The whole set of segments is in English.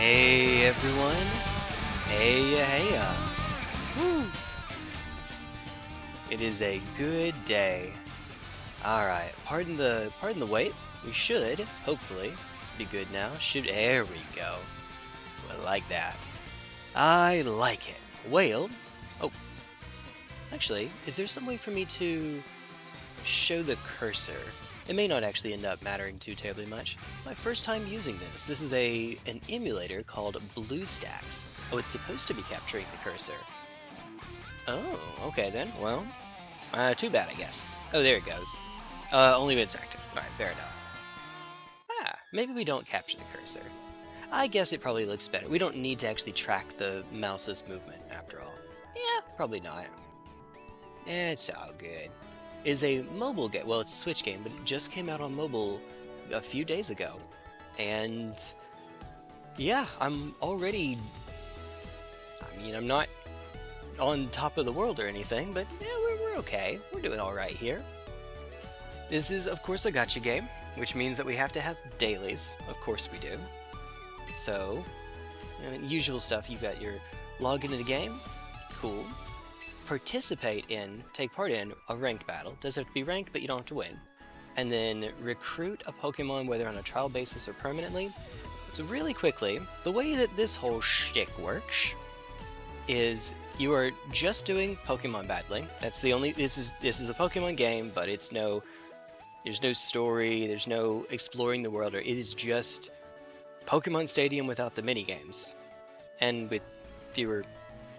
Hey everyone. Hey. Woo. It is a good day. Alright, pardon the wait. We should, hopefully, be good now. There we go. I like that. I like it. Well, oh, actually, is there some way for me to show the cursor? It may not actually end up mattering too terribly much. My first time using this. This is an emulator called BlueStacks. Oh, it's supposed to be capturing the cursor. Oh, okay then. Well, too bad, I guess. Oh, there it goes. Only when it's active. Alright, fair enough. Maybe we don't capture the cursor. I guess it probably looks better. We don't need to actually track the mouse's movement, after all. Yeah, probably not. It's all good. Is a mobile game. Well, it's a Switch game, but it just came out on mobile a few days ago. And yeah, I'm already... I mean, I'm not on top of the world or anything, but yeah, we're okay. We're doing alright here. This is, of course, a gacha game, which means that we have to have dailies. Of course we do. So, usual stuff. You got your log into the game. Cool. Take part in a ranked battle. Does have to be ranked, but you don't have to win. And then recruit a Pokemon, whether on a trial basis or permanently. So really quickly, the way that this whole shtick works is you are just doing Pokemon battling. That's the only. This is a Pokemon game, but there's no story. There's no exploring the world. Or it is just Pokemon Stadium without the mini games, and with fewer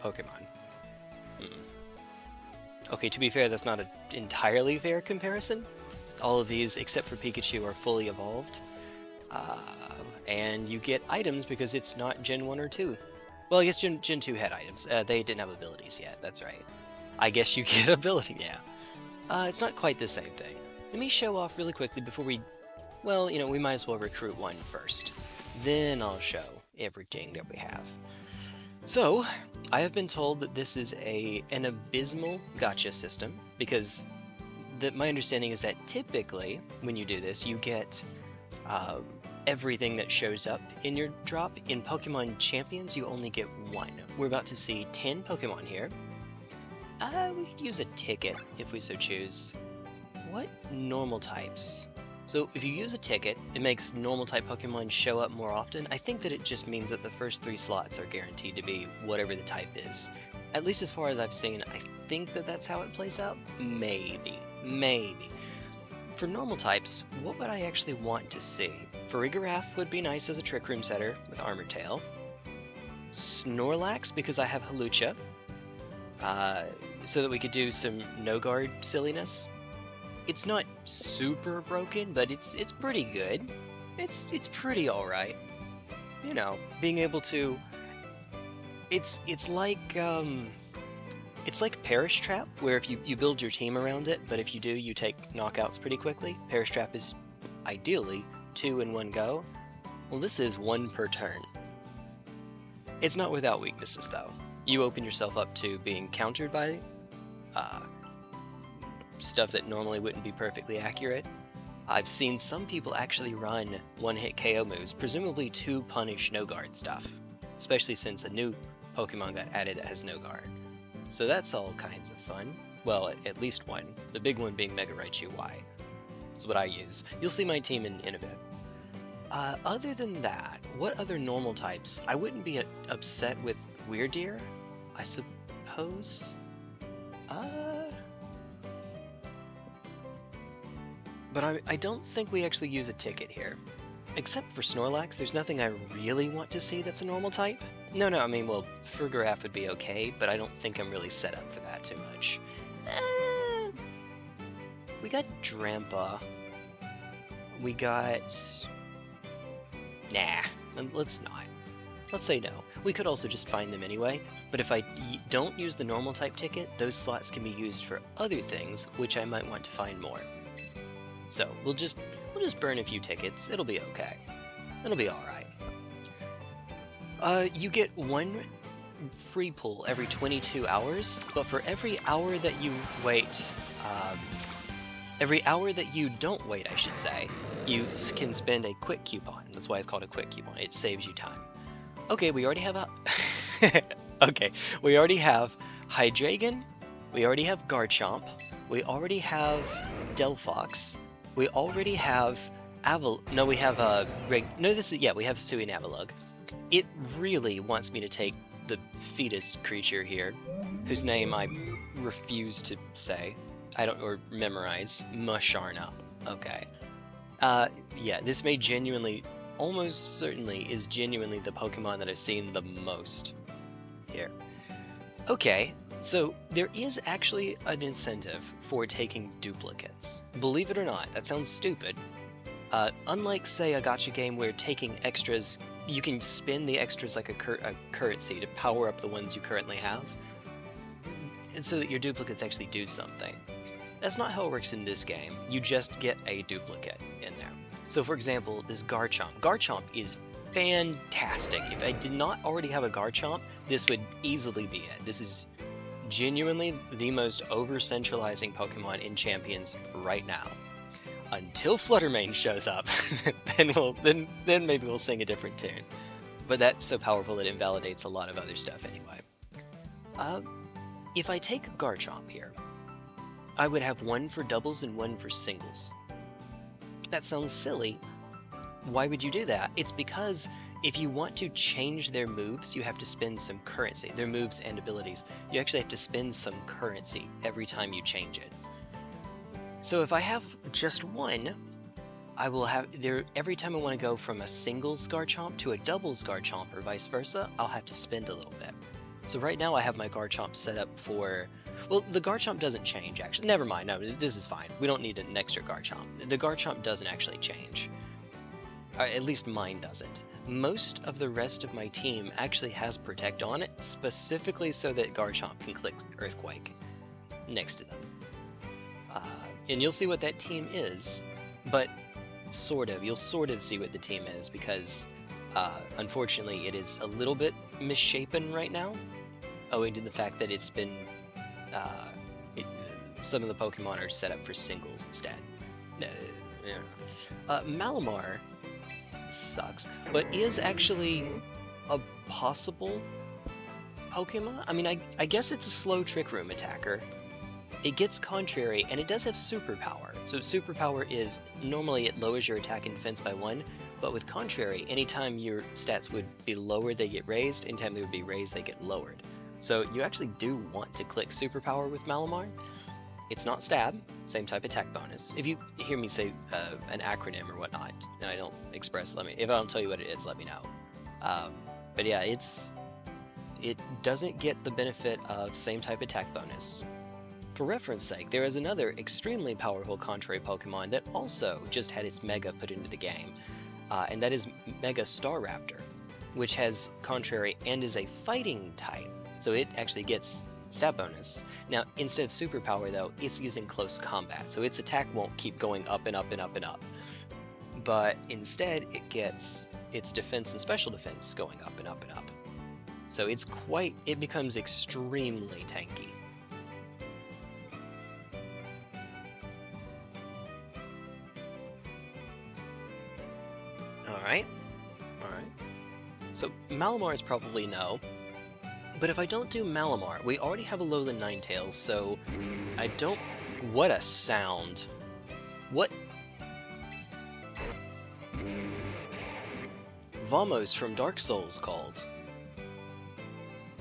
Pokemon. Okay, to be fair, that's not an entirely fair comparison. All of these, except for Pikachu, are fully evolved. And you get items because it's not Gen 1 or 2. Well, I guess Gen 2 had items. They didn't have abilities yet, that's right. I guess you get ability, yeah. It's not quite the same thing. Let me show off really quickly before we... Well, we might as well recruit one first. Then I'll show everything that we have. So, I have been told that this is an abysmal gacha system, because my understanding is that typically, when you do this, you get everything that shows up in your drop. In Pokemon Champions, you only get one. We're about to see 10 Pokemon here. We could use a ticket, if we so choose. What normal types? So if you use a ticket, it makes normal type Pokemon show up more often. I think that it just means that the first 3 slots are guaranteed to be whatever the type is. At least as far as I've seen, I think that that's how it plays out. Maybe. For normal types, what would I actually want to see? Farigiraf would be nice as a Trick Room setter with Armor Tail. Snorlax, because I have Hawlucha. So that we could do some no-guard silliness. It's not super broken, but it's pretty good. It's pretty alright. Being able to... It's like Perish Trap, where if you build your team around it, but if you do, you take knockouts pretty quickly. Perish Trap is ideally 2 in one go. Well, this is 1 per turn. It's not without weaknesses, though. You open yourself up to being countered by stuff that normally wouldn't be perfectly accurate. I've seen some people actually run one-hit KO moves, presumably to punish no-guard stuff, especially since a new Pokemon got added that has no-guard. So that's all kinds of fun. Well, at least one. The big one being Mega Raichu Y. That's what I use. You'll see my team in a bit. Other than that, what other normal types? I wouldn't be upset with Weirdeer, I suppose. But I don't think we actually use a ticket here. Except for Snorlax, there's nothing I really want to see that's a normal type. No, I mean, well, Farigiraf would be okay, but I don't think I'm really set up for that too much. We got Drampa. We got... Nah, let's not. Let's say no. We could also just find them anyway, but if I don't use the normal type ticket, those slots can be used for other things, which I might want to find more. So, we'll just burn a few tickets. It'll be okay. It'll be alright. You get 1 free pull every 22 hours, but for every hour that you wait, every hour that you don't wait, I should say, you can spend a quick coupon. That's why it's called a quick coupon. It saves you time. Okay, we already have a... Okay, we already have Hydreigon, we already have Garchomp, we already have Delphox, we already have No, we have No, this is... Yeah, we have Sui and Avalugg. It really wants me to take the fetus creature here, whose name I refuse to say. Or memorize. Musharna. Okay. Yeah, this may genuinely, almost certainly, is genuinely the Pokemon that I've seen the most here. Okay, so there is actually an incentive for taking duplicates. Believe it or not, that sounds stupid. Unlike, say, a gacha game where taking extras, you can spend the extras like a currency to power up the ones you currently have, and so that your duplicates actually do something. That's not how it works in this game. You just get a duplicate in there. So for example, this Garchomp. Garchomp is fantastic. If I did not already have a Garchomp, this would easily be it. This is genuinely the most over-centralizing Pokemon in Champions right now. Until Fluttermane shows up, then maybe we'll sing a different tune. But that's so powerful it invalidates a lot of other stuff anyway. If I take Garchomp here, I would have one for doubles and one for singles. That sounds silly. Why would you do that? It's because if you want to change their moves, you have to spend some currency. Their moves and abilities. You actually have to spend some currency every time you change it. So if I have just one, I will have every time I want to go from a singles Garchomp to a doubles Garchomp or vice versa, I'll have to spend a little bit. So right now I have my Garchomp set up for... Well, the Garchomp doesn't change, actually. Never mind, no, this is fine. We don't need an extra Garchomp. The Garchomp doesn't actually change. At least mine doesn't. Most of the rest of my team actually has Protect on it, specifically so that Garchomp can click Earthquake next to them. And you'll see what that team is, but you'll sort of see what the team is, because unfortunately it is a little bit misshapen right now, owing to the fact that it's been... some of the Pokemon are set up for singles instead. Malamar sucks, but is actually a possible Pokemon. I mean, I guess it's a slow Trick Room attacker. It gets Contrary, and it does have Superpower. So Superpower is, normally it lowers your attack and defense by 1, but with Contrary, anytime your stats would be lowered, they get raised. Anytime they would be raised, they get lowered. So you actually do want to click Superpower with Malamar. It's not Stab, same type attack bonus. If you hear me say an acronym or whatnot, and I don't express, if I don't tell you what it is, let me know. But yeah, it doesn't get the benefit of same type attack bonus. For reference sake, there is another extremely powerful Contrary Pokemon that also just had its Mega put into the game, and that is Mega Staraptor, which has Contrary and is a fighting type, so it actually gets stat bonus. Now, instead of Superpower though, it's using Close Combat, so its attack won't keep going up and up and up and up, but instead it gets its defense and special defense going up and up and up. So it becomes extremely tanky. Alright. So Malamar is probably no. But if I don't do Malamar, we already have a Alolan Ninetales, so I don't... What a sound. What? Vamos from Dark Souls called.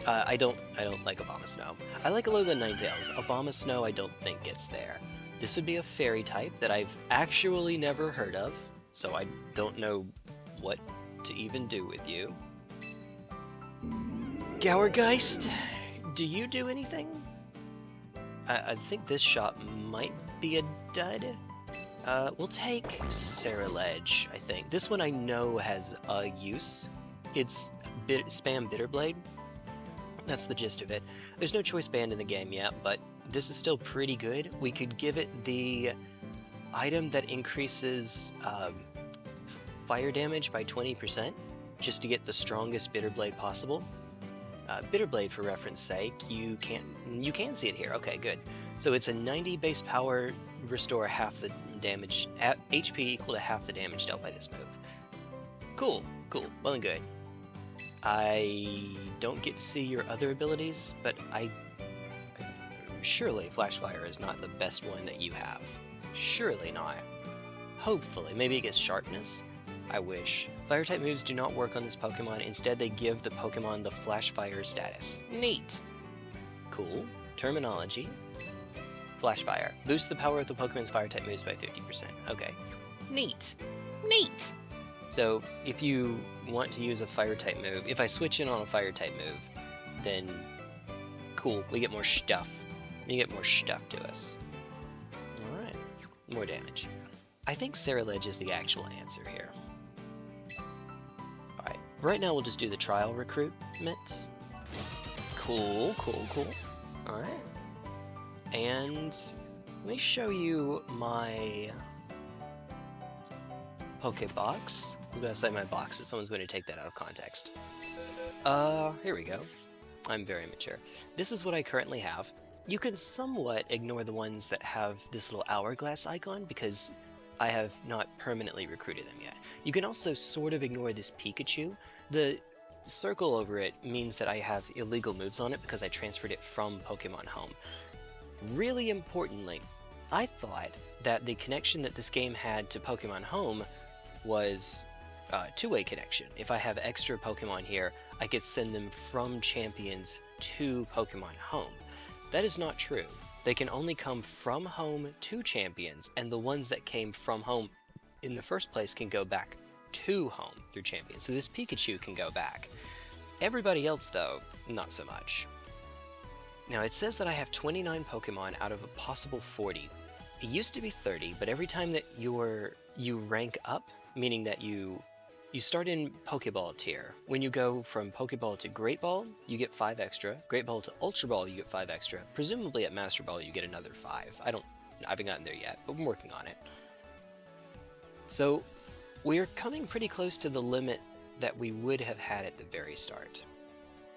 I don't like Abomasnow. I like Alolan Ninetales. Abomasnow I don't think gets there. This would be a fairy type that I've actually never heard of, so I don't know what to even do with you. Gourgeist, do you do anything? I think this shot might be a dud. We'll take Ceruledge, I think. This one I know has a use. It's spam Bitterblade. That's the gist of it. There's no choice band in the game yet, but this is still pretty good. We could give it the item that increases fire damage by 20%, just to get the strongest Bitterblade possible. Bitterblade, for reference sake, you can see it here. Okay, good. So it's a 90 base power, restore half the damage, HP equal to half the damage dealt by this move. Cool, well and good. I don't get to see your other abilities, but surely Flash Fire is not the best one that you have. Surely not. Hopefully. Maybe it gets Sharpness? I wish. Fire type moves do not work on this Pokemon. Instead, they give the Pokemon the Flash Fire status. Neat. Cool. Terminology. Flash Fire. Boost the power of the Pokemon's fire type moves by 50%. Okay. Neat. Neat! So, if you want to use a fire type move, if I switch in on a fire type move, then cool, we get more stuff. We get more stuff to us. Alright. More damage. I think Ceruledge is the actual answer here. Alright. Right now we'll just do the trial recruitment. Cool, cool, cool. Alright. And let me show you my Pokebox. I'm gonna say my box, but someone's going to take that out of context. Here we go. I'm very mature. This is what I currently have. You can somewhat ignore the ones that have this little hourglass icon because I have not permanently recruited them yet. You can also sort of ignore this Pikachu. The circle over it means that I have illegal moves on it because I transferred it from Pokemon Home. Really importantly, I thought that the connection that this game had to Pokemon Home was a two-way connection. If I have extra Pokemon here, I could send them from Champions to Pokemon Home. That is not true. They can only come from Home to Champions, and the ones that came from Home in the first place can go back to Home through Champions. So this Pikachu can go back. Everybody else, though, not so much. Now, it says that I have 29 Pokemon out of a possible 40. It used to be 30, but every time that you rank up, meaning that you start in Pokeball tier. When you go from Pokeball to Great Ball, you get 5 extra. Great Ball to Ultra Ball, you get 5 extra. Presumably at Master Ball, you get another 5. I haven't gotten there yet, but I'm working on it. So, we're coming pretty close to the limit that we would have had at the very start.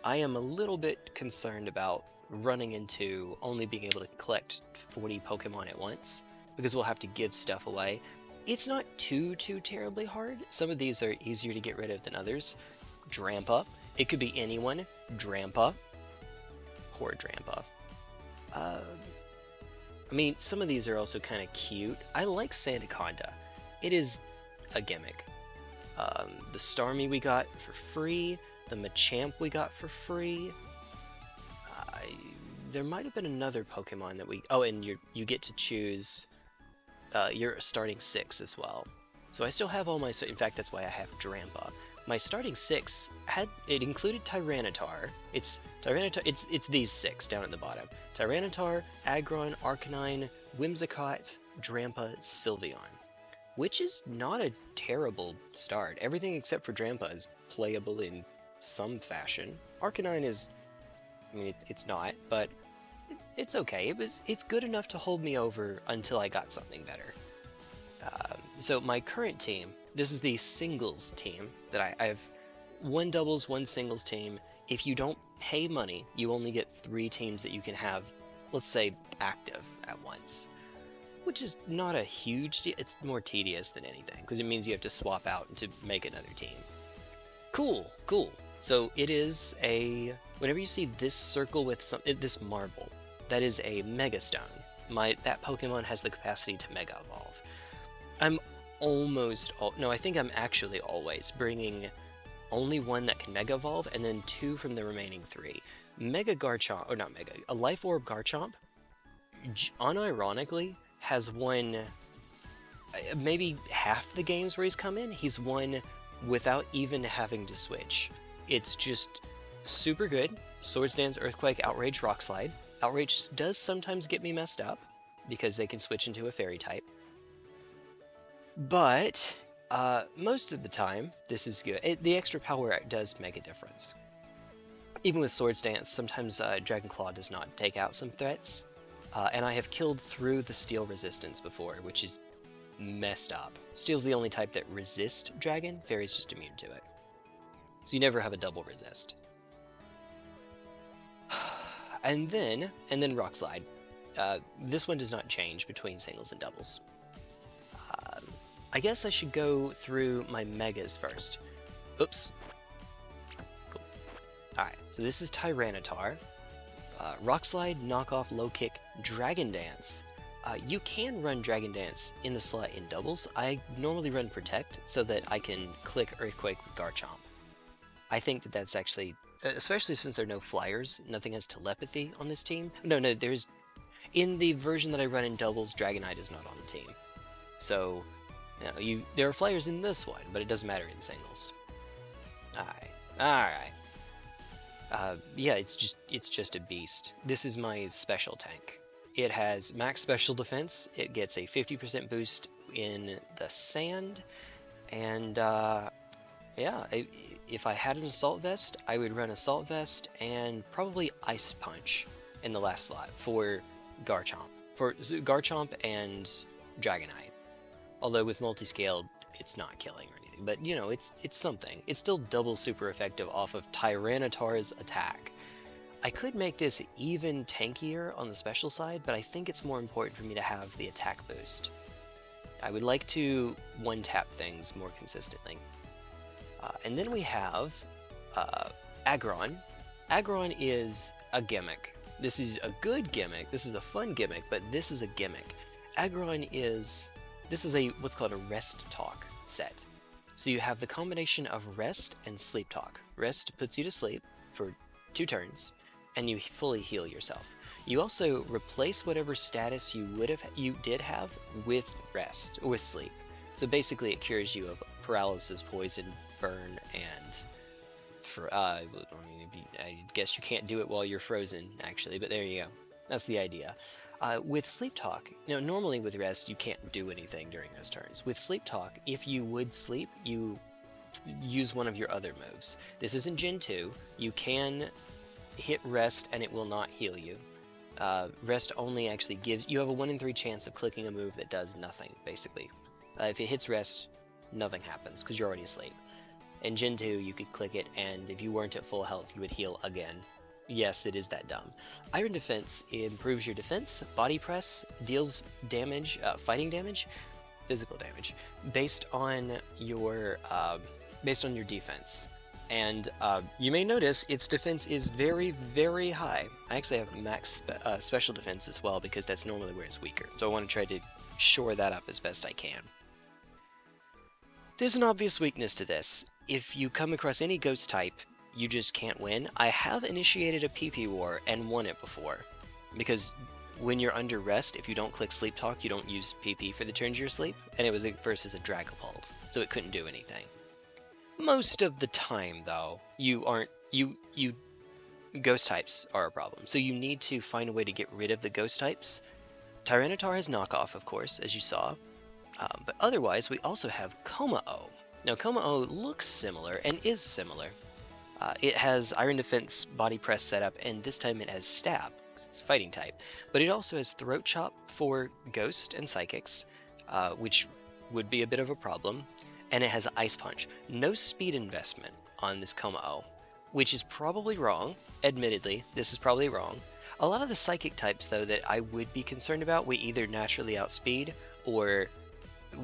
I am a little bit concerned about running into only being able to collect 40 Pokemon at once, because we'll have to give stuff away. It's not too terribly hard. Some of these are easier to get rid of than others. Drampa. It could be anyone. Drampa. Poor Drampa. I mean, some of these are also kind of cute. I like Sandaconda. It is a gimmick. The Starmie we got for free. The Machamp we got for free. There might have been another Pokemon that we... Oh, and you get to choose... your starting 6 as well. So I still have all my... In fact, that's why I have Drampa. My starting 6 included Tyranitar. It's these 6 down at the bottom. Tyranitar, Aggron, Arcanine, Whimsicott, Drampa, Sylveon. Which is not a terrible start. Everything except for Drampa is playable in some fashion. Arcanine is... I mean, it's not, but... It's okay. It's good enough to hold me over until I got something better. So my current team, this is the singles team that I have 1 doubles, 1 singles team. If you don't pay money, you only get 3 teams that you can have, let's say, active at once. Which is not a huge deal. It's more tedious than anything, because it means you have to swap out to make another team. Cool, cool. So it is a... Whenever you see this circle with this marble, that is a Mega Stone. That Pokemon has the capacity to Mega Evolve. I'm I think I'm actually always bringing only 1 that can Mega Evolve, and then 2 from the remaining 3. Mega Garchomp, or not Mega, a Life Orb Garchomp, unironically, has won maybe half the games where he's come in. He's won without even having to switch. It's just super good. Swords Dance, Earthquake, Outrage, Rock Slide. Outrage does sometimes get me messed up, because they can switch into a Fairy type. But, most of the time, this is good. The extra power does make a difference. Even with Swords Dance, sometimes Dragon Claw does not take out some threats. And I have killed through the Steel resistance before, which is messed up. Steel's the only type that resists Dragon, Fairy's just immune to it. So you never have a double resist. And then Rock Slide. This one does not change between singles and doubles. I guess I should go through my Megas first. Oops. Cool. So this is Tyranitar. Rock Slide, Knockoff, Low Kick, Dragon Dance. You can run Dragon Dance in the slot in doubles. I normally run Protect so that I can click Earthquake with Garchomp. I think that that's actually, especially since there are no flyers, nothing has telepathy on this team. No, there's, in the version that I run in doubles, Dragonite is not on the team. So, there are flyers in this one, but it doesn't matter in singles. Alright. Yeah, it's just a beast. This is my special tank. It has max special defense. It gets a 50% boost in the sand, and yeah, if I had an assault vest, I would run assault vest and probably ice punch in the last slot for Garchomp and Dragonite. Although with multi-scaled, it's not killing or anything. But, you know, it's something. It's still double super effective off of Tyranitar's attack. I could make this even tankier on the special side, but I think it's more important for me to have the attack boost. I would like to one-tap things more consistently. And then we have Aggron. Aggron is a gimmick. This is a good gimmick. This is a fun gimmick, but this is a gimmick. Aggron is... This is a what's called a Rest Talk set. So you have the combination of Rest and Sleep Talk. Rest puts you to sleep for 2 turns, and you fully heal yourself. You also replace whatever status you did have with Rest, or with Sleep. So basically it cures you of paralysis, poison, burn, and... I guess you can't do it while you're frozen, actually, but there you go. That's the idea. With Sleep Talk, normally with Rest, you can't do anything during those turns. With Sleep Talk, if you would sleep, you use one of your other moves. This isn't Gen 2. You can hit Rest and it will not heal you. Rest only actually gives... You have a 1 in 3 chance of clicking a move that does nothing, basically. If it hits Rest, nothing happens, because you're already asleep. In Gen 2, you could click it, and if you weren't at full health, you would heal again. Yes, it is that dumb. Iron Defense improves your defense. Body Press deals damage, fighting damage, physical damage, based on your defense. And you may notice its defense is very, very high. I actually have max special defense as well, because that's normally where it's weaker. So I want to try to shore that up as best I can. There's an obvious weakness to this. If you come across any ghost type, you just can't win. I have initiated a PP war and won it before. Because when you're under Rest, if you don't click Sleep Talk, you don't use PP for the turns you're asleep. And it was versus a Dragapult, so it couldn't do anything. Most of the time, though, ghost types are a problem. So you need to find a way to get rid of the ghost types. Tyranitar has knockoff, of course, as you saw. But otherwise, we also have Kommo-o. Now, Kommo-o looks similar, and is similar. It has Iron Defense Body Press setup, and this time it has Stab, because it's fighting type. But it also has Throat Chop for Ghost and Psychics, which would be a bit of a problem. And it has Ice Punch. No speed investment on this Kommo-o, which is probably wrong. Admittedly, this is probably wrong. A lot of the Psychic types, though, that I would be concerned about, we either naturally outspeed, or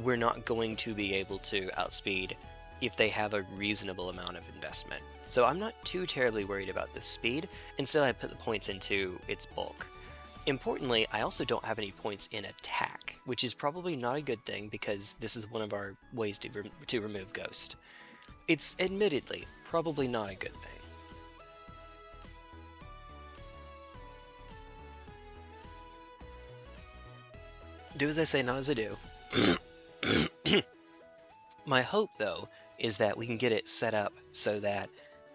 we're not going to be able to outspeed if they have a reasonable amount of investment. So I'm not too terribly worried about the speed. Instead, I put the points into its bulk. Importantly, I also don't have any points in attack, which is probably not a good thing because this is one of our ways to remove Ghost. It's admittedly probably not a good thing. Do as I say, not as I do. My hope, though, is that we can get it set up so that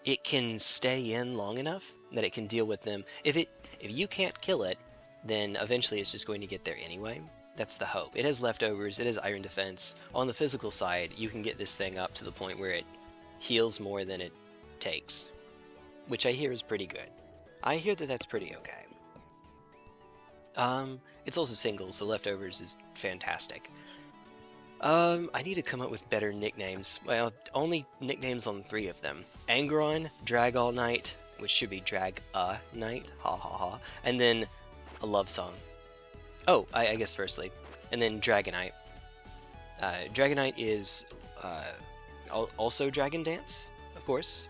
it can stay in long enough that it can deal with them. If you can't kill it, then eventually it's just going to get there anyway. That's the hope. It has leftovers, it has Iron Defense. On the physical side, you can get this thing up to the point where it heals more than it takes, which I hear is pretty good. I hear that that's pretty okay. It's also single, so leftovers is fantastic. I need to come up with better nicknames. Well, only nicknames on 3 of them. Angron, Drag All Night, which should be Drag a Night, ha ha ha, and then a love song. Oh, I guess firstly, and then Dragonite. Dragonite is also Dragon Dance, of course.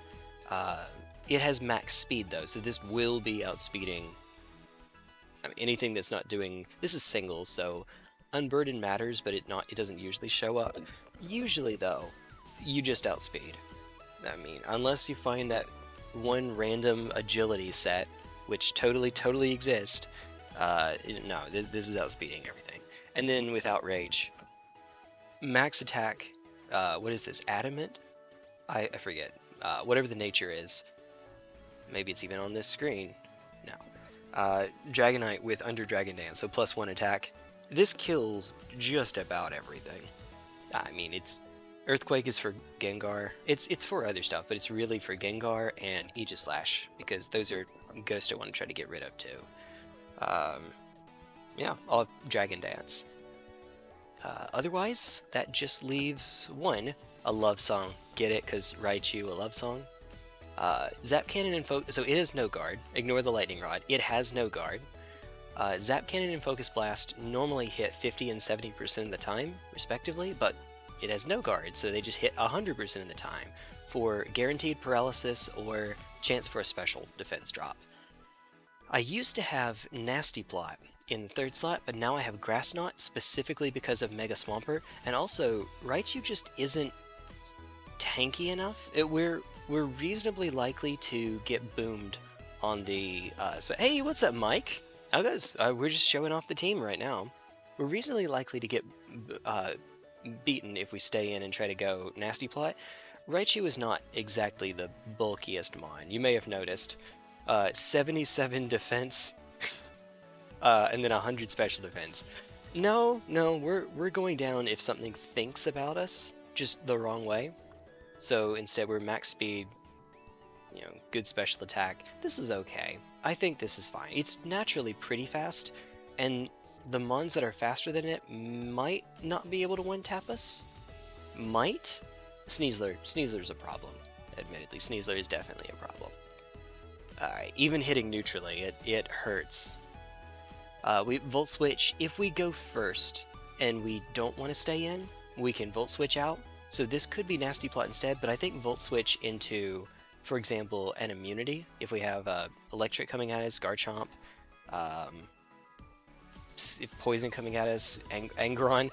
It has max speed though, so this will be outspeeding. I mean, anything that's not doing. This is singles, so unburdened matters, but it doesn't usually show up. Usually though, you just outspeed. I mean, unless you find that one random agility set, which totally exists. No, this is outspeeding everything. And then with outrage, max attack. What is this? Adamant? I forget. Whatever the nature is. Maybe it's even on this screen. No. Dragonite with under Dragon Dance, so +1 attack. This kills just about everything. I mean, it's Earthquake is for Gengar. It's for other stuff, but it's really for Gengar and Aegislash, because those are ghosts I want to try to get rid of too. Yeah, I'll have Dragon Dance. Otherwise, that just leaves one, a love song. Get it? Because Raichu, a love song. Zap Cannon and Focus, so it has no guard. Ignore the Lightning Rod. It has no guard. Zap Cannon and Focus Blast normally hit 50 and 70% of the time, respectively, but it has no guard, so they just hit 100% of the time for guaranteed paralysis or chance for a special defense drop. I used to have Nasty Plot in the third slot, but now I have Grass Knot specifically because of Mega Swampert, and also Raichu just isn't tanky enough. We're reasonably likely to get boomed on the. Hey, what's up, Mike? Oh, guys, we're just showing off the team right now. We're reasonably likely to get beaten if we stay in and try to go Nasty Plot. Raichu is not exactly the bulkiest mon. You may have noticed. 77 defense, and then 100 special defense. No, we're going down if something thinks about us, just the wrong way. So instead we're max speed, good special attack. This is okay. I think this is fine. It's naturally pretty fast, and the mons that are faster than it might not be able to one-tap us. Might? Sneasler's a problem, admittedly. Sneasler is definitely a problem. Alright, even hitting neutrally, it hurts. We Volt Switch, if we go first and we don't want to stay in, we can Volt Switch out. So this could be Nasty Plot instead, but I think Volt Switch into, for example, an immunity. If we have Electric coming at us, Garchomp, if Poison coming at us, Angron,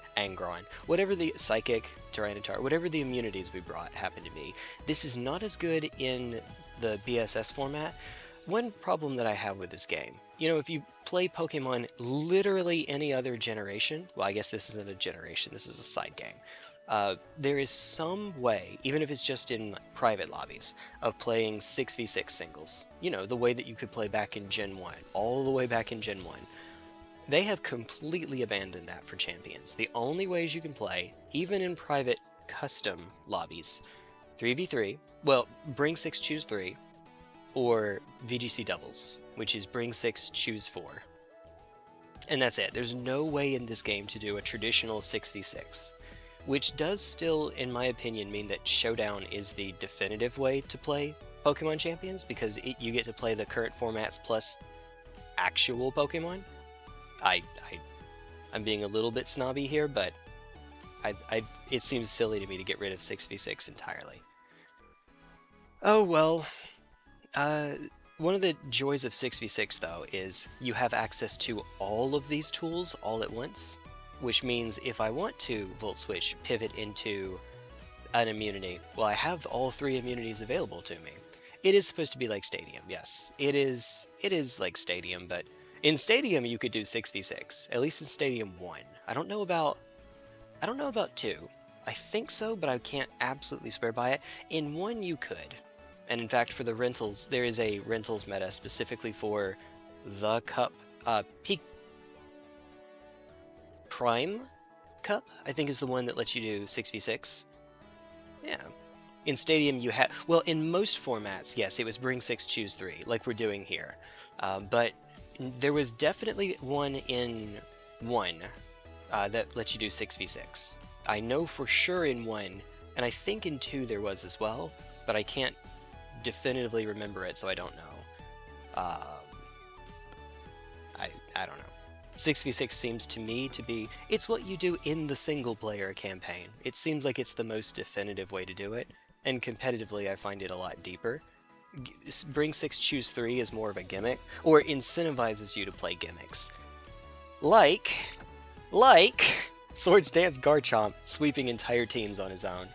whatever the Psychic, Tyranitar, whatever the immunities we brought happen to be. This is not as good in the BSS format. One problem that I have with this game, if you play Pokemon literally any other generation, well, I guess this isn't a generation, this is a side game. There is some way, even if it's just in private lobbies, of playing 6v6 singles. The way that you could play back in Gen 1, all the way back in Gen 1. They have completely abandoned that for champions. The only ways you can play, even in private custom lobbies, 3v3, well, bring 6, choose 3, or VGC doubles, which is bring 6, choose 4. And that's it. There's no way in this game to do a traditional 6v6. Which does still, in my opinion, mean that Showdown is the definitive way to play Pokemon Champions, because you get to play the current formats plus actual Pokemon. I'm being a little bit snobby here, but it seems silly to me to get rid of 6v6 entirely. Oh well. One of the joys of 6v6 though is you have access to all of these tools all at once, which means if I want to Volt Switch pivot into an immunity, well, I have all 3 immunities available to me. It is supposed to be like Stadium, yes. It is like Stadium, but in Stadium you could do 6v6, at least in Stadium 1. I don't know about 2. I think so, but I can't absolutely swear by it. In 1 you could. And in fact, for the rentals, there is a rentals meta specifically for the Cup, Peak Prime Cup, I think is the one that lets you do 6v6. Yeah. In Stadium you have, well, in most formats, yes, it was bring 6, choose 3, like we're doing here. But there was definitely one in 1 that lets you do 6v6. I know for sure in 1, and I think in 2 there was as well, but I can't definitively remember it, so I don't know. I don't know. 6v6 seems to me to be, it's what you do in the single player campaign. It seems like it's the most definitive way to do it, and competitively I find it a lot deeper. bring 6, choose 3 is more of a gimmick, or incentivizes you to play gimmicks. Like Swords Dance Garchomp sweeping entire teams on his own.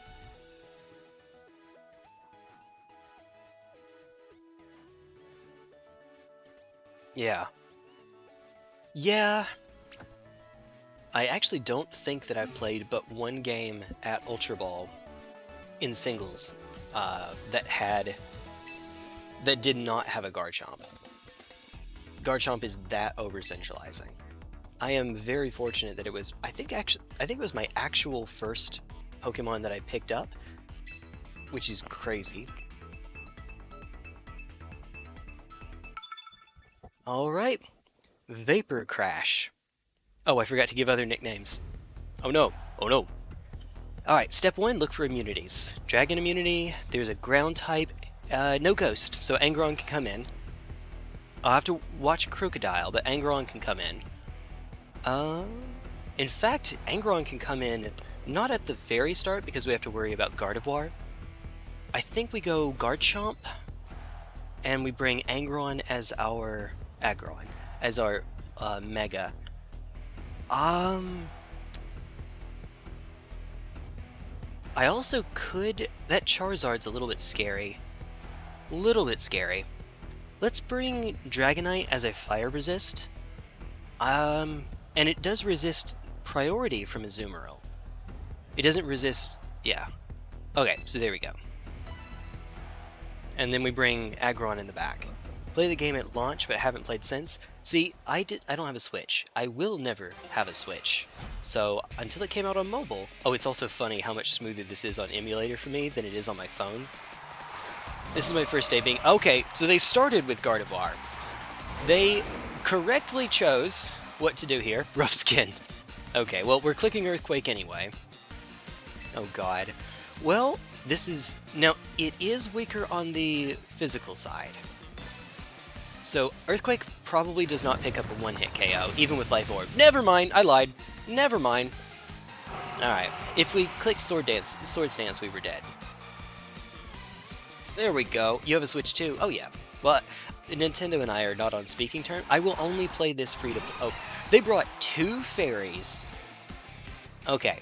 Yeah. Yeah. I actually don't think that I've played but one game at Ultra Ball in singles that did not have a Garchomp. Garchomp is that over-centralizing. I am very fortunate that it was, I think it was my actual first Pokemon that I picked up, which is crazy. Alright, Vapor Crash. Oh, I forgot to give other nicknames. Oh no, oh no. Alright, step 1, look for immunities. Dragon immunity, there's a ground type, no ghost, so Angron can come in. I'll have to watch Crocodile, but Angron can come in. In fact, Angron can come in not at the very start because we have to worry about Gardevoir. I think we go Garchomp, and we bring Angron as our Mega. I also could. That Charizard's a little bit scary. Let's bring Dragonite as a Fire Resist. And it does resist priority from Azumarill. It doesn't resist. Yeah. Okay, so there we go. And then we bring Aggron in the back. Play the game at launch, but haven't played since. See, I don't have a Switch. I will never have a Switch. So until it came out on mobile. Oh, it's also funny how much smoother this is on emulator for me than it is on my phone. This is my first day being... Okay, so they started with Gardevoir. They correctly chose what to do here. Rough Skin. Okay, well, we're clicking Earthquake anyway. Oh god. Well, this is... Now, it is weaker on the physical side. So, Earthquake probably does not pick up a one-hit KO, even with Life Orb. Never mind, I lied. Never mind. Alright, if we clicked Swords Dance, we were dead. There we go. You have a Switch too? Oh yeah. Well, Nintendo and I are not on speaking terms. I will only play this free to... Oh, they brought 2 fairies. Okay.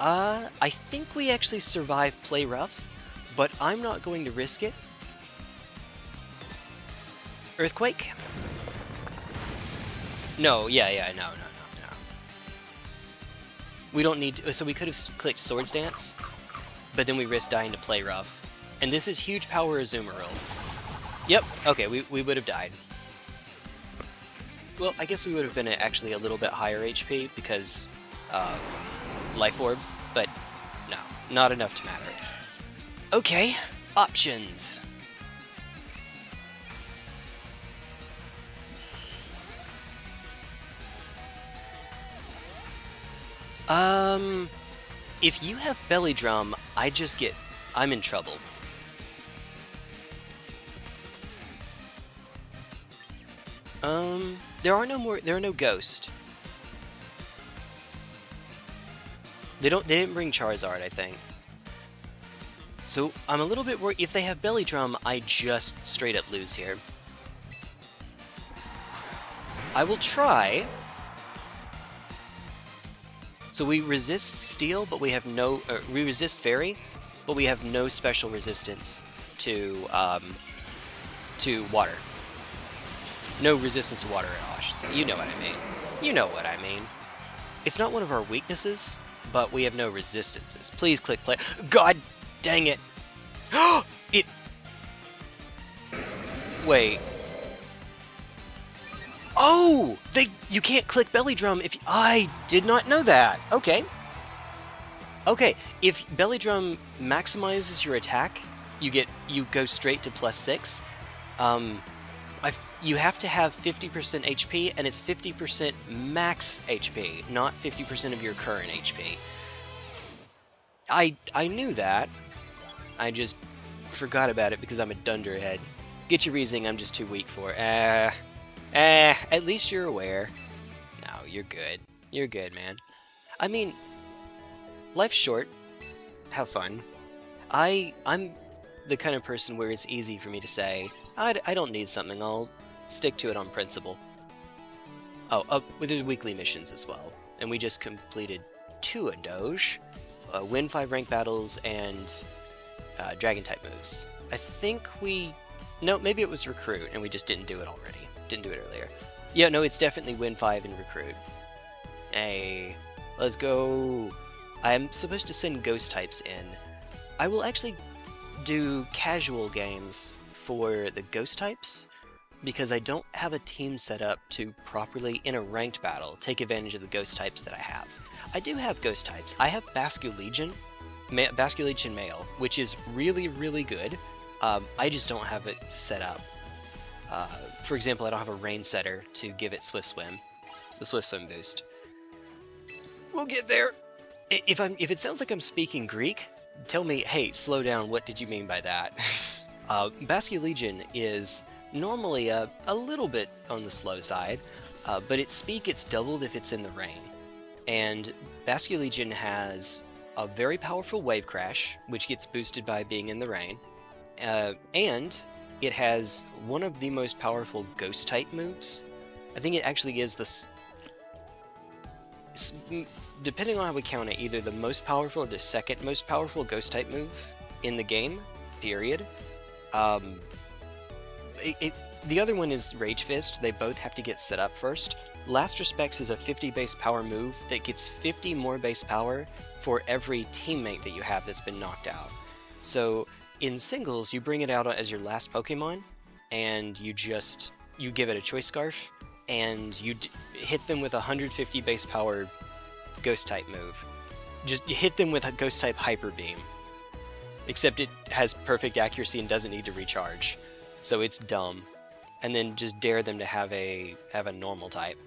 I think we actually survived Play Rough, but I'm not going to risk it. Earthquake? No, yeah, no. We don't need to, so we could have clicked Swords Dance, but then we risked dying to Play Rough. And this is huge power Azumarill. Yep, okay, we would have died. Well, I guess we would have been at actually a little bit higher HP because Life Orb, but no, not enough to matter. Okay, options. If you have Belly Drum, I'm in trouble. There are no Ghost. They didn't bring Charizard, I think. So, I'm a little bit worried. If they have Belly Drum, I just straight up lose here. I will try. So we resist Steel, but we have no... we resist Fairy, but we have no special resistance to water. No resistance to water at all, I should say. You know what I mean. You know what I mean. It's not one of our weaknesses, but we have no resistances. Please click play. God dang it! It... Wait. Oh! You can't click Belly Drum if... I did not know that! Okay. Okay, if Belly Drum maximizes your attack, you go straight to +6. You have to have 50% HP, and it's 50% max HP, not 50% of your current HP. I knew that. I just forgot about it because I'm a dunderhead. Get your reasoning, I'm just too weak for it. At least you're aware. No, you're good. You're good, man. I mean, life's short. Have fun. I'm the kind of person where it's easy for me to say, I don't need something, I'll stick to it on principle. Oh, there's weekly missions as well, and we just completed 2 a Doge, win 5 rank battles, and dragon type moves. I think no, maybe it was recruit, and we just didn't do it already. Didn't do it earlier. Yeah, no, it's definitely win 5 and recruit. Hey, let's go. I'm supposed to send ghost types in. I will actually do casual games for the ghost types, because I don't have a team set up to properly, in a ranked battle, take advantage of the ghost types that I have. I do have ghost types. I have Basculegion Male, which is really, really good. I just don't have it set up. For example, I don't have a rain setter to give it Swift Swim, the Swift Swim boost. We'll get there. If it sounds like I'm speaking Greek, tell me, hey, slow down, what did you mean by that? Basculegion is normally a little bit on the slow side, but its speed gets doubled if it's in the rain. And Basculegion has a very powerful Wave Crash, which gets boosted by being in the rain, and it has one of the most powerful Ghost type moves. I think it actually is this, depending on how we count it, either the most powerful or the second most powerful Ghost type move in the game, period. The other one is Rage Fist. They both have to get set up first. Last Respects is a 50 base power move that gets 50 more base power for every teammate that you have that's been knocked out. So in singles, you bring it out as your last Pokemon, and you give it a Choice Scarf, and you hit them with a 150 base power Ghost type move. Just hit them with a Ghost type Hyper Beam. Except it has perfect accuracy and doesn't need to recharge. So it's dumb. And then just dare them to have a normal type.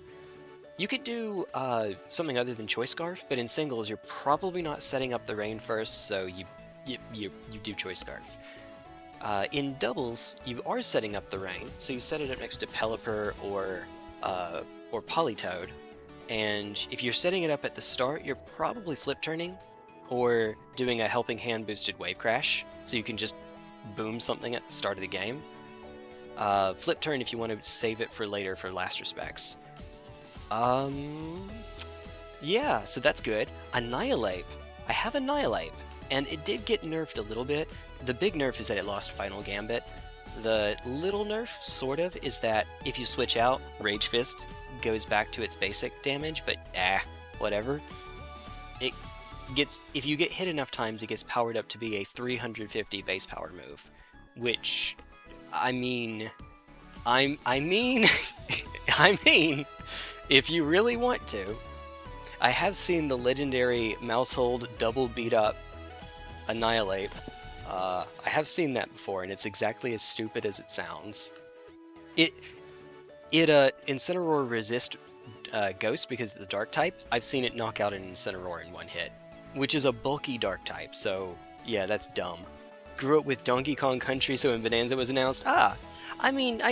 You could do something other than Choice Scarf, but in singles you're probably not setting up the rain first, so you do Choice Scarf. In doubles, you are setting up the rain, so you set it up next to Pelipper or Politoed. And if you're setting it up at the start, you're probably flip turning or doing a Helping Hand boosted Wave Crash, so you can just boom something at the start of the game. Flip turn if you want to save it for later for Last Respects. Yeah, so that's good. Annihilate. I have Annihilate, and it did get nerfed a little bit. The big nerf is that it lost Final Gambit. The little nerf, sort of, is that if you switch out, Rage Fist goes back to its basic damage, but whatever. It gets, if you get hit enough times, it gets powered up to be a 350 base power move, which, I mean, if you really want to, I have seen the legendary Mousehold double beat up Annihilate. I have seen that before, and it's exactly as stupid as it sounds. Incineroar resist Ghost because it's the dark type. I've seen it knock out an Incineroar in one hit, which is a bulky dark type, so yeah, that's dumb. Grew up with Donkey Kong Country, so when Bonanza was announced, I mean,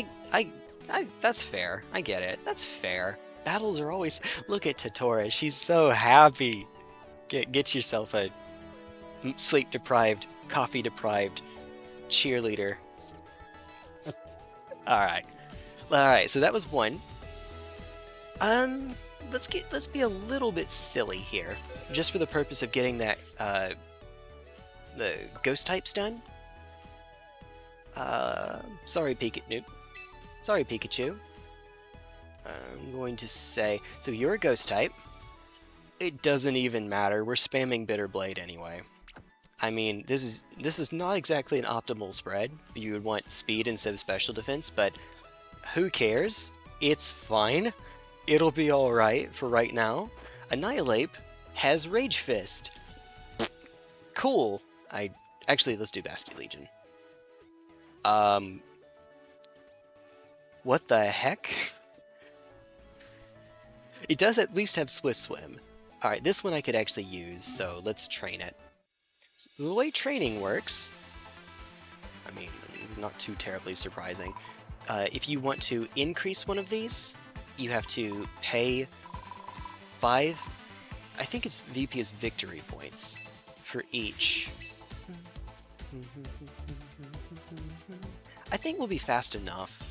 that's fair. I get it. That's fair. Battles are always... Look at Totora. She's so happy. Get yourself a sleep-deprived, coffee-deprived cheerleader. Alright, so that was one. Let's be a little bit silly here, just for the purpose of getting that, the ghost types done. Sorry, Pikachu. I'm going to say, so you're a ghost type. It doesn't even matter. We're spamming Bitter Blade anyway. I mean, this is not exactly an optimal spread. You would want speed instead of special defense, but who cares? It's fine. It'll be alright for right now. Annihilate has Rage Fist. Cool. Actually, let's do Basculegion. What the heck? It does at least have Swift Swim. Alright, this one I could actually use, so let's train it. So the way training works, I mean, not too terribly surprising. If you want to increase one of these, you have to pay 5, I think it's VP is victory points for each. I think we'll be fast enough.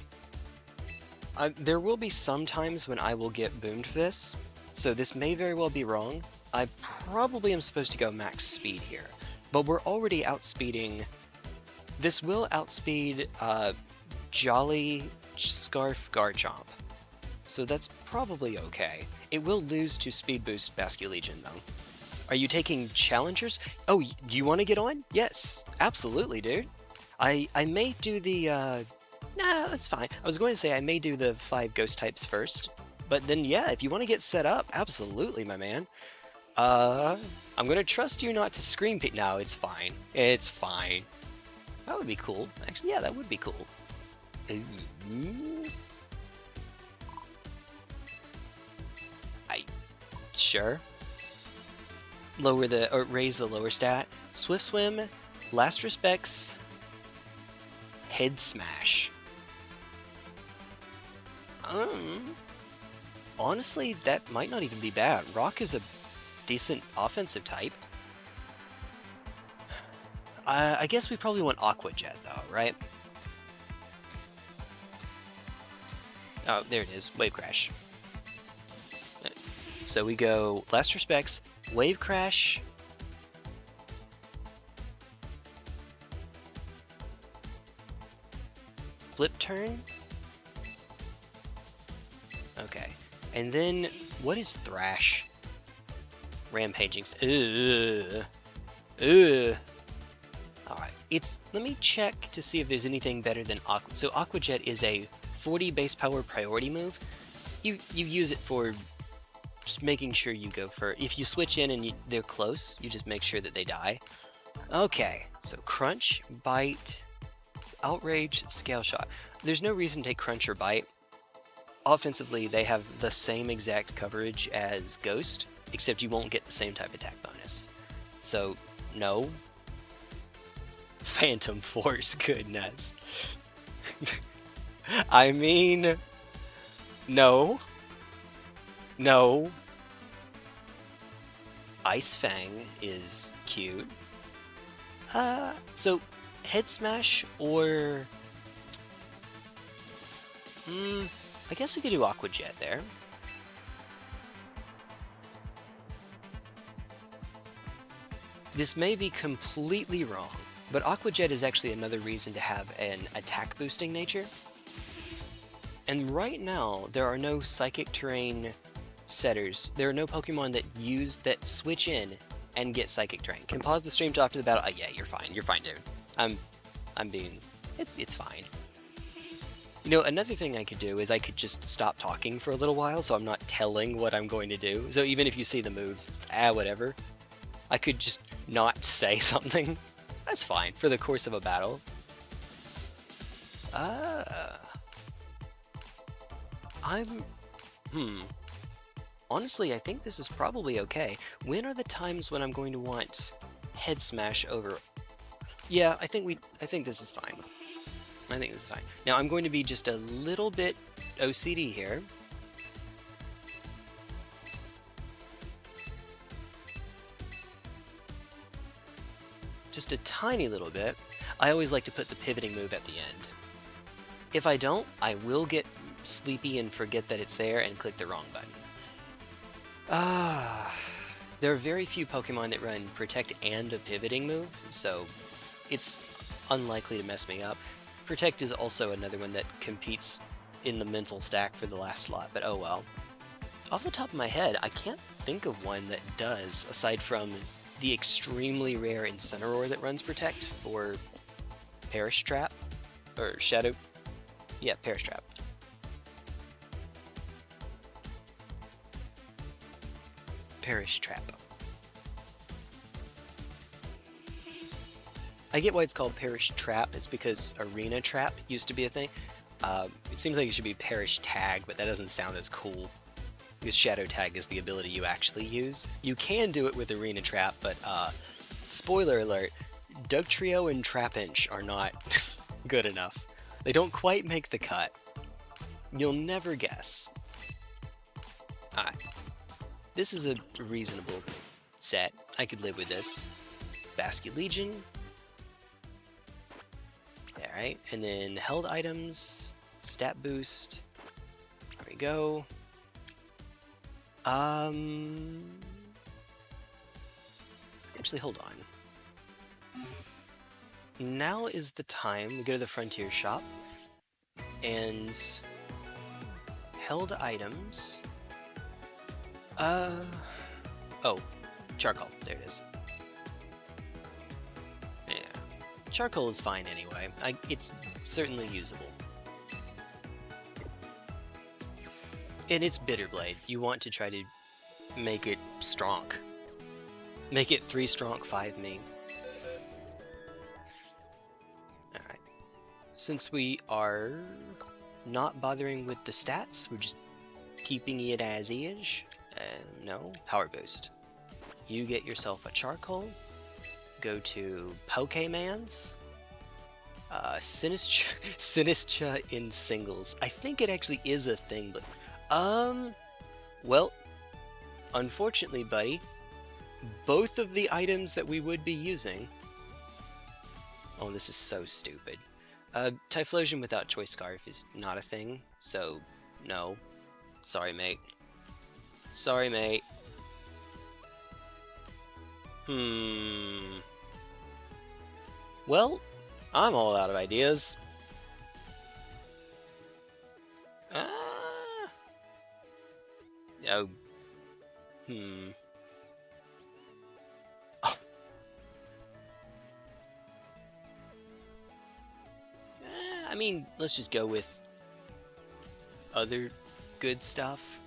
There will be some times when I will get boomed for this, so this may very well be wrong. I probably am supposed to go max speed here, but we're already outspeeding. This will outspeed Jolly Scarf Garchomp, so that's probably okay. It will lose to Speed Boost Basculegion though. Are you taking challengers? Oh, do you want to get on? Yes, absolutely, dude. I may do the nah, that's fine. I was going to say I may do the 5 ghost types first, but then yeah, if you want to get set up, absolutely, my man. I'm gonna trust you not to scream. No, it's fine. It's fine. That would be cool. Actually, yeah, that would be cool. Sure. Lower the or raise the lower stat. Swift Swim, Last Respects, Head Smash. Honestly, that might not even be bad. Rock is a decent offensive type. I guess we probably want Aqua Jet though, right? Oh, there it is. Wave Crash. So we go Last Respects, Wave Crash, Flip Turn. Okay. And then, what is Thrash? Rampaging. Alright. Let me check to see if there's anything better than Aqua. So Aqua Jet is a 40 base power priority move. You use it for just making sure you go for, if you switch in and they're close, you just make sure that they die. Okay, so Crunch, Bite, Outrage, Scale Shot. There's no reason to take Crunch or Bite. Offensively, they have the same exact coverage as Ghost, except you won't get the same type of attack bonus. So, no. Phantom Force, goodness. I mean, no. No. Ice Fang is cute. So Head Smash or I guess we could do Aqua Jet there. This may be completely wrong, but Aqua Jet is actually another reason to have an attack boosting nature. And right now, there are no Psychic Terrain setters. There are no Pokemon that switch in and get Psychic Terrain. Can pause the stream to after the battle. Yeah, you're fine. You're fine, dude. I'm being. It's fine. You know, another thing I could do is I could just stop talking for a little while, so I'm not telling what I'm going to do. So even if you see the moves, whatever. I could just not say something. That's fine for the course of a battle. Honestly, I think this is probably okay. When are the times when I'm going to want Head Smash over? Yeah, I think this is fine. I think this is fine. Now I'm going to be just a little bit OCD here. Just a tiny little bit. I always like to put the pivoting move at the end. If I don't, I will get sleepy and forget that it's there and click the wrong button. There are very few Pokemon that run Protect and a pivoting move, so it's unlikely to mess me up. Protect is also another one that competes in the mental stack for the last slot, but oh well. Off the top of my head, I can't think of one that does, aside from the extremely rare Incineroar that runs Protect for Perish Trap, or Shadow. Yeah, Perish Trap. Perish Trap. I get why it's called Perish Trap. It's because Arena Trap used to be a thing. It seems like it should be Perish Tag, but that doesn't sound as cool. Because Shadow Tag is the ability you actually use. You can do it with Arena Trap, but spoiler alert, Dugtrio and Trapinch are not good enough. They don't quite make the cut. You'll never guess. Alright. This is a reasonable set. I could live with this. Basculegion. Alright, and then held items, stat boost. There we go. Actually, hold on. Now is the time we go to the Frontier Shop and held items. Oh, charcoal. There it is. Yeah, charcoal is fine anyway. It's certainly usable. And it's Bitterblade. You want to try to make it strong. Make it 3 strong, 5 me. Alright. Since we are not bothering with the stats, we're just keeping it as is. No, power boost. You get yourself a charcoal. Go to Pokemans. Sinistra in singles. I think it actually is a thing, but well, unfortunately, buddy, both of the items that we would be using. Oh, this is so stupid. Typhlosion without Choice Scarf is not a thing, so no. Sorry, mate. Sorry, mate. Well, I'm all out of ideas. Oh. Oh. I mean, let's just go with other good stuff.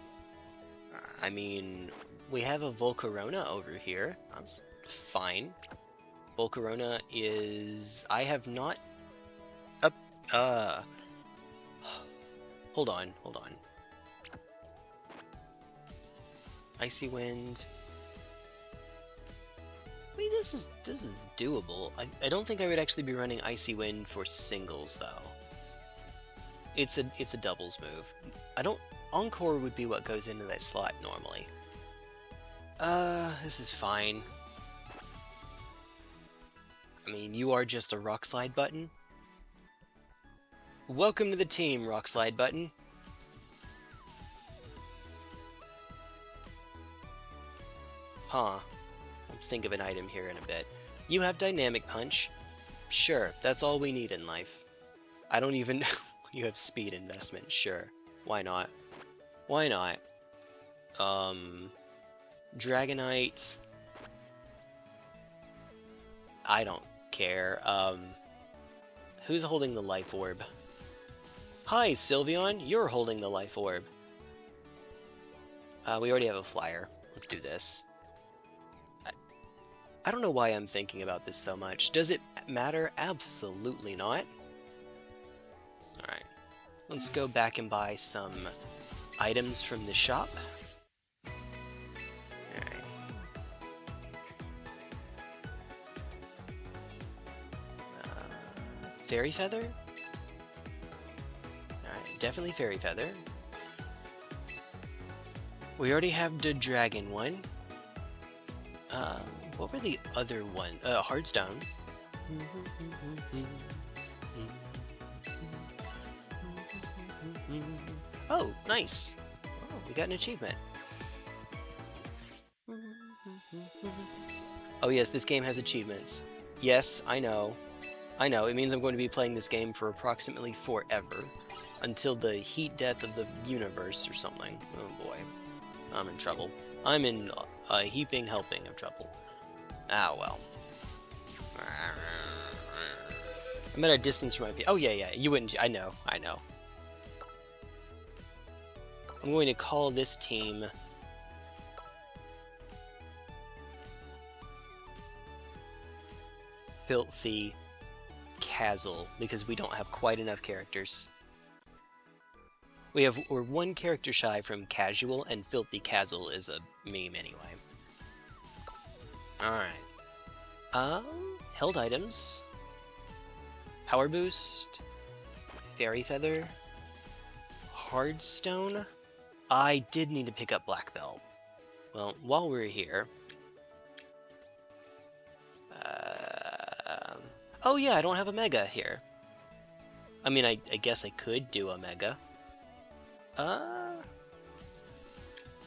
I mean, we have a Volcarona over here. That's fine. Volcarona is... I have not... Hold on. Icy Wind. I mean, this is doable. I don't think I would actually be running Icy Wind for singles though. It's a doubles move. Encore would be what goes into that slot normally. This is fine. I mean, you are just a Rock Slide button. Welcome to the team, Rock Slide button. Huh. I'll think of an item here in a bit. You have Dynamic Punch. Sure, that's all we need in life. I don't even know. You have Speed Investment. Sure. Why not? Why not? Dragonite. I don't care. Who's holding the Life Orb? Hi, Sylveon. You're holding the Life Orb. We already have a flyer. Let's do this. I don't know why I'm thinking about this so much. Does it matter? Absolutely not. Alright. Let's go back and buy some items from the shop. Alright. Fairy Feather? Alright, definitely Fairy Feather. We already have the Dragon one. What were the other one? Heartstone. Oh, nice. Oh, we got an achievement. Oh yes, this game has achievements. Yes, I know. I know, it means I'm going to be playing this game for approximately forever. Until the heat death of the universe or something. Oh boy. I'm in trouble. I'm in a heaping helping of trouble. Ah, well. I'm at a distance from my... Oh, yeah, you wouldn't... I know. I'm going to call this team... Filthy Castle, because we don't have quite enough characters. We're one character shy from Casual, and Filthy Castle is a meme anyway. Alright. Held items. Power Boost. Fairy Feather. Hardstone. I did need to pick up Black Belt. Well, while we're here... oh yeah, I don't have a Mega here. I mean, I guess I could do Omega.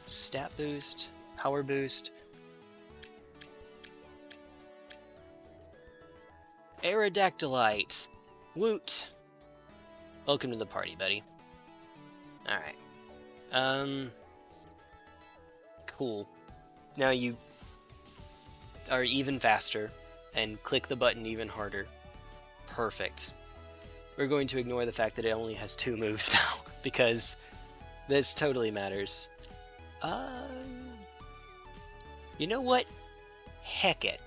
Stat boost, power boost. Aerodactylite. Woot. Welcome to the party, buddy. Alright. Cool. Now you are even faster, and click the button even harder. Perfect. We're going to ignore the fact that it only has 2 moves now, because this totally matters. You know what? Heck it.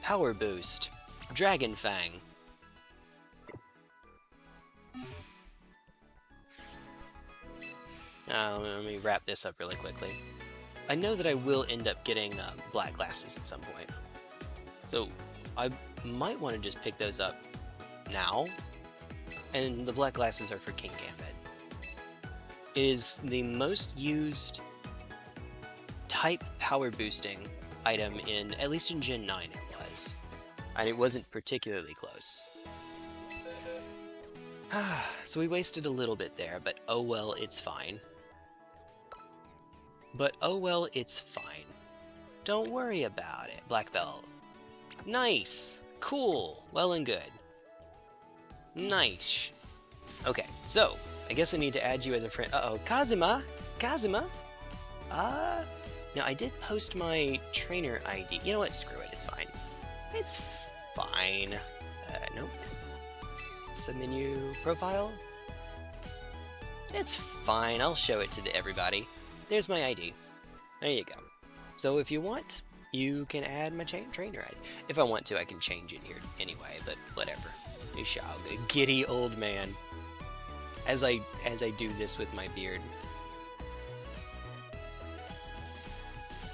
Power boost. Dragon Fang. Let me wrap this up really quickly. I know that I will end up getting black glasses at some point. So I might want to just pick those up now. And the black glasses are for King Gambit. It is the most used type power boosting item in, at least in Gen 9 it was. And it wasn't particularly close. So we wasted a little bit there, but oh well, it's fine. But oh well, it's fine. Don't worry about it. Black belt. Nice! Cool! Well and good. Nice! Okay, so, I guess I need to add you as a friend. Uh-oh, Kazuma! Kazuma! Now I did post my trainer ID. You know what? Screw it, it's fine. It's fine. Nope. Submenu profile? It's fine, I'll show it to everybody. There's my ID. There you go. So if you want, you can add my trainer ID. If I want to, I can change it here anyway, but whatever. You shall go. Giddy old man. As I do this with my beard.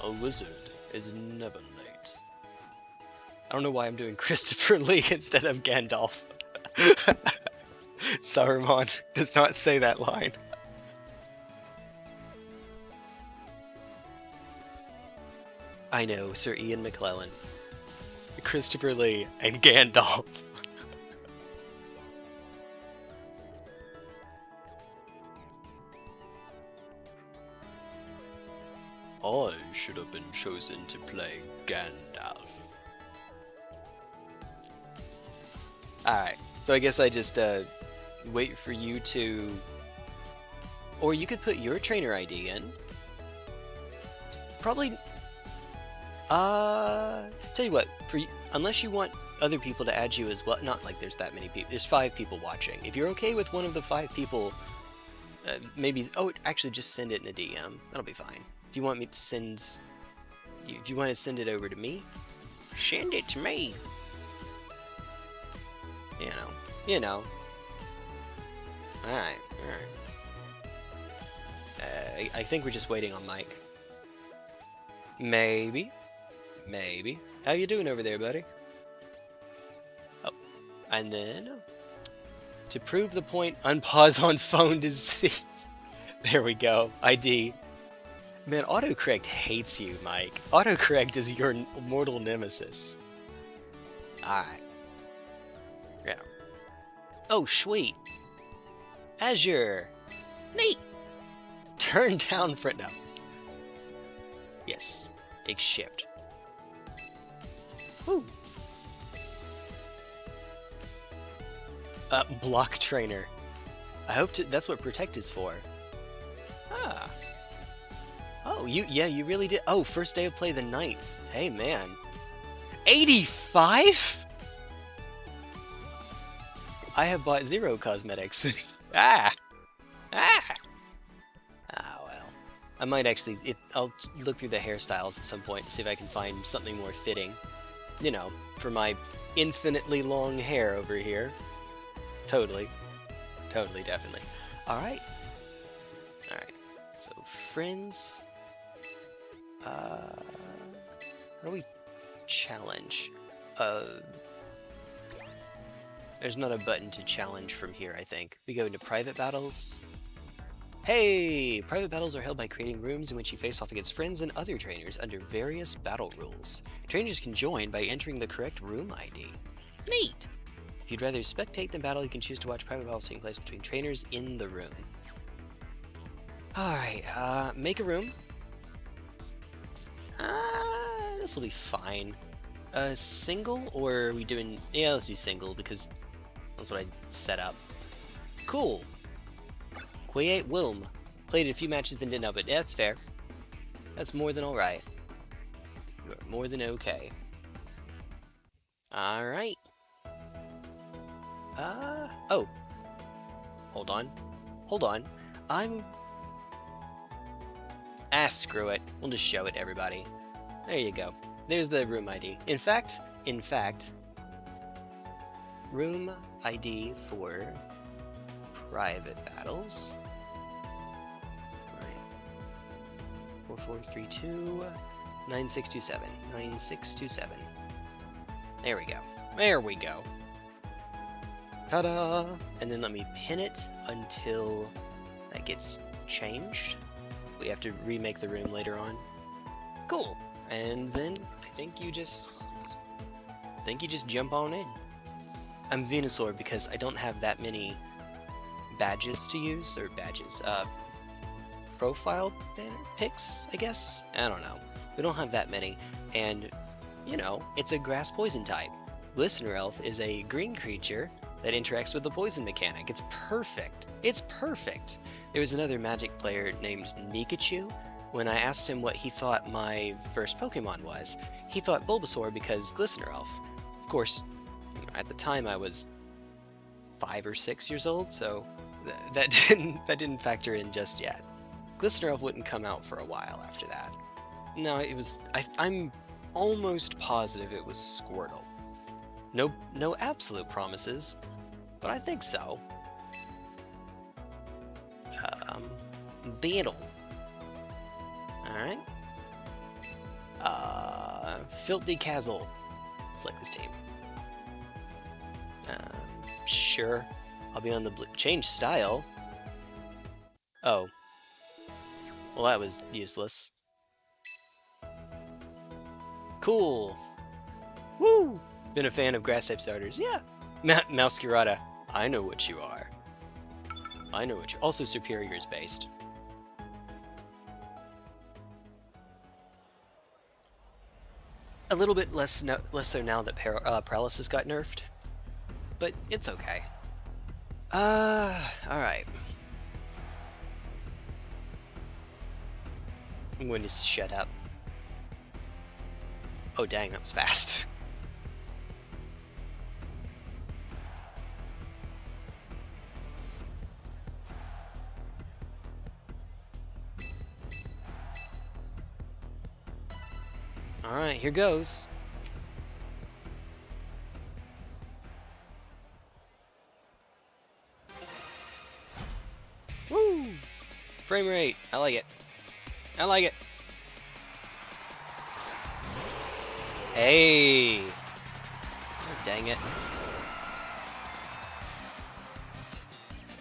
A wizard is never late. I don't know why I'm doing Christopher Lee instead of Gandalf. Saruman does not say that line. I know, Sir Ian McClellan. Christopher Lee and Gandalf. I should have been chosen to play Gandalf. Alright, so I guess I just wait for you to... Or you could put your trainer ID in. Probably... tell you what, unless you want other people to add you as well, not like there's that many people, there's 5 people watching. If you're okay with one of the 5 people, maybe, oh, actually just send it in a DM, that'll be fine. If you want me to send, if you want to send it over to me, send it to me. You know. Alright. I think we're just waiting on Mike. Maybe. How you doing over there, buddy? Oh, and then to prove the point, unpause on phone to see. There we go. ID. Man, autocorrect hates you, Mike. Autocorrect is your mortal nemesis. Alright. Yeah. Oh, sweet. Azure. Neat. Turn down for no. Yes. Shipped. Woo. Block trainer. I hope that's what protect is for. Ah. Oh, you really did. Oh, first day of play the 9th. Hey, man. 85? I have bought 0 cosmetics. Ah, well. I might actually, I'll look through the hairstyles at some point to see if I can find something more fitting. You know, for my infinitely long hair over here. Totally, definitely. Alright. So, friends. How do we challenge? There's not a button to challenge from here, I think. We go into private battles. Hey! Private battles are held by creating rooms in which you face off against friends and other trainers under various battle rules. Trainers can join by entering the correct room ID. Neat! If you'd rather spectate than battle, you can choose to watch private battles taking place between trainers in the room. Alright, make a room. This will be fine. Single, or are we doing... Yeah, let's do single, because that's what I set up. Cool! Create Wilm. Played a few matches then didn't know, but yeah, that's fair. That's more than alright. You are more than okay. Alright. Oh. Hold on. Hold on. Screw it. We'll just show it to everybody. There you go. There's the room ID. In fact, room ID for private battles. Right. 4432 9627. 9627. There we go. There we go. Ta-da! And then let me pin it until that gets changed. We have to remake the room later on. Cool. And then I think you just jump on in. I'm Venusaur because I don't have that many badges to use, or profile banner pics, I guess? I don't know. We don't have that many, and you know, it's a grass poison type. GlistenerElf is a green creature that interacts with the poison mechanic. It's perfect. It's perfect. There was another Magic player named Nikachu. When I asked him what he thought my first Pokemon was, he thought Bulbasaur because GlistenerElf. Of course, at the time I was 5 or 6 years old, so that didn't factor in just yet. GlistenerElf wouldn't come out for a while after that. No, it was. I'm almost positive it was Squirtle. No absolute promises, but I think so. Beetle. Alright. Filthy Cazzle. Select this team. Sure. I'll be on the blue. Change style? Oh. Well, that was useless. Cool. Woo! Been a fan of grass type starters. Yeah. Mousecurata. I know what you are. I know what you're. Also, Superior is based. A little bit less so now that Paralysis got nerfed, but it's okay. Alright. I'm going to shut up. Oh dang, that was fast. Alright, here goes. Woo! Frame rate. I like it. I like it. Hey! Oh, dang it.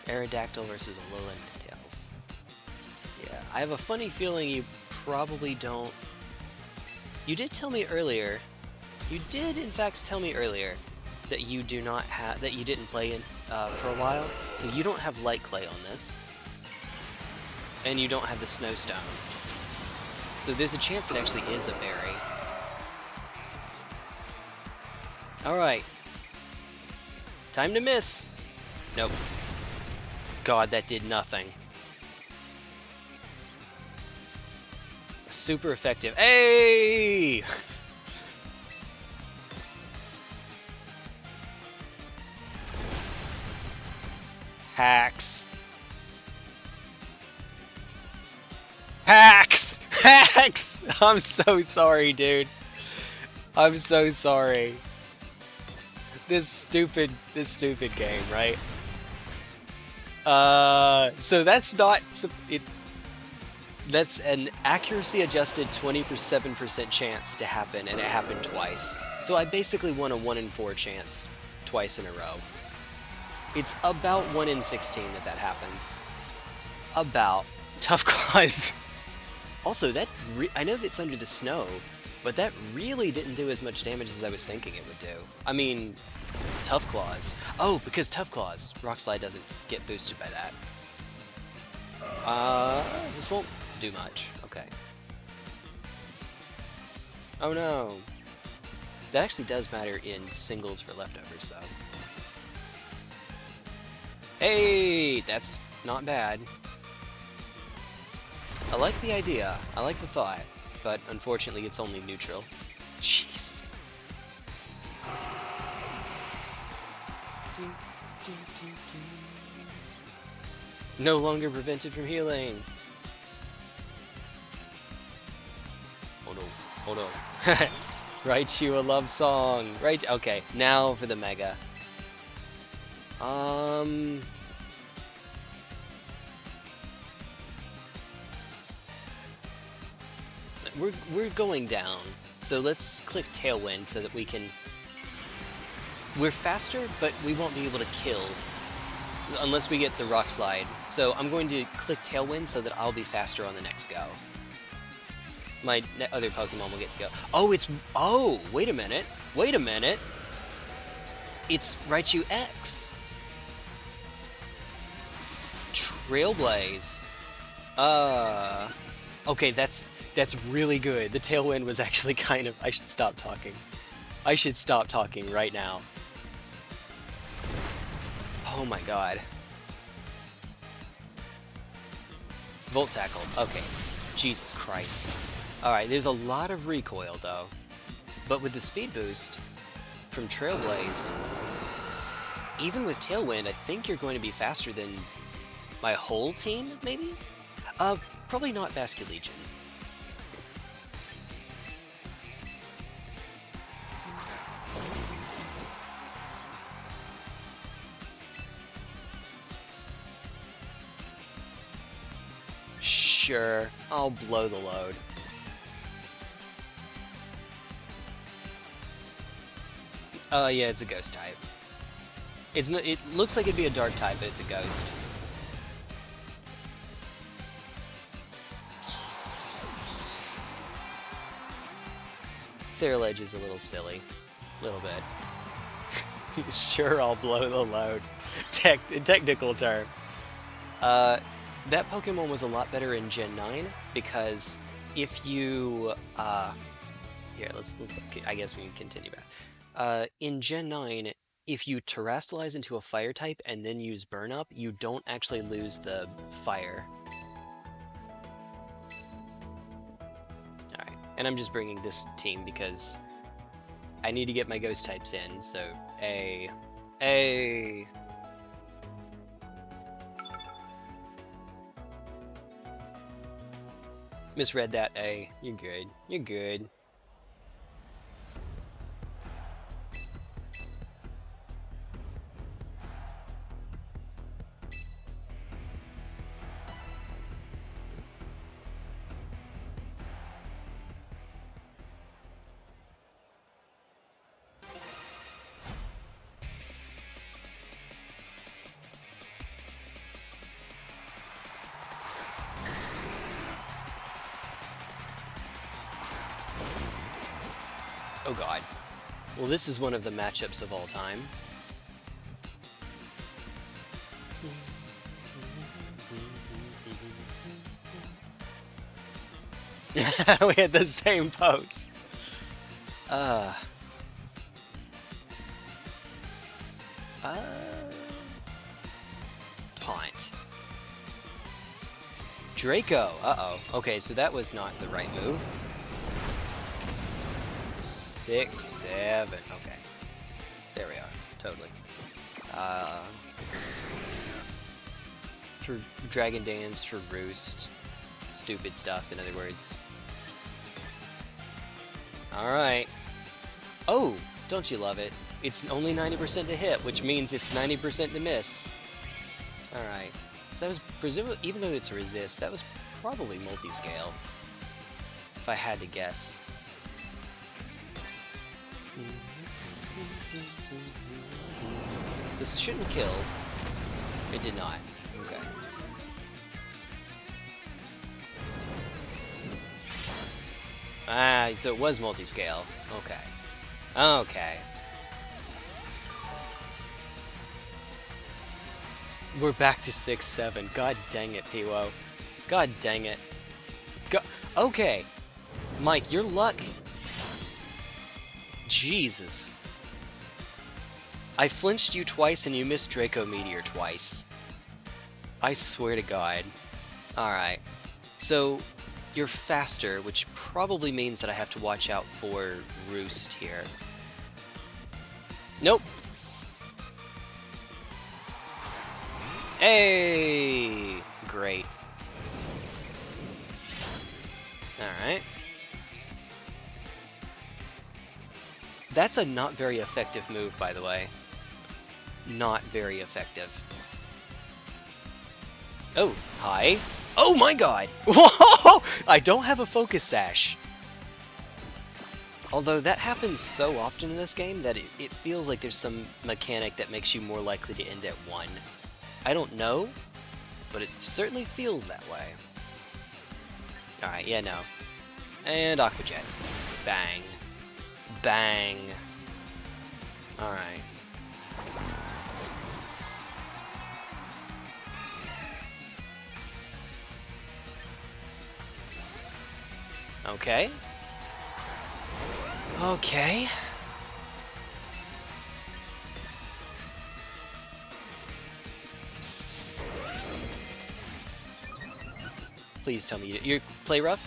Aerodactyl versus Alolan Tails. Yeah, I have a funny feeling you probably don't. You did tell me earlier. You did, in fact, tell me earlier that you do not have that you didn't play in for a while. So you don't have Light Clay on this, and you don't have the Snowstone. So there's a chance it actually is a berry. All right. Time to miss. Nope. God, that did nothing. Super effective. Hey! Hacks. Hacks! Hacks! I'm so sorry, dude. I'm so sorry. This stupid game, right? So that's not it. That's an accuracy adjusted 27% chance to happen, and it happened twice. So I basically won a 1 in 4 chance twice in a row. It's about 1 in 16 that happens. About. Tough Claws. Also, that I know that it's under the snow, but that really didn't do as much damage as I was thinking it would do. I mean, Tough Claws. Oh, because Tough Claws. Rock Slide doesn't get boosted by that. This won't do much. Okay. Oh no. That actually does matter in singles for leftovers, though. Hey, that's not bad. I like the idea. I like the thought. But unfortunately, it's only neutral. Jeez. No longer prevented from healing. Oh no. Oh no. Write you a love song. Right. Okay. Now for the Mega. We're going down. So let's click Tailwind so that we can. We're faster, but we won't be able to kill unless we get the Rock Slide. So I'm going to click Tailwind so that I'll be faster on the next go. My other Pokemon will get to go. Oh, it's... Oh, wait a minute. Wait a minute. It's Raichu X. Trailblaze. Okay, that's really good. The Tailwind was actually kind of... I should stop talking. I should stop talking right now. Oh my god. Volt Tackle. Okay. Jesus Christ. Alright, there's a lot of recoil though. But with the speed boost from Trailblaze, even with Tailwind, I think you're going to be faster than my whole team, maybe? Probably not Basculegion. Sure, I'll blow the load. Yeah, it's a ghost type. It's not, it looks like it'd be a dark type, but it's a ghost. Cerulege is a little silly. A little bit. Sure, I'll blow the load. Technical term. That Pokemon was a lot better in Gen 9 because if you here, let's I guess we can continue back. In Gen 9, if you Terrastalize into a fire type and then use Burn Up, you don't actually lose the fire. Alright, and I'm just bringing this team because I need to get my ghost types in, so A. Misread that A. You're good. You're good. Oh god. Well, this is one of the matchups of all time. We had the same pose. Taunt. Draco. Uh-oh. Okay, so that was not the right move. 6, 7. Okay. There we are. Totally. For Dragon Dance, for Roost. Stupid stuff, in other words. Alright. Oh! Don't you love it? It's only 90% to hit, which means it's 90% to miss. Alright. So that was presumably, even though it's resist, that was probably multi-scale. If I had to guess. This shouldn't kill. It did not. Okay. Ah, so it was multi-scale. Okay. Okay. We're back to 6-7. God dang it, Piwo. God dang it. Okay. Mike, your luck. Jesus. I flinched you twice and you missed Draco Meteor twice. I swear to God. Alright. So, you're faster, which probably means that I have to watch out for Roost here. Nope. Hey! Great. Alright. That's a not very effective move, by the way. Not very effective. Oh, hi. Oh my god! Whoa! I don't have a focus sash. Although that happens so often in this game that it feels like there's some mechanic that makes you more likely to end at 1. I don't know, but it certainly feels that way. Alright, yeah, no. And Aqua Jet. Bang. Bang. Alright. Okay. Okay. Please tell me you play rough?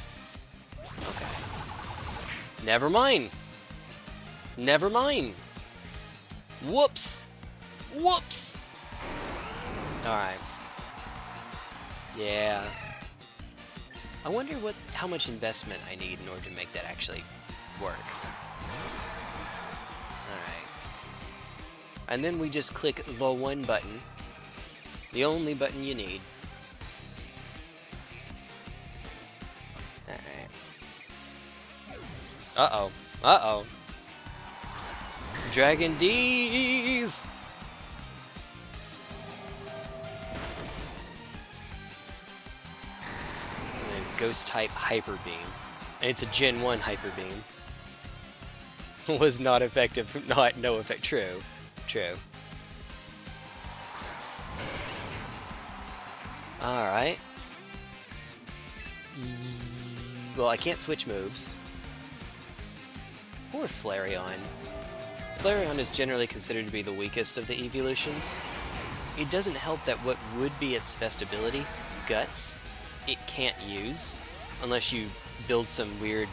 Okay. Never mind. Never mind. Whoops. Whoops. Alright. Yeah. I wonder how much investment I need in order to make that actually work. Alright. And then we just click the one button. The only button you need. Alright. Uh-oh. Uh-oh. Dragon D's! And then Ghost type Hyper Beam. And it's a Gen 1 Hyper Beam. Was not effective. No effect. True. True. Alright. Well, I can't switch moves. Poor Flareon. Flareon is generally considered to be the weakest of the evolutions. It doesn't help that what would be its best ability, Guts, it can't use unless you build some weird,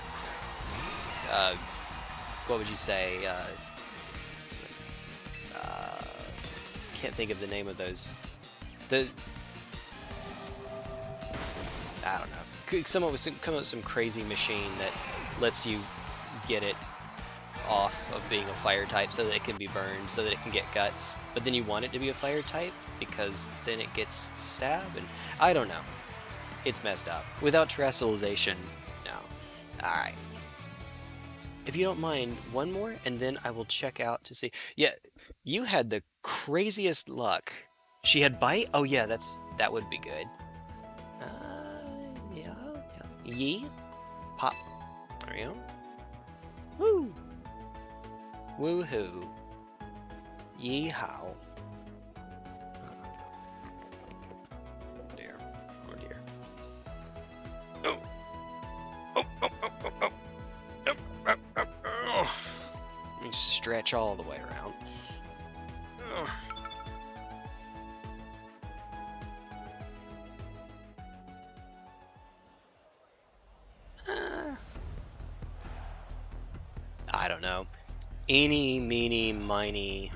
what would you say, can't think of the name of those. I don't know. Come up with some crazy machine that lets you get it off of being a fire type so that it can be burned, so that it can get guts. But then you want it to be a fire type because then it gets stab, and I don't know. It's messed up. Without terrestrialization, no. Alright. If you don't mind, one more, and then I will check out to see. Yeah, you had the craziest luck. She had bite? Oh yeah, that would be good. Yeah. Yee. Pop. There we go. Woo! Woohoo. Yeehaw. Oh dear. Oh dear. Oh. Oh, oh, oh, oh, oh. Oh, oh, oh, oh. Let me stretch all the way around. Oh. I don't know. Eeny, meeny, miny.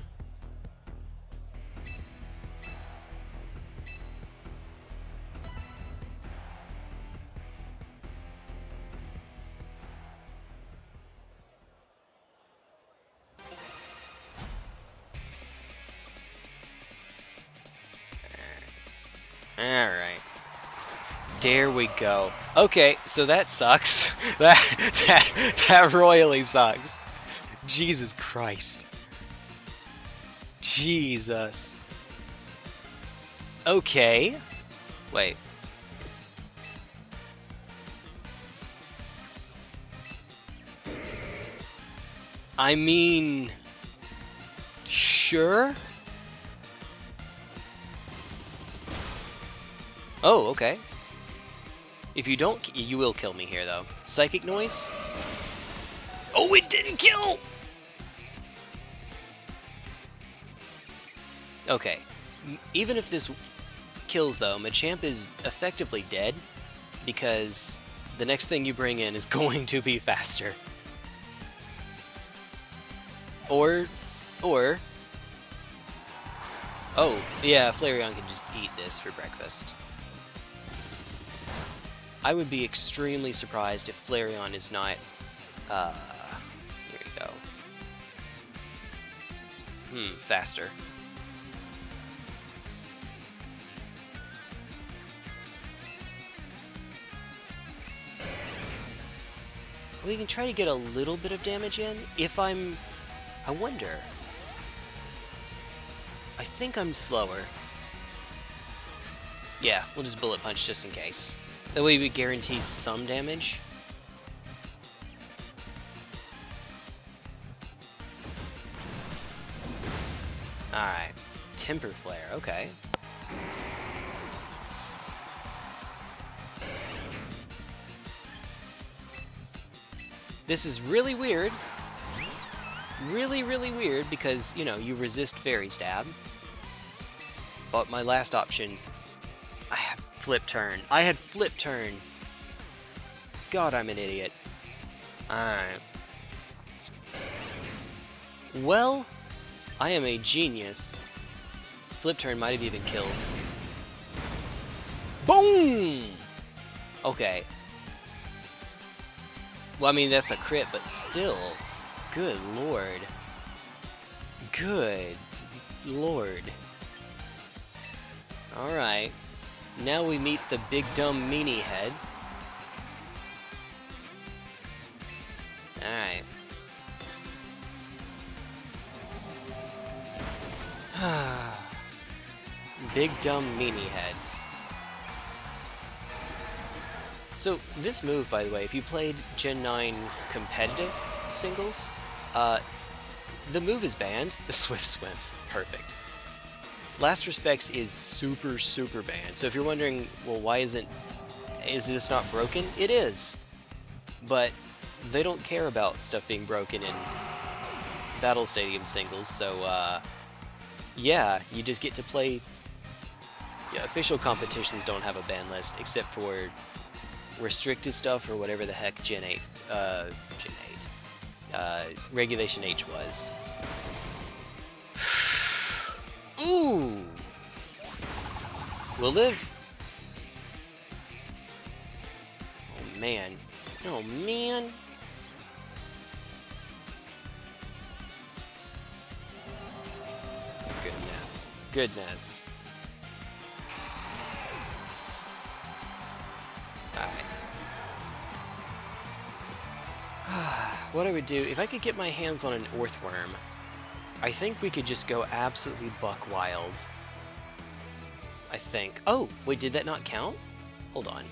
Alright. There we go. Okay, so that sucks. that royally sucks. Jesus Christ. Jesus. Okay. Wait. I mean... Sure? Oh, okay. If you don't, you will kill me here, though. Psychic Noise? Oh, it didn't kill! Okay. Even if this kills, though, Machamp is effectively dead, because the next thing you bring in is going to be faster. Or... Oh, yeah, Flareon can just eat this for breakfast. I would be extremely surprised if Flareon is not... here we go. Faster. We can try to get a little bit of damage in. If I'm... I wonder... I think I'm slower. Yeah, we'll just Bullet Punch just in case. That way we guarantee some damage. Alright. Temper Flare, okay. This is really weird. Really, really weird because, you know, you resist Fairy Stab. But my last option... I have Flip Turn. I had Flip Turn. God, I'm an idiot. Alright. Well, I am a genius. Flip Turn might have even killed. Boom! Okay. Well, I mean, that's a crit, but still. Good lord. Good lord. Alright. Now we meet the big dumb meanie head. Alright. Big dumb meanie head. So, this move, by the way, if you played Gen 9 competitive singles, the move is banned. The Swift Swim. Perfect. Last Respects is super, super banned. So if you're wondering, well, why is this not broken? It is. But they don't care about stuff being broken in Battle Stadium singles, so, yeah, you just get to play... Yeah, official competitions don't have a ban list, except for restricted stuff or whatever the heck Gen 8, Regulation H was. Ooh! We'll live. Oh man. Oh man. Goodness. Goodness. Alright. What I would do, if I could get my hands on an Earthworm, I think we could just go absolutely buck wild. I think. Oh, wait, did that not count? Hold on.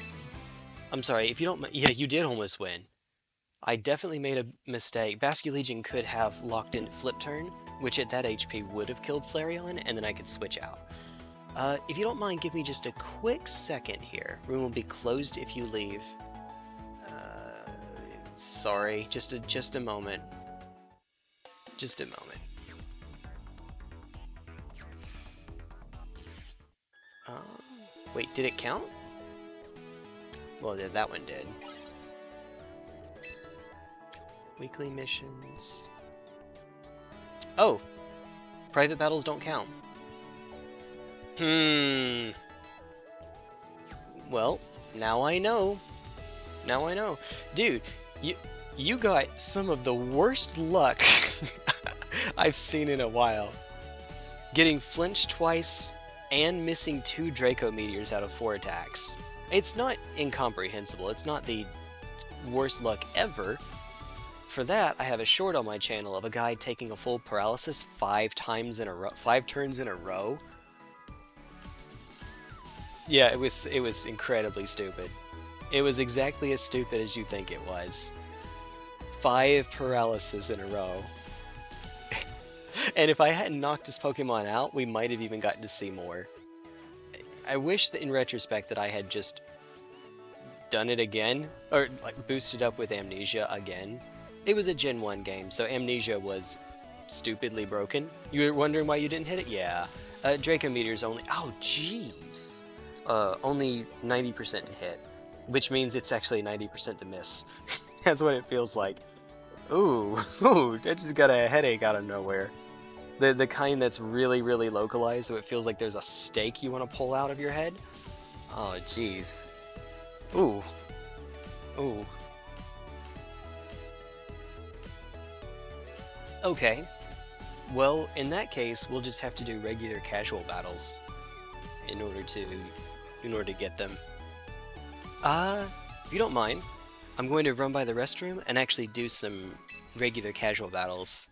I'm sorry, if you don't... Yeah, you did almost win. I definitely made a mistake. Basculegion could have locked in Flip Turn, which at that HP would have killed Flareon, and then I could switch out. If you don't mind, give me just a quick second here. Room will be closed if you leave. Sorry, just a moment. Just a moment. Wait, did it count? Well, that one did. Weekly missions. Oh! Private battles don't count. Well, now I know. Now I know. Dude, you got some of the worst luck I've seen in a while. Getting flinched twice and missing 2 Draco Meteors out of 4 attacks. It's not incomprehensible. It's not the worst luck ever. For that, I have a short on my channel of a guy taking a full paralysis 5 turns in a row. Yeah, it was incredibly stupid. It was exactly as stupid as you think it was. 5 paralysis in a row. And if I hadn't knocked his Pokemon out, we might have even gotten to see more. I wish that in retrospect that I had just done it again, or like boosted up with Amnesia again. It was a Gen 1 game, so Amnesia was stupidly broken. You were wondering why you didn't hit it? Yeah. Draco Meteor's only... Oh, jeez. Only 90% to hit, which means it's actually 90% to miss. That's what it feels like. Ooh, ooh, I just got a headache out of nowhere. The kind that's really, really localized, so it feels like there's a stake you want to pull out of your head. Oh, jeez. Ooh. Ooh. Okay. Well, in that case, we'll just have to do regular casual battles in order to get them. If you don't mind, I'm going to run by the restroom and actually do some regular casual battles.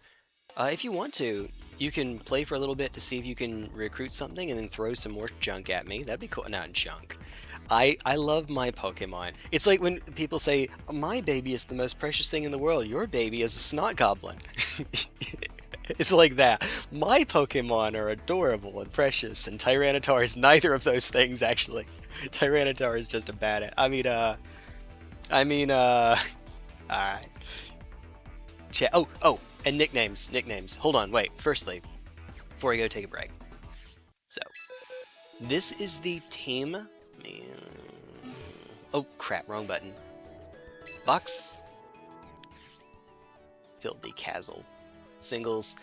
If you want to, you can play for a little bit to see if you can recruit something and then throw some more junk at me. That'd be cool. Not junk. I love my Pokemon. It's like when people say, my baby is the most precious thing in the world. Your baby is a snot goblin. It's like that. My Pokemon are adorable and precious, and Tyranitar is neither of those things, actually. Tyranitar is just a bad... Alright. Oh, and nicknames. Hold on, wait. Firstly, before I go take a break. So, this is the team... Oh, crap, wrong button. Box. Filthy Castle. Singles.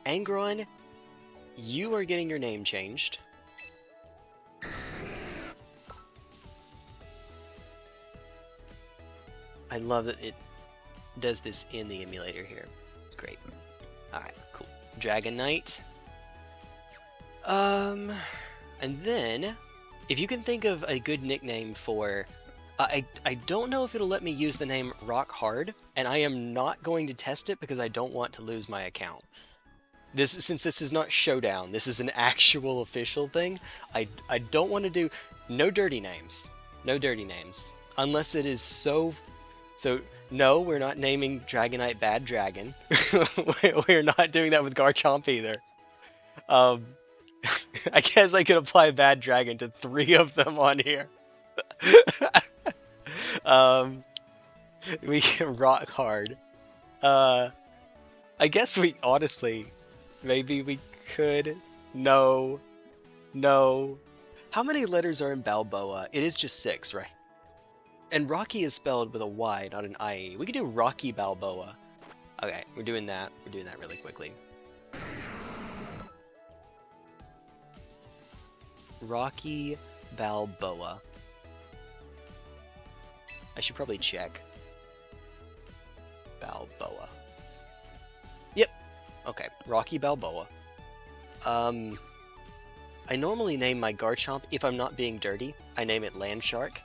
Angron, you are getting your name changed. I love that it does this in the emulator here. Great. Alright, cool. Dragon Knight. And then, if you can think of a good nickname for... I don't know if it'll let me use the name Rock Hard, and I am not going to test it because I don't want to lose my account. Since this is not Showdown, this is an actual official thing, I don't want to do... No dirty names. No dirty names. Unless it is so... So, no, we're not naming Dragonite Bad Dragon. We're not doing that with Garchomp either. I guess I could apply Bad Dragon to 3 of them on here. We can rock hard. I guess we, honestly, maybe we could. No. How many letters are in Balboa? It is just 6, right? And Rocky is spelled with a Y, not an IE. We could do Rocky Balboa. Okay, we're doing that. We're doing that really quickly. Rocky Balboa. I should probably check. Balboa. Yep. Okay, Rocky Balboa. I normally name my Garchomp, if I'm not being dirty, I name it Landshark.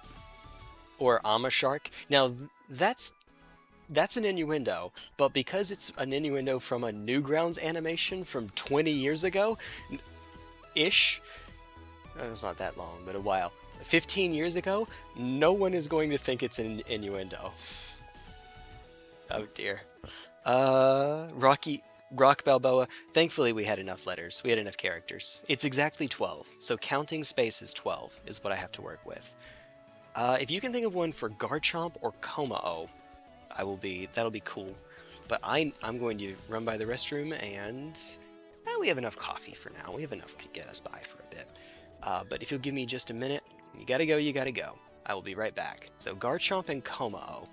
Or Amashark. Now, that's an innuendo, but because it's an innuendo from a Newgrounds animation from 20 years ago, ish, it's not that long, but a while, 15 years ago, no one is going to think it's an innuendo. Oh dear. Rock Balboa, thankfully we had enough letters, we had enough characters. It's exactly 12, so counting spaces 12 is what I have to work with. If you can think of one for Garchomp or Komao, that'll be cool. But I'm going to run by the restroom, and we have enough coffee for now. We have enough to get us by for a bit. But if you'll give me just a minute, you gotta go. I will be right back. So Garchomp and Komao.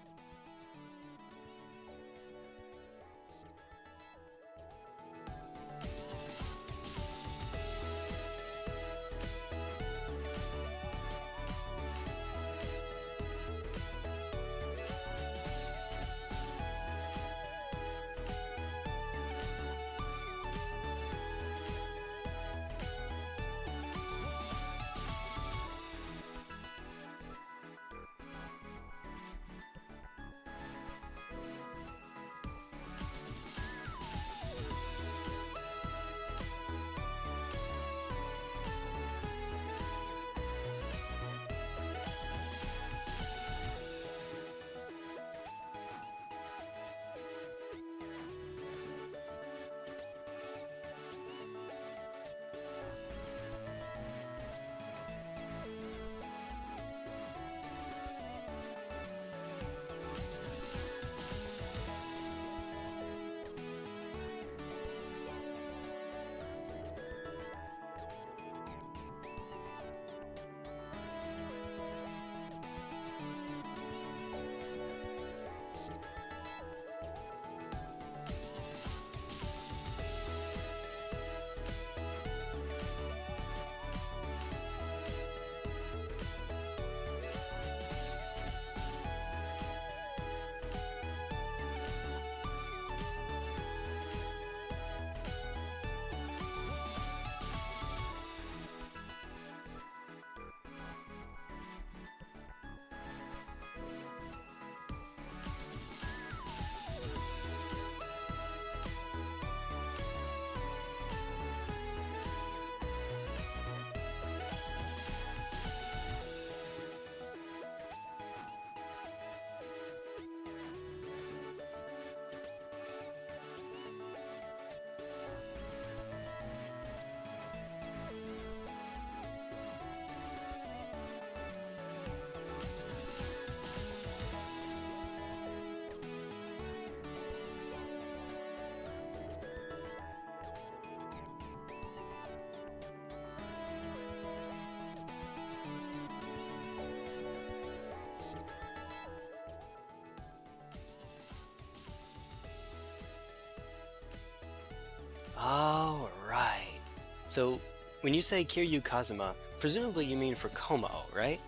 So, when you say Kiryu Kazuma, presumably you mean for Komao, right?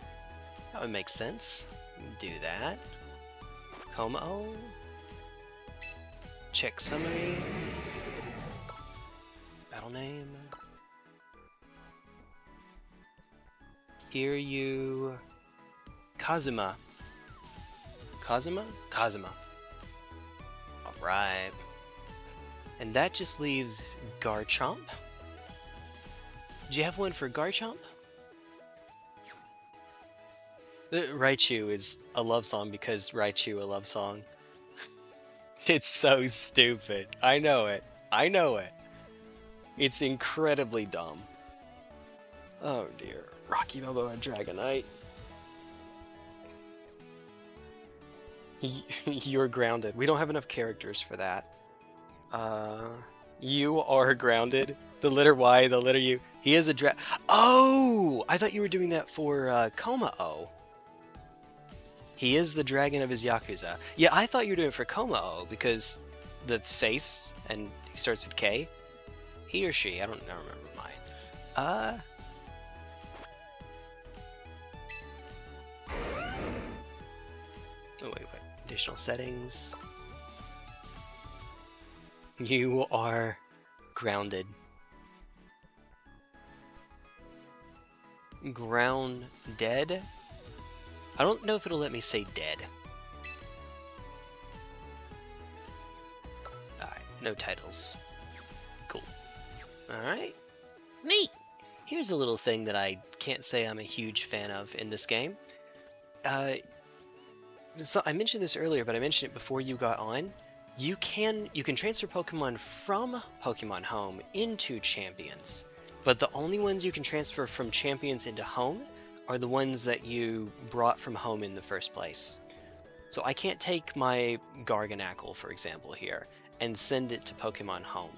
That would make sense. Do that. Komao. Check summary. Battle name. Kiryu Kazuma. Kazuma? Kazuma. Alright. And that just leaves Garchomp. Do you have one for Garchomp? The Raichu is a love song because Raichu a love song. It's so stupid. I know it. I know it. It's incredibly dumb. Oh dear. Rocky Balboa Dragonite. You're grounded. We don't have enough characters for that. You are grounded. The letter Y, the letter U. He is a Oh! I thought you were doing that for Komao. He is the dragon of his Yakuza. Yeah, I thought you were doing it for Komao because the face and he starts with K. He or she, I don't remember mine. Oh wait. Additional settings. You are grounded. Ground dead? I don't know if it'll let me say dead. Alright, no titles. Cool. Alright. Neat! Here's a little thing that I can't say I'm a huge fan of in this game. So I mentioned this earlier, but I mentioned it before you got on. You can transfer Pokemon from Pokemon Home into Champions, but the only ones you can transfer from Champions into Home are the ones that you brought from Home in the first place. So I can't take my Garganacl, for example, here, and send it to Pokemon Home.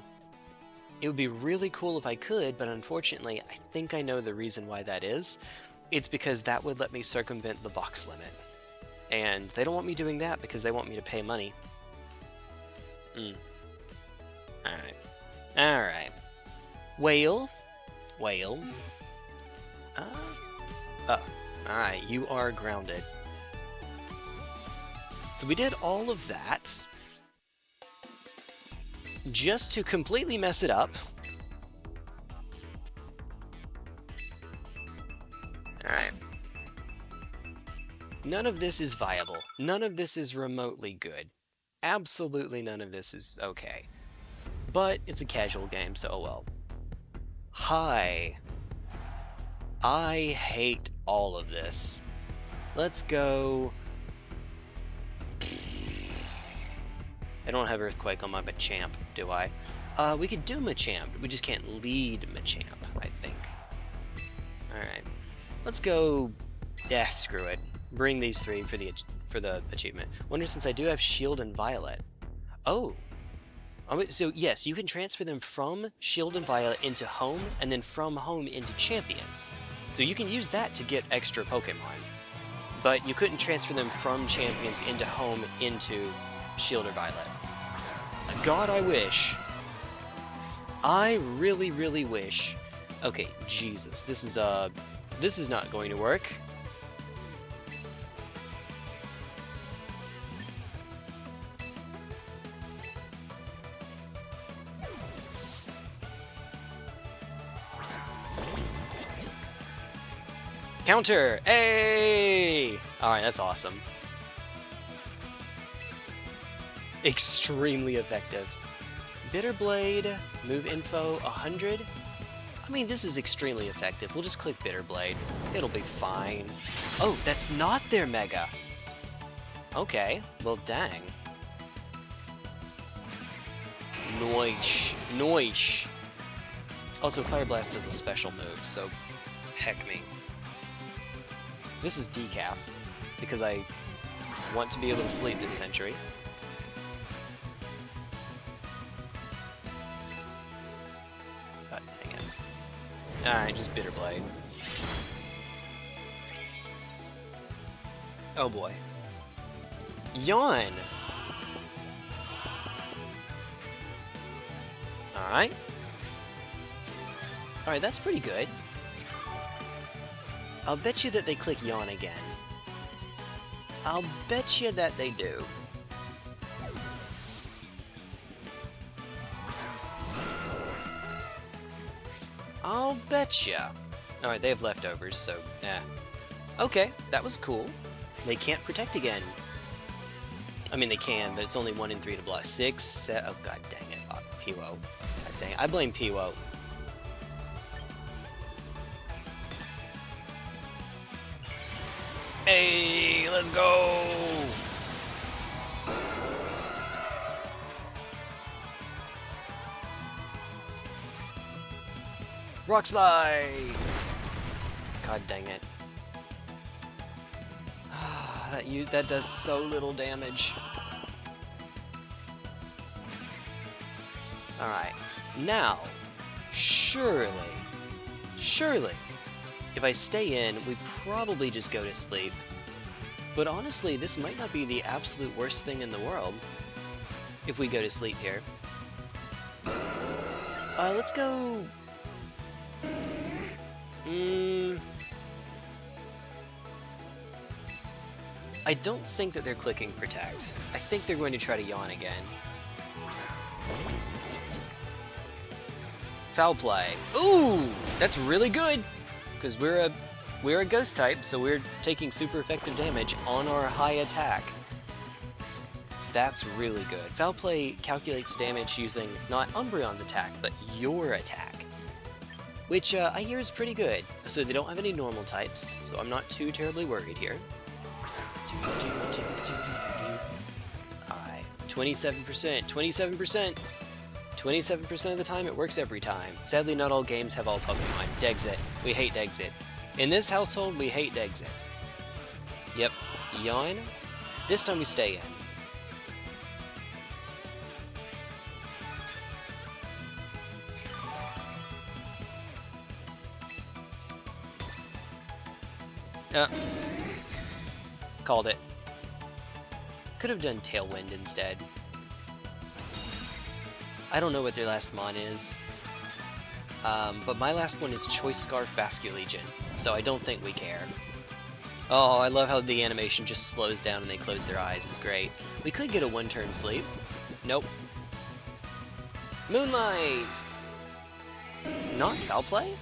It would be really cool if I could, but unfortunately, I think I know the reason why that is. It's because that would let me circumvent the box limit. And they don't want me doing that because they want me to pay money. Alright. Alright. Whale. Alright, you are grounded. So we did all of that just to completely mess it up. Alright. None of this is viable. None of this is remotely good. Absolutely none of this is okay. But it's a casual game, so oh well. Hi. I hate all of this. Let's go... I don't have Earthquake on my Machamp, do I? We could do Machamp, we just can't lead Machamp, I think. Alright. Let's go... screw it. Bring these three for the achievement. Wonder since I do have Shield and Violet. Oh. So yes, you can transfer them from Shield and Violet into Home, and then from Home into Champions. So you can use that to get extra Pokemon. But you couldn't transfer them from Champions into Home into Shield or Violet. God, I wish. I really, really wish. Okay, Jesus, this is not going to work. Counter! Hey! Alright, that's awesome. Extremely effective. Bitter Blade, move info 100. I mean, this is extremely effective. We'll just click Bitter Blade. It'll be fine. Oh, that's not their Mega. Okay, well, dang. Noish. Also, Fire Blast is a special move, so heck me. This is decaf, because I want to be able to sleep this century. God dang it. Alright, just Bitter Blade. Oh boy. Yawn! Alright. Alright, that's pretty good. I'll bet you that they click yawn again. I'll bet you that they do. I'll bet ya. Alright, they have leftovers, so, yeah. Okay, that was cool. They can't protect again. I mean, they can, but it's only 1 in 3 to block. 6, 7, oh god dang it. Oh, Piwo. God dang it. I blame Piwo. Hey, let's go! Rock slide! God dang it. That does so little damage. Alright. Now, surely, if I stay in, we probably just go to sleep. But honestly, this might not be the absolute worst thing in the world if we go to sleep here. Let's go... I don't think that they're clicking protect. I think they're going to try to yawn again. Foul play. Ooh, that's really good because we're a ghost type, so we're taking super effective damage on our high attack. That's really good. Foul play calculates damage using not Umbreon's attack, but your attack, which I hear is pretty good. So they don't have any normal types, so I'm not too terribly worried here. Alright, 27%, 27%. 27% of the time, it works every time. Sadly, not all games have all Pokemon. Dexit. We hate Dexit. In this household, we hate Dexit. Yep. Yawn. This time we stay in. Called it. Could have done Tailwind instead. I don't know what their last mon is, but my last one is Choice Scarf Basculegion, so I don't think we care. Oh, I love how the animation just slows down and they close their eyes. It's great. We could get a one-turn sleep. Nope. Moonlight! Not foul play?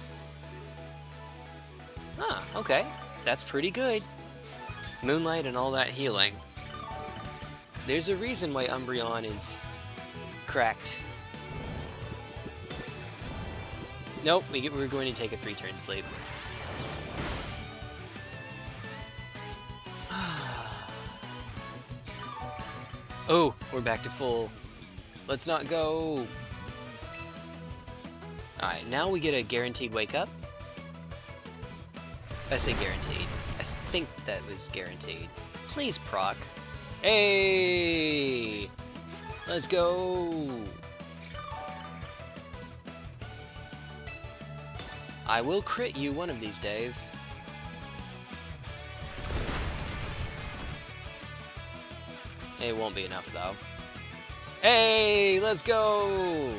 Ah, okay. That's pretty good. Moonlight and all that healing. There's a reason why Umbreon is cracked. Nope, we're going to take a 3-turn sleep. Oh, we're back to full. Let's not go. Alright, now we get a guaranteed wake up. I say guaranteed. I think that was guaranteed. Please proc. Hey! Let's go! I will crit you one of these days. It won't be enough though. Hey! Let's go!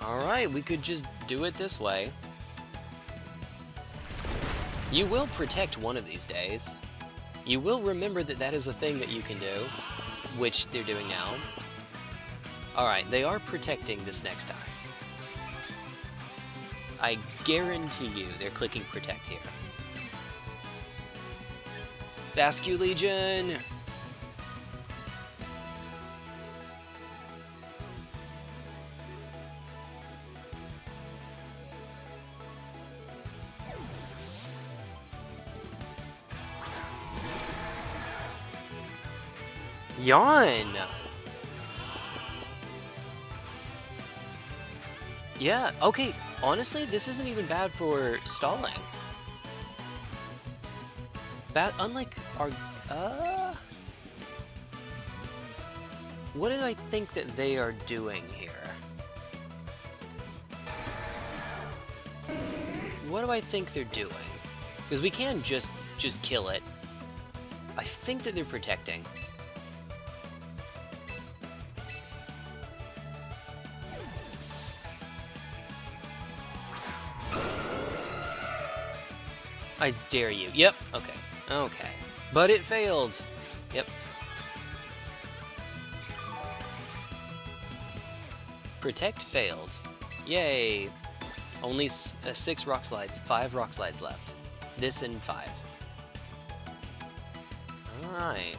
Alright, we could just do it this way. You will protect one of these days. You will remember that that is a thing that you can do, which they're doing now. Alright, they are protecting this next time. I guarantee you they're clicking protect here. Basculegion! Yawn! Yeah, okay, honestly, this isn't even bad for stalling. Unlike our, what do I think that they are doing here? What do I think they're doing? Because we can just kill it. I think that they're protecting. I dare you. Yep. Okay. Okay. But it failed. Yep. Protect failed. Yay. Only 6 rock slides. 5 rock slides left. This and 5. Alright.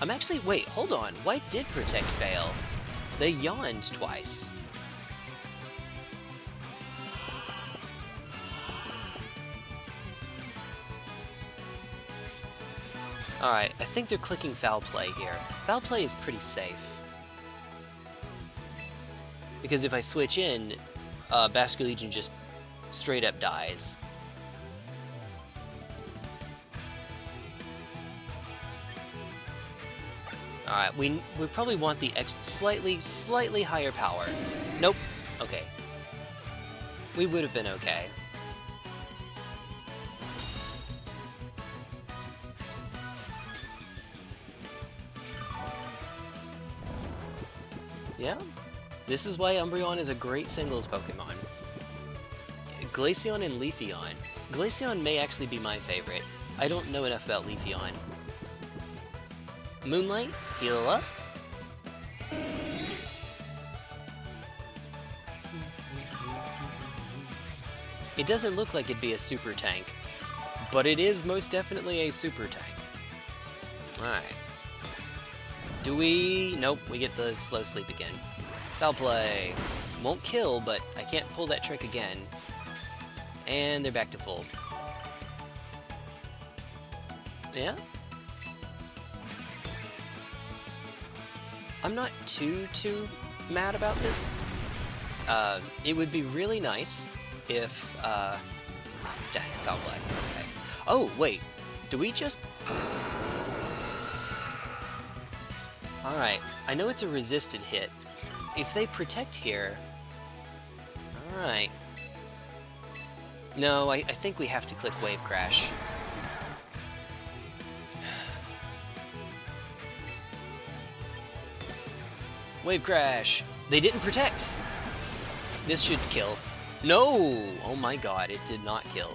I'm actually... Wait, hold on. Why did Protect fail? They yawned twice. Alright, I think they're clicking Foul Play here. Foul Play is pretty safe. Because if I switch in, Basculegion just straight up dies. Alright, we probably want the slightly higher power. Nope. Okay. We would have been okay. Yeah? This is why Umbreon is a great singles Pokemon. Glaceon and Leafeon. Glaceon may actually be my favorite. I don't know enough about Leafeon. Moonlight, heal up. It doesn't look like it'd be a super tank, but it is most definitely a super tank. Alright. Do we... Nope, we get the slow sleep again. Foul Play. Won't kill, but I can't pull that trick again. And they're back to full. Yeah? I'm not too mad about this. It would be really nice if, dang, Foul Play. Okay. Oh, wait. Do we just... Alright, I know it's a resisted hit. If they protect here... Alright. No, I think we have to click Wave Crash. Wave Crash! They didn't protect! This should kill. No! Oh my god, it did not kill.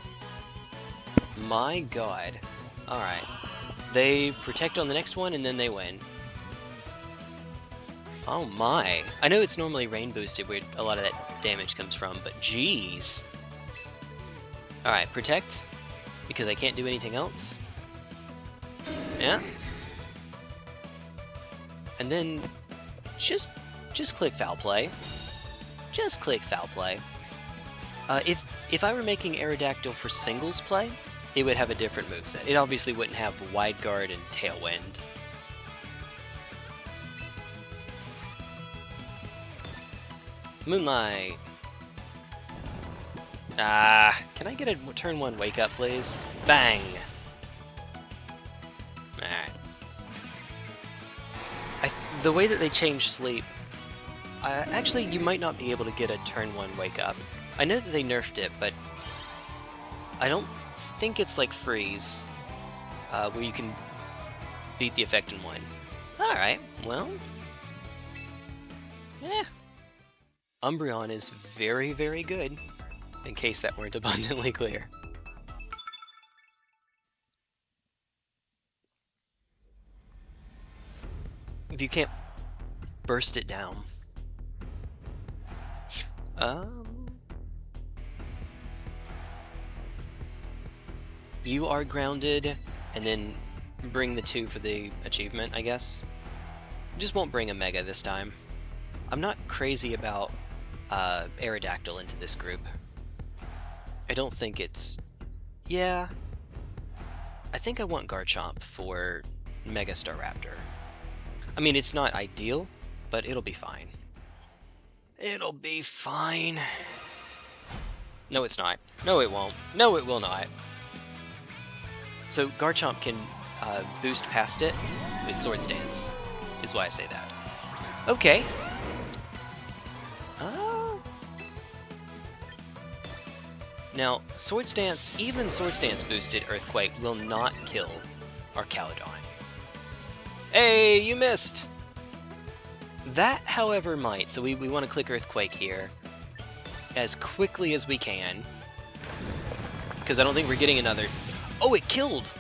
My god. Alright. They protect on the next one and then they win. Oh my. I know it's normally rain boosted where a lot of that damage comes from, but jeez. Alright, protect. Because I can't do anything else. Yeah. And then just click Foul Play. Just click Foul Play. If I were making Aerodactyl for singles play, it would have a different moveset. It obviously wouldn't have Wide Guard and Tailwind. Moonlight. Can I get a turn 1 wake up, please? Bang! Alright. The way that they change sleep, actually, you might not be able to get a turn 1 wake up. I know that they nerfed it, but I don't think it's like Freeze, where you can beat the effect in one. Alright, well... Yeah. Umbreon is very, very good, in case that weren't abundantly clear. If you can't burst it down. You are grounded, and then bring the 2 for the achievement, I guess. Just won't bring a Mega this time. I'm not crazy about Aerodactyl into this group. I don't think it's... Yeah. I think I want Garchomp for Mega Staraptor. I mean, it's not ideal, but it'll be fine. It'll be fine. No, it's not. No, it won't. No, it will not. So Garchomp can boost past it with Swords Dance, is why I say that. Okay. Now, Swords Dance, even Swords Dance boosted Earthquake will not kill our Caledon. Hey, you missed! That, however, might. So we want to click Earthquake here as quickly as we can. because I don't think we're getting another. Oh, it killed!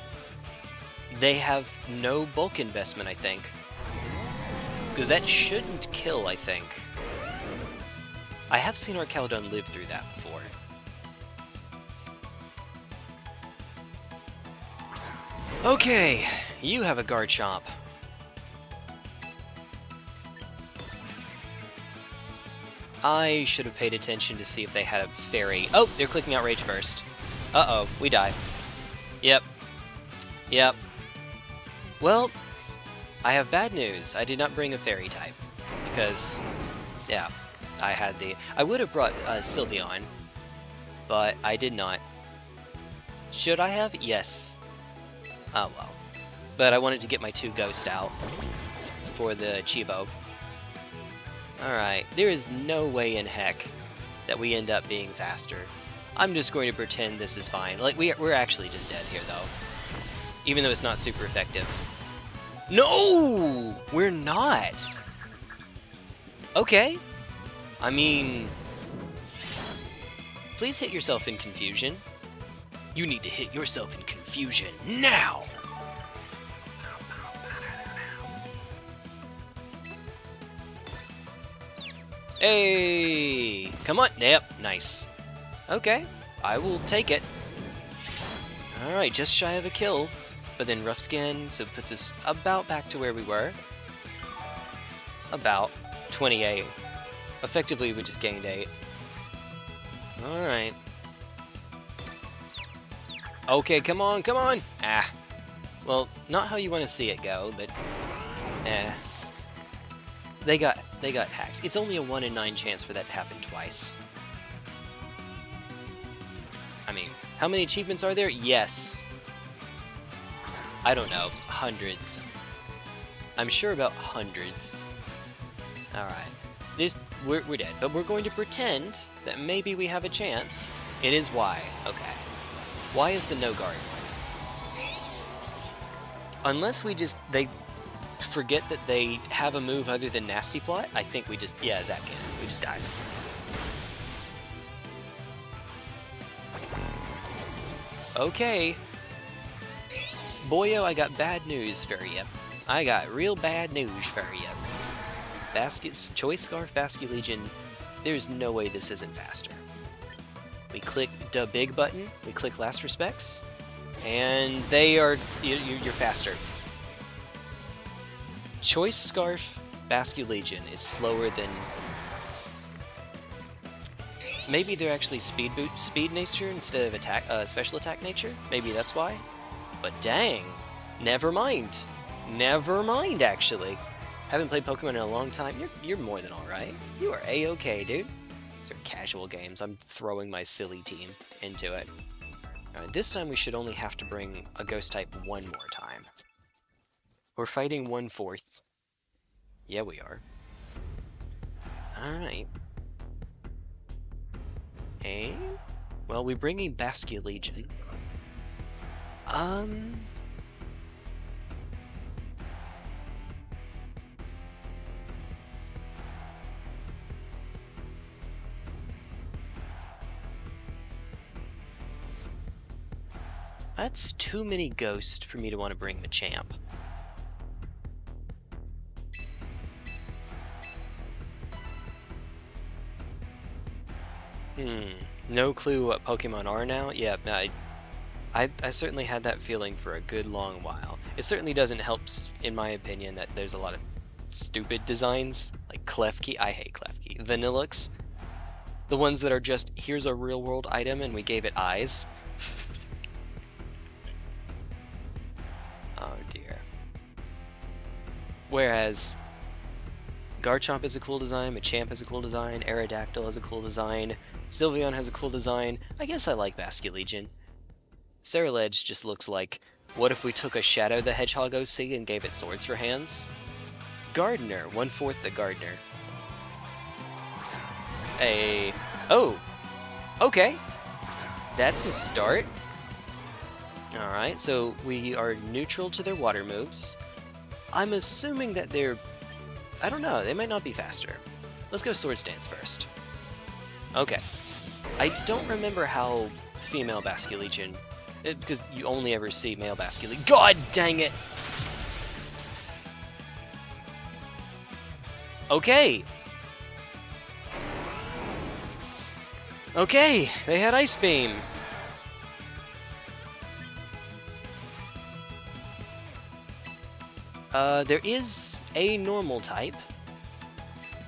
They have no bulk investment, I think. Because that shouldn't kill, I think. I have seen our Caledon live through that before. Okay, you have a Garchomp. I should have paid attention to see if they had a fairy. Oh, they're clicking out Rage first. Uh-oh, we die. Yep. Yep. Well, I have bad news. I did not bring a fairy type. Because, yeah, I would have brought Sylveon, but I did not. Should I have? Yes. Oh well. But I wanted to get my 2 Ghost out for the Chivo. Alright, there is no way in heck that we end up being faster. I'm just going to pretend this is fine. Like, we're actually just dead here, though. Even though it's not super effective. No! We're not! Okay. I mean... Please hit yourself in confusion. You need to hit yourself in confusion now! Hey! Come on! Yep, nice. Okay, I will take it. Alright, just shy of a kill. But then Rough Skin, so it puts us about back to where we were. About 28. Effectively, we just gained 8. Alright. Okay, come on, come on! Ah. Well, not how you want to see it go, but... They got hacked. It's only a 1 in 9 chance for that to happen twice. I mean, how many achievements are there? Yes. I don't know. Hundreds. I'm sure about hundreds. Alright. We're dead, but we're going to pretend that maybe we have a chance. It is Y. Okay. Y is the no guard. Unless they forget that they have a move other than Nasty Plot, I think we just... Yeah, Zach can. We just died. Okay. Boyo, I got bad news for ya. I got real bad news for ya. Choice Scarf, Basculegion, there's no way this isn't faster. We click the big button, we click Last Respects, and you're faster. Choice Scarf, Basculegion is slower than... Maybe they're actually speed nature instead of attack, special attack nature? Maybe that's why? But dang, never mind. Never mind, actually. Haven't played Pokemon in a long time. You're more than alright. You are A-okay, dude. These are casual games. I'm throwing my silly team into it. Alright, this time we should only have to bring a Ghost type one more time. We're fighting 1/4. Yeah, we are. Alright. Hey? Well, we bring a Basculegion. That's too many ghosts for me to want to bring Machamp. No clue what Pokemon are now? Yeah, I certainly had that feeling for a good long while. It certainly doesn't help, in my opinion, that there's a lot of stupid designs, like Klefki. I hate Klefki. Vanillux. The ones that are just, here's a real world item and we gave it eyes. Oh dear. Whereas Garchomp is a cool design, Machamp has a cool design, Aerodactyl has a cool design, Sylveon has a cool design. I guess I like Basculegion. Ceruledge just looks like, what if we took a Shadow the Hedgehog OC and gave it swords for hands? Gardener, 1/4 the Gardener. Oh! Okay! That's a start. Alright, so we are neutral to their water moves. I'm assuming that they're... I don't know, they might not be faster. Let's go Swords Dance first. Okay. I don't remember how female Basculegion. Because you only ever see male Basculegion. God dang it! Okay! Okay, they had Ice Beam. There is a normal type.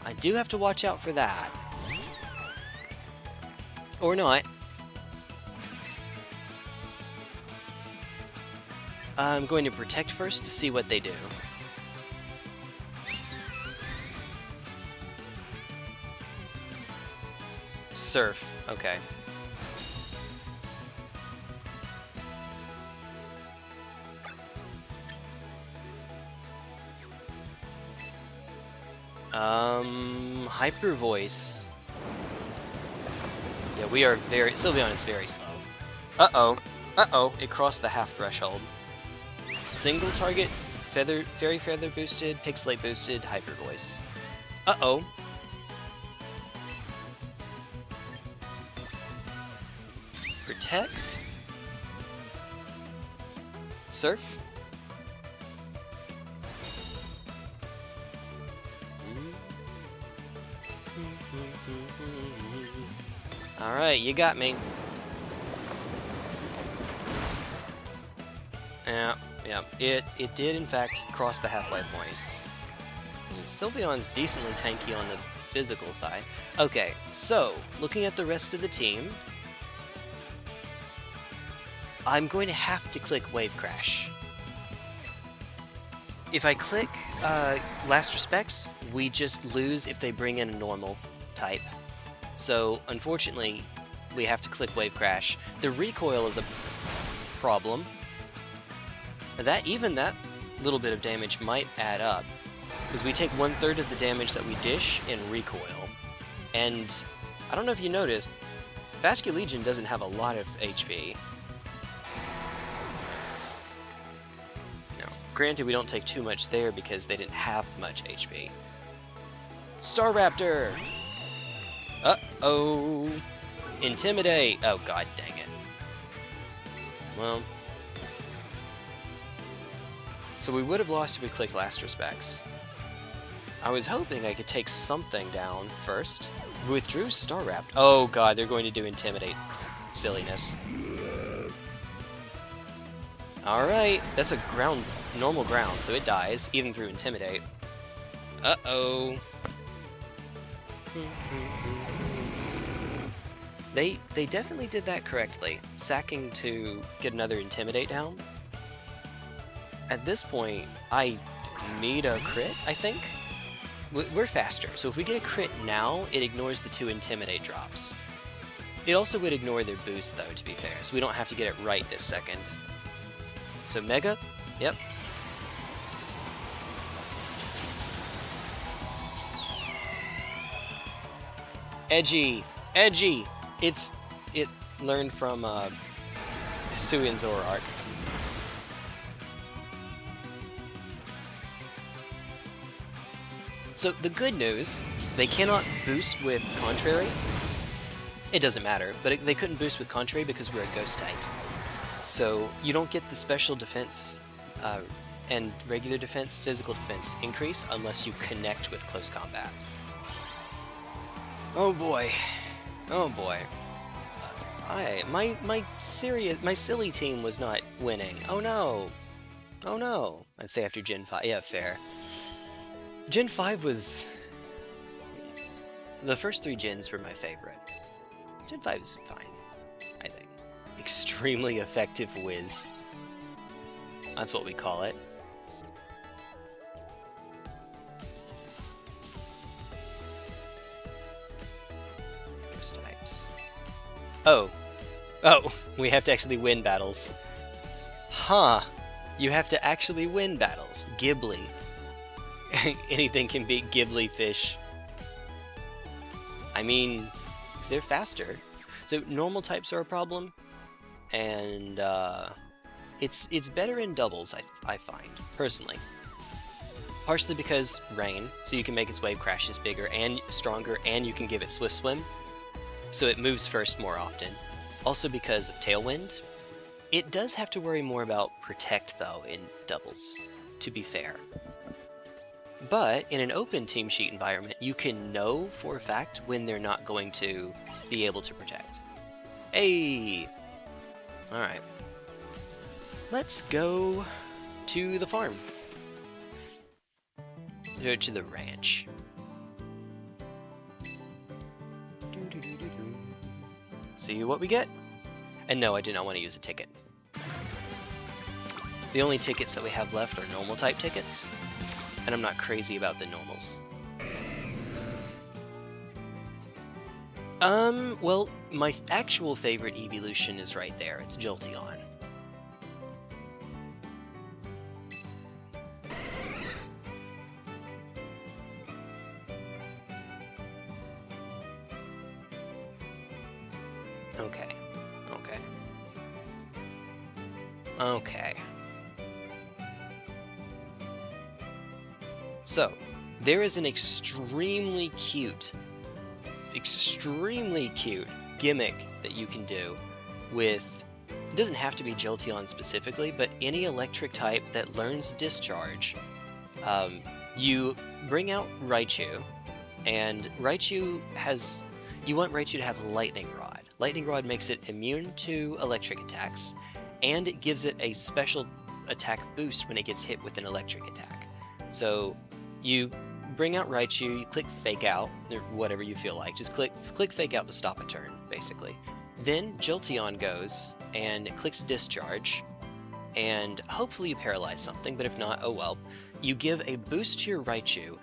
I do have to watch out for that. Or not. I'm going to protect first to see what they do. Surf, okay. Hyper Voice. Yeah, we are very, Sylveon is very slow. Uh-oh, uh-oh, it crossed the half threshold. Single target, Fairy Feather boosted, Pixelate boosted, Hyper Voice. Uh-oh. Protect. Surf. Alright, you got me. Yeah, it did in fact cross the halfway point. And Sylveon's decently tanky on the physical side. Okay, so, looking at the rest of the team, I'm going to have to click Wave Crash. If I click Last Respects, we just lose if they bring in a normal type. So, unfortunately, we have to click Wave Crash. The recoil is a problem. Even that little bit of damage might add up, because we take 1/3 of the damage that we dish in recoil. And I don't know if you noticed, Basculegion doesn't have a lot of HP. No, granted we don't take too much there because they didn't have much HP. Staraptor! Uh-oh! Intimidate! Oh god dang it. Well... So we would have lost if we clicked Last Respects. I was hoping I could take something down first. Withdrew Staraptor. Oh god, they're going to do Intimidate. Silliness. Alright, that's a normal ground, so it dies, even through Intimidate. Uh-oh. They definitely did that correctly, sacking to get another Intimidate down. At this point, I need a crit, I think? We're faster, so if we get a crit now, it ignores the 2 Intimidate drops. It also would ignore their boost, though, to be fair, so we don't have to get it right this second. So Mega? Yep. Edgy! Edgy! It learned from Suian Zoroark. So the good news, they cannot boost with Contrary. It doesn't matter, but they couldn't boost with Contrary because we're a Ghost type. So you don't get the special defense and regular defense, physical defense increase unless you connect with close combat. Oh boy. Oh boy. My silly team was not winning. Oh no. Oh no. I'd say after Gen 5. Yeah, fair. Gen 5 was... The first 3 gens were my favorite. Gen 5 is fine, I think. Extremely effective whiz. That's what we call it. Ghost types. Oh. Oh, we have to actually win battles. Huh. You have to actually win battles. Ghibli. Anything can beat Ghibli fish. I mean, they're faster. So normal types are a problem, and it's better in doubles, I find, personally. Partially because rain, so you can make its wave crashes bigger and stronger, and you can give it Swift Swim, so it moves first more often. Also because of Tailwind. It does have to worry more about Protect, though, in doubles, to be fair. But in an open team sheet environment, you can know for a fact when they're not going to be able to protect. Hey! Alright. Let's go to the farm. Go to the ranch. See what we get. And no, I do not want to use a ticket. The only tickets that we have left are normal type tickets, and I'm not crazy about the normals. Well, my actual favorite evolution is right there. It's Jolteon. Okay. So, there is an extremely cute gimmick that you can do with, it doesn't have to be Jolteon specifically, but any electric type that learns Discharge. You bring out Raichu, and Raichu has, you want Raichu to have Lightning Rod. Lightning Rod makes it immune to electric attacks, and it gives it a special attack boost when it gets hit with an electric attack. So you bring out Raichu, you click Fake Out, or whatever you feel like. Just click Fake Out to stop a turn, basically. Then Jolteon goes and clicks Discharge, and hopefully you paralyze something, but if not, oh well. You give a boost to your Raichu,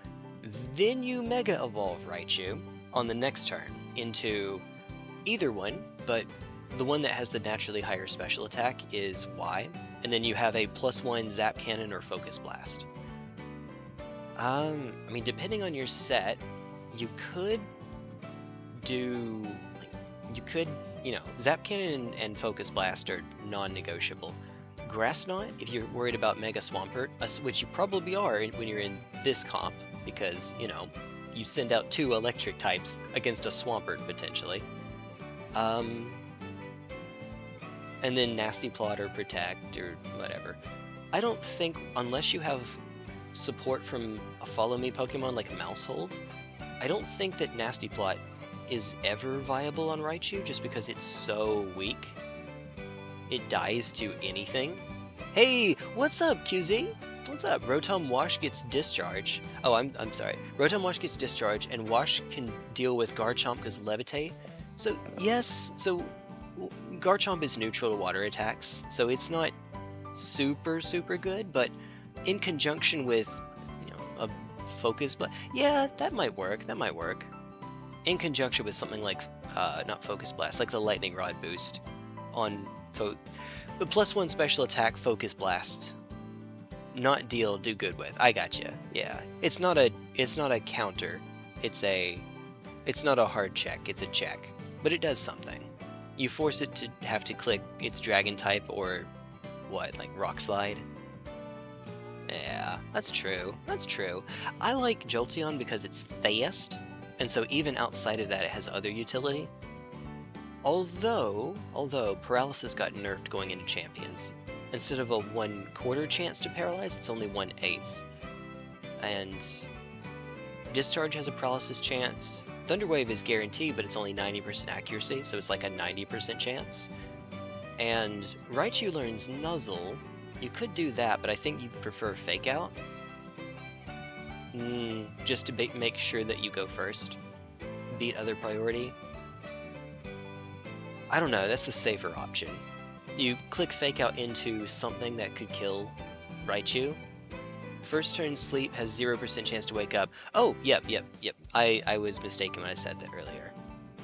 then you Mega Evolve Raichu on the next turn into either one, but the one that has the naturally higher special attack is Y, and then you have a +1 Zap Cannon or Focus Blast. I mean, depending on your set, you could do, you know, Zap Cannon and Focus Blast are non-negotiable. Grass Knot, if you're worried about Mega Swampert, which you probably are when you're in this comp, because, you know, you send out 2 electric types against a Swampert, potentially. And then Nasty Plot or Protect or whatever. I don't think, unless you have support from a Follow Me Pokemon like Mousehold, I don't think that Nasty Plot is ever viable on Raichu just because it's so weak. It dies to anything. Hey, what's up, QZ? What's up? Rotom Wash gets Discharge. Oh, I'm sorry. Rotom Wash gets Discharge, and Wash can deal with Garchomp because Levitate. So yes, so Garchomp is neutral to water attacks, so it's not super good, but in conjunction with, you know, a Focus Blast, yeah, that might work. In conjunction with something like, not Focus Blast, like the Lightning Rod boost on the +1 special attack Focus Blast. Not deal, do good with. I gotcha. Yeah, it's not a counter. It's not a hard check. It's a check, but it does something. You force it to have to click its Dragon type or what, like Rock Slide. Yeah, that's true. I like Jolteon because it's fast, and so even outside of that, it has other utility. Although Paralysis got nerfed going into Champions. Instead of a 1/4 chance to paralyze, it's only 1/8. And Discharge has a Paralysis chance. Thunder Wave is guaranteed, but it's only 90% accuracy, so it's like a 90% chance. And Raichu learns Nuzzle. You could do that, but I think you prefer Fake Out. Just to make sure that you go first. Beat other priority. I don't know, that's the safer option. You click Fake Out into something that could kill Raichu. First turn sleep has 0% chance to wake up. Oh, yep. I was mistaken when I said that earlier.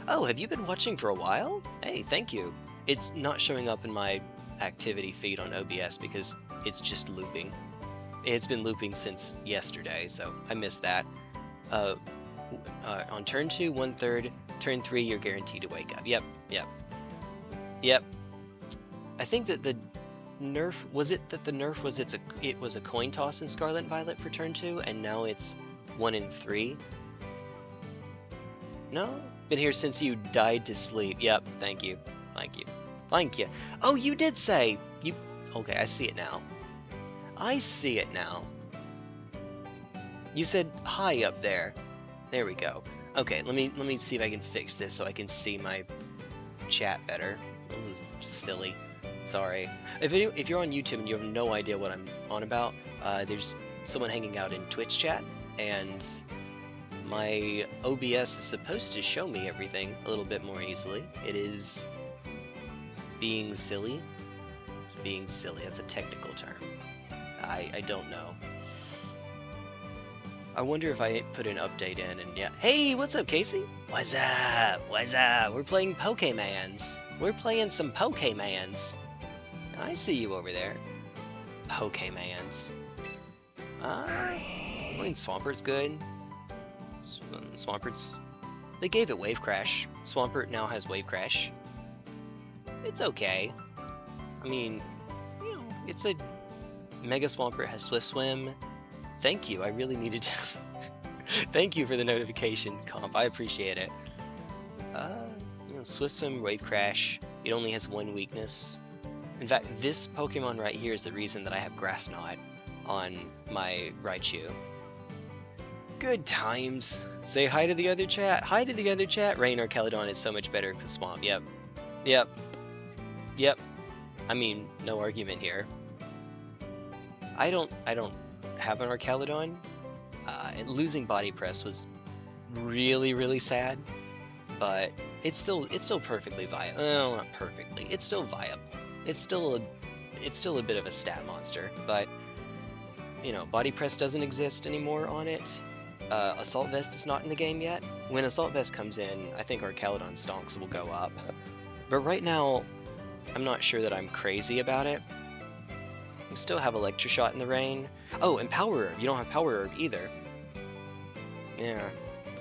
Oh, have you been watching for a while? Hey, thank you. It's not showing up in my activity feed on OBS because it's just looping. It's been looping since yesterday, so I missed that. On turn 2, 1/3. Turn 3, you're guaranteed to wake up. Yep. I think that the nerf was it was a coin toss in Scarlet and Violet for turn 2, and now it's 1 in 3. No, been here since you died to sleep. Yep, thank you. Thank you. Thank you. Oh, you did say you. Okay, I see it now. I see it now. You said hi up there. There we go. Okay, let me see if I can fix this so I can see my chat better. This is silly. Sorry. If you're on YouTube and you have no idea what I'm on about, there's someone hanging out in Twitch chat, and my OBS is supposed to show me everything a little bit more easily. It is being silly. Being silly, that's a technical term. I don't know. I wonder if I put an update in and yeah. Hey, what's up, Casey? What's up? What's up? We're playing Pokemans. We're playing some Pokemans. I see you over there. Pokemans. I mean, Swampert's good. Swampert's... They gave it Wave Crash. Swampert now has Wave Crash. It's okay. I mean, you know, it's a... Mega Swampert has Swift Swim. Thank you, I really needed to... Thank you for the notification, Comp, I appreciate it. You know, Swift Swim, Wave Crash, it only has one weakness. In fact, this Pokemon right here is the reason that I have Grass Knot on my Raichu. Good times. Say hi to the other chat. Hi to the other chat. Rain or Caledon is so much better for Swamp. Yep. Yep. Yep. I mean, no argument here. I don't have an Arcaludon, and losing Body Press was really sad, but it's still perfectly viable. Well, not perfectly. It's still viable. It's still a bit of a stat monster, but you know, Body Press doesn't exist anymore on it. Assault Vest is not in the game yet. When Assault Vest comes in, I think Arcaludon stonks will go up. But right now, I'm not sure that I'm crazy about it. We still have Electroshot in the rain. Oh, and Power Herb. You don't have Power Herb either. Yeah.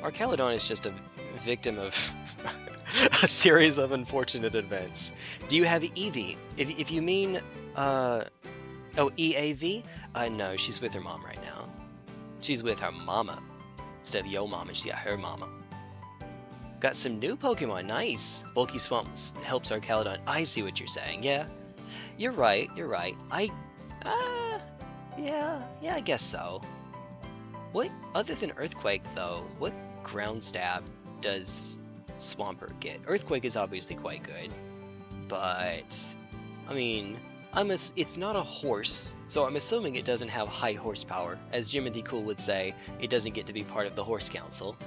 Arcaludon is just a victim of a series of unfortunate events. Do you have Eevee? If you mean, oh, EAV? No, she's with her mom right now. She's with her mama. Instead of yo mama, she got her mama. Got some new Pokemon, nice! Bulky Swamp helps Arcaludon. I see what you're saying, yeah. You're right, you're right. Yeah, I guess so. What, other than Earthquake though, what ground stab does Swampert get? Earthquake is obviously quite good, but, I mean, it's not a horse, so I'm assuming it doesn't have high horsepower. As Jimothy Cool would say, it doesn't get to be part of the Horse Council.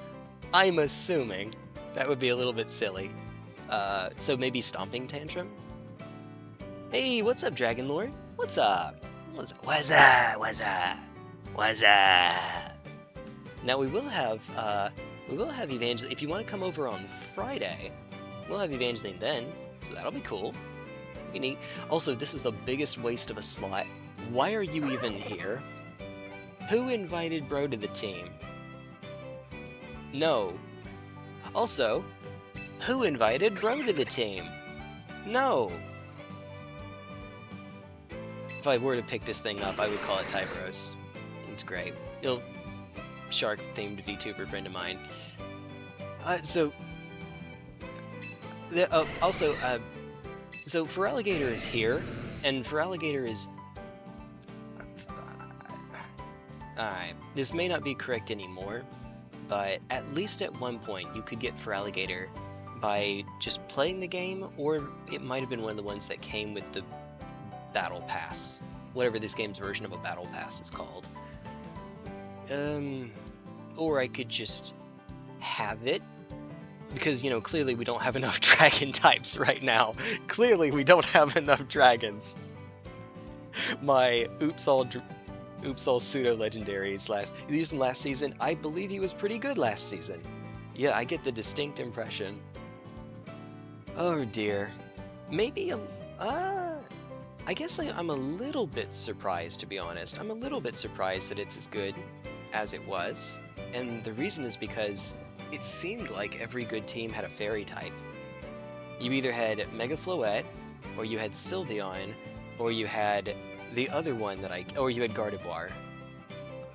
I'm assuming. That would be a little bit silly. So maybe Stomping Tantrum? Hey, what's up, Dragon Lord? What's up? What's up? What's up? What's up? What's up? Now we will have Evangeline. If you want to come over on Friday, we'll have Evangeline then, so that'll be cool. Neat. Also, this is the biggest waste of a slot. Why are you even here? Who invited Bro to the team? No. Also, who invited Bro to the team? No. If I were to pick this thing up, I would call it Typeros. It's great. Shark-themed VTuber friend of mine. So Feraligatr is here, and Feraligatr is... Alright, this may not be correct anymore, but at least at one point you could get Feraligatr by just playing the game, or it might have been one of the ones that came with the Battle Pass. Whatever this game's version of a Battle Pass is called. Or I could just have it. Because, you know, clearly we don't have enough dragon types right now. Clearly we don't have enough dragons. My Oops All pseudo-legendaries used last season, I believe he was pretty good last season. Yeah, I get the distinct impression. Oh dear. Maybe, I guess I'm a little bit surprised, to be honest. I'm a little bit surprised that it's as good as it was. And the reason is because it seemed like every good team had a fairy type. You either had Mega Floette, or you had Sylveon, or you had the other one or you had Gardevoir.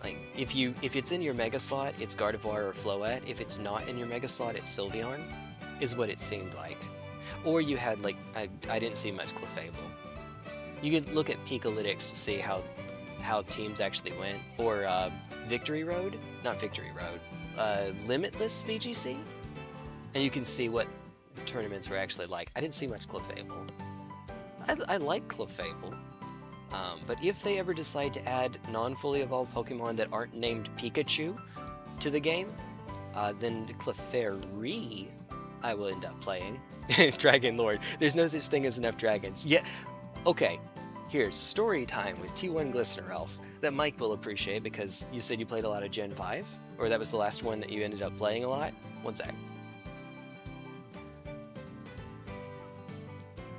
Like, if it's in your Mega slot, it's Gardevoir or Floette. If it's not in your Mega slot, it's Sylveon, is what it seemed like. or you had like I didn't see much Clefable. You could look at Pikalytics to see how teams actually went, or Victory Road, not Victory Road, Limitless VGC, and you can see what tournaments were actually like. I didn't see much Clefable. I like Clefable, but if they ever decide to add non-fully evolved Pokemon that aren't named Pikachu to the game, then Clefairy I will end up playing. Dragon Lord. There's no such thing as enough dragons. Yeah. Okay. Here's story time with T1GlistenerElf that Mike will appreciate because you said you played a lot of Gen 5, or that was the last one that you ended up playing a lot. One sec.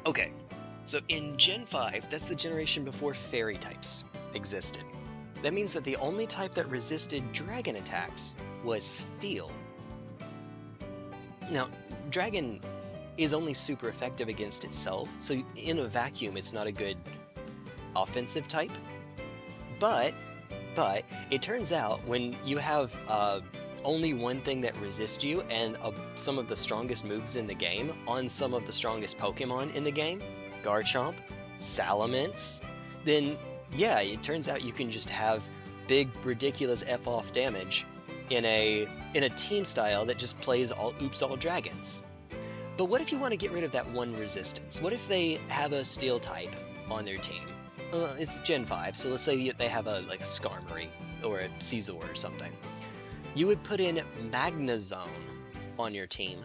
Okay. So in Gen 5, that's the generation before fairy types existed. That means that the only type that resisted dragon attacks was Steel. Now, Dragon is only super effective against itself, so in a vacuum it's not a good offensive type. But it turns out when you have only one thing that resists you and some of the strongest moves in the game on some of the strongest Pokemon in the game, Garchomp, Salamence, then yeah, it turns out you can just have big, ridiculous F-off damage in a team style that just plays all dragons. But what if you want to get rid of that one resistance? What if they have a Steel type on their team? It's Gen 5, so let's say they have a like Skarmory or a Scizor or something. You would put in Magnezone on your team,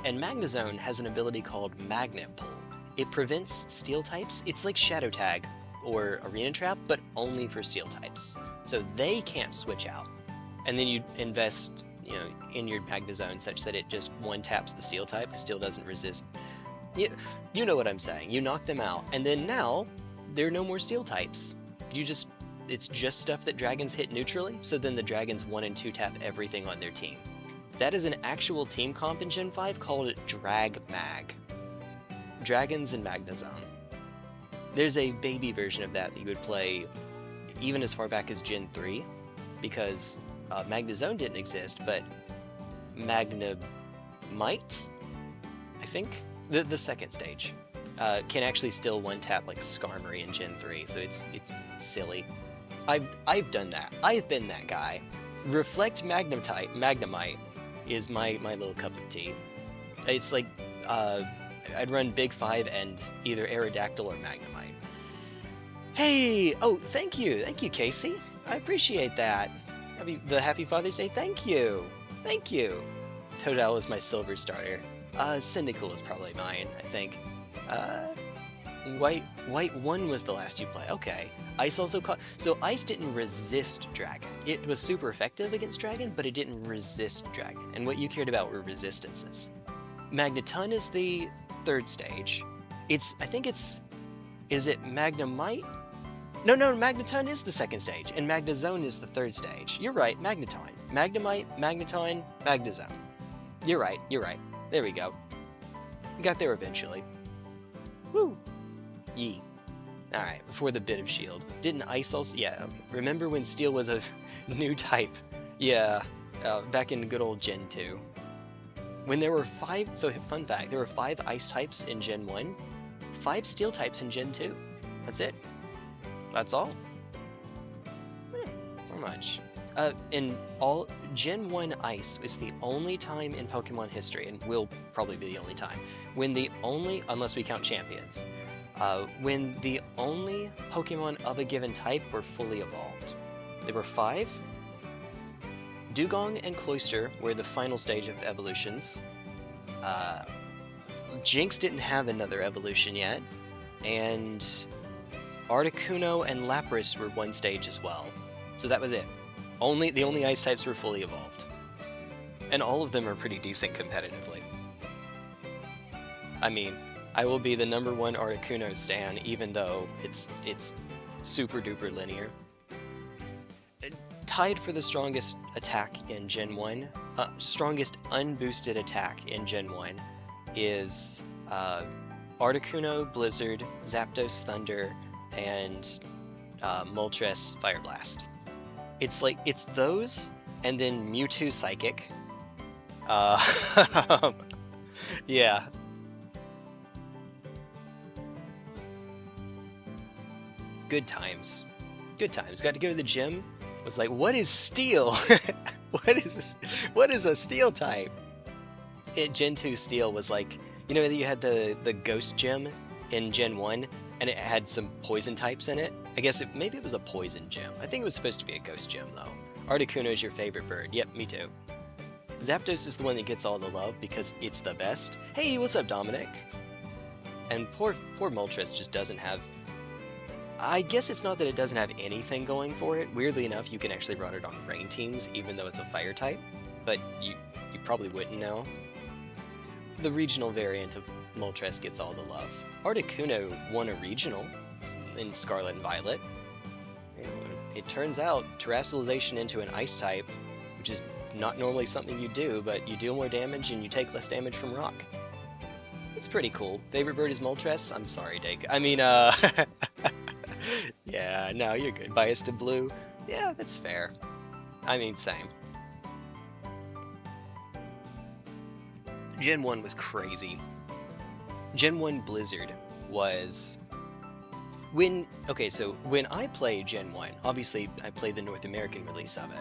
and Magnezone has an ability called Magnet Pull. It prevents Steel types. It's like Shadow Tag or Arena Trap, but only for Steel types. So they can't switch out. And then you invest, in your Magnezone such that it just one-taps the Steel type, because Steel doesn't resist. You know what I'm saying. You knock them out, and then now there are no more Steel types. It's just stuff that dragons hit neutrally, so then the dragons 1 and 2 tap everything on their team. That is an actual team comp in Gen 5 called Drag Mag. Dragons and Magnezone. There's a baby version of that you would play even as far back as Gen 3, because Magnezone didn't exist, but Magnemite, I think, the second stage, can actually still one-tap like Skarmory in Gen 3, so it's silly. I've done that. I've been that guy. Reflect Magnemite is my little cup of tea. It's like I'd run Big 5 and either Aerodactyl or Magnemite. Hey! Oh, thank you, Casey. I appreciate that. Happy Father's Day. Thank you. Totodile is my silver starter. Cyndaquil is probably mine, I think. White 1 was the last you play. Okay. Ice also caught. So Ice didn't resist Dragon. It was super effective against Dragon, but it didn't resist Dragon. And what you cared about were resistances. Magneton is the third stage. Is it Magnemite? No, Magneton is the second stage, and Magnezone is the third stage. You're right, Magneton. Magnemite, Magneton, Magnezone. You're right. There we go. We got there eventually. Woo! Yee. Alright, before the bit of shield. Didn't Ice also... Yeah, okay. Remember when Steel was a new type? Yeah, back in good old Gen 2. When there were 5... So, fun fact, there were 5 Ice types in Gen 1, 5 Steel types in Gen 2. That's it. That's all. Not much. In all, Gen 1 Ice is the only time in Pokemon history, and will probably be the only time, unless we count champions, when the only Pokemon of a given type were fully evolved. There were 5. Dugong and Cloyster were the final stage of evolutions. Jinx didn't have another evolution yet, and Articuno and Lapras were one stage as well. So that was it. The only Ice types were fully evolved. And all of them are pretty decent competitively. I mean, I will be the #1 Articuno stan, even though it's super duper linear. Tied for the strongest attack in Gen 1, strongest unboosted attack in Gen 1 is Articuno, Blizzard, Zapdos, Thunder, and Moltres, Fire Blast. It's those, and then Mewtwo, Psychic. Yeah. Good times. Good times. Got to go to the gym. Was like, what is steel? What is this? What is a steel type? Gen 2 steel was like, you know, you had the ghost gem in Gen 1, and it had some poison types in it. I guess maybe it was a poison gem. I think it was supposed to be a ghost gem though. Articuno is your favorite bird. Yep, me too. Zapdos is the one that gets all the love because it's the best. Hey, what's up, Dominic? And poor Moltres just doesn't have... I guess it's not that it doesn't have anything going for it. Weirdly enough, you can actually run it on rain teams, even though it's a fire type. But you probably wouldn't know. The regional variant of Moltres gets all the love. Articuno won a regional in Scarlet and Violet. It turns out terrestrialization into an ice type, which is not normally something you do, but you deal more damage and you take less damage from rock. It's pretty cool. Favorite bird is Moltres? I'm sorry, Dake. I mean, yeah, no, you're good. Biased to blue? Yeah, that's fair. I mean, same. Gen 1 was crazy. Gen 1 Blizzard was... Okay, so when I played Gen 1, obviously I played the North American release of it.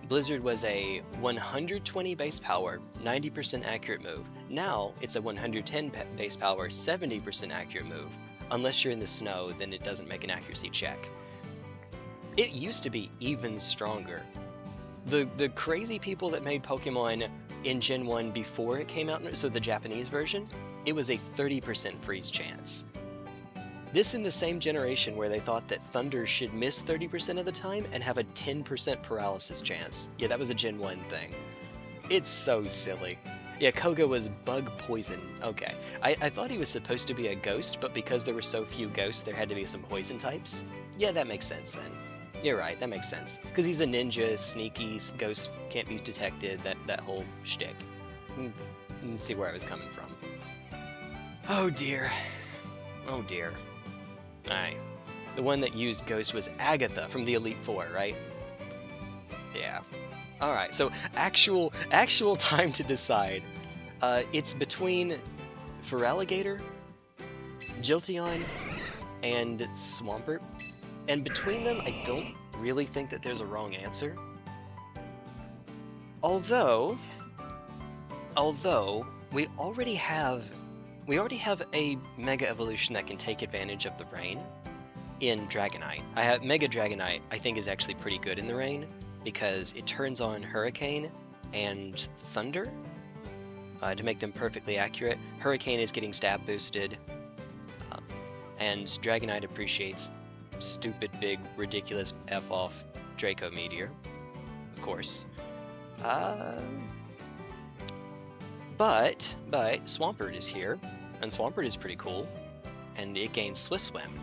Blizzard was a 120 base power, 90% accurate move. Now it's a 110 base power, 70% accurate move. Unless you're in the snow, then it doesn't make an accuracy check. It used to be even stronger. The crazy people that made Pokemon in Gen 1 before it came out, so the Japanese version, it was a 30% freeze chance. This in the same generation where they thought that Thunder should miss 30% of the time and have a 10% paralysis chance. Yeah, that was a Gen 1 thing. It's so silly. Yeah, Koga was bug poison. Okay. I thought he was supposed to be a ghost, but because there were so few ghosts, there had to be some poison types. Yeah, that makes sense then. You're right, that makes sense. Because he's a ninja, sneaky, ghost can't be detected, that whole shtick. You can see where I was coming from. Oh dear. Oh dear. Alright. The one that used Ghost was Agatha from the Elite Four, right? Yeah. Alright, so actual time to decide. It's between Feraligatr, Jolteon, and Swampert. And between them, I don't really think that there's a wrong answer. Although we already have a Mega Evolution that can take advantage of the rain in Dragonite. Mega Dragonite, I think, is actually pretty good in the rain because it turns on Hurricane and Thunder to make them perfectly accurate. Hurricane is getting stab boosted, and Dragonite appreciates stupid, big, ridiculous F-off Draco Meteor, of course. But Swampert is here, and Swampert is pretty cool, and it gains Swift Swim.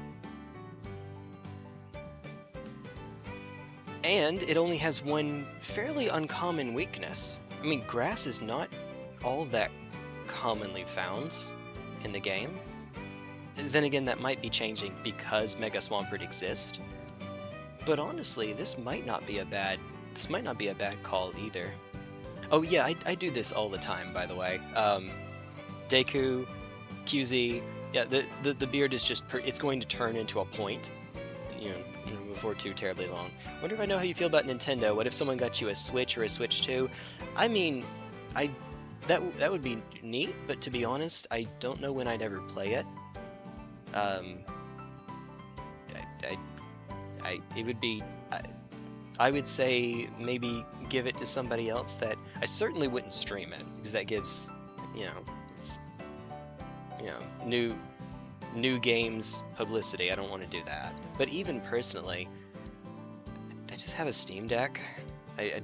And it only has one fairly uncommon weakness. I mean, grass is not all that commonly found in the game. Then again, that might be changing because Mega Swampert exists. But honestly, this might not be a bad call either. Oh yeah, I do this all the time, by the way. Deku, QZ, yeah, the beard is just it's going to turn into a point, you know, before too terribly long. Wonder if I know how you feel about Nintendo. What if someone got you a Switch or a Switch 2? I mean, that would be neat, but to be honest, I don't know when I'd ever play it. It would be. I would say maybe give it to somebody else that I certainly wouldn't stream it because that gives, you know, new games publicity. I don't want to do that. But even personally, I just have a Steam Deck. I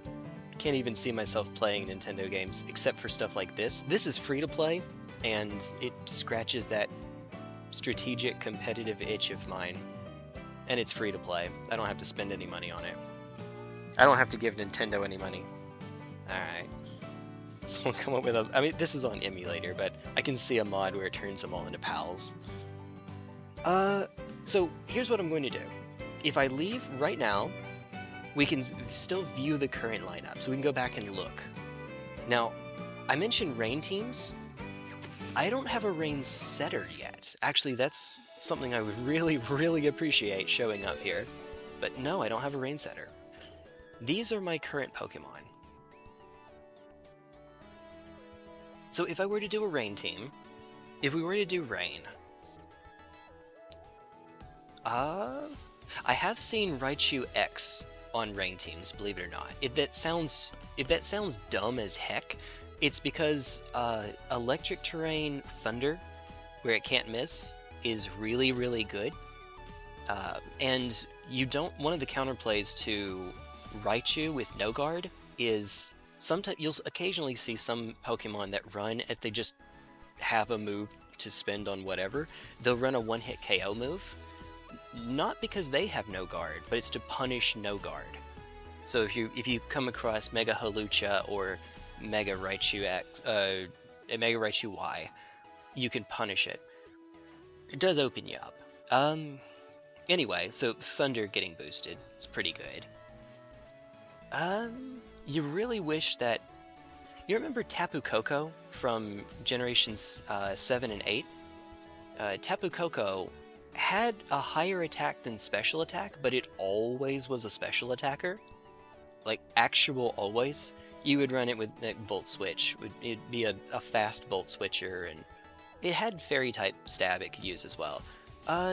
can't even see myself playing Nintendo games except for stuff like this. This is free to play, and it scratches that strategic competitive itch of mine. And it's free to play. I don't have to spend any money on it. I don't have to give Nintendo any money. Alright. So we'll come up with I mean, this is on emulator, but I can see a mod where it turns them all into pals. So here's what I'm going to do. If I leave right now, we can still view the current lineup, so we can go back and look. Now, I mentioned rain teams. I don't have a rain setter yet. Actually, that's something I would really, really appreciate showing up here. But no, I don't have a rain setter. These are my current Pokemon. So if I were to do a rain team, if we were to do rain, I have seen Raichu X on rain teams, believe it or not. If that sounds dumb as heck, it's because electric terrain thunder, where it can't miss, is really, really good. And you don't. One of the counterplays to Raichu with no guard is sometimes you'll occasionally see some Pokemon that run if they just have a move to spend on whatever. They'll run a one-hit KO move, not because they have no guard, but it's to punish no guard. So if you come across Mega Hawlucha or Mega Raichu X, Mega Raichu Y, you can punish it. It does open you up. Anyway, so Thunder getting boosted, it's pretty good. You really wish that... You remember Tapu Koko from Generations 7 and 8? Tapu Koko had a higher attack than special attack, but it always was a special attacker. Like, actual always. You would run it with Volt Switch. It'd be a fast Volt Switcher, and it had Fairy type stab it could use as well.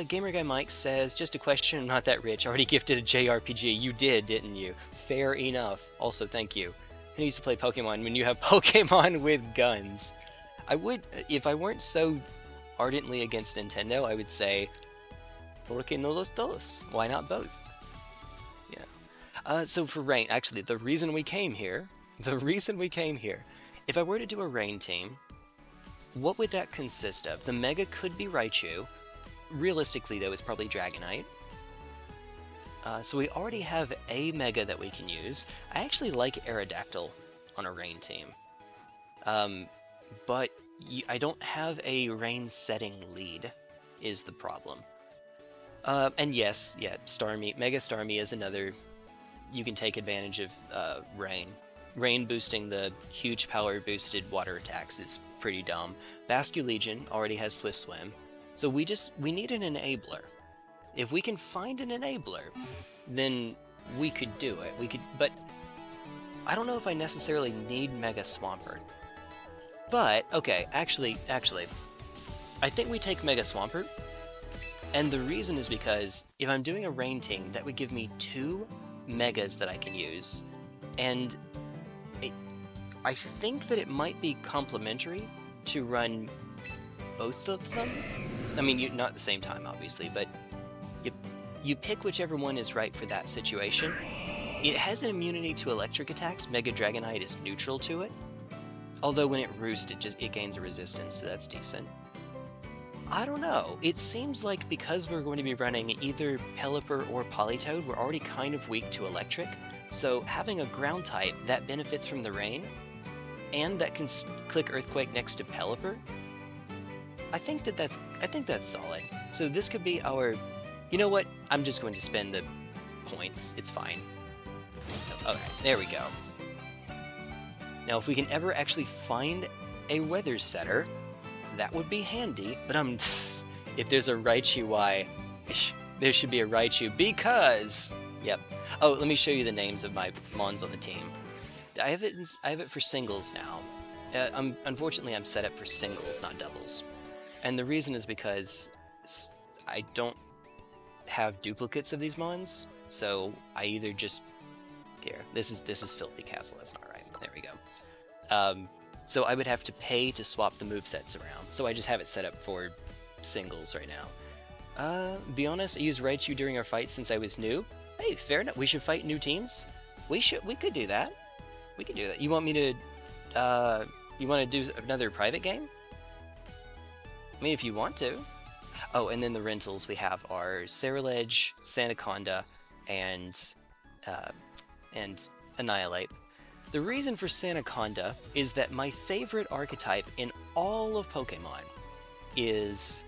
Gamer Guy Mike says, just a question, I'm not that rich. Already gifted a JRPG. You did, didn't you? Fair enough. Also, thank you. Who needs to play Pokemon when you have Pokemon with guns? I would, if I weren't so ardently against Nintendo, I would say, ¿por qué no los dos? Why not both? Yeah. So for rain, actually, the reason we came here, if I were to do a rain team, what would that consist of? The Mega could be Raichu. Realistically, though, it's probably Dragonite. So we already have a Mega that we can use. I actually like Aerodactyl on a rain team. But I don't have a rain setting lead, is the problem. And yes, yeah, Starmie, Mega Starmie is another... You can take advantage of rain. Rain boosting the huge power boosted water attacks is pretty dumb. Basculegion already has Swift Swim. So we need an enabler. If we can find an enabler, then we could do it. But I don't know if I necessarily need Mega Swampert. But, okay, actually, I think we take Mega Swampert. And the reason is because if I'm doing a rain team, that would give me 2 Megas that I can use. And I think that it might be complementary to run both of them. I mean, not at the same time, obviously, but you pick whichever one is right for that situation. It has an immunity to electric attacks. Mega Dragonite is neutral to it. Although when it roosts, it gains a resistance, so that's decent. I don't know. It seems like because we're going to be running either Pelipper or Politoed, we're already kind of weak to electric. So having a ground type that benefits from the rain, and that can click Earthquake next to Pelipper, I think that's solid. So this could be our... You know what? I'm just going to spend the points. It's fine. Okay, there we go. Now, if we can ever actually find a weather setter, that would be handy. But if there's a Raichu Y, there should be a Raichu because... Yep. Oh, let me show you the names of my Mons on the team. I have it for singles now. Unfortunately, I'm set up for singles, not doubles. And the reason is because I don't have duplicates of these Mons, so I either just... Here, this is Filthy Castle, that's not right. There we go. So I would have to pay to swap the movesets around, so I just have it set up for singles right now. Be honest, I used Raichu during our fight since I was new. Hey, fair enough. We should fight new teams. We could do that. We could do that. You want me to, you want to do another private game? I mean, if you want to. Oh, and then the rentals we have are Ceruledge, Sandaconda, and Annihilate. The reason for Sandaconda is that my favorite archetype in all of Pokemon is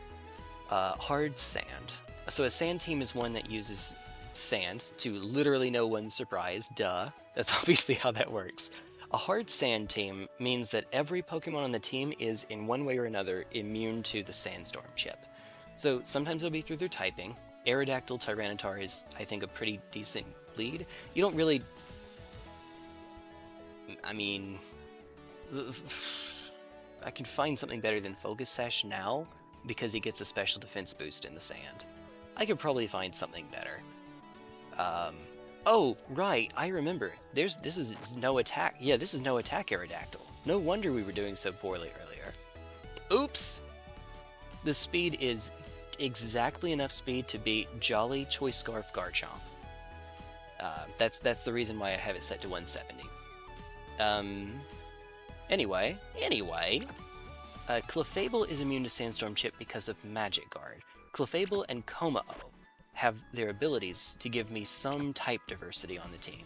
Hard Sand. So a sand team is one that uses sand to literally no one's surprise. Duh. That's obviously how that works. A hard sand team means that every Pokemon on the team is, in one way or another, immune to the Sandstorm chip. So sometimes it'll be through their typing. Aerodactyl Tyranitar is, I think, a pretty decent lead. You don't really... I mean... I can find something better than Focus Sash now, because he gets a special defense boost in the sand. I could probably find something better. Oh, right, I remember. This is no attack. Yeah, this is no attack Aerodactyl. No wonder we were doing so poorly earlier. Oops! The speed is exactly enough speed to beat Jolly, Choice Scarf, Garchomp. That's the reason why I have it set to 170. Anyway, Clefable is immune to Sandstorm Chip because of Magic Guard. Clefable and Kommo-o have their abilities to give me some type diversity on the team.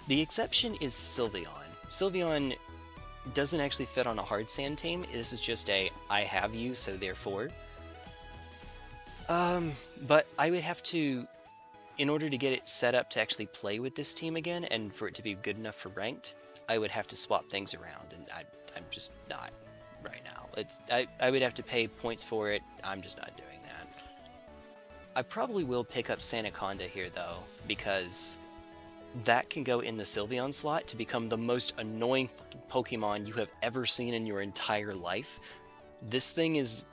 The exception is Sylveon. Sylveon doesn't actually fit on a hard sand team. This is just a I have you, so therefore. But I would have to, in order to get it set up to actually play with this team again and for it to be good enough for ranked, I would have to swap things around, and I'm just not right now. I would have to pay points for it. I'm just not doing that. I probably will pick up Sandaconda here, though, because that can go in the Sylveon slot to become the most annoying Pokemon you have ever seen in your entire life. This thing is...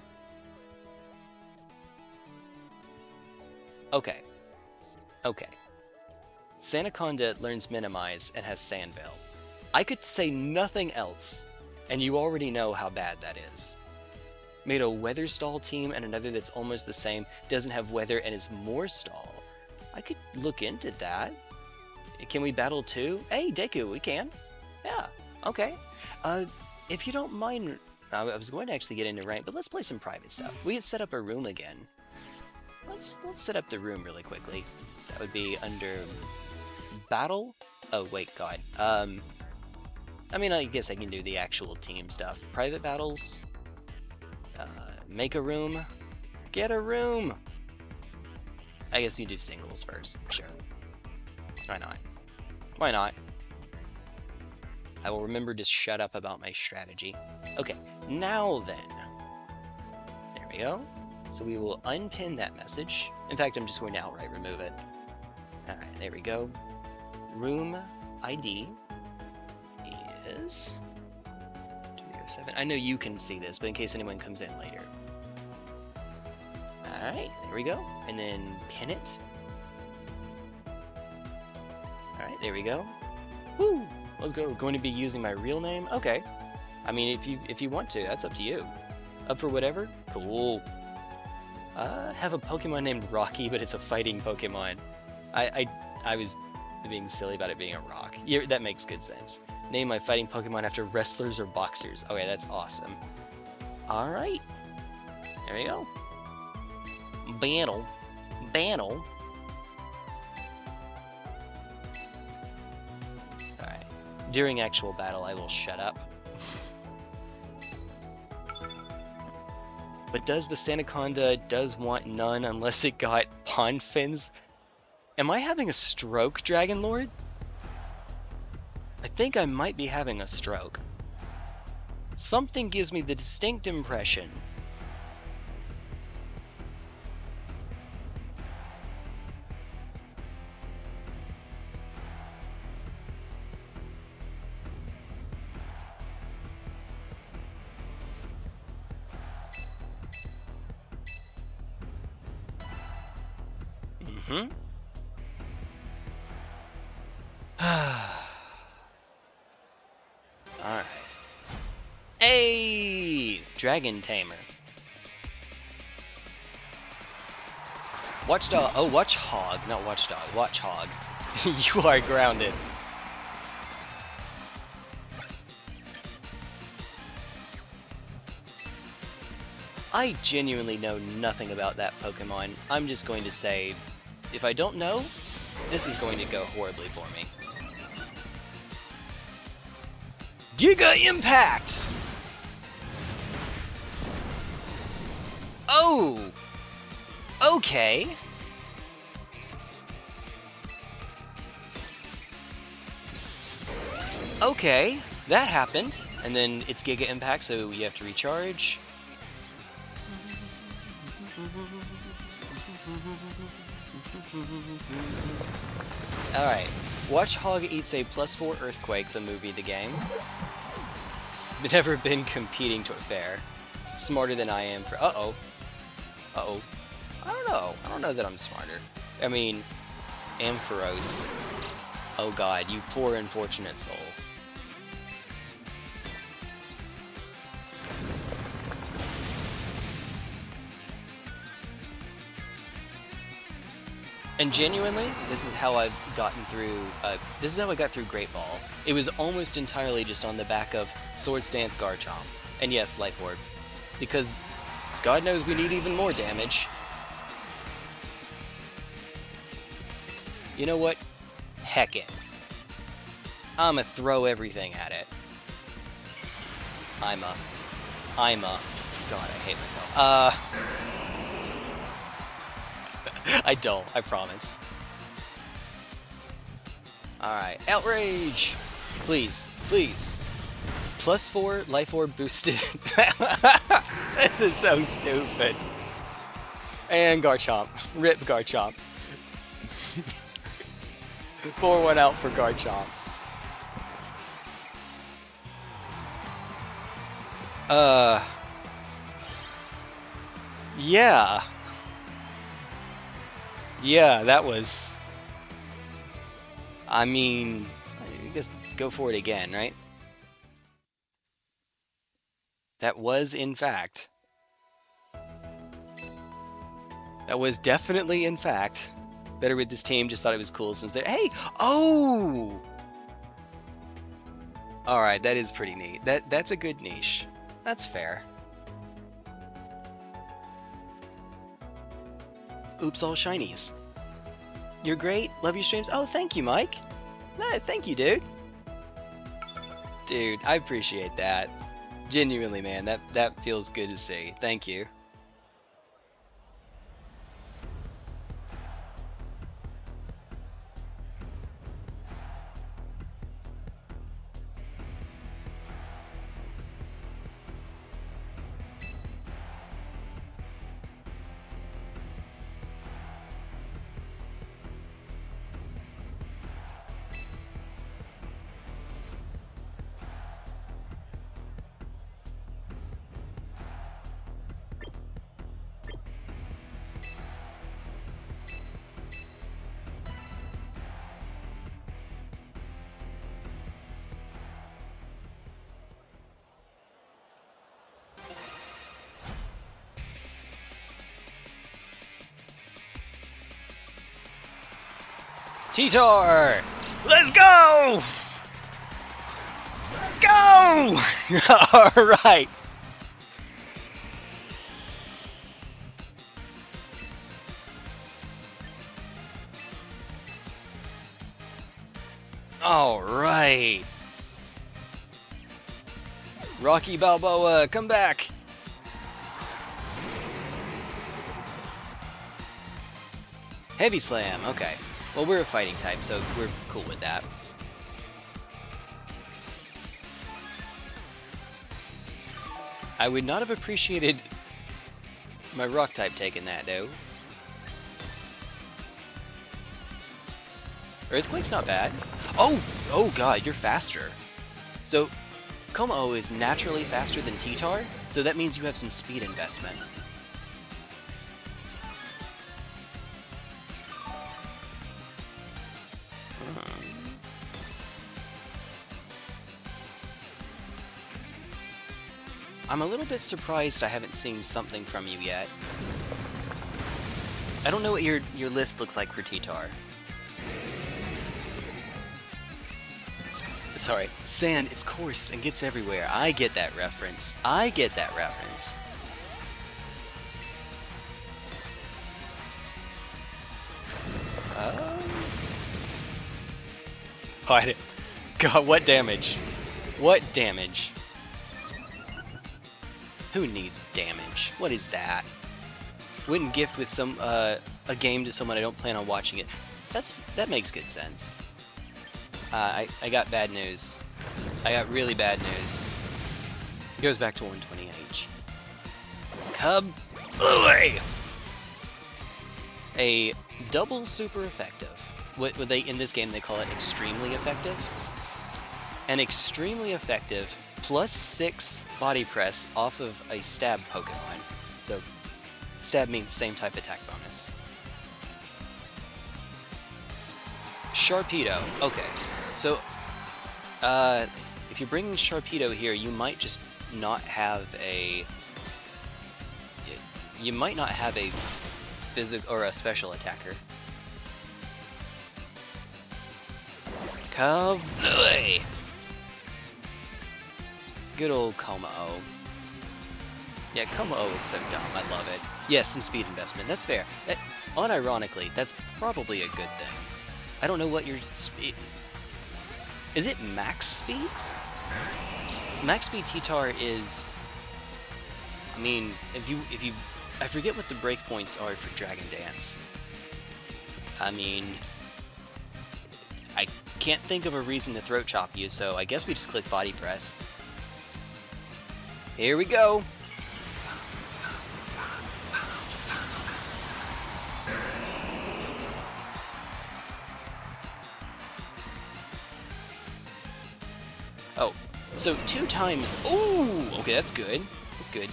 Okay. Sandaconda learns Minimize and has Sandveil. I could say nothing else, and you already know how bad that is. Made a Weather Stall team and another that's almost the same, doesn't have Weather and is more Stall. I could look into that. Can we battle too? Hey, Deku, we can. Yeah, okay. If you don't mind, I was going to actually get into rank, but let's play some private stuff. We can set up a room again. Let's set up the room really quickly. That would be under battle. Oh wait, God. I mean, I guess I can do the actual team stuff. Private battles. Make a room. Get a room. I guess you do singles first. Sure. Why not? Why not? I will remember to shut up about my strategy. Okay, now then. There we go. So we will unpin that message. In fact, I'm just going to outright remove it. Alright, there we go. Room ID is 207. I know you can see this, but in case anyone comes in later. Alright, there we go. And then pin it. Alright, there we go. Woo! Let's go. We're going to be using my real name? Okay. I mean, if you want to, that's up to you. Up for whatever? Cool. Have a Pokemon named Rocky, but it's a fighting Pokemon. I was being silly about it being a rock. Yeah, that makes good sense. Name my fighting Pokemon after wrestlers or boxers. Okay, that's awesome. Alright. There we go. Battle. Battle. Alright. During actual battle, I will shut up. But does the Sandaconda does want none unless it got pond fins? Am I having a stroke, Dragon Lord? I think I might be having a stroke. Something gives me the distinct impression. Mm-hmm. Alright. Hey! Dragon Tamer. Watchdog. Oh, Watchhog. Not Watchdog. Watchhog. You are grounded. I genuinely know nothing about that Pokemon. I'm just going to say, if I don't know, this is going to go horribly for me. Giga Impact! Oh! Okay. Okay, that happened. And then it's Giga Impact, so you have to recharge. Alright, watch Hog eats a +4 Earthquake, the movie, the game. Never been competing to a fair. Smarter than I am for. Uh-oh. Uh-oh. I don't know. I don't know that I'm smarter. I mean, Ampharos. Oh god, you poor unfortunate soul. And genuinely, this is how I've gotten through, this is how I got through Great Ball. It was almost entirely just on the back of Swords Dance Garchomp. And yes, Life Orb. Because God knows we need even more damage. You know what? Heck it. I'ma throw everything at it. God, I hate myself. I don't, I promise. Alright, Outrage! Please, please. +4 Life Orb boosted. This is so stupid. And Garchomp. Rip Garchomp. Pour one out for Garchomp. Yeah. Yeah, that was... I mean, I guess go for it again, right? That was, in fact... That was definitely, in fact... Better with this team, just thought it was cool since they're... Hey! Oh! Alright, that is pretty neat. That's a good niche. That's fair. Oops, all shinies. You're great. Love your streams. Oh, thank you, Mike. Nah, thank you, dude. Dude, I appreciate that. Genuinely, man. That feels good to see. Thank you. T-Tar! Let's go! Let's go! Alright. Alright. Rocky Balboa, come back! Heavy Slam, okay. Well, we're a fighting type, so we're cool with that. I would not have appreciated my rock type taking that, though. Earthquake's not bad. Oh god, you're faster. So, Como is naturally faster than T-Tar, so that means you have some speed investment. I'm a little bit surprised I haven't seen something from you yet. I don't know what your list looks like for T-Tar. Sorry, sand, it's coarse and gets everywhere. I get that reference. I get that reference. God, what damage? What damage? Who needs damage? What is that? Wouldn't gift with some a game to someone I don't plan on watching it. That makes good sense. I got bad news. I got really bad news. It goes back to 128. Jeez. Kabooey! A double super effective. What they in this game they call it extremely effective. An extremely effective +6 body press off of a stab Pokemon. So stab means same type attack bonus. Sharpedo. Okay, so if you're bringing Sharpedo here, you might just not have a. You might not have a physical or a special attacker. Kabooey! Good old Como-O. Yeah, Como-O is so dumb. I love it. Yes, some speed investment. That's fair. Unironically, that's probably a good thing. I don't know what your speed... Is it max speed? Max speed T-Tar is... I mean, if you... I forget what the breakpoints are for Dragon Dance. I mean... I can't think of a reason to throat chop you, so I guess we just click body press. Here we go! Oh, so 2 times. Ooh, okay, that's good. That's good.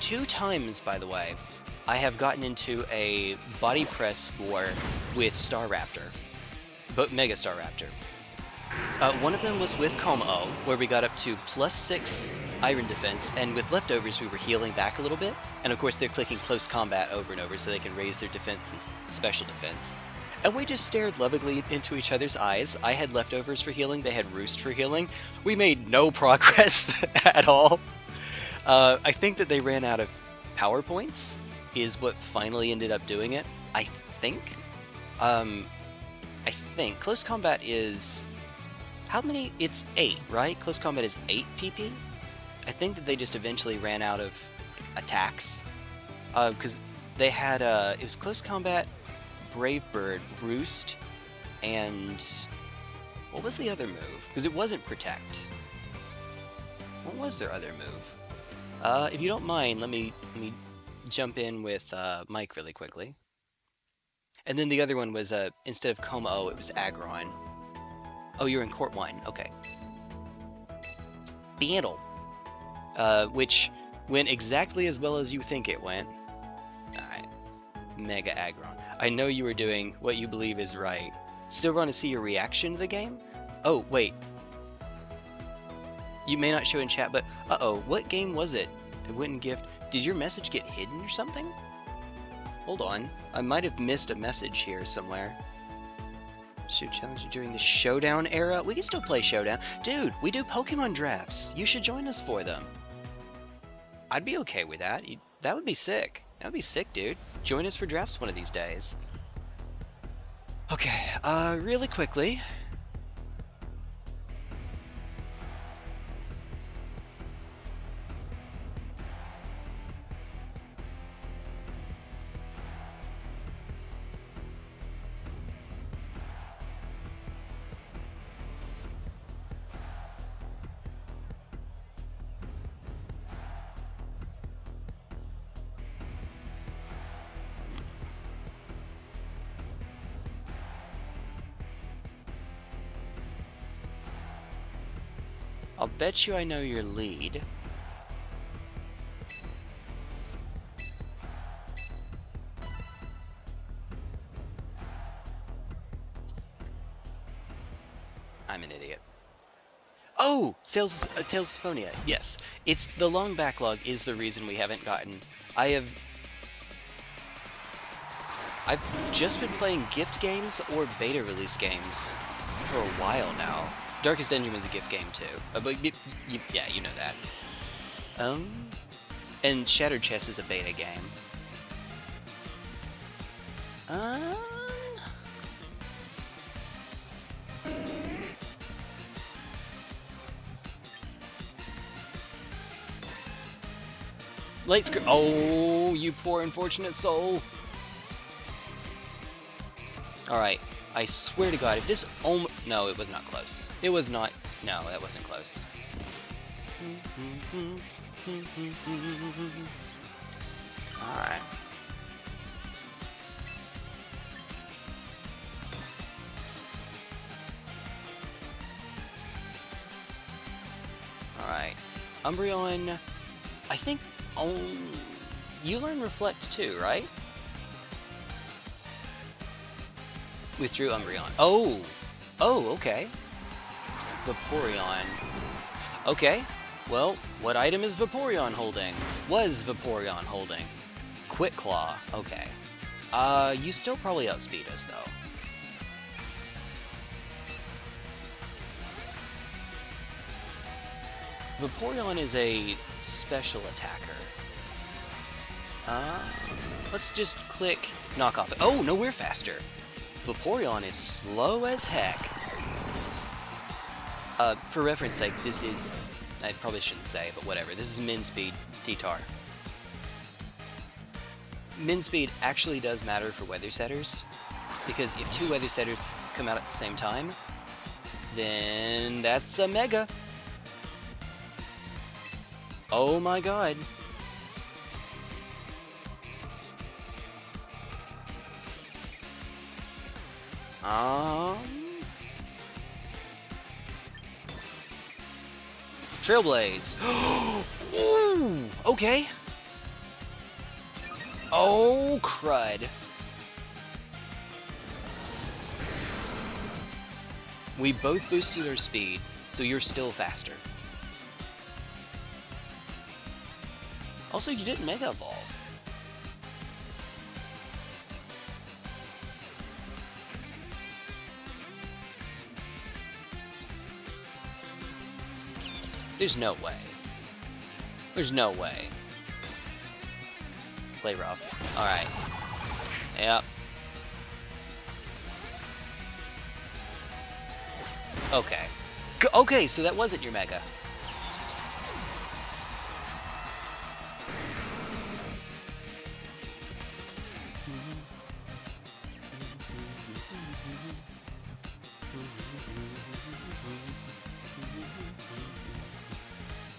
2 times, by the way, I have gotten into a body press war with Staraptor, but Mega Staraptor. One of them was with Como-O, where we got up to +6 Iron Defense, and with leftovers we were healing back a little bit, and of course they're clicking Close Combat over and over so they can raise their defense and special defense. And we just stared lovingly into each other's eyes. I had leftovers for healing, they had Roost for healing. We made no progress at all. I think that they ran out of power points, is what finally ended up doing it. I think. Close Combat is... How many? It's 8, right? Close Combat is 8 PP? I think that they just eventually ran out of attacks. Because they had, it was Close Combat, Brave Bird, Roost, and... What was the other move? Because it wasn't Protect. What was their other move? If you don't mind, let me jump in with Mike really quickly. And then the other one was, instead of Como-O, it was Aggron. Oh, you're in Court Wine. Okay. Beetle. Which went exactly as well as you think it went. Alright. Mega Aggron. I know you were doing what you believe is right. Still want to see your reaction to the game? Oh, wait. You may not show in chat, but uh-oh, what game was it? I wouldn't gift. Did your message get hidden or something? Hold on. I might have missed a message here somewhere. Shoot challenge during the Showdown era? We can still play Showdown. Dude, we do Pokemon drafts. You should join us for them. I'd be okay with that. That would be sick. That would be sick, dude. Join us for drafts one of these days. Okay, really quickly. I'll bet you I know your lead. I'm an idiot. Oh! Tales of Symphonia. Yes. It's the long backlog is the reason we haven't gotten... I've just been playing gift games or beta release games for a while now. Darkest Dungeon was a gift game too, but yeah, you know that. And Shattered Chess is a beta game. Oh, you poor unfortunate soul. Alright, I swear to God, if this no, it was not close. It was not, no, that wasn't close. Alright. Alright. Umbreon, I think, you learn Reflect too, right? Withdrew Umbreon. Oh! Oh, okay. Vaporeon. Okay. Well, what item is Vaporeon holding? Was Vaporeon holding? Quick Claw. Okay. You still probably outspeed us, though. Vaporeon is a special attacker. Let's just click knock off it. Oh, no, we're faster. Vaporeon is slow as heck. For reference sake, this is, I probably shouldn't say, but whatever. This is min speed T-Tar. Min speed actually does matter for weather setters, because if two weather setters come out at the same time, then that's a mega. Oh my god. Trailblaze. Ooh, okay. Oh, crud. We both boosted our speed, so you're still faster. Also, you didn't Mega Evolve. There's no way. There's no way. Play rough. Alright. Yep. Okay. Okay, so that wasn't your Mega.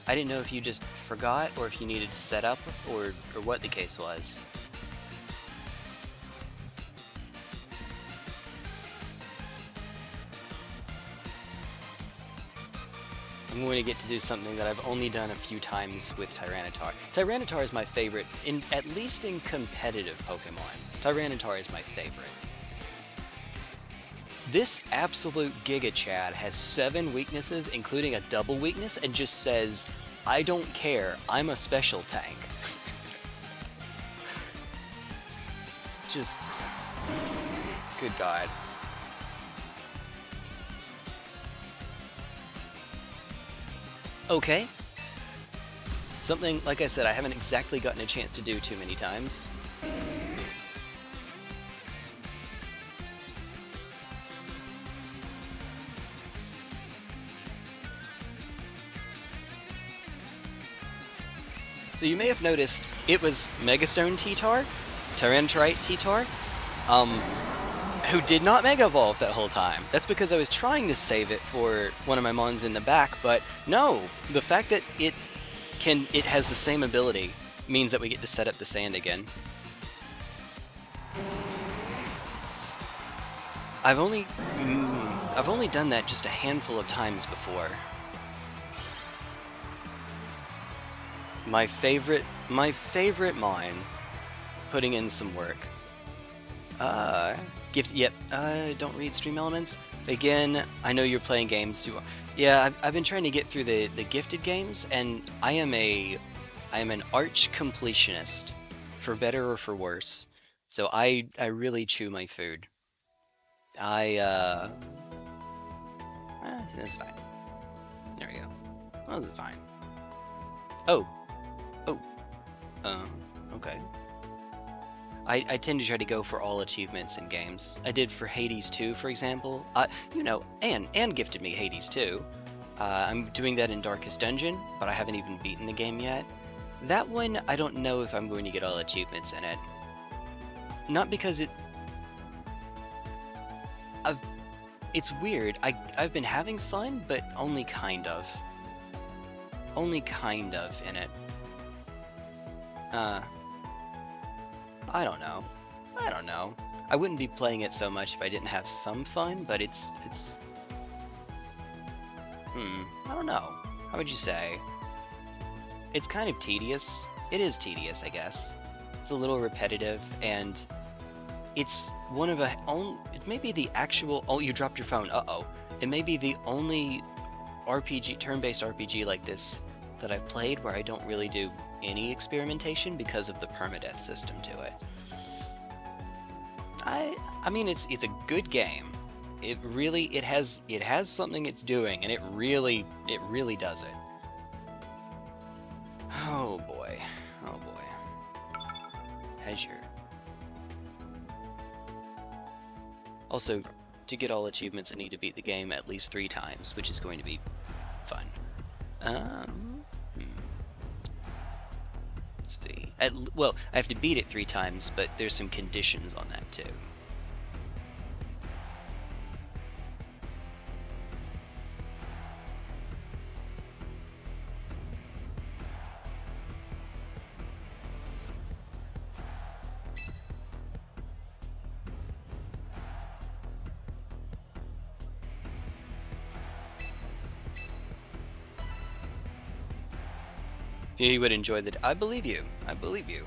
I didn't know if you just forgot or if you needed to set up or what the case was. I'm going to get to do something that I've only done a few times with Tyranitar. Tyranitar is my favorite, at least in competitive Pokemon. Tyranitar is my favorite. This absolute Giga Chad has 7 weaknesses, including a double weakness, and just says, I don't care, I'm a special tank. Just, good God. Okay. Something, like I said, I haven't exactly gotten a chance to do too many times. So you may have noticed it was Megastone T-Tar, Tyranitarite T-Tar, who did not Mega Evolve that whole time. That's because I was trying to save it for one of my mons in the back, but no, the fact that it has the same ability means that we get to set up the sand again. I've only done that just a handful of times before. My favorite mine, putting in some work. Don't read stream elements. Again, I know you're playing games. Yeah, I've been trying to get through the gifted games, and I am an arch completionist, for better or for worse. So I really chew my food. That's fine. There we go. Oh, this is fine. Oh. Okay. I tend to try to go for all achievements in games. I did for Hades 2, for example. Anne gifted me Hades 2. I'm doing that in Darkest Dungeon, but I haven't even beaten the game yet. That one, I don't know if I'm going to get all achievements in it. Not because it... I've it's weird. I've been having fun, but only kind of. Only kind of in it. I don't know. I don't know. I wouldn't be playing it so much if I didn't have some fun, but it's I don't know. How would you say? It's kind of tedious. It is tedious, I guess. It's a little repetitive, and it's one of it may be the actual, oh, you dropped your phone, uh-oh. It may be the only RPG, turn-based RPG like this that I've played where I don't really do any experimentation because of the permadeath system to it. I mean, it's a good game. It has something it's doing, and it really does it. Oh boy. Oh boy. Azure. Also, to get all achievements, I need to beat the game at least 3 times, which is going to be fun. Let's see. Well, I have to beat it 3 times, but there's some conditions on that too. You would enjoy the... I believe you. I believe you.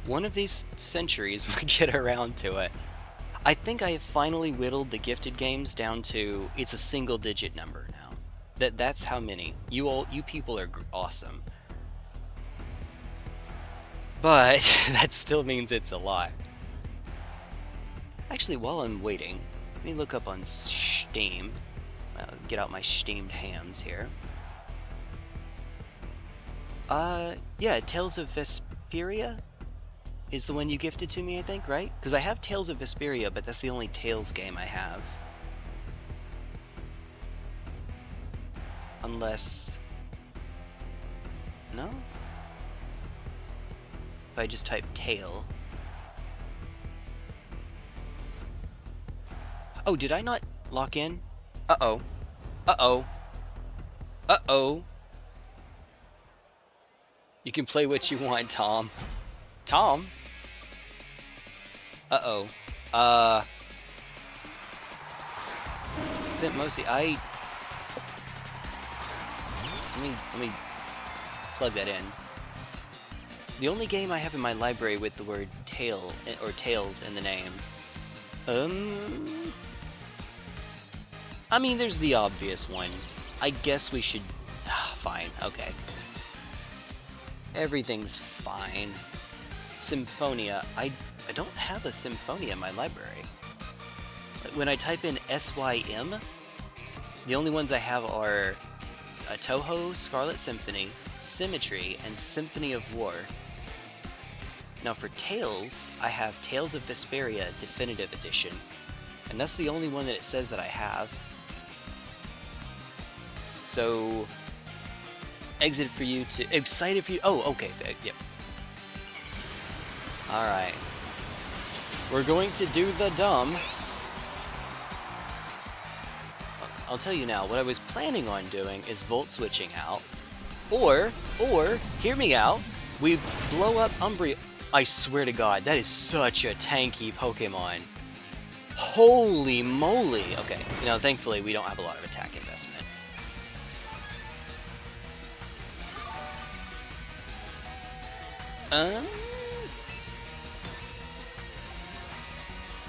One of these centuries we get around to it. I think I have finally whittled the gifted games down to... It's a single-digit number now. That's how many. You people are awesome. But that still means it's a lot. Actually, while I'm waiting, let me look up on Steam. Get out my steamed hands here. Yeah, Tales of Vesperia is the one you gifted to me, I think, right? Because I have Tales of Vesperia, but that's the only Tales game I have. Unless... No? If I just type Tale... Oh, did I not lock in? Uh-oh. Uh-oh. Uh-oh. You can play what you want, Tom. Tom? Uh-oh. Mostly, let me plug that in. The only game I have in my library with the word tail, or tails in the name. I mean, there's the obvious one. I guess we should... Fine, okay. Everything's fine. Symphonia. I don't have a Symphonia in my library. When I type in SYM, the only ones I have are Toho, Scarlet Symphony, Symmetry, and Symphony of War. Now for Tales, I have Tales of Vesperia Definitive Edition. And that's the only one that it says that I have. So... Excited for you. Oh, okay. Yep. Alright. We're going to do the dumb. I'll tell you now, what I was planning on doing is volt switching out. Or, hear me out, we blow up Umbreon. I swear to God, that is such a tanky Pokemon. Holy moly. Okay, thankfully we don't have a lot of attack investment.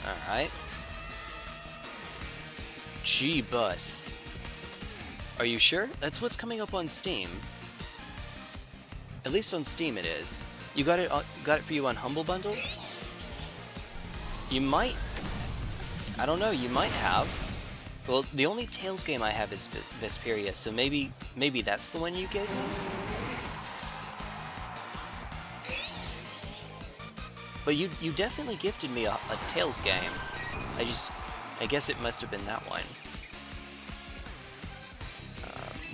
Alright. G-Bus. Are you sure? That's what's coming up on Steam. At least on Steam it is. You got it for you on Humble Bundle? You might... I don't know, you might have. Well, the only Tales game I have is Vesperia, so maybe that's the one you get? But you definitely gifted me a Tales game. I guess it must have been that one.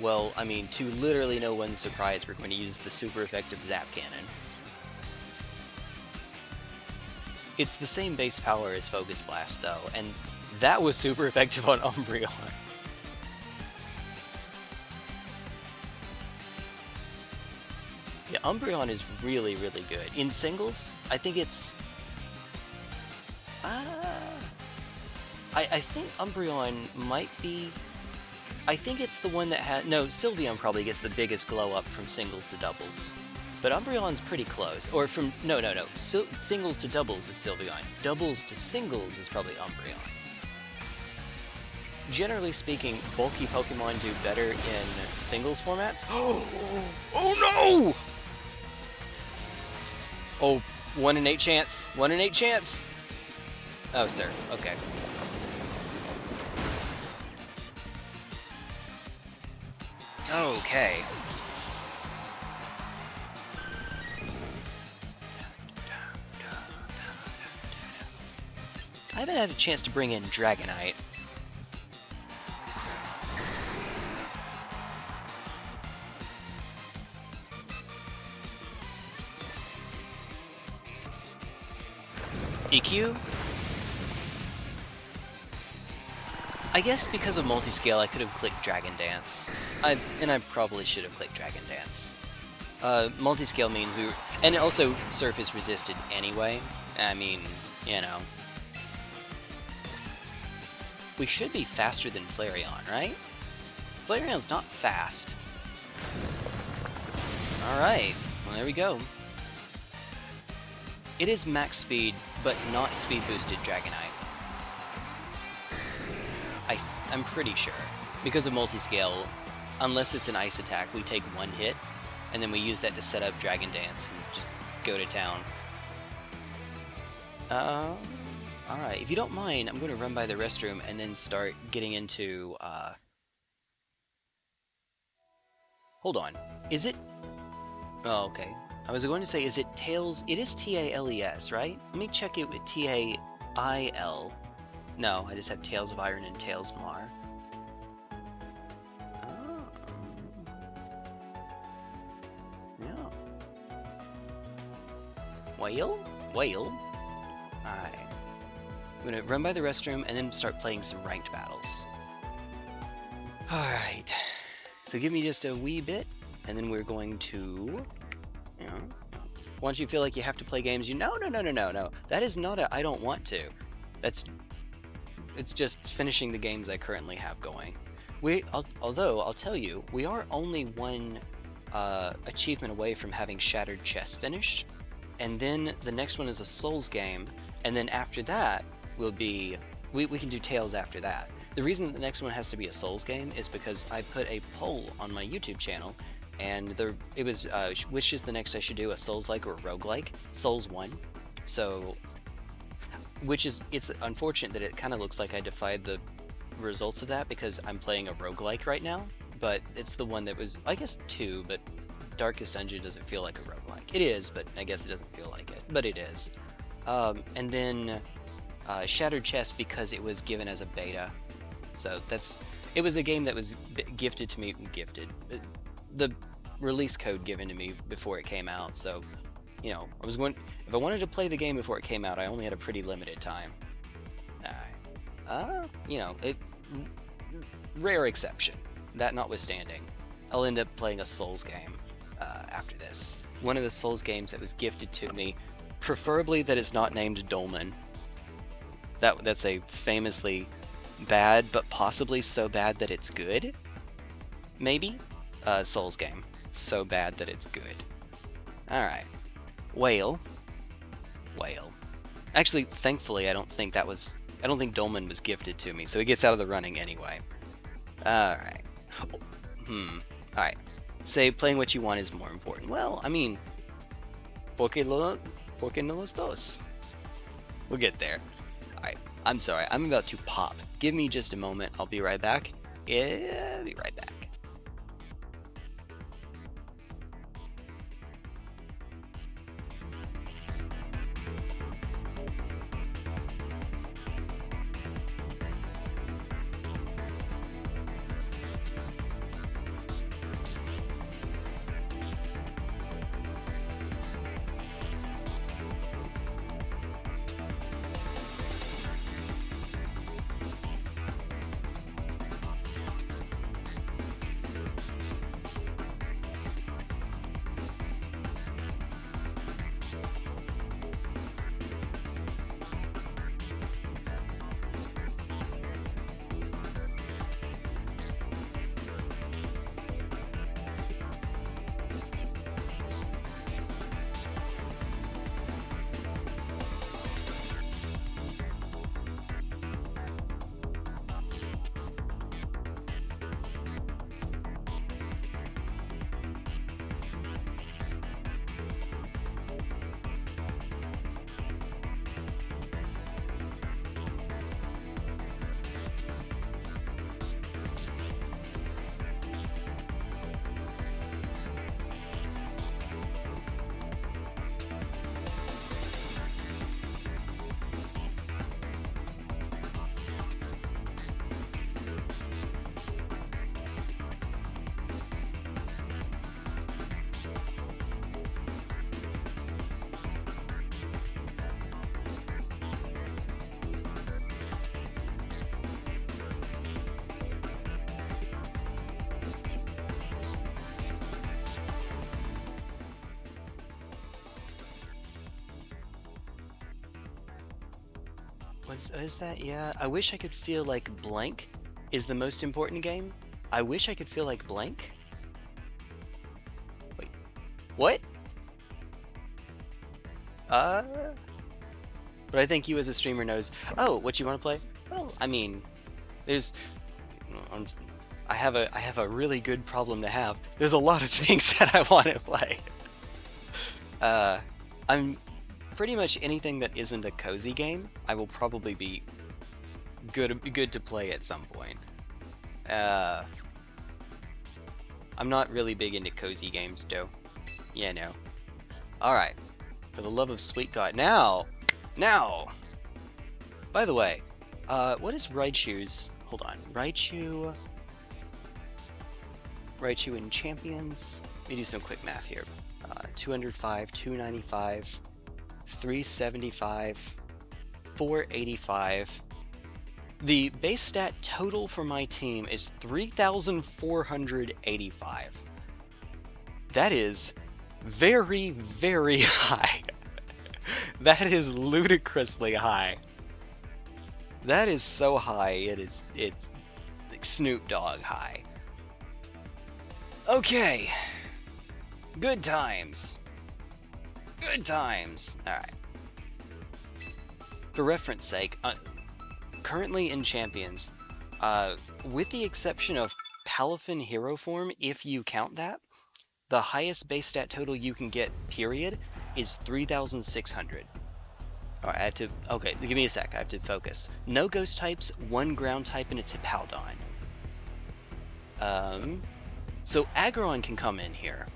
Well, I mean, to literally no one's surprise, we're going to use the super effective Zap Cannon. It's the same base power as Focus Blast, though, and That was super effective on Umbreon. Yeah, Umbreon is really, really good. In singles, I think it's... I think Umbreon might be... I think it's the one that had... No, Sylveon probably gets the biggest glow up from singles to doubles. But Umbreon's pretty close. Or from... No. Singles to doubles is Sylveon. Doubles to singles is probably Umbreon. Generally speaking, bulky Pokemon do better in singles formats. Oh no! Oh, 1 in 8 chance. 1 in 8 chance. Oh, Surf. Okay. Okay. I haven't had a chance to bring in Dragonite. EQ? I guess because of multi-scale I could have clicked Dragon Dance. And I probably should have clicked Dragon Dance. Multi-scale means we were... And also, Surf is resisted anyway. I mean, you know. We should be faster than Flareon, right? Flareon's not fast. Alright, well there we go. It is max speed, but not speed boosted Dragonite. I'm pretty sure. Because of multi-scale, unless it's an ice attack, we take 1 hit, and then we use that to set up Dragon Dance and just go to town. Alright, if you don't mind, I'm going to run by the restroom and then start getting into, Hold on. Is it... Oh, okay. I was going to say, is it Tails? It is T-A-L-E-S, right? Let me check it with T-A-I-L. No, I just have Tails of Iron and Tails Mar. Oh. Yeah. Whale? Whale? Alright. I'm gonna run by the restroom and then start playing some ranked battles. Alright. So give me just a wee bit, and then we're going to... You know, once you feel like you have to play games, no. That is not a I don't want to. It's just finishing the games I currently have going. Although, I'll tell you, we are only 1 achievement away from having Shattered Chest finished, and then the next one is a Souls game, and then after that will be... We can do Tails after that. The reason that the next one has to be a Souls game is because I put a poll on my YouTube channel, and it was, which is the next I should do, a Souls-like or a roguelike? Souls 1. So... it's unfortunate that it kind of looks like I defied the results of that because I'm playing a roguelike right now, but it's the one that was, I guess, 2, but Darkest Dungeon doesn't feel like a roguelike. It is, but I guess it doesn't feel like it, but it is. And then Shattered Chest because it was given as a beta, so it was a game that was gifted to me, the release code given to me before it came out, so... You know, if I wanted to play the game before it came out, I only had a pretty limited time. Alright. You know, rare exception. That notwithstanding, I'll end up playing a Souls game after this. One of the Souls games that was gifted to me, preferably that is not named Dolmen. That's a famously bad, but possibly so bad that it's good. Maybe? Souls game. So bad that it's good. Alright. Whale. Actually, thankfully, I don't think Dolmen was gifted to me, so he gets out of the running anyway. Alright. Alright. Say playing what you want is more important. Well, I mean... Porque no los dos? We'll get there. Alright. I'm sorry, I'm about to pop. Give me just a moment, I'll be right back. Yeah, I'll be right back. what is that? Yeah, I wish I could feel like blank is the most important game. I wish I could feel like blank. Wait, what? But I think you as a streamer knows, oh, what you want to play? Well, I mean, I have a really good problem to have. There's a lot of things that I want to play. I'm pretty much anything that isn't a cozy game, I will probably be good to play at some point. I'm not really big into cozy games, though. Yeah, no. Alright. For the love of sweet God. Now! By the way, what is Raichu's... Hold on. Raichu in Champions? Let me do some quick math here. 205, 295, 375, 485. The base stat total for my team is 3,485. That is very, very high. That is ludicrously high. That is so high, it's like Snoop Dogg high. Okay. Good times. Good times. Alright. For reference sake, currently in Champions, with the exception of Palafin Hero Form, if you count that, the highest base stat total you can get, period, is 3,600. Alright, I have to... Okay, give me a sec, I have to focus. No ghost types, one ground type, and it's Hippowdon. So Aggron can come in here.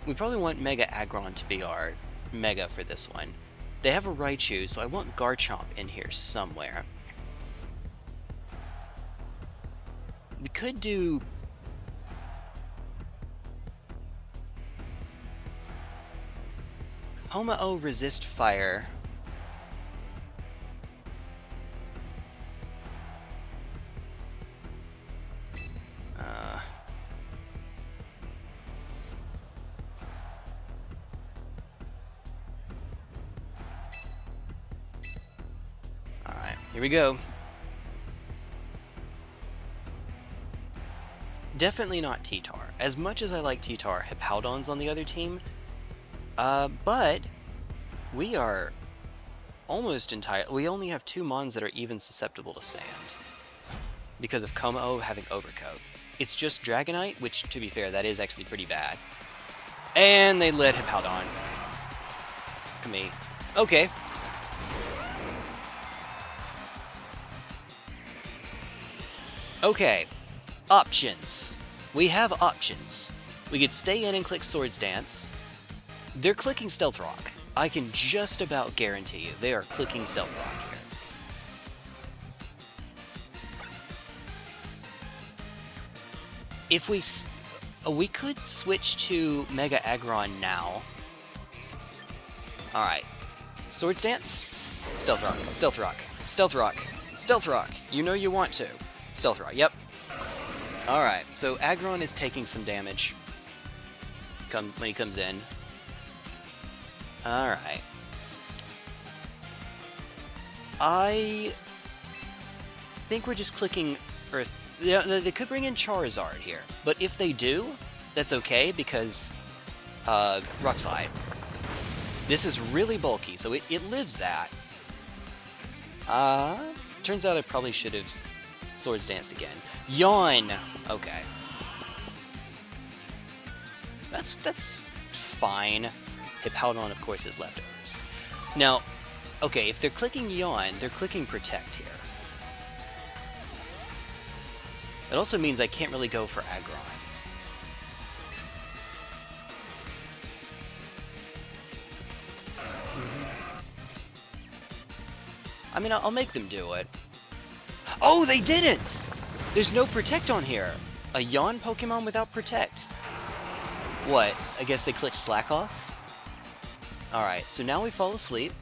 We probably want Mega Aggron to be our Mega for this one. They have a Raichu, so I want Garchomp in here somewhere. We could do... Komao Resist Fire. Alright, here we go. Definitely not T-Tar. As much as I like T-Tar, Hippowdon's on the other team. But we are almost entire. We only have 2 Mons that are even susceptible to sand because of Komao having Overcoat. It's just Dragonite, which, to be fair, that is actually pretty bad. And they let Hippowdon. Come me. Okay. Okay. Options. We have options. We could stay in and click Swords Dance. They're clicking Stealth Rock. I can just about guarantee you they are clicking Stealth Rock here. If we could switch to Mega Aggron now. Alright. Swords Dance. Stealth Rock. Stealth Rock. Stealth Rock. Stealth Rock. You know you want to. Stealth Rock. Yep. Alright. So Aggron is taking some damage when he comes in. Alright. I think we're just clicking Earth. Yeah, they could bring in Charizard here, but if they do, that's okay because Rock Slide. This is really bulky, so it lives that. Turns out I probably should have Swords Danced again. Yawn. Okay. That's fine. Hippowdon, of course, is leftovers. Now, okay, if they're clicking Yawn, they're clicking Protect here. It also means I can't really go for Aggron. I mean, I'll make them do it. Oh, they didn't! There's no Protect on here. A Yawn Pokemon without Protect. What? I guess they clicked Slack Off? Alright, so now we fall asleep.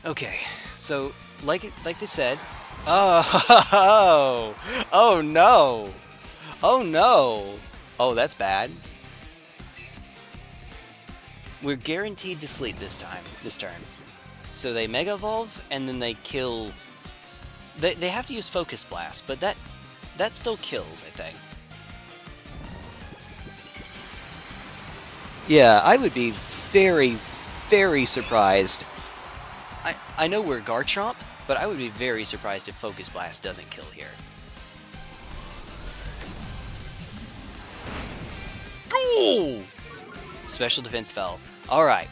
Okay, so like they said, oh no, oh no, oh that's bad. We're guaranteed to sleep this turn. So they Mega Evolve, and then they kill... They have to use Focus Blast, but that still kills, I think. Yeah, I would be very, very surprised. I know we're Garchomp, but I would be very surprised if Focus Blast doesn't kill here. Go! Special defense fell. Alright.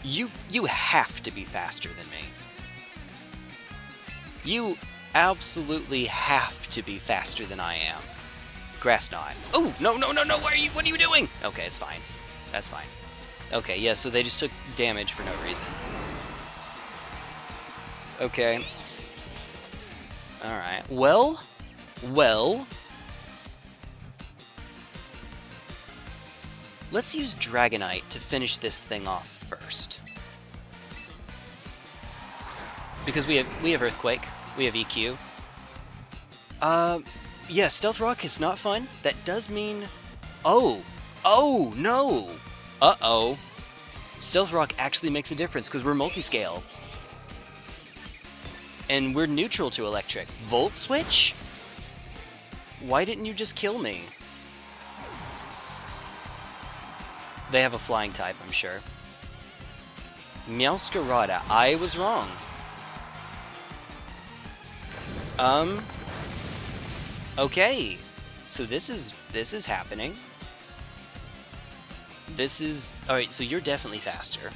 You have to be faster than me. You absolutely have to be faster than I am. Grass Knot. Oh, no, what are you doing? Okay, it's fine. That's fine. Okay, yeah, so they just took damage for no reason. Okay. Alright. Well. Let's use Dragonite to finish this thing off first. Because we have Earthquake, we have EQ. Yeah, Stealth Rock is not fun. That does mean... Oh no! Uh-oh. Stealth Rock actually makes a difference because we're multi-scale. And we're neutral to electric. Volt Switch? Why didn't you just kill me? They have a flying type, I'm sure. Meowscarada, I was wrong. Okay. So this is happening. This is... Alright, so you're definitely faster.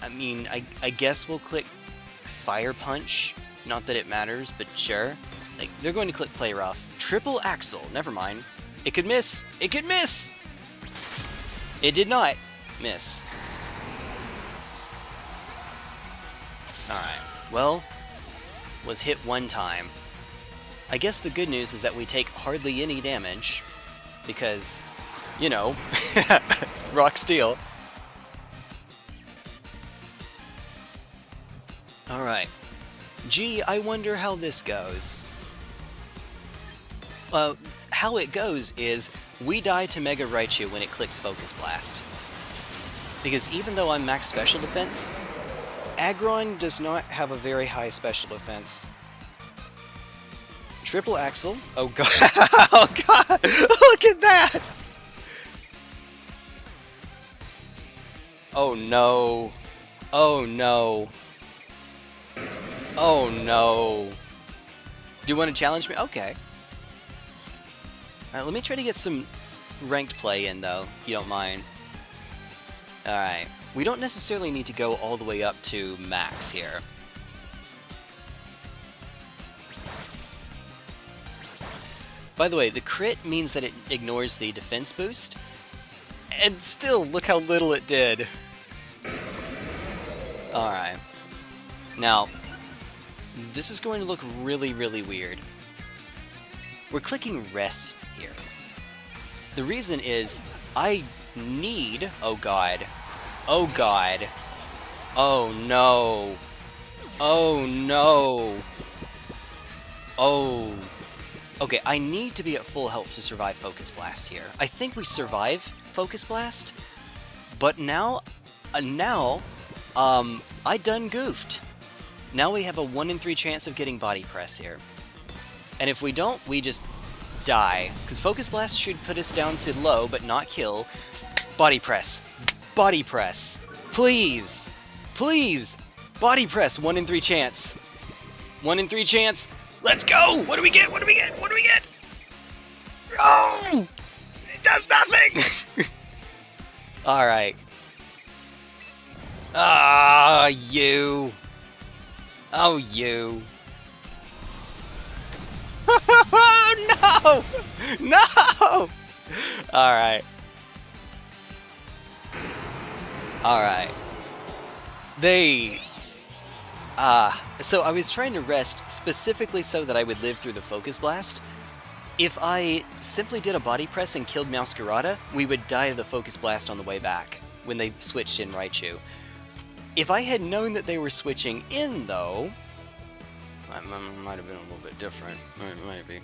I mean, I guess we'll click Fire Punch. Not that it matters, but sure. Like, they're going to click Play Rough. Triple Axle, never mind. It could miss! It could miss! It did not miss. Alright, well, was hit one time. I guess the good news is that we take hardly any damage, because, you know, Rock Steel. Alright. Gee, I wonder how this goes. How it goes is, we die to Mega Raichu when it clicks Focus Blast. Because even though I'm max special defense, Aggron does not have a very high special defense. Triple Axle. Oh god. Oh god. Look at that. Oh no. Oh no. Oh no. Do you want to challenge me? Okay. Alright, let me try to get some ranked play in though, if you don't mind. Alright. We don't necessarily need to go all the way up to max here. By the way, the crit means that it ignores the defense boost. And still, look how little it did. Alright. Now, this is going to look really, really weird. We're clicking rest here. The reason is, I need... Oh god. Oh god. Oh no. Oh no. Oh. Okay, I need to be at full health to survive Focus Blast here. I think we survive Focus Blast, but now, I done goofed. Now we have a 1 in 3 chance of getting Body Press here. And if we don't, we just die. Because Focus Blast should put us down to low, but not kill. Body Press. Body Press. Please. Please. Body Press. 1 in 3 chance. 1 in 3 chance. Let's go! What do we get? What do we get? What do we get? Oh! It does nothing! Alright. Ah, you. Oh, you. No! No! Alright. Alright. So I was trying to rest specifically so that I would live through the Focus Blast. If I simply did a Body Press and killed Meowscarada, we would die of the Focus Blast on the way back, when they switched in Raichu. If I had known that they were switching in, though... That might have been a little bit different. Maybe.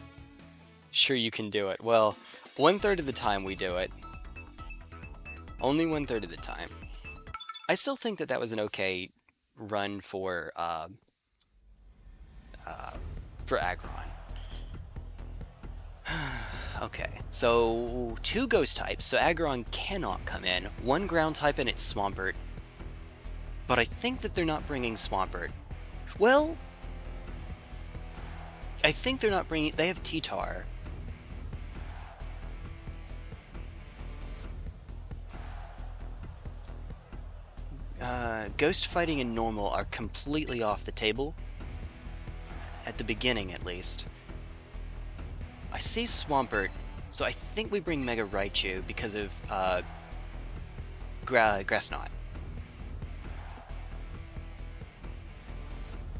Sure you can do it. Well, 1/3 of the time we do it. Only 1/3 of the time. I still think that that was an okay run for Aggron. Okay, so 2 ghost types, so Aggron cannot come in. 1 ground type and it's Swampert. But I think that they're not bringing Swampert. Well, I think they're not bringing... They have T-Tar. Ghost fighting and normal are completely off the table. At the beginning, at least. I see Swampert, so I think we bring Mega Raichu because of Grass Knot.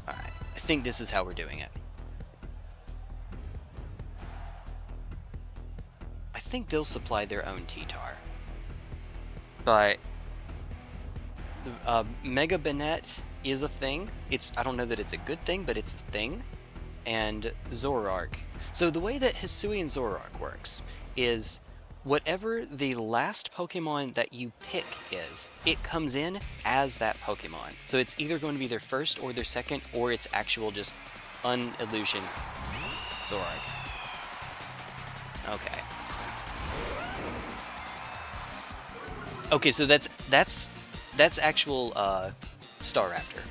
Alright, I think this is how we're doing it. I think they'll supply their own T-Tar. But Mega Banette is a thing. I don't know that it's a good thing, but it's a thing. And Zoroark. So the way that Hisuian Zoroark works is whatever the last Pokemon that you pick is, it comes in as that Pokemon. So it's either going to be their first or their second, or it's actual just unillusion Zoroark. Okay. Okay, so that's actual Staraptor.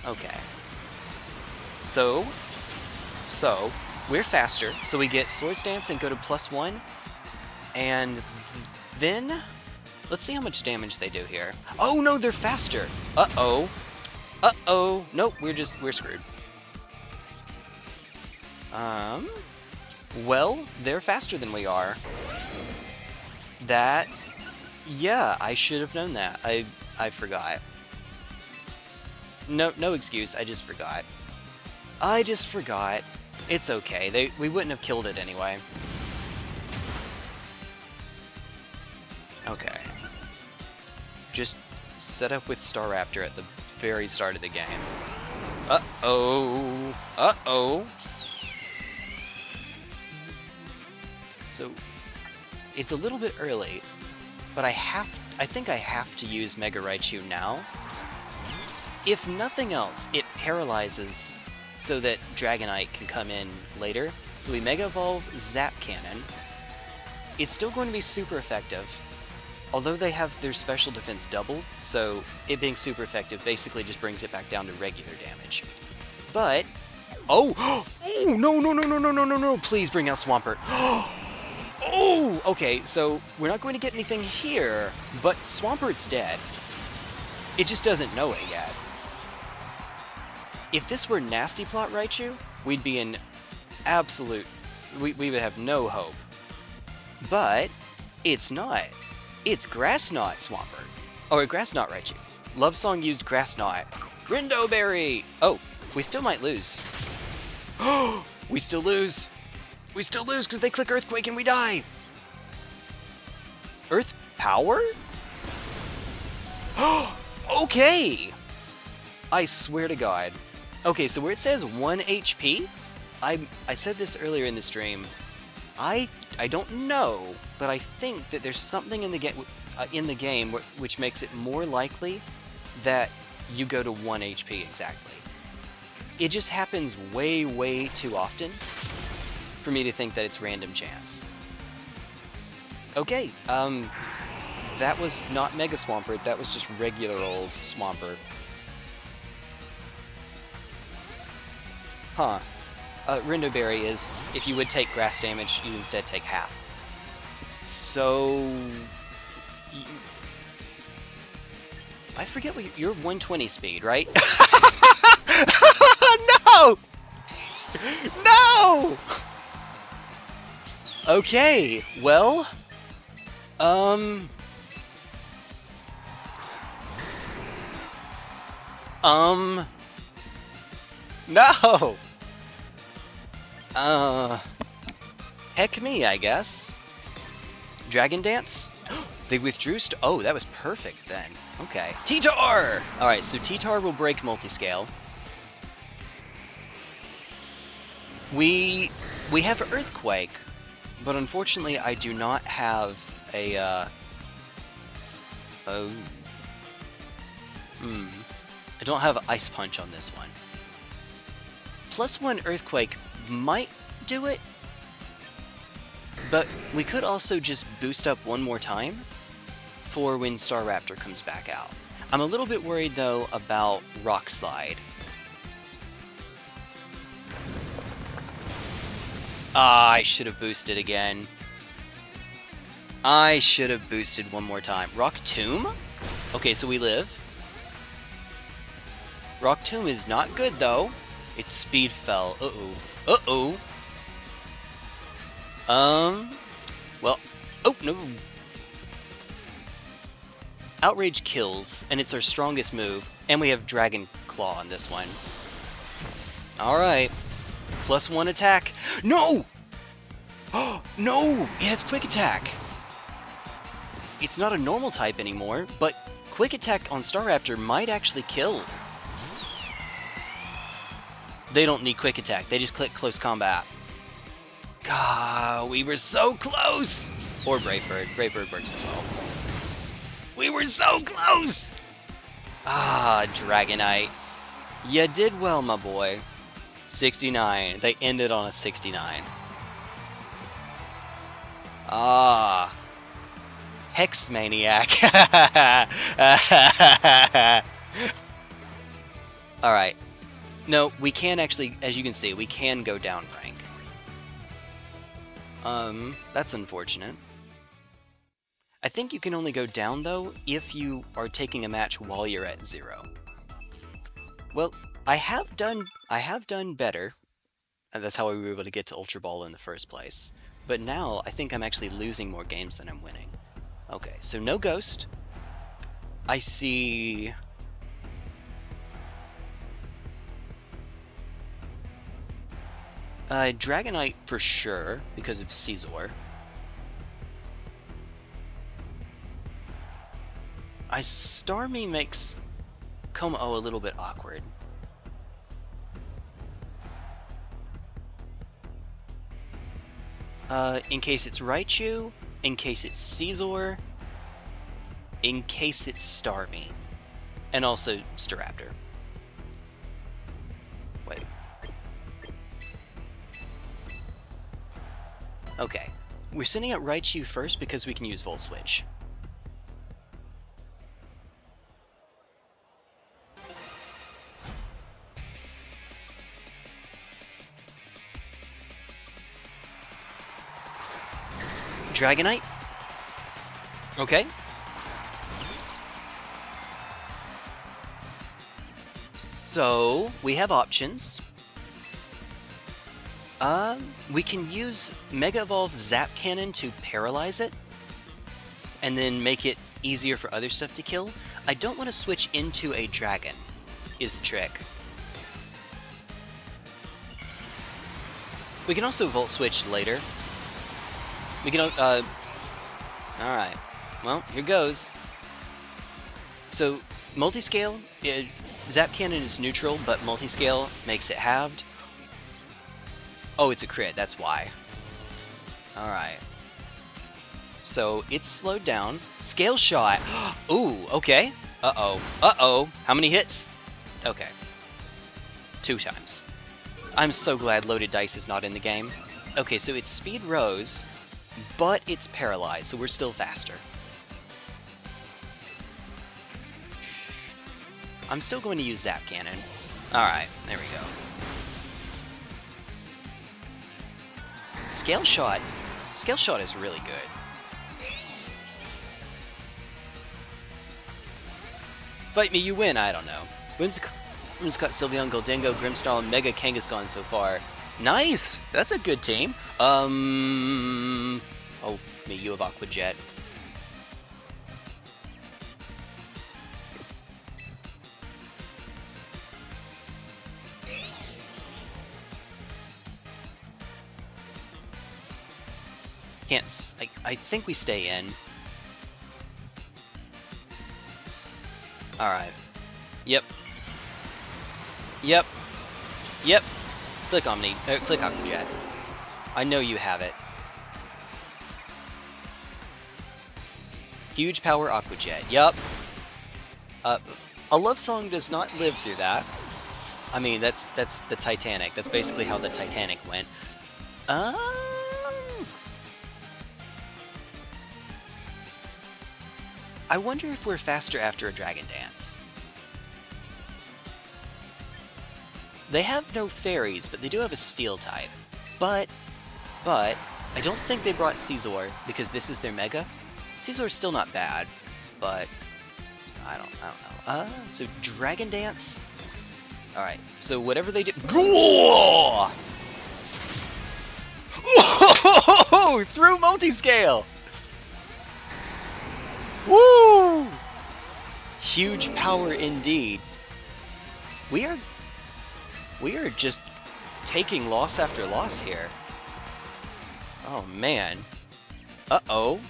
Okay. So we're faster, so we get Swords Dance and go to +1, and then let's see how much damage they do here. Oh no, they're faster. Uh-oh. Uh-oh. Nope, we're screwed. Well, they're faster than we are. Yeah, I should have known that. I forgot. No excuse, I just forgot. It's okay, we wouldn't have killed it anyway. Okay. Just set up with Staraptor at the very start of the game. Uh-oh! Uh-oh! So, it's a little bit early, but I think I have to use Mega Raichu now. If nothing else, it paralyzes so that Dragonite can come in later. So we Mega Evolve Zap Cannon. It's still going to be super effective, although they have their special defense doubled, so it being super effective basically just brings it back down to regular damage. But, oh, no, please bring out Swampert. Oh, okay, so we're not going to get anything here, but Swampert's dead. It just doesn't know it yet. If this were Nasty Plot Raichu, we'd be in absolute... We would have no hope. But it's not. It's Grass Knot Swampert. Or Grass Knot Raichu. Love Song used Grass Knot. Rindo Berry! Oh, we still might lose. We still lose. We still lose because they click Earthquake and we die. Earth Power? Okay! I swear to God. Okay, so where it says 1 HP, I said this earlier in the stream. I don't know, but I think that there's something in the game which makes it more likely that you go to 1 HP exactly. It just happens way too often for me to think that it's random chance. Okay, that was not Mega Swampert, that was just regular old Swampert. Huh. Rindo Berry is, if you would take grass damage, you instead take half. So... I forget what you're 120 speed, right? No! No! Okay, well... No! Heck me, I guess. Dragon Dance? They withdrew oh, that was perfect then. Okay. T-Tar! Alright, so T-Tar will break multiscale. We have Earthquake, but unfortunately I do not have a oh I don't have Ice Punch on this one. +1 Earthquake might do it, but we could also just boost up one more time for when Staraptor comes back out. I'm a little bit worried though about Rock Slide. Ah, I should have boosted again. I should have boosted one more time. Rock Tomb? Okay, so we live. Rock Tomb is not good though. It's Speed Fell. Uh-oh. Well, oh no. Outrage kills, and it's our strongest move, and we have Dragon Claw on this one. Alright. +1 attack. No! Oh, no! It has Quick Attack! It's not a normal type anymore, but Quick Attack on Staraptor might actually kill. They don't need Quick Attack, they just click Close Combat. God, we were so close! Or Brave Bird. Brave Bird works as well. We were so close! Ah, Dragonite. You did well, my boy. 69. They ended on a 69. Ah. Hex Maniac. Alright. No, we can actually, as you can see, we can go down rank. That's unfortunate. I think you can only go down, though, if you are taking a match while you're at 0. Well, I have done better, and that's how we were able to get to Ultra Ball in the first place. But now, I think I'm actually losing more games than I'm winning. Okay, so no Ghost. I see... Dragonite for sure, because of Scizor. Starmie makes Como-O a little bit awkward. In case it's Raichu, in case it's Scizor, in case it's Starmie, and also Staraptor. Wait. Okay, we're sending out Raichu first because we can use Volt Switch. Dragonite. Okay. So, we have options. We can use Mega Evolve Zap Cannon to paralyze it, and then make it easier for other stuff to kill. I don't want to switch into a dragon, is the trick. We can also Volt Switch later. We can, alright. Well, here goes. So, Multiscale, Zap Cannon is neutral, but Multiscale makes it halved. Oh, it's a crit, that's why. Alright. So, it's slowed down. Scale Shot! Ooh, okay. Uh-oh. Uh-oh. How many hits? Okay. 2 times. I'm so glad Loaded Dice is not in the game. Okay, so it's Speed Rose, but it's paralyzed, so we're still faster. I'm still going to use Zap Cannon. Alright, there we go. Scale Shot is really good. Fight me, you win, I don't know. Whimsicott, Sylveon, Goldengo, Grimmsnarl, and Mega Kangaskhan so far. Nice! That's a good team. Oh, me, you have Aqua Jet. Can't. I think we stay in. Alright. Yep. Yep. Yep. Click Aquajet. I know you have it. Huge power Aquajet. Yup. A love song does not live through that. I mean, that's the Titanic. That's basically how the Titanic went. I wonder if we're faster after a Dragon Dance. They have no fairies, but they do have a steel type. But I don't think they brought Caesar because this is their Mega. Caesar's still not bad, but I don't know. So Dragon Dance. All right. So whatever they do. Whoa! Through multi-scale. Woo! Huge power indeed. We are just taking loss after loss here. Oh man. Uh-oh.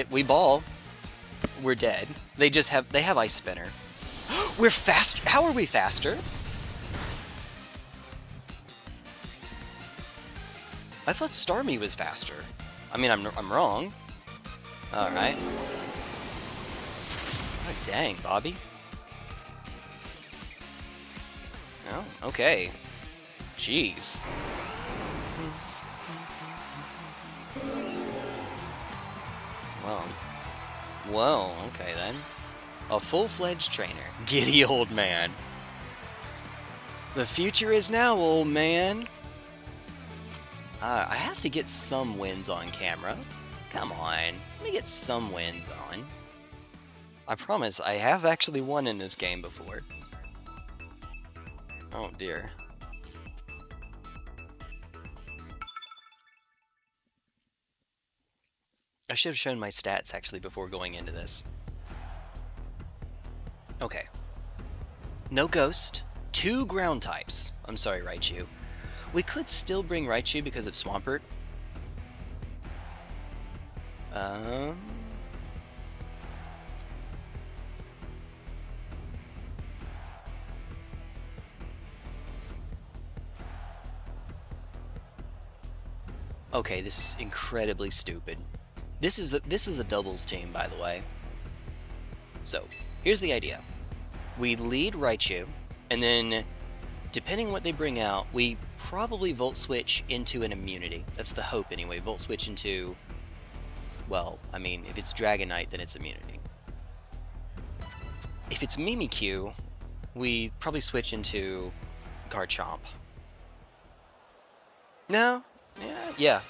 We ball. We're dead. They have Ice Spinner. We're faster. How are we faster? I thought Starmie was faster. I mean, I'm wrong. All right. Oh, dang, Bobby. Oh, okay. Jeez. Well, okay then. A full-fledged trainer. Giddy old man. The future is now, old man. I have to get some wins on camera. Come on. Let me get some wins on. I promise, I have actually won in this game before. Oh dear. I should have shown my stats actually before going into this. Okay. No Ghost. 2 ground types. I'm sorry, Raichu. We could still bring Raichu because of Swampert. Okay, this is incredibly stupid. This is a doubles team, by the way. So, here's the idea. We lead Raichu, and then, depending on what they bring out, we probably Volt Switch into an immunity. That's the hope, anyway. Volt Switch into... Well, I mean, if it's Dragonite, then it's immunity. If it's Mimikyu, we probably switch into Garchomp. No? Yeah.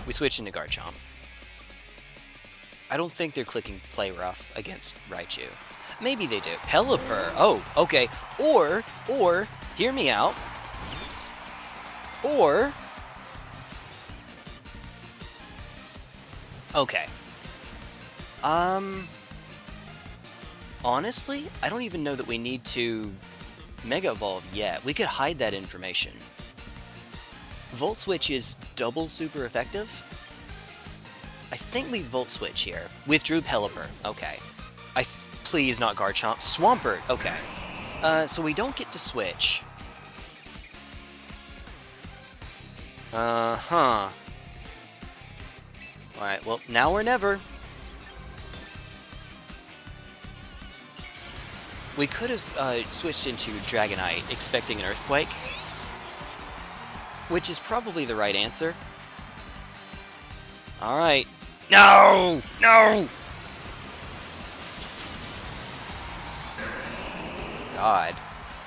We switch into Garchomp. I don't think they're clicking Play Rough against Raichu. Maybe they do. Pelipper. Oh, okay. Or, hear me out. Or... Okay. Honestly, I don't even know that we need to Mega Evolve yet. We could hide that information. Volt Switch is double super effective. I think we Volt Switch here. Withdrew Pelipper. Okay. Please not Garchomp. Swampert. Okay. So we don't get to switch. Alright, well, now or never. We could have switched into Dragonite, expecting an Earthquake. Which is probably the right answer. Alright. No! No! God.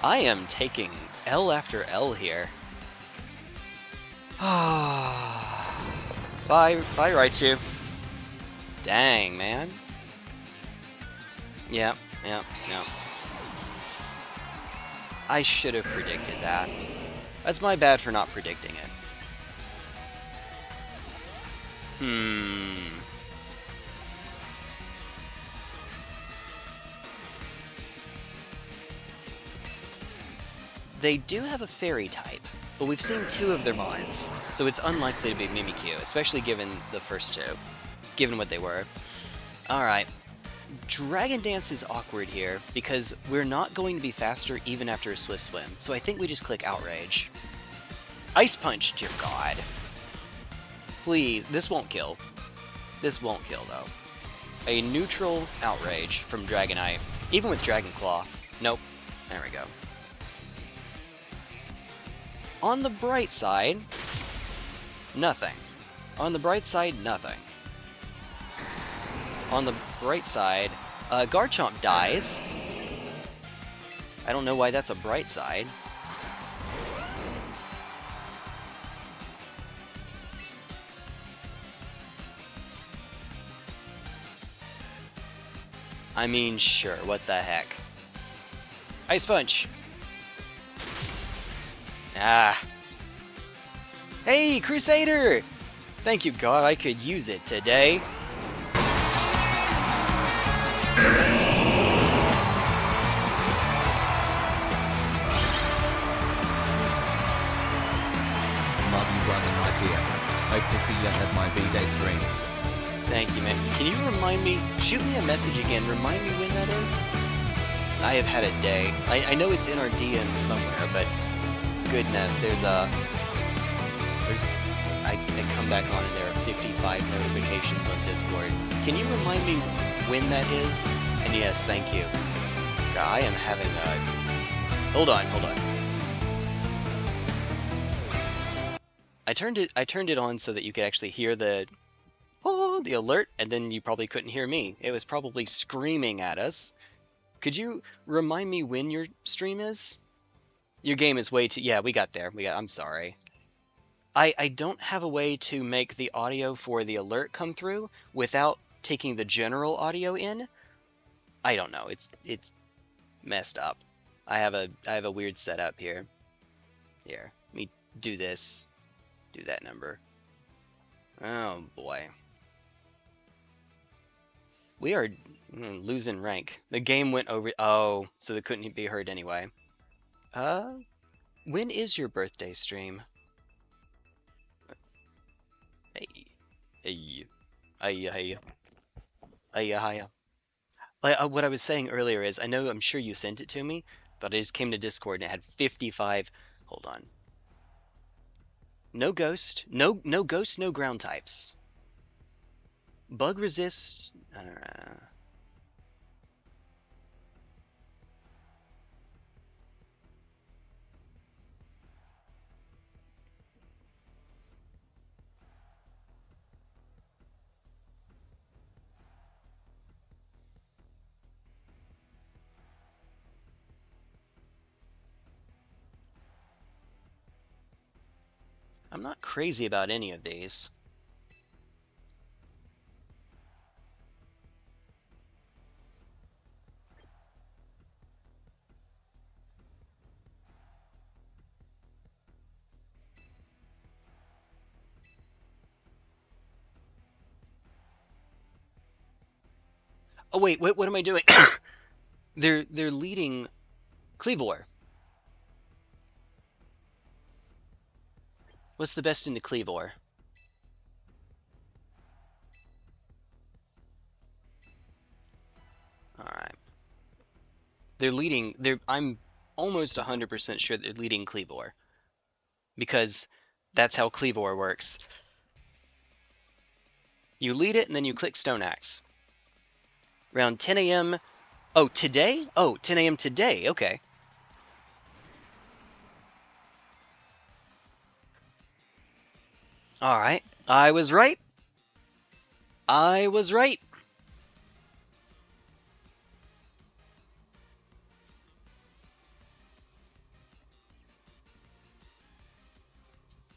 I am taking L after L here. Bye, Raichu. Dang, man. Yep. I should have predicted that. That's my bad for not predicting it. They do have a fairy type, but we've seen 2 of their mons, so it's unlikely to be Mimikyu, especially given the first 2, given what they were. Alright, Dragon Dance is awkward here because we're not going to be faster even after a Swift Swim. So I think we just click Outrage. Ice Punch, dear God. Please, this won't kill. This won't kill, though. A neutral Outrage from Dragonite, even with Dragon Claw. Nope. There we go. On the bright side, nothing. On the bright side, nothing. On the bright side, Garchomp dies. I don't know why that's a bright side. I mean, sure, what the heck. Ice Punch! Ah. Hey, Crusader! Thank you, God, I could use it today. Love you, brother, my dear. Hope to see you at my B-Day stream. Thank you, man. Can you remind me, shoot me a message again, remind me when that is? I have had a day. I know it's in our DM somewhere, but goodness, I come back on and there are 55 notifications on Discord. Can you remind me when that is? And yes, thank you. God, I am having a... Hold on. I turned it on so that you could actually hear the alert, and then you probably couldn't hear me. It was probably screaming at us. Could you remind me when your stream is? Your game is way too... Yeah, we got there. I'm sorry. I don't have a way to make the audio for the alert come through without taking the general audio in. I don't know. It's messed up. I have a weird setup here. Here, let me do this. Do that number. Oh boy. We are losing rank. The game went over... Oh, so it couldn't be heard anyway. When is your birthday stream? Hey. What I was saying earlier is, I'm sure you sent it to me, but I just came to Discord and it had 55... Hold on. No ghost. No ghost, no ground types. Bug resist... I'm not crazy about any of these. Oh wait, what am I doing? They're leading Cleavor. What's the best in the Cleavor? Alright. They're leading... I'm almost 100% sure they're leading Cleavor. Because that's how Cleavor works. You lead it, and then you click Stone Axe. Around 10 a.m. Oh, today? Oh, 10 a.m. today. Okay. Alright. I was right. I was right.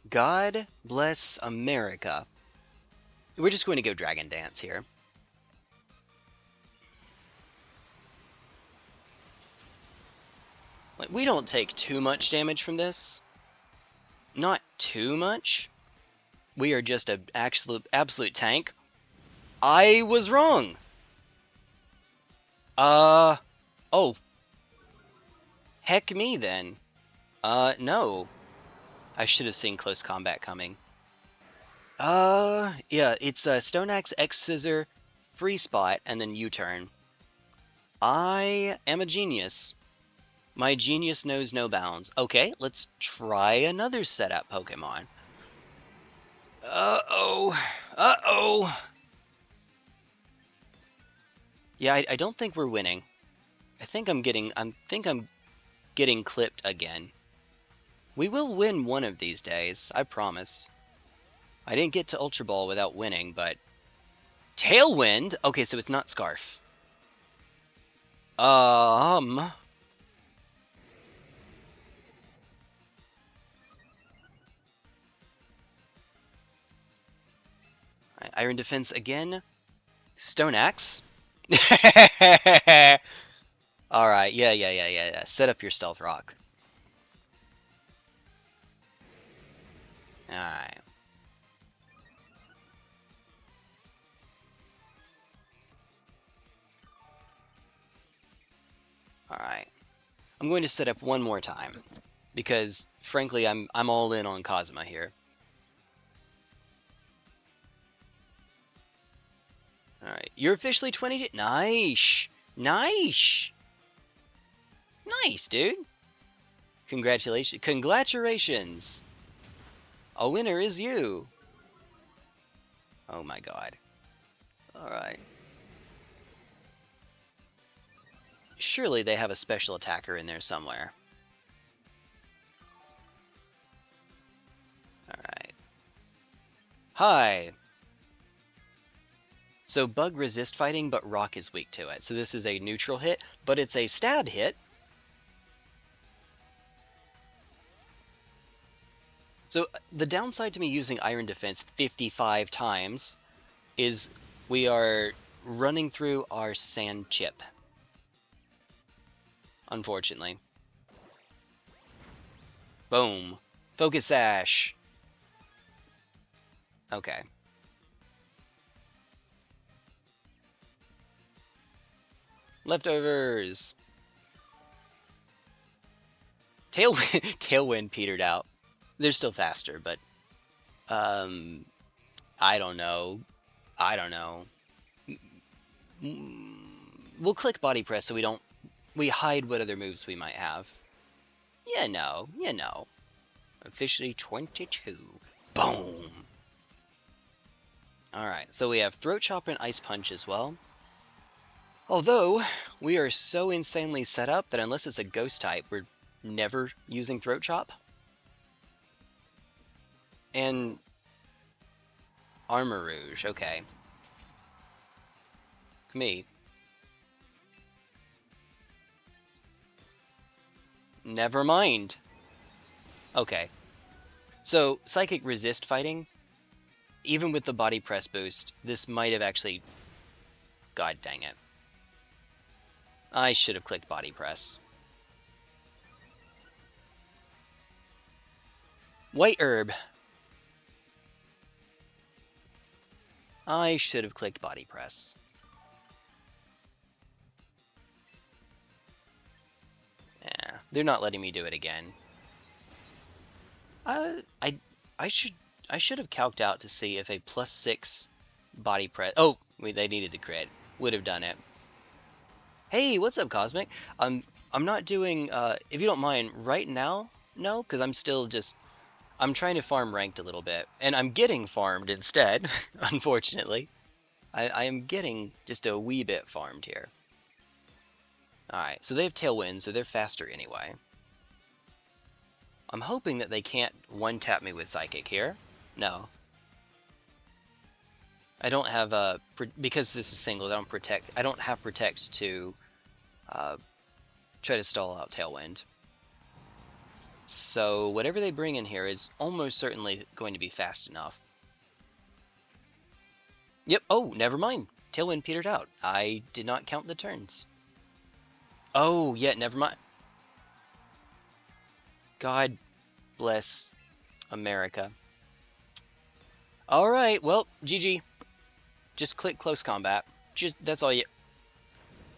God bless America. We're just going to go Dragon Dance here. Like, we don't take too much damage from this. Not too much. We are just an absolute tank. I was wrong. Oh. Heck me then. No. I should have seen close combat coming. Yeah, it's Stone Axe, X Scissor, free spot, and then U-turn. I am a genius. My genius knows no bounds. Okay, let's try another setup Pokemon. Uh-oh. Uh-oh. Yeah, I don't think we're winning. I think I'm getting clipped again. We will win one of these days, I promise. I didn't get to Ultra Ball without winning, but Tailwind? Okay, so it's not Scarf. Iron Defense again. Stone Axe? Alright, yeah. Set up your Stealth Rock. Alright. Alright. I'm going to set up one more time. Because, frankly, I'm all in on Cosma here. Alright. You're officially 22. Nice! Nice! Nice, dude! Congratulations. Congratulations! A winner is you! Oh my god. Alright. Surely they have a special attacker in there somewhere. Alright. Hi! So Bug resist fighting, but Rock is weak to it. So this is a neutral hit, but it's a stab hit. So the downside to me using Iron Defense 55 times is we are running through our Sand Chip. Unfortunately. Boom. Focus Sash. Okay. Leftovers. Tailwind petered out. They're still faster, but I don't know. We'll click body press so we hide what other moves we might have. You know. Officially 22. Boom. Alright, so we have Throat Chop and Ice Punch as well. Although, we are so insanely set up that unless it's a Ghost type, we're never using Throat Chop. And Armor Rouge, okay. Me. Never mind. Okay. So, Psychic Resist fighting, even with the body press boost, this might have actually... God dang it. I should have clicked body press. White Herb. I should have clicked body press. Yeah, they're not letting me do it again. I should have calced out to see if a +6 body press. Oh, wait, they needed the crit. Would have done it. Hey, what's up, Cosmic? I'm not doing. If you don't mind, right now, no, because I'm still just. I'm trying to farm ranked a little bit, and I'm getting farmed instead. Unfortunately, I am getting just a wee bit farmed here. Alright, so they have Tailwind, so they're faster anyway. I'm hoping that they can't one-tap me with Psychic here. No. I don't have because this is single, I don't have Protect to try to stall out Tailwind. So whatever they bring in here is almost certainly going to be fast enough. Yep, oh, never mind. Tailwind petered out. I did not count the turns. Oh, yeah, never mind. God bless America. Alright, well, GG. Just click close combat. That's all you...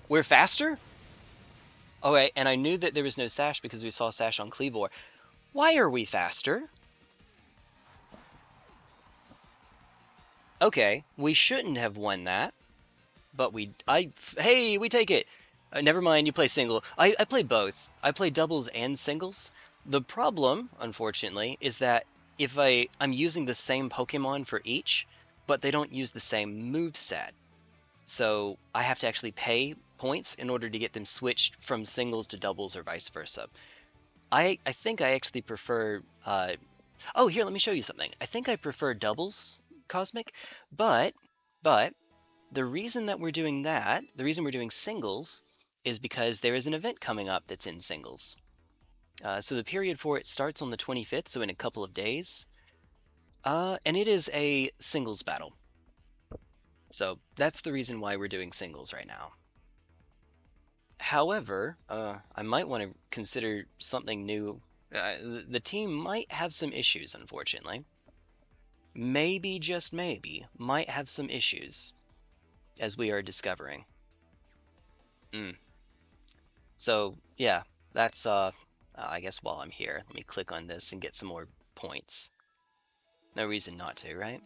We're faster? Okay, and I knew that there was no Sash because we saw Sash on Cleavor. Why are we faster? Okay, we shouldn't have won that. But hey, we take it. Never mind, you play single. I play both. I play doubles and singles. The problem, unfortunately, is that if I'm using the same Pokemon for each, but they don't use the same move set. So I have to actually pay points in order to get them switched from singles to doubles or vice versa. I think I actually prefer... oh, here, let me show you something. I think I prefer doubles, Cosmic, but the reason that we're doing that, the reason we're doing singles, is because there is an event coming up that's in singles. So the period for it starts on the 25th, so in a couple of days. And it is a singles battle. So that's the reason why we're doing singles right now. However, I might want to consider something new. The team might have some issues, unfortunately. Maybe, just maybe, might have some issues, as we are discovering. So, yeah, that's, I guess while I'm here, let me click on this and get some more points. No reason not to, right?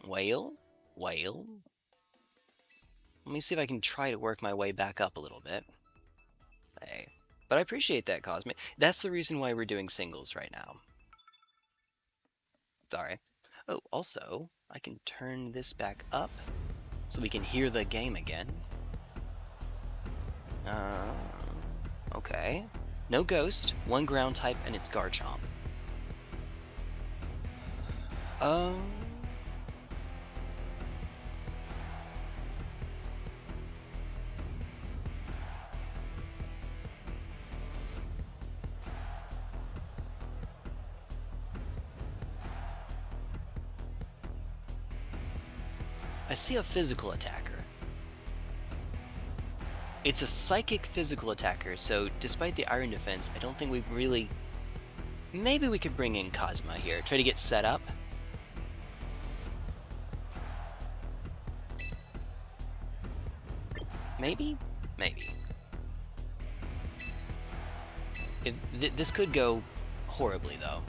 Whale? Whale? Let me see if I can try to work my way back up a little bit. Hey. But I appreciate that, Cosmic. That's the reason why we're doing singles right now. Sorry. Oh, also, I can turn this back up so we can hear the game again. Okay. No ghost, one ground type, and it's Garchomp. I see a physical attacker. It's a psychic physical attacker, so despite the iron defense, I don't think we've really... Maybe we could bring in Cosma here, try to get set up. Maybe? Maybe. This could go horribly, though.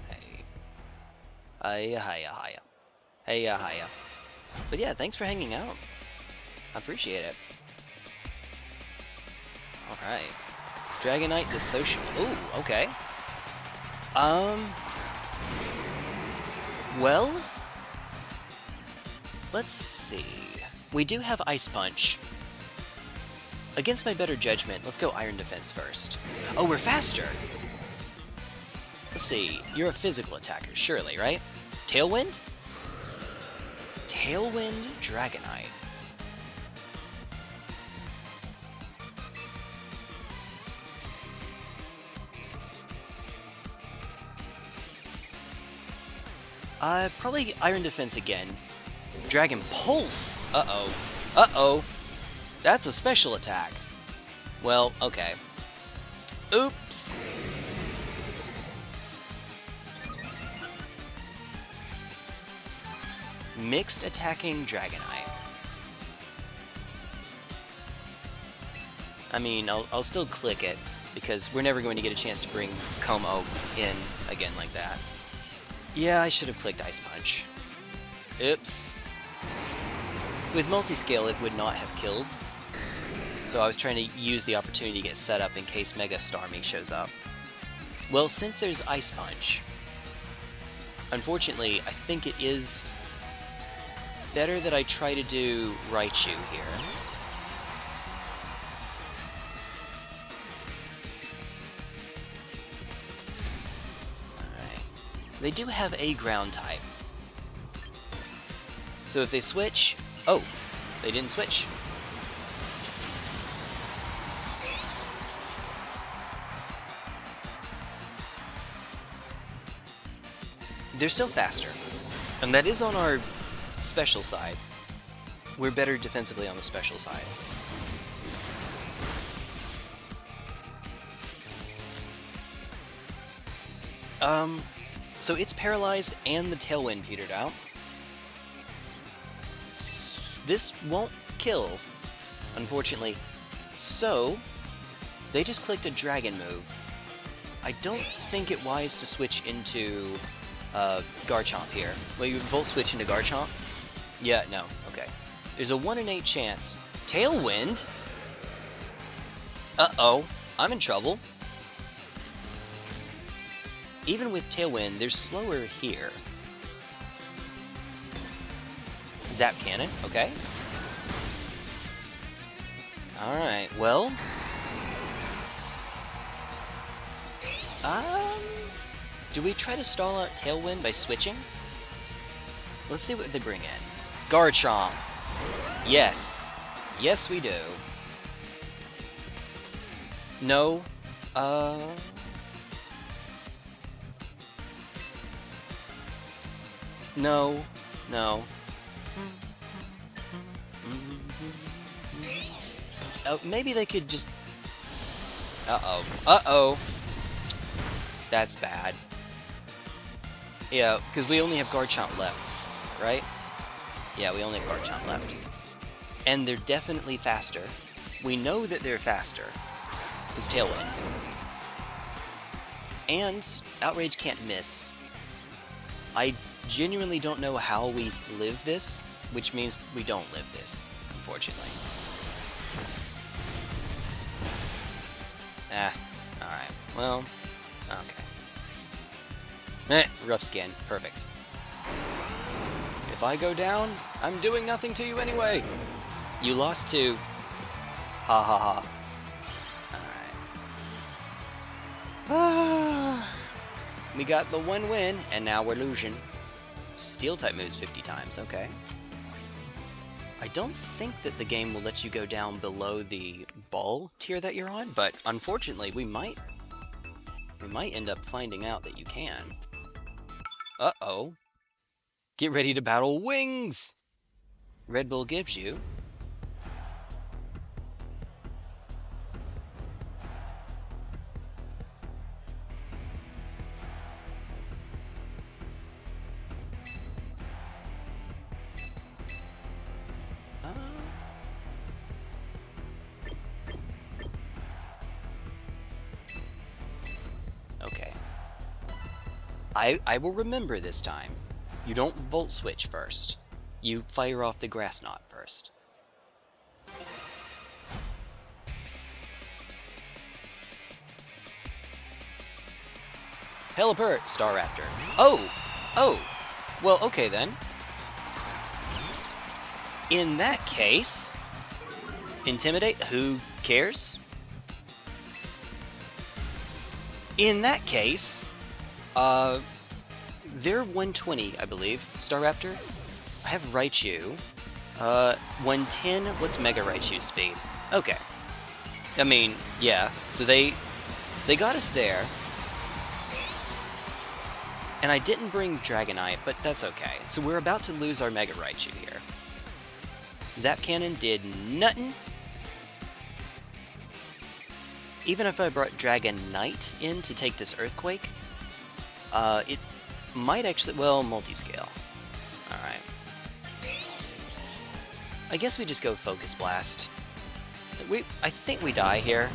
Hey. Hiya. Hiya. But yeah, thanks for hanging out. I appreciate it. Alright. Dragonite Dissocial. Ooh, okay. Well, let's see. We do have Ice Punch. Against my better judgment, let's go Iron Defense first. Oh, we're faster! Let's see. You're a physical attacker, surely, right? Tailwind? Tailwind Dragonite. Probably Iron Defense again. Dragon Pulse! Uh-oh. That's a special attack. Well, okay. Oops! Mixed attacking Dragonite. I mean, I'll still click it, because we're never going to get a chance to bring Como in again like that. Yeah, I should have clicked Ice Punch. Oops. With multi-scale, it would not have killed. So I was trying to use the opportunity to get set up in case Mega Starmie shows up. Well, since there's Ice Punch, unfortunately, I think it is better that I try to do Raichu here. Alright. They do have a ground type. So if they switch... Oh! They didn't switch. They're still faster. And that is on our special side. We're better defensively on the special side. So it's paralyzed and the tailwind petered out. This won't kill, unfortunately. So, they just clicked a dragon move. I don't think it wise to switch into Garchomp here. Well, you Volt Switch into Garchomp. Yeah, no, okay. There's a 1 in 8 chance. Tailwind? Uh-oh, I'm in trouble. Even with Tailwind, they're slower here. Zap Cannon, okay. Alright, well... do we try to stall out Tailwind by switching? Let's see what they bring in. Garchomp! Yes. Yes, we do. No. No. No. Oh, maybe they could just... Uh-oh. Uh-oh. That's bad. Yeah, because we only have Garchomp left, right? Yeah, we only have Garchomp left. And they're definitely faster. We know that they're faster. Because Tailwind. And Outrage can't miss. I genuinely don't know how we live this, which means we don't live this, unfortunately. Alright. Well, okay. Rough skin. Perfect. If I go down, I'm doing nothing to you anyway. You lost too. Ha ha ha. Alright. We got the 1 win, and now we're losing. Steel type moves 50 times, okay. I don't think that the game will let you go down below the ball tier that you're on, but unfortunately we might end up finding out that you can. Uh-oh. Get ready to battle Wings! Red Bull gives you... Okay. I will remember this time. You don't Volt Switch first. You fire off the Grass Knot first. Pelipper, Staraptor. Oh! Oh! Well, okay then. In that case... Intimidate? Who cares? In that case... they're 120, I believe. Staraptor? I have Raichu. 110? What's Mega Raichu's speed? Okay. I mean, yeah. So they got us there. And I didn't bring Dragonite, but that's okay. So we're about to lose our Mega Raichu here. Zap Cannon did nothing. Even if I brought Dragonite in to take this Earthquake, it might actually, well, multi-scale. Alright. I guess we just go Focus Blast. I think we die here.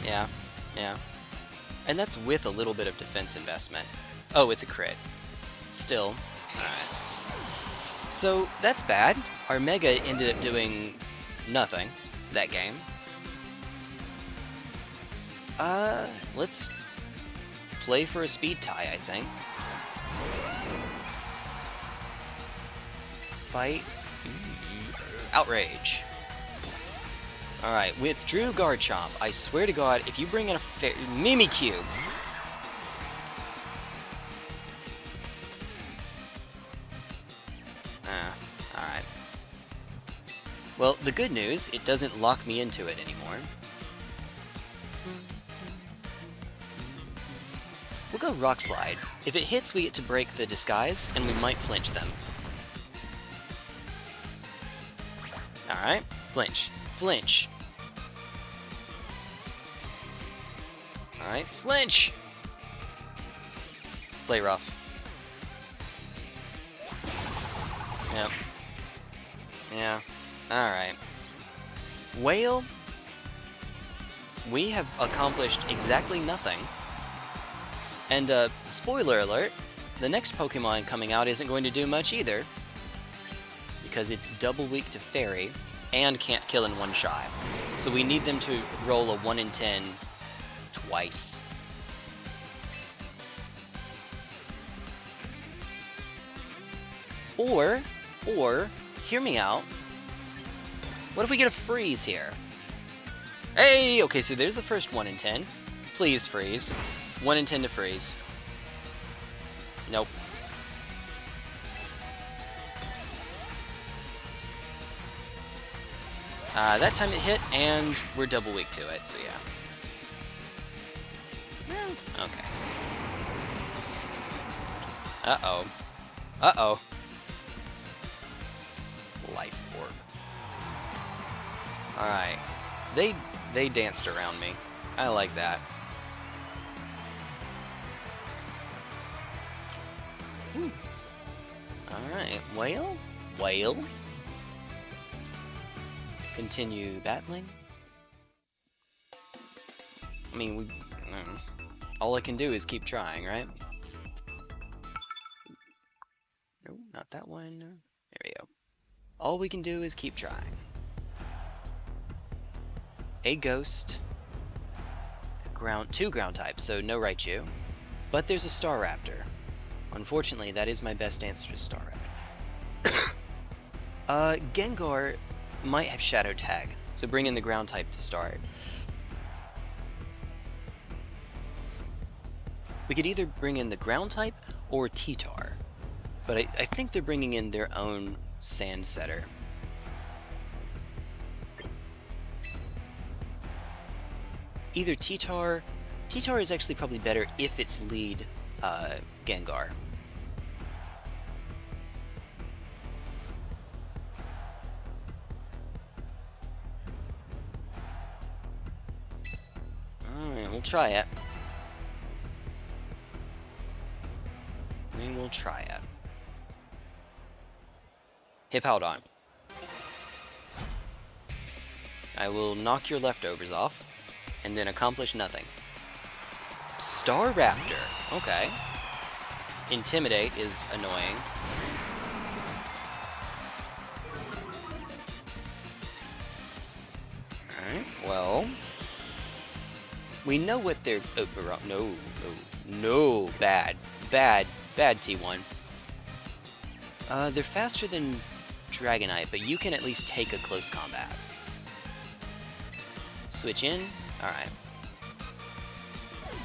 Yeah, yeah. And that's with a little bit of defense investment. Oh, it's a crit. Still. Alright. So, that's bad. Our Mega ended up doing nothing that game. Let's play for a speed tie, I think. Fight. Outrage. Alright, withdrew Garchomp. I swear to God, if you bring in a Mimikyu. Alright. Well, the good news, it doesn't lock me into it anymore. We'll go Rock Slide. If it hits, we get to break the disguise, and we might flinch them. Alright, flinch. Flinch. Alright, flinch! Play rough. Yep. Yeah. Alright. Whale. We have accomplished exactly nothing. And, spoiler alert, the next Pokemon coming out isn't going to do much either. because it's double weak to Fairy and can't kill in one shot. So we need them to roll a 1 in 10 twice. Or, hear me out. What if we get a freeze here? Hey, okay, so there's the first 1 in 10. Please freeze. 1 in 10 to freeze. Nope. That time it hit, and we're double weak to it, so yeah. Okay. Uh-oh. Uh-oh. Life orb. Alright. They danced around me. I like that. Alright, whale? Continue battling. I mean, all I can do is keep trying, right? No, not that one. There we go. All we can do is keep trying. A ghost. Two ground types, so no Raichu. But there's a Staraptor. Unfortunately, that is my best answer to Staraptor. Gengar might have Shadow Tag, so bring in the ground type to start. We could either bring in the ground type or T-Tar, but I think they're bringing in their own Sand Setter. Either T-Tar is actually probably better if it's lead Gengar. Alright, we'll try it. We'll try it. Hippowdon. I will knock your leftovers off, and then accomplish nothing. Staraptor. Okay. Intimidate is annoying. Alright, well. We know what they're... Oh, no. Bad T1. They're faster than Dragonite, but you can at least take a close combat. Switch in. Alright.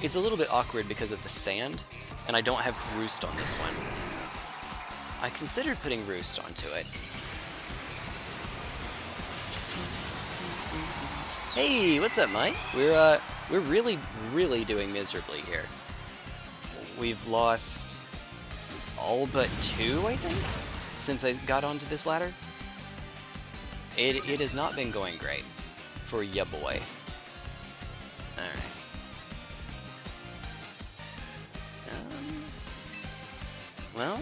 It's a little bit awkward because of the sand, and I don't have Roost on this one. I considered putting Roost onto it. Hey, what's up, Mike? We're really doing miserably here. We've lost all but 2, I think, since I got onto this ladder. It has not been going great for ya boy. Alright. Well,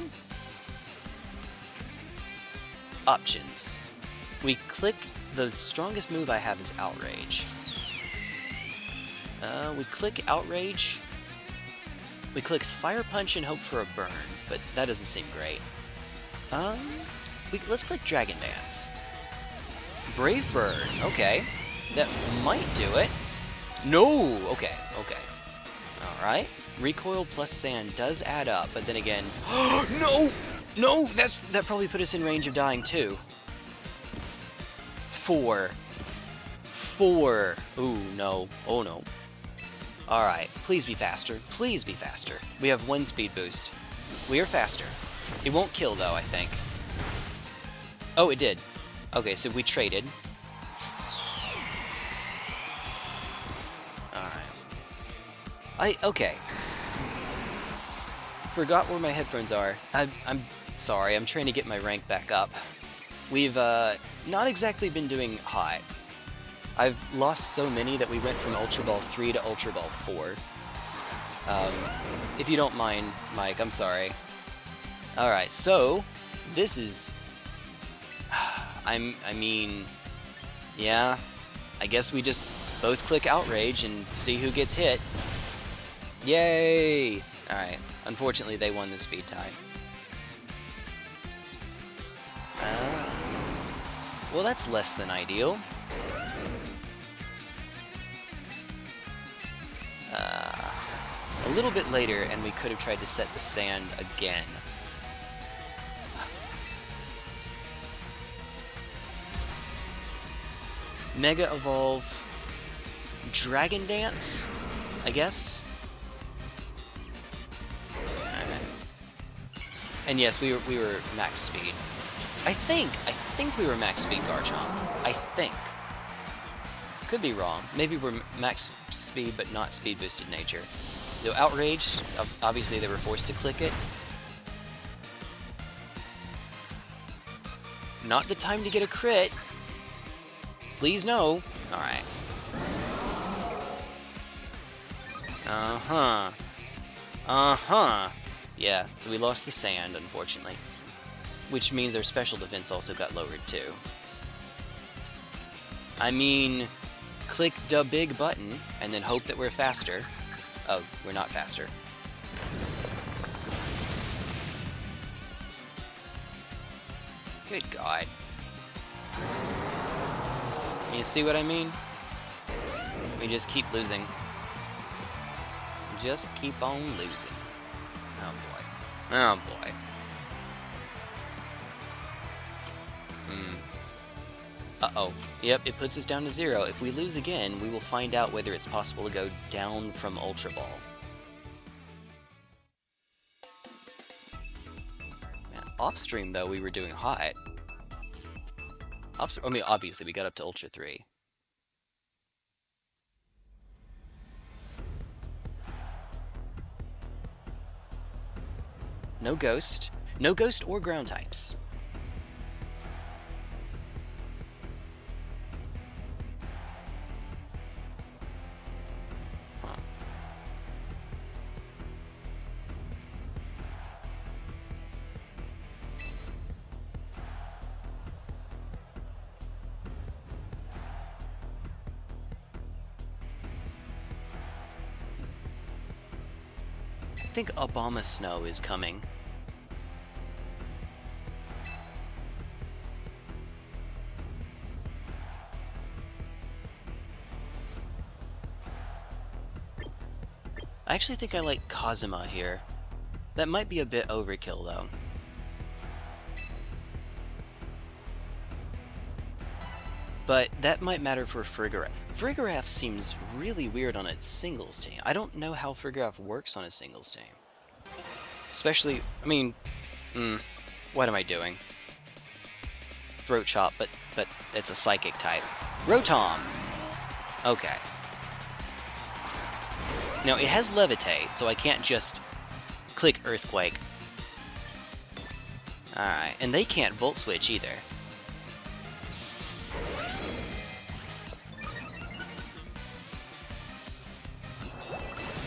options. We click, the strongest move I have is Outrage. We click Outrage. We click Fire Punch and hope for a burn, but that doesn't seem great. Let's click Dragon Dance. Brave Bird, okay. That might do it. No! Okay. Alright. Recoil plus Sand does add up, but then again... No! That probably put us in range of dying too. 4. Ooh, no. Oh no. Alright, please be faster. Please be faster. We have 1 speed boost. We are faster. It won't kill though, I think. Oh, it did. Okay, so we traded. Alright. Okay. Forgot where my headphones are. I'm sorry, I'm trying to get my rank back up. We've not exactly been doing hot. I've lost so many that we went from Ultra Ball 3 to Ultra Ball 4. If you don't mind, Mike, I'm sorry. Alright, so, this is... I mean... Yeah, I guess we just both click Outrage and see who gets hit. Yay! Alright, unfortunately they won the speed tie. Well, that's less than ideal. A little bit later, and we could have tried to set the sand again. Mega Evolve, Dragon Dance, I guess. And yes, we were max speed. I think we were max speed Garchomp. I think. Could be wrong. Maybe we're max speed, but not speed boosted nature. So Outrage, obviously they were forced to click it. Not the time to get a crit. Please no. Alright. Uh-huh. Uh-huh. Yeah, so we lost the sand, unfortunately. Which means our special defense also got lowered too. I mean, click the big button and then hope that we're faster. Oh, we're not faster. Good God. You see what I mean? We just keep losing. Just keep on losing. Oh boy. Oh boy. Uh-oh. Yep, it puts us down to 0. If we lose again, we will find out whether it's possible to go down from Ultra Ball. Man, off-stream, though, we were doing hot. I mean, obviously, we got up to Ultra 3. No Ghost. No Ghost or Ground types. I think Obama Snow is coming. I actually think I like Kazuma here. That might be a bit overkill though. But that might matter for Frigoraph. Frigoraph seems really weird on its singles team. I don't know how Frigoraph works on a singles team. Especially, I mean, what am I doing? Throat Chop, but it's a psychic type. Rotom! Okay. Now, it has Levitate, so I can't just click Earthquake. Alright, and they can't Volt Switch either.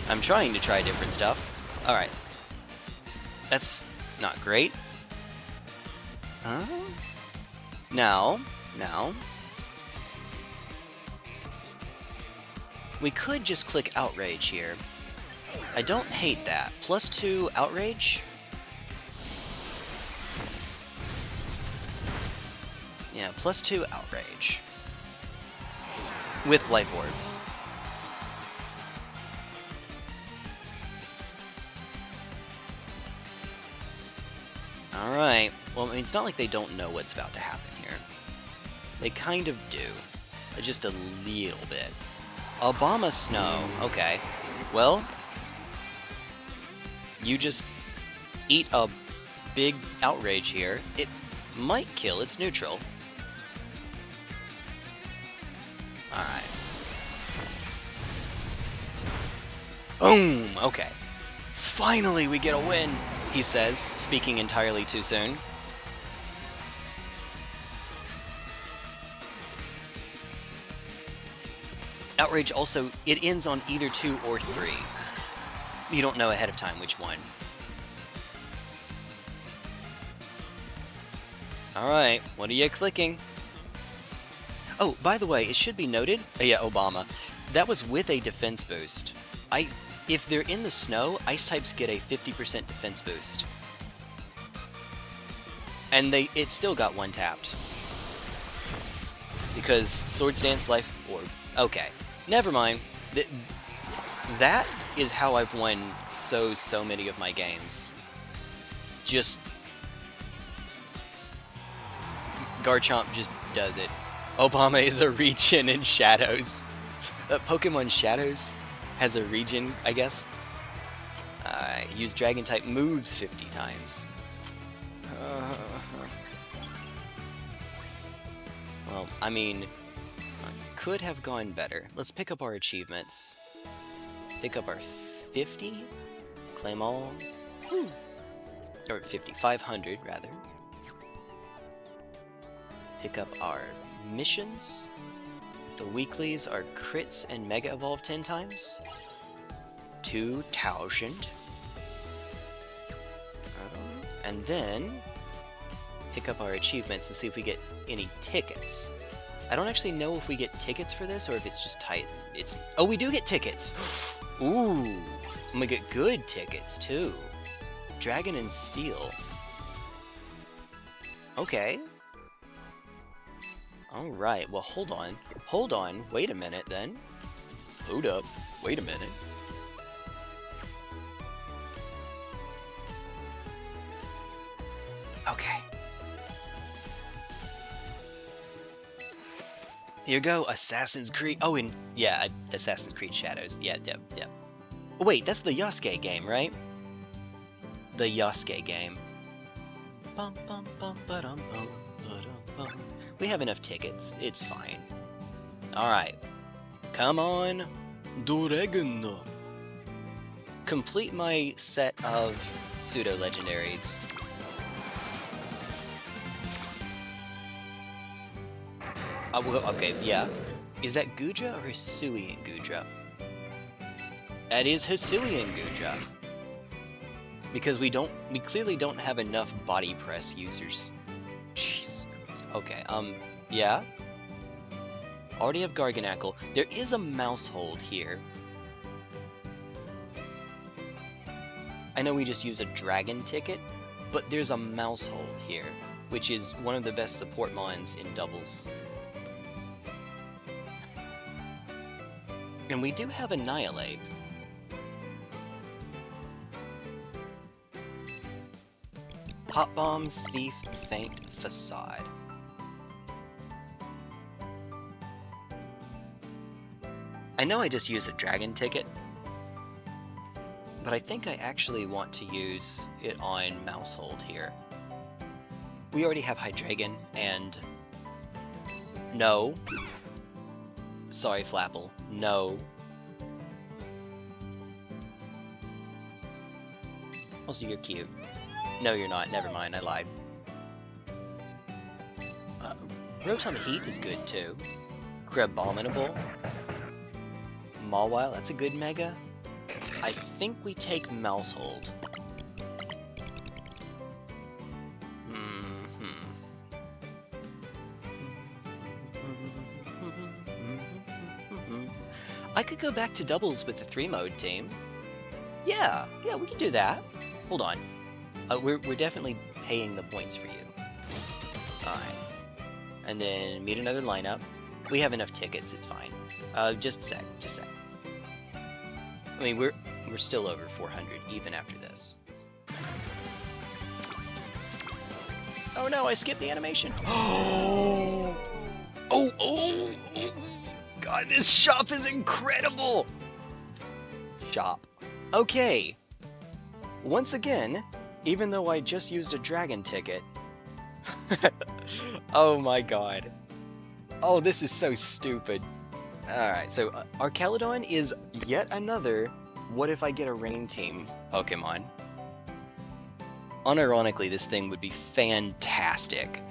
I'm trying to try different stuff. Alright. That's not great. Now. We could just click Outrage here. I don't hate that. +2 Outrage? Yeah, +2 Outrage. With Life Orb. Alright, well, I mean, it's not like they don't know what's about to happen here. They kind of do. Just a little bit. Obama Snow, okay. Well, you just eat a big Outrage here. It might kill, it's neutral. Alright. Boom! Okay. Finally we get a win! He says, speaking entirely too soon. Outrage also, it ends on either 2 or 3. You don't know ahead of time which one. Alright, what are you clicking? Oh, by the way, it should be noted, yeah, Obama, that was with a defense boost. If they're in the snow, ice types get a 50% defense boost. And it still got one tapped. because Swords Dance Life Orb. Okay, never mind. That is how I've won so many of my games. Just Garchomp just does it. Obama is a region in Shadows. Pokemon Shadows has a region, I guess. Use Dragon type moves 50 times. Well, I mean, could have gone better. Let's pick up our achievements. Pick up our 50. Claim all. Woo. Or 50, 500 rather. Pick up our missions. The weeklies are crits and Mega Evolve 10 times. 2,000. And then pick up our achievements and see if we get any tickets. I don't actually know if we get tickets for this or if it's just tight. Oh, we do get tickets. Ooh, and we get good tickets too. Dragon and Steel. Okay. Alright, well hold on, wait a minute then. Hold up, wait a minute. Okay. Here you go, Assassin's Creed. Oh, and yeah, Assassin's Creed Shadows. Yeah. Oh, wait, that's the Yasuke game, right? The Yasuke game. We have enough tickets. It's fine. Alright. Come on. Dragon. Complete my set of pseudo-legendaries. Okay, yeah. Is that Gudra or Hisuian Gudra? That is Hisuian Gudra. Because we clearly don't have enough body press users. Jeez. Okay, yeah. Already have Garganacl. There is a mouse hold here. I know we just used a dragon ticket, but there's a mouse hold here, which is one of the best support mons in doubles. And we do have Annihilate. Hot Bomb, Thief, Feint, Facade. I know I just used a dragon ticket, but I think I actually want to use it on Mousehold here. We already have Hydreigon and... No. Sorry, Flapple. No. Also, you're cute. No, you're not. Never mind. I lied. Rotom Heat is good, too. Crabominable. Mawile, that's a good Mega. I think we take Mousehold. I could go back to doubles with the 3-mode team. Yeah, we can do that. Hold on. We're definitely paying the points for you. Alright. And then meet another lineup. We have enough tickets, it's fine. Just a sec. I mean, we're still over 400 even after this. Oh no, I skipped the animation. Oh! God, this shop is incredible! Shop. Okay. Once again, even though I just used a dragon ticket. Oh my god. Oh, this is so stupid. Alright, so Archaludon is yet another what if I get a rain team Pokemon. Unironically, this thing would be fantastic.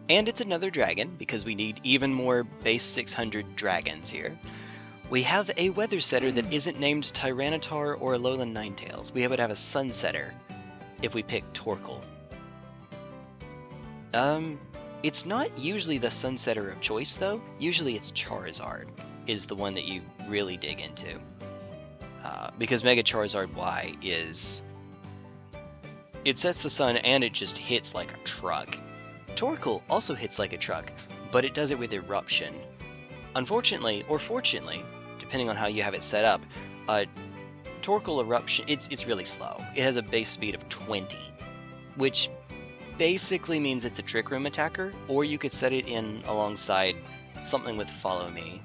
And it's another dragon, because we need even more base 600 dragons here. We have a Weather Setter that isn't named Tyranitar or Alolan Ninetales. We would have a Sunsetter if we pick Torkoal. It's not usually the Sunsetter of choice, though. Usually it's Charizard is the one that you really dig into. Because Mega Charizard Y is... It sets the sun and it just hits like a truck. Torkoal also hits like a truck, but it does it with Eruption. Unfortunately, or fortunately, depending on how you have it set up, Torkoal Eruption, it's really slow. It has a base speed of 20, which basically means it's a Trick Room attacker, or you could set it in alongside something with Follow Me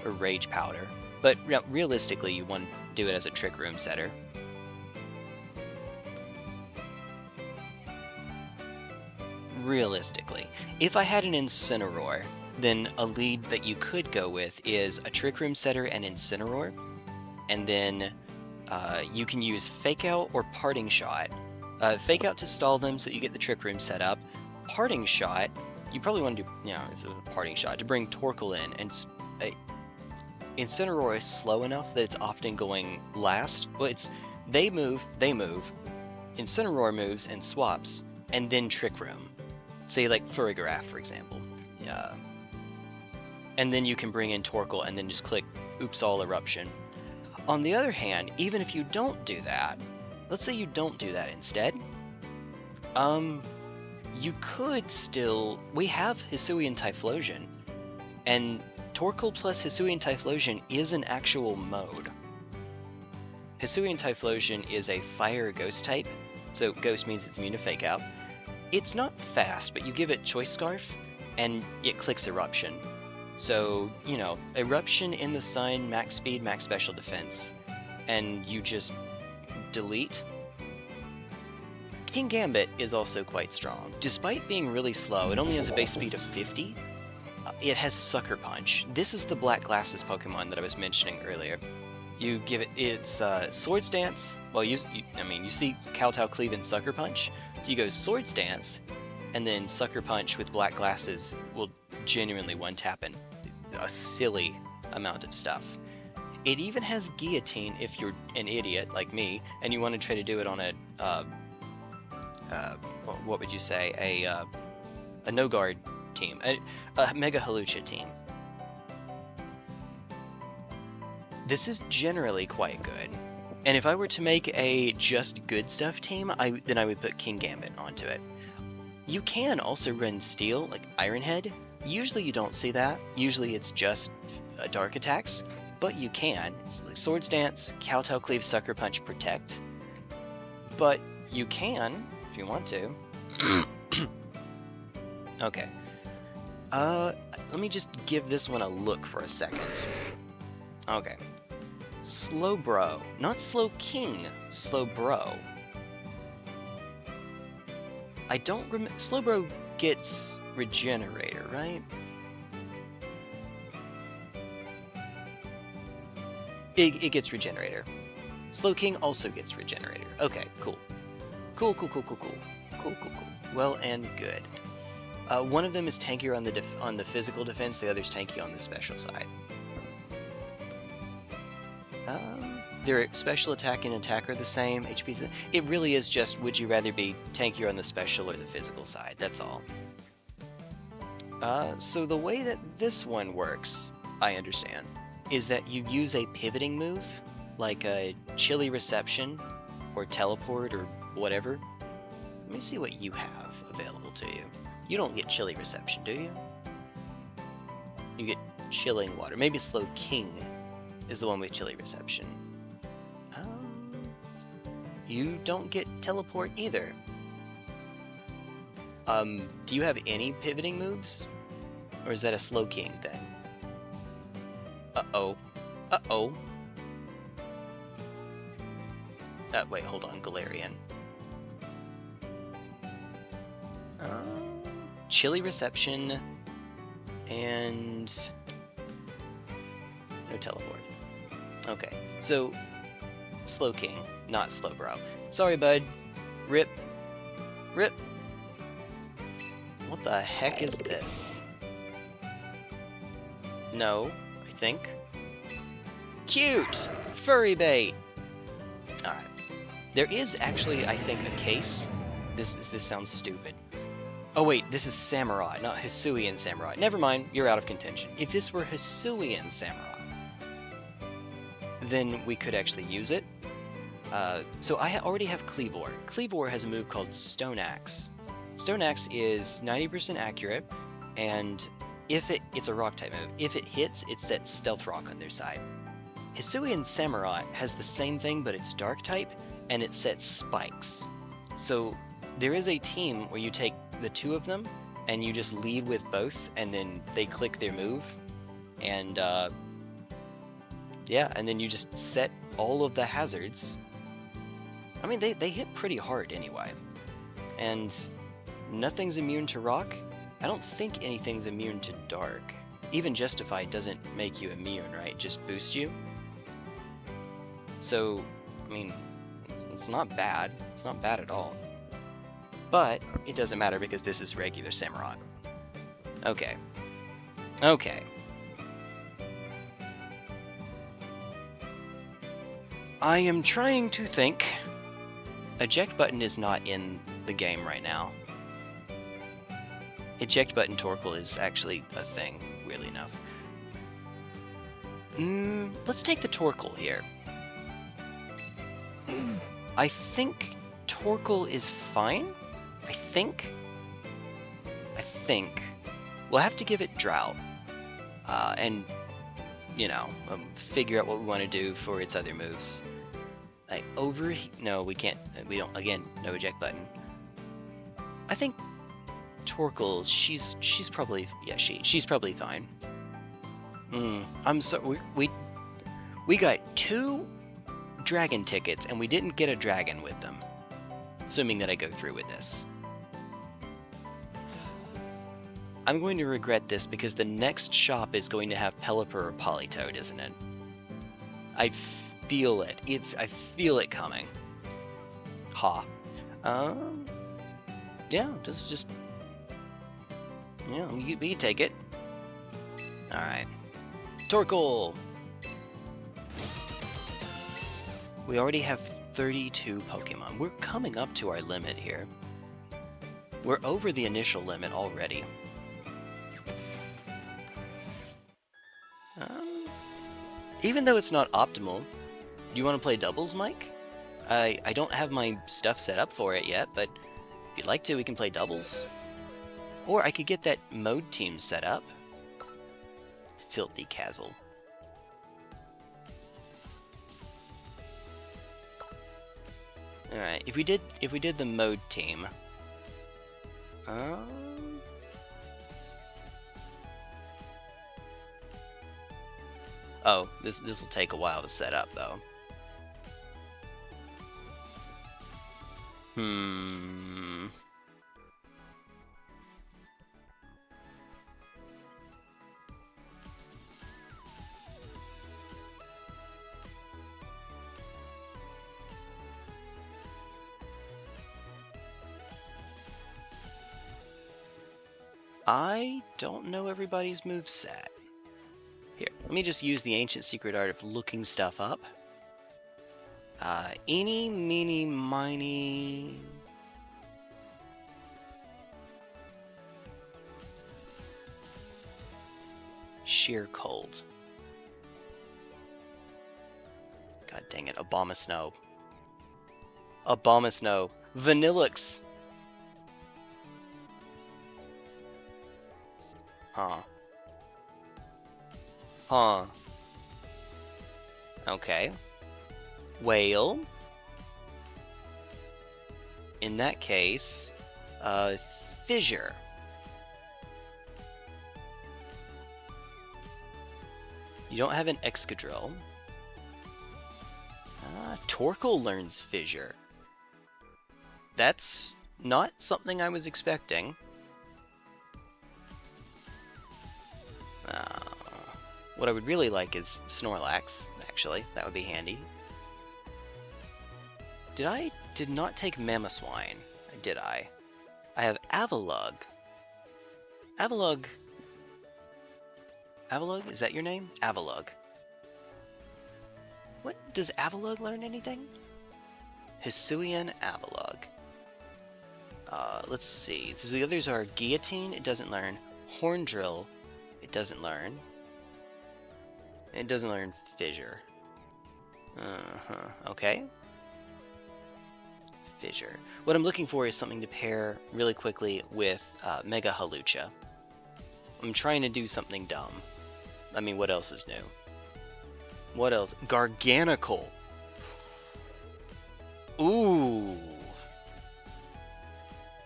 or Rage Powder. But realistically, you want to do it as a Trick Room setter. Realistically. If I had an Incineroar, then a lead that you could go with is a Trick Room setter and Incineroar, and then you can use Fake Out or Parting Shot. Fake Out to stall them so that you get the Trick Room set up. Parting Shot, you probably want to do, it's a Parting Shot to bring Torkoal in, and Incineroar is slow enough that it's often going last. Well, they move, Incineroar moves and swaps, and then Trick Room. Say like Furigiraf, for example. Yeah. And then you can bring in Torkoal and then just click Oops All Eruption. On the other hand, even if you don't do that, let's say you don't do that instead, you could still, we have Hisuian Typhlosion, and Torkoal plus Hisuian Typhlosion is an actual mode. Hisuian Typhlosion is a fire ghost type, so ghost means it's immune to Fake Out. It's not fast, but you give it Choice Scarf, and it clicks Eruption. So, Eruption in the Sun, max speed, max special defense, and you just delete. King Gambit is also quite strong. Despite being really slow, it only has a base speed of 50. It has Sucker Punch. This is the Black Glasses Pokemon that I was mentioning earlier. You give it's Swords Dance. Well, you see Kowtow, Cleave, and Sucker Punch. So you go Swords Dance, and then Sucker Punch with Black Glasses will genuinely one-tap a silly amount of stuff. It even has Guillotine if you're an idiot like me, and you want to try to do it on what would you say, a no-guard team, a Mega Halucha team. This is generally quite good. And if I were to make a just good stuff team, then I would put King Gambit onto it. You can also run Steel, like Iron Head. Usually you don't see that. Usually it's just dark attacks, but you can. It's like Swords Dance, Kowtow, Cleave, Sucker Punch, Protect. But you can, if you want to. Okay. Let me just give this one a look for a second. Okay. Slowbro. Not Slow King, Slowbro. I don't remember. Slowbro gets Regenerator, right? It gets Regenerator. Slow King also gets Regenerator. Okay, cool. Cool. Well and good. One of them is tankier on the physical defense, the other's tanky on the special side. Their special attack and attack are the same. HP. It really is just, would you rather be tankier on the special or the physical side? That's all. So the way that this one works, I understand, is that you use a pivoting move, like a Chilly Reception, or Teleport, or whatever. Let me see what you have available to you. You don't get Chilly Reception, do you? You get Chilling Water. Maybe Slow King is the one with Chilly Reception. You don't get Teleport either. Do you have any pivoting moves? Or is that a Slow King thing? Uh-oh. Wait, hold on, Galarian. Chilly Reception, and no Teleport. Okay, so Slow King, not Slowbro. Sorry, bud. Rip. What the heck is this? No, I think. Cute! Furry bait! Alright. There is actually, I think, a case. This sounds stupid. Oh wait, this is Samurott, not Hisuian Samurott. Never mind, you're out of contention. If this were Hisuian Samurott, then we could actually use it. So I already have Kleavor. Kleavor has a move called Stone Axe. Stone Axe is 90% accurate, and it's a rock type move. If it hits, it sets Stealth Rock on their side. Hisuian Samurai has the same thing, but it's dark type, and it sets spikes. So there is a team where you take the two of them, and you just lead with both, and then they click their move, and yeah, and then you just set all of the hazards. I mean, they hit pretty hard anyway, and nothing's immune to rock. I don't think anything's immune to dark. Even Justified doesn't make you immune, right? Just boost you. So, I mean, it's not bad. It's not bad at all. But it doesn't matter because this is regular Samurai. Okay. Okay. I am trying to think. Eject button is not in the game right now. Eject button Torkoal is actually a thing, weirdly enough. Let's take the Torkoal here. I think Torkoal is fine. I think. We'll have to give it Drought. And, you know, figure out what we want to do for its other moves. Like, no, we can't. We don't, again, no eject button. I think Torkoal, she's probably, yeah, she's probably fine. I'm so, we got 2 dragon tickets, and we didn't get a dragon with them. Assuming that I go through with this. I'm going to regret this because the next shop is going to have Pelipper or Politoed, isn't it? I feel it. I feel it coming. Ha. Yeah, just yeah, we can take it. Alright. Torkoal! We already have 32 Pokemon. We're coming up to our limit here. We're over the initial limit already. Even though it's not optimal, do you want to play doubles, Mike? I don't have my stuff set up for it yet, but if you'd like to, we can play doubles. Or I could get that mode team set up. Filthy Castle. Alright, if we did the mode team. Oh, this will take a while to set up though. I don't know everybody's moveset. Here, let me just use the ancient secret art of looking stuff up. Eeny, meeny, miny. Sheer cold. God dang it, Abomasnow. Abomasnow. Vanillix. Huh. Okay. Whale. In that case, Fissure. You don't have an Excadrill. Torkoal learns Fissure. That's not something I was expecting. What I would really like is Snorlax, actually. That would be handy. Did not take Mamoswine, did I? I have Avalugg. Avalugg, is that your name? Avalugg. What, does Avalugg learn anything? Hisuian Avalugg. Let's see. The others are Guillotine, it doesn't learn. Horndrill, it doesn't learn. It doesn't learn Fissure. Okay. Fissure. What I'm looking for is something to pair really quickly with Mega Halucha. I'm trying to do something dumb. I mean, what else is new? What else? Garganical. Ooh.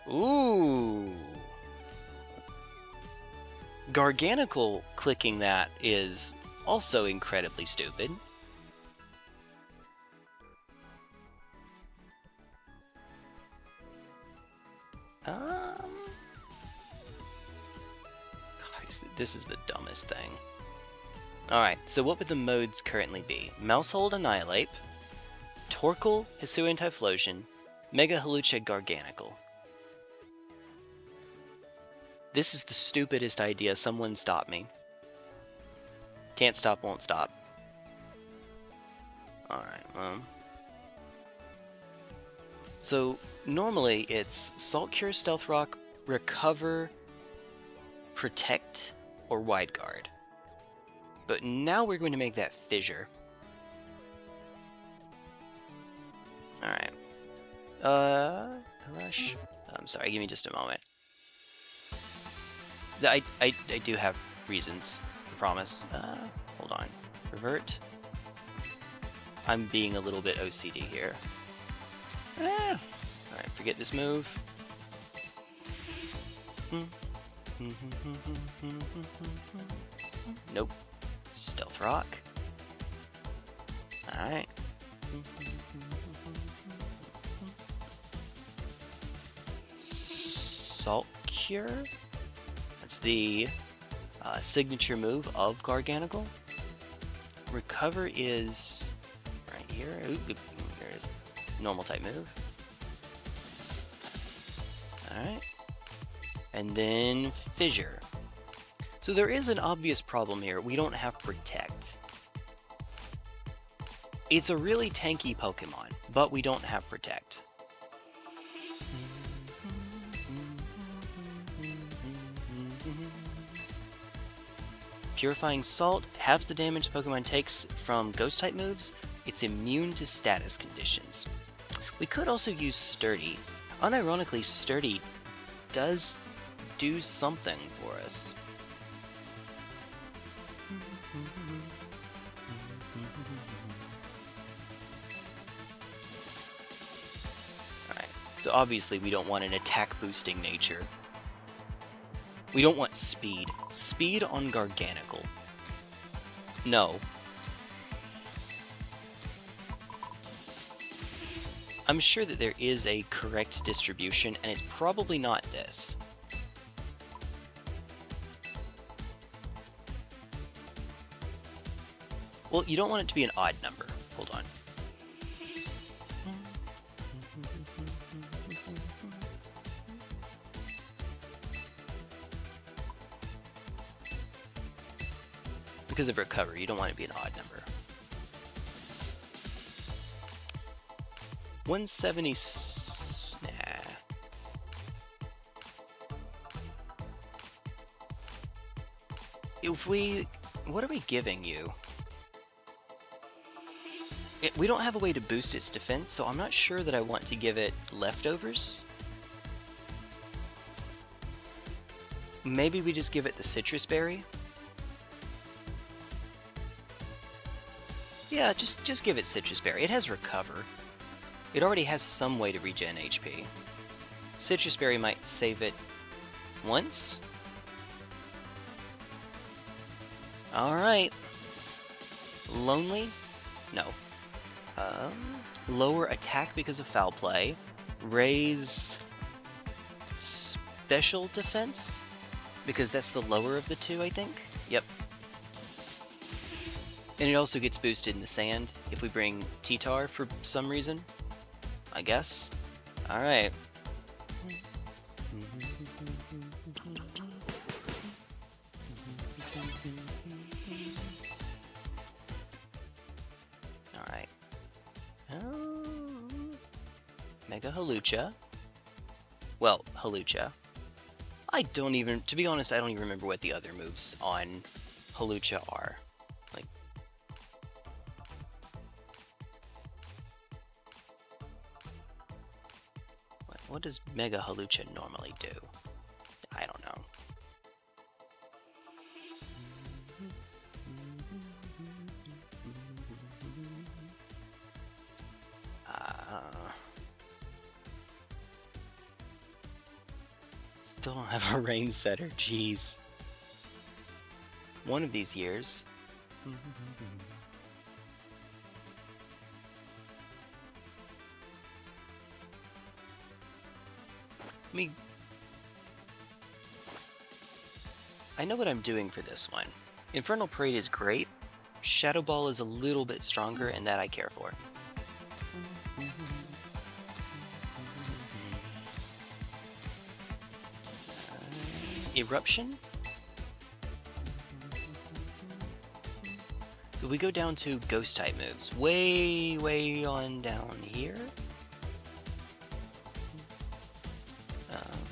Ooh. Garganical clicking that is also incredibly stupid. Guys, this is the dumbest thing. Alright, so what would the modes currently be? Mousehold Annihilate, Torkoal Hisuian Typhlosion, Mega Hawlucha Garganical. This is the stupidest idea. Someone stop me. Can't stop, won't stop. Alright, so normally it's Salt Cure, Stealth Rock, Recover, Protect, or Wide Guard. But now we're going to make that Fissure. Alright. Rush. I'm sorry, give me just a moment. I do have reasons, I promise. Hold on. Revert. I'm being a little bit OCD here. Alright, forget this move. Nope. Stealth Rock. Alright. Salt Cure? That's the signature move of Garganical. Recover is right here. Ooh, here it is. Normal type move. Alright. And then Fissure. So there is an obvious problem here. We don't have Protect. It's a really tanky Pokemon, but we don't have Protect. Purifying Salt halves the damage Pokemon takes from Ghost-type moves. It's immune to status conditions. We could also use Sturdy. Unironically, Sturdy does do something for us. Alright, so obviously we don't want an attack boosting nature. We don't want speed. Speed on Garganical. No. I'm sure that there is a correct distribution, and it's probably not this. Well, you don't want it to be an odd number. Hold on. Because of Recover, you don't want it to be an odd number. 170... Nah. If we... What are we giving you? We don't have a way to boost its defense, so I'm not sure that I want to give it Leftovers. Maybe we just give it the Citrus Berry. Yeah, just give it Citrus Berry. It has Recover. It already has some way to regen HP. Citrus Berry might save it once. Alright. Lonely? No. Lower attack because of foul play. Raise special defense? Because that's the lower of the two, I think? Yep. And it also gets boosted in the sand if we bring T-Tar for some reason, I guess. Alright. Alright. Mega Hawlucha. Well, Hawlucha. I don't even, to be honest, I don't even remember what the other moves on Hawlucha are. Like, what does Mega Hawlucha normally do? I don't know. Still don't have a rain setter, jeez. One of these years. I know what I'm doing for this one. Infernal Parade is great. Shadow Ball is a little bit stronger, and that I care for. Eruption? So we go down to ghost type moves. Way on down here.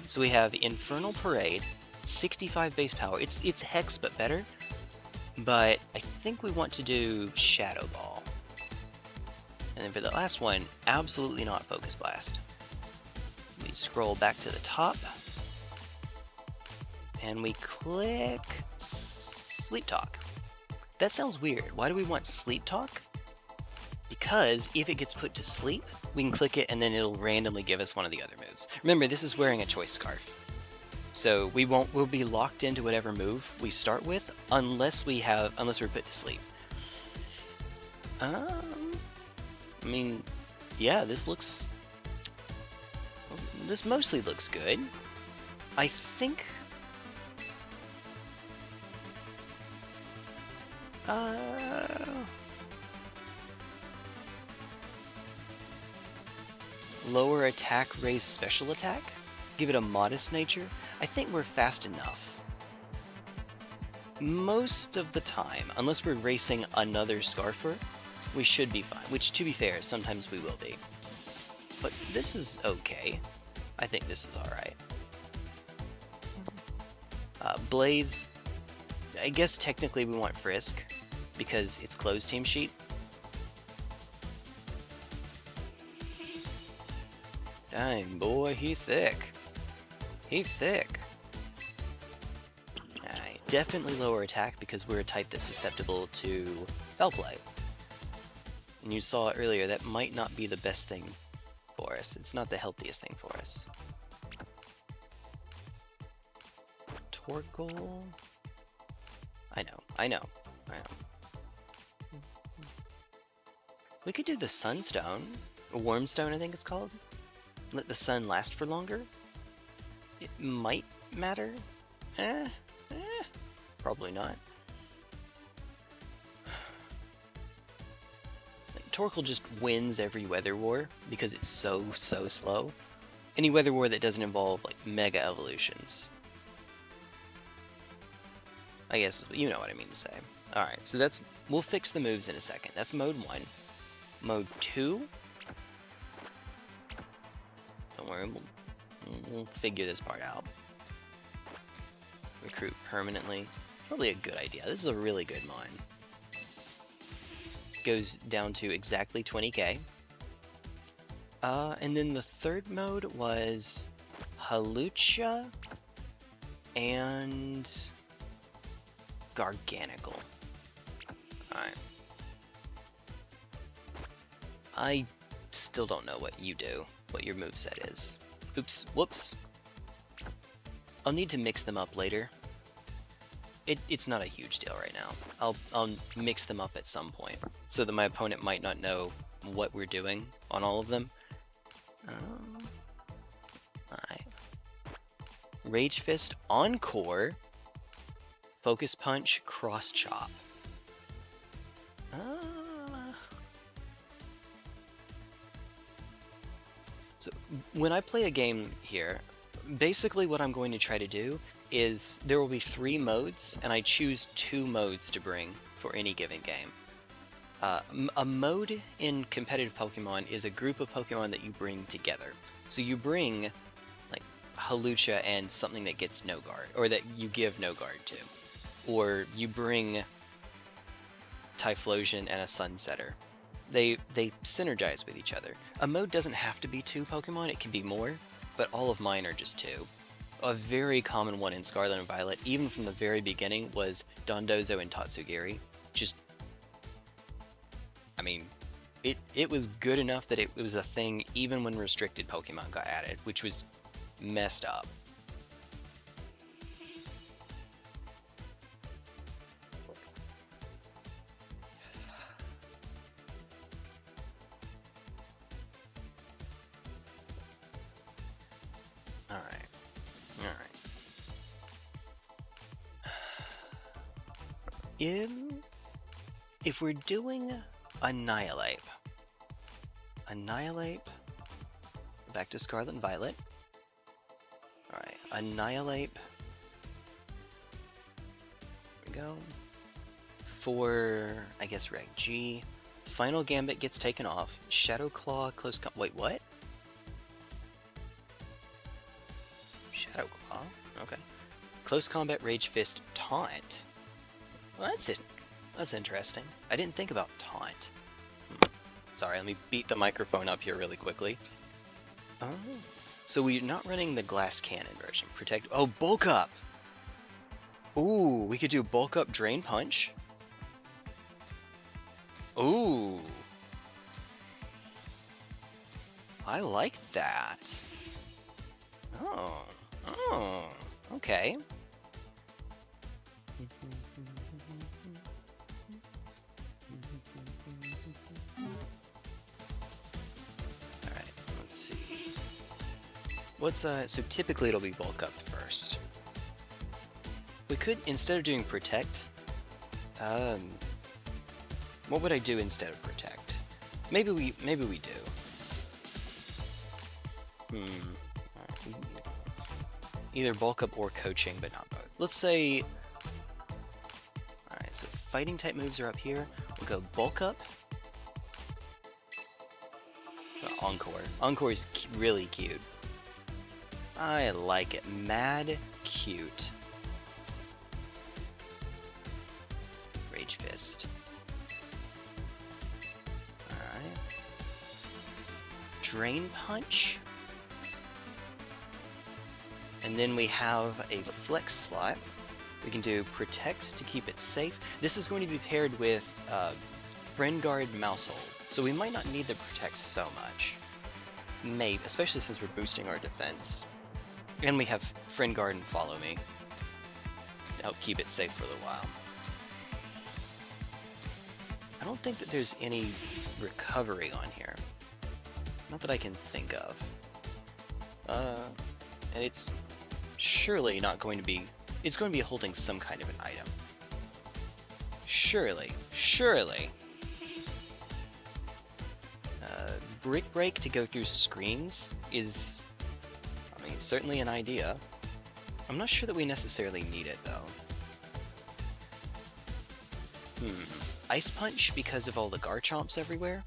So we have Infernal Parade, 65 base power. It's Hex but better. But I think we want to do Shadow Ball. And then for the last one, absolutely not Focus Blast. We scroll back to the top. And we click Sleep Talk. That sounds weird. Why do we want Sleep Talk? Because if it gets put to sleep, we can click it and then it'll randomly give us one of the other moves. Remember, this is wearing a choice scarf. So we'll be locked into whatever move we start with unless we're put to sleep. I mean, yeah, this mostly looks good. I think lower attack, raise special attack, give it a modest nature. I think we're fast enough. Most of the time, unless we're racing another Scarfer, we should be fine, which to be fair, sometimes we will be. But this is okay. I think this is alright. Blaze, I guess technically we want Frisk, because it's closed team sheet. Dang, boy, he thick. He's thick. Alright, definitely lower attack because we're a type that's susceptible to Foul Play. And you saw earlier, that might not be the best thing for us. It's not the healthiest thing for us. Torkoal? I know. We could do the Sunstone, or Wormstone I think it's called. Let the sun last for longer. It might matter. Probably not. Torkoal just wins every weather war because it's so slow. Any weather war that doesn't involve like mega evolutions. I guess you know what I mean to say. Alright, so we'll fix the moves in a second. That's mode 1. Mode 2. Don't worry, we'll figure this part out. Recruit permanently. Probably a good idea. This is a really good mon. Goes down to exactly 20k. And then the third mode was Hawlucha and Garganacl. Alright. I still don't know what you do, what your moveset is. Oops, whoops. I'll need to mix them up later. It's not a huge deal right now. I'll mix them up at some point, so that my opponent might not know what we're doing on all of them. Alright. Rage Fist, Encore, Focus Punch, Cross Chop. So when I play a game here, basically what I'm going to try to do is there will be 3 modes, and I choose 2 modes to bring for any given game. A mode in competitive Pokemon is a group of Pokemon that you bring together. So you bring like Hawlucha and something that gets no guard, or that you give no guard to. Or you bring Typhlosion and a Sunsetter. They synergize with each other. A mode doesn't have to be 2 Pokemon, it can be more, but all of mine are just 2. A very common one in Scarlet and Violet, even from the very beginning, was Dondozo and Tatsugiri. Just, I mean, it was good enough that it was a thing even when restricted Pokemon got added, which was messed up. Alright. Alright. If we're doing Annihilate. Back to Scarlet and Violet. Alright, Annihilate. There we go. For, I guess, Reg G. Final Gambit gets taken off. Shadow Claw, Close Combat. Wait, what? Shadow Claw? Okay. Close Combat, Rage Fist, Taunt. Well, that's it. That's interesting. I didn't think about Taunt. Sorry, let me beat the microphone up here really quickly. Oh. So we're not running the Glass Cannon version. Protect. Oh, Bulk Up! Ooh, we could do Bulk Up, Drain Punch. Ooh. I like that. Oh. Oh. Okay. Alright, let's see. What's so typically it'll be Bulk Up first. We could, instead of doing Protect, what would I do instead of Protect? Maybe we do. Right. Either Bulk Up or Coaching, but not both. Let's say... Alright, so Fighting type moves are up here. We'll go Bulk Up. Encore. Encore is really cute. I like it. Mad cute. Rage Fist. Alright. Drain Punch. And then we have a Flex slot. We can do Protect to keep it safe. This is going to be paired with Friend Guard Mousehold. So we might not need to Protect so much. Maybe, especially since we're boosting our defense. And we have Friend Guard and Follow Me to help keep it safe for a little while. I don't think that there's any recovery on here. Not that I can think of. And it's surely not going to be... It's going to be holding some kind of an item. Surely. Brick Break to go through screens is, I mean, certainly an idea. I'm not sure that we necessarily need it, though. Ice Punch because of all the Garchomps everywhere?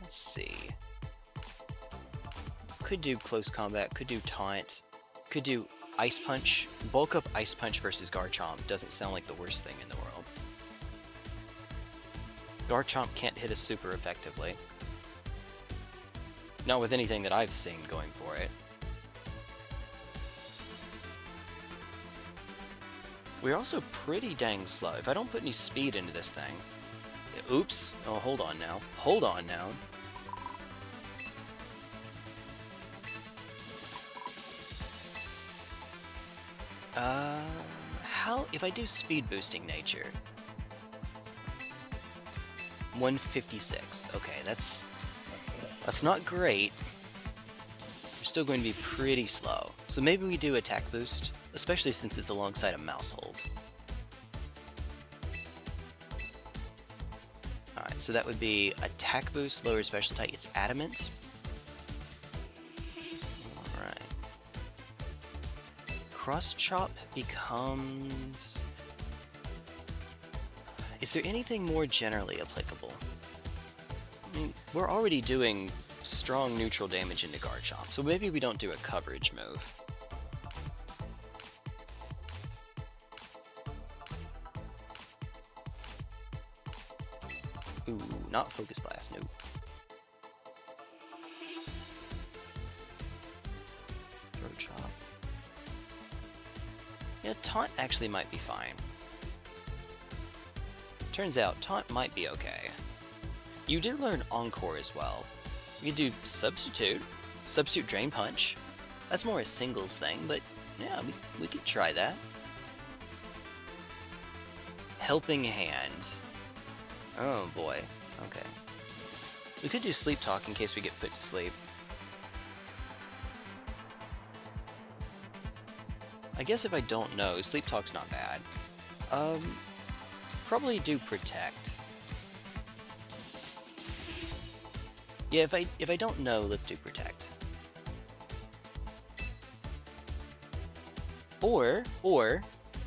Let's see. Could do Close Combat, could do Taunt, could do Ice Punch. Bulk Up Ice Punch versus Garchomp doesn't sound like the worst thing in the world. Garchomp can't hit us super effectively. Not with anything that I've seen going for it. We're also pretty dang slow. If I don't put any speed into this thing... Oops. Oh, hold on now. Hold on now. How... If I do speed boosting nature... 156. Okay, that's not great. We're still going to be pretty slow. So maybe we do attack boost, especially since it's alongside a Mousehold. Alright, so that would be attack boost, lower special type. It's adamant. Alright. Cross chop becomes... Is there anything more generally applicable? I mean, we're already doing strong neutral damage into Garchomp, so maybe we don't do a coverage move. Ooh, not Focus Blast, no. Throw Chop. Yeah, Taunt actually might be fine. Turns out, Taunt might be okay. You do learn Encore as well. You do Substitute Drain Punch. That's more a singles thing, but yeah, we could try that. Helping Hand. Oh boy, okay. We could do sleep talk in case we get put to sleep. I guess if I don't know, sleep talk's not bad. Probably do protect. Yeah, if I don't know, let's do protect. Or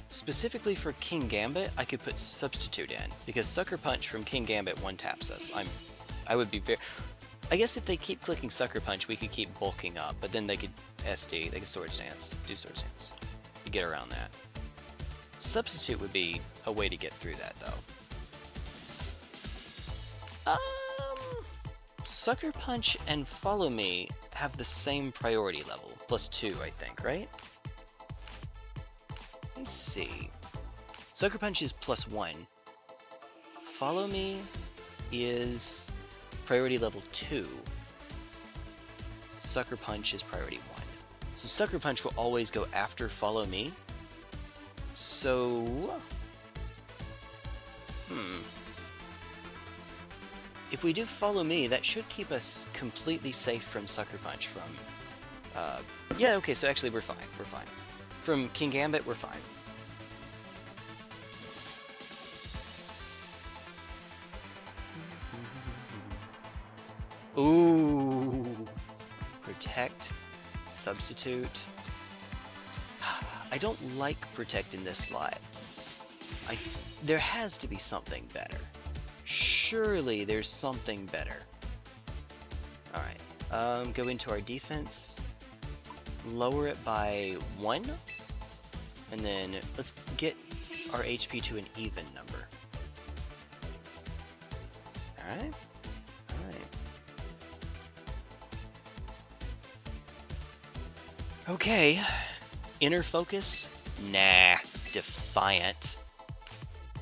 specifically for King Gambit, I could put substitute in because Sucker Punch from King Gambit one taps us. I would be very. I guess if they keep clicking Sucker Punch, we could keep bulking up, but then they could SD, they could Sword Stance, do Sword Stance. You get around that. Substitute would be a way to get through that, though. Sucker Punch and Follow Me have the same priority level, +2, I think, right? Let's see. Sucker Punch is +1. Follow Me is priority level 2. Sucker Punch is priority 1. So Sucker Punch will always go after Follow Me. So... If we do Follow Me, that should keep us completely safe from Sucker Punch from... yeah, okay, so actually we're fine. We're fine. From King Gambit, we're fine. Ooh. Protect. Substitute. I don't like Protect in this slot. There has to be something better. Surely there's something better. Alright. Go into our defense. Lower it by 1. And then let's get our HP to an even number. Alright. Alright. Okay. Inner Focus? Nah. Defiant.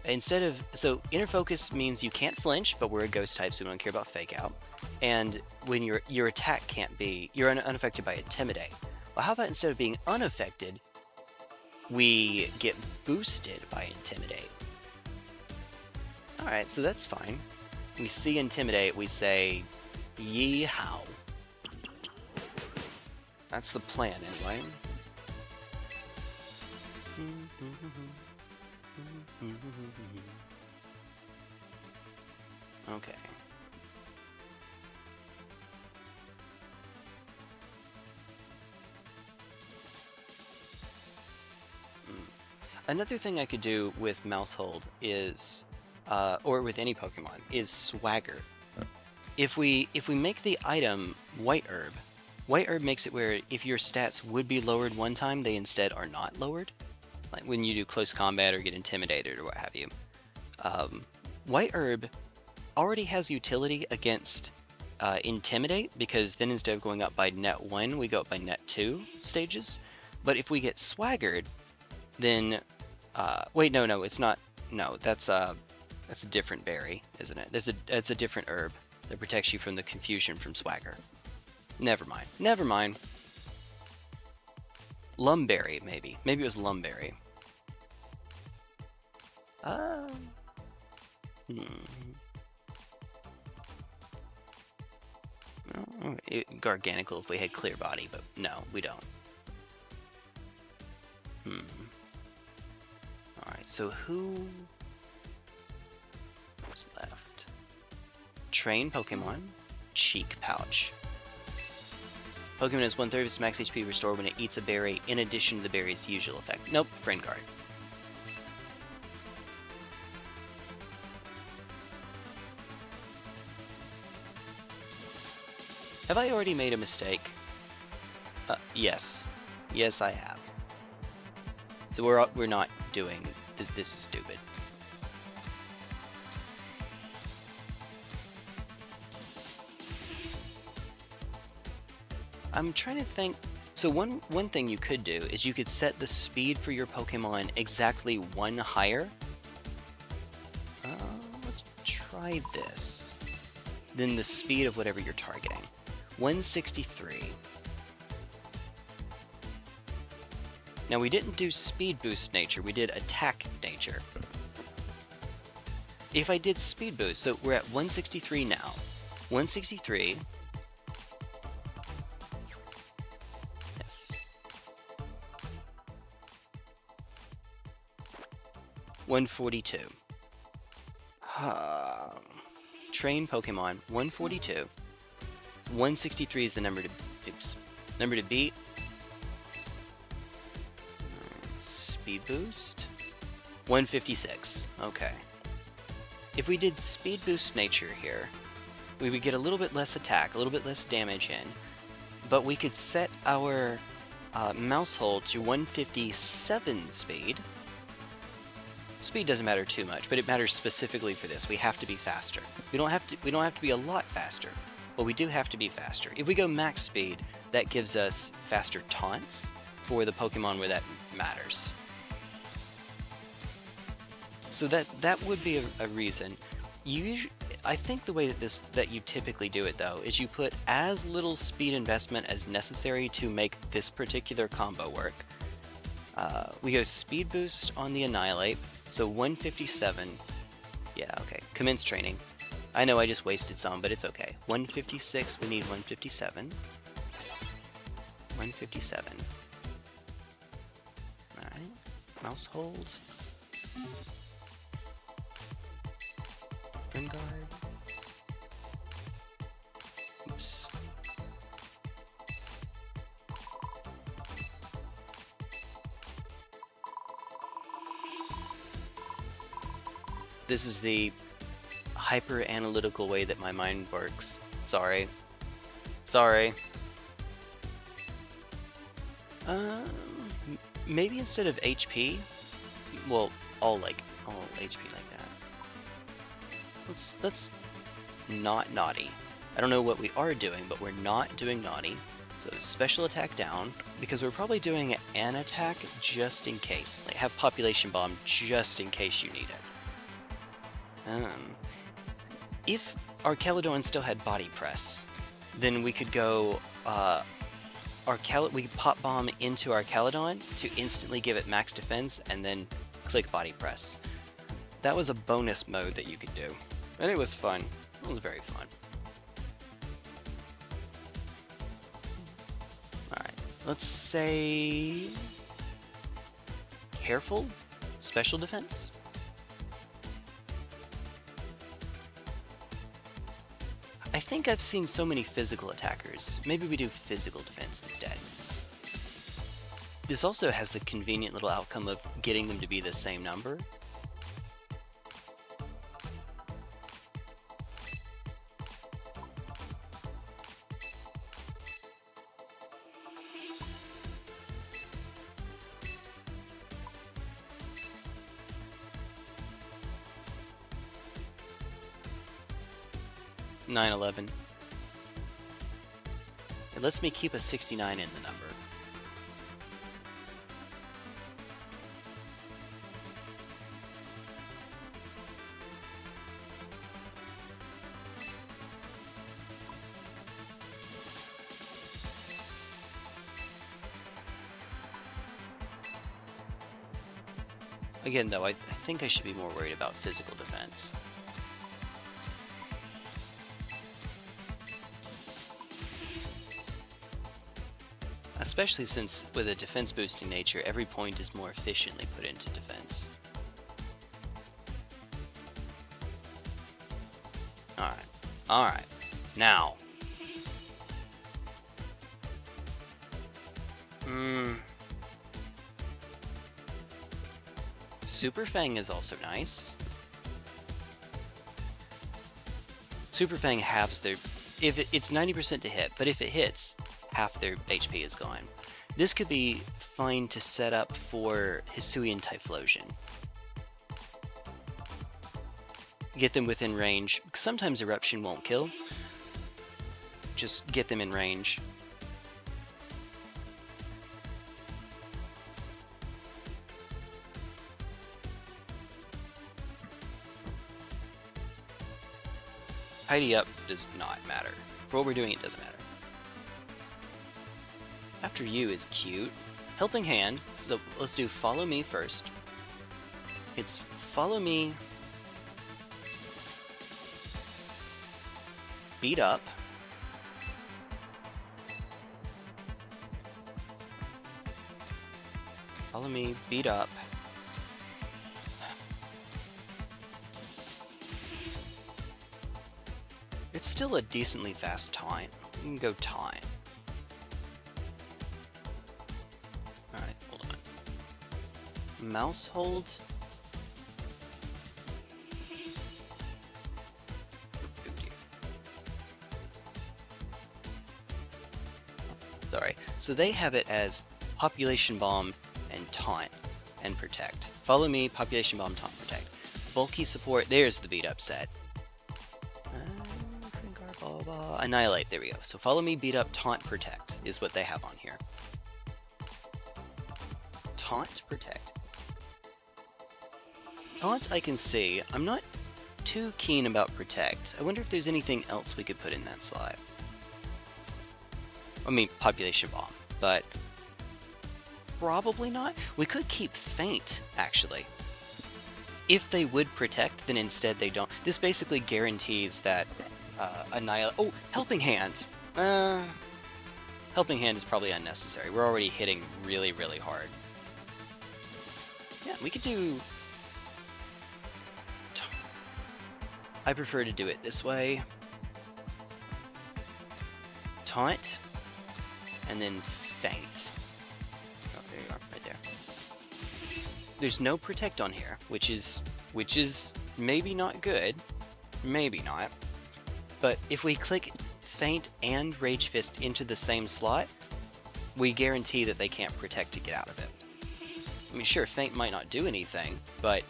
Instead of, so Inner Focus means you can't flinch, but we're a ghost type, so we don't care about Fake Out. And when your attack can't be, you're unaffected by Intimidate. Well, how about instead of being unaffected, we get boosted by Intimidate? Alright, so that's fine. We see Intimidate, we say, Yee-how. That's the plan, anyway. Okay. Another thing I could do with Mousehold is, or with any Pokemon, is Swagger. If we make the item White Herb makes it where if your stats would be lowered one time, they instead are not lowered. Like when you do close combat or get intimidated or what have you. White Herb already has utility against Intimidate, because then instead of going up by net 1, we go up by net 2 stages. But if we get Swaggered, then... wait, no, it's not... No, that's a different berry, isn't it? It's a different herb that protects you from the confusion from Swagger. Never mind. Lumberry, maybe. Maybe it was Lumberry. Garganical if we had Clear Body, but no, we don't. Alright, so who's left? Train Pokemon, Cheek Pouch. Pokemon has 1/3 of its max HP restored when it eats a berry, in addition to the berry's usual effect. Nope, Friend Guard. Have I already made a mistake? Yes. Yes, I have. So we're not doing... This is stupid. I'm trying to think. So one thing you could do is you could set the speed for your Pokemon exactly 1 higher. Let's try this. Then the speed of whatever you're targeting. 163. Now we didn't do Speed Boost Nature, we did Attack Nature. If I did Speed Boost, so we're at 163 now. 163. Yes. 142. Train Pokemon. 142. So 163 is the number to beat. Speed boost. 156. Okay. If we did speed boost nature here, we would get a little bit less attack, a little bit less damage in, but we could set our mouse hold to 157 speed. Speed doesn't matter too much, but it matters specifically for this. We have to be faster. We don't have to be a lot faster, but we do have to be faster. If we go max speed, that gives us faster taunts for the Pokemon where that matters. So that would be a reason. I think the way that you typically do it though is you put as little speed investment as necessary to make this particular combo work. We go speed boost on the Annihilate, so 157. Yeah, okay. Commence training. I know I just wasted some, but it's okay. 156. We need 157. 157. All right. Mouse hold. Friend guard. Oops. This is the hyper analytical way that my mind works. Sorry. Sorry. Maybe instead of HP, well, all HP like that. Let's not naughty. I don't know what we are doing, but we're not doing naughty. So special attack down, because we're probably doing an attack just in case. Like have population bomb just in case you need it. If our Caledon still had body press, then we could go we could pop bomb into our Caledon to instantly give it max defense and then click body press. That was a bonus mode that you could do. And it was fun. It was very fun. Alright, let's say careful special defense. I think I've seen so many physical attackers. Maybe we do physical defense instead. This also has the convenient little outcome of getting them to be the same number. $9.11. It lets me keep a 69 in the number. Again, though, I think I should be more worried about physical defense. Especially since, with a defense boosting nature, every point is more efficiently put into defense. Alright. Now. Super Fang is also nice. Super Fang halves their... it's 90% to hit, but if it hits, half their HP is gone. This could be fine to set up for Hisuian Typhlosion. Get them within range. Sometimes Eruption won't kill. Just get them in range. Tidy up does not matter. For what we're doing, it doesn't matter. After you is cute. Helping Hand. So let's do Follow Me first. It's Follow Me. beat up. Follow me, beat up. It's still a decently fast taunt. We can go taunt. Alright, hold on. Mouse hold. Sorry. So they have it as Population Bomb and Taunt and Protect. Follow me, Population Bomb, Taunt, Protect. Bulky support, there's the beat up set. Annihilate, there we go. So follow me, beat up, taunt, protect is what they have on here. Taunt, protect. Taunt I can see. I'm not too keen about protect. I wonder if there's anything else we could put in that slot. I mean, population bomb, but probably not. We could keep faint, actually. If they would protect, then instead they don't. This basically guarantees that annihilate. Oh, helping hand. Helping hand is probably unnecessary. We're already hitting really, really hard. Yeah, we could do. I prefer to do it this way. Taunt, and then faint. Oh, there you are, right there. There's no protect on here, which is maybe not good, maybe not. But if we click Feint and Rage Fist into the same slot, we guarantee that they can't protect to get out of it. I mean, sure, Feint might not do anything, but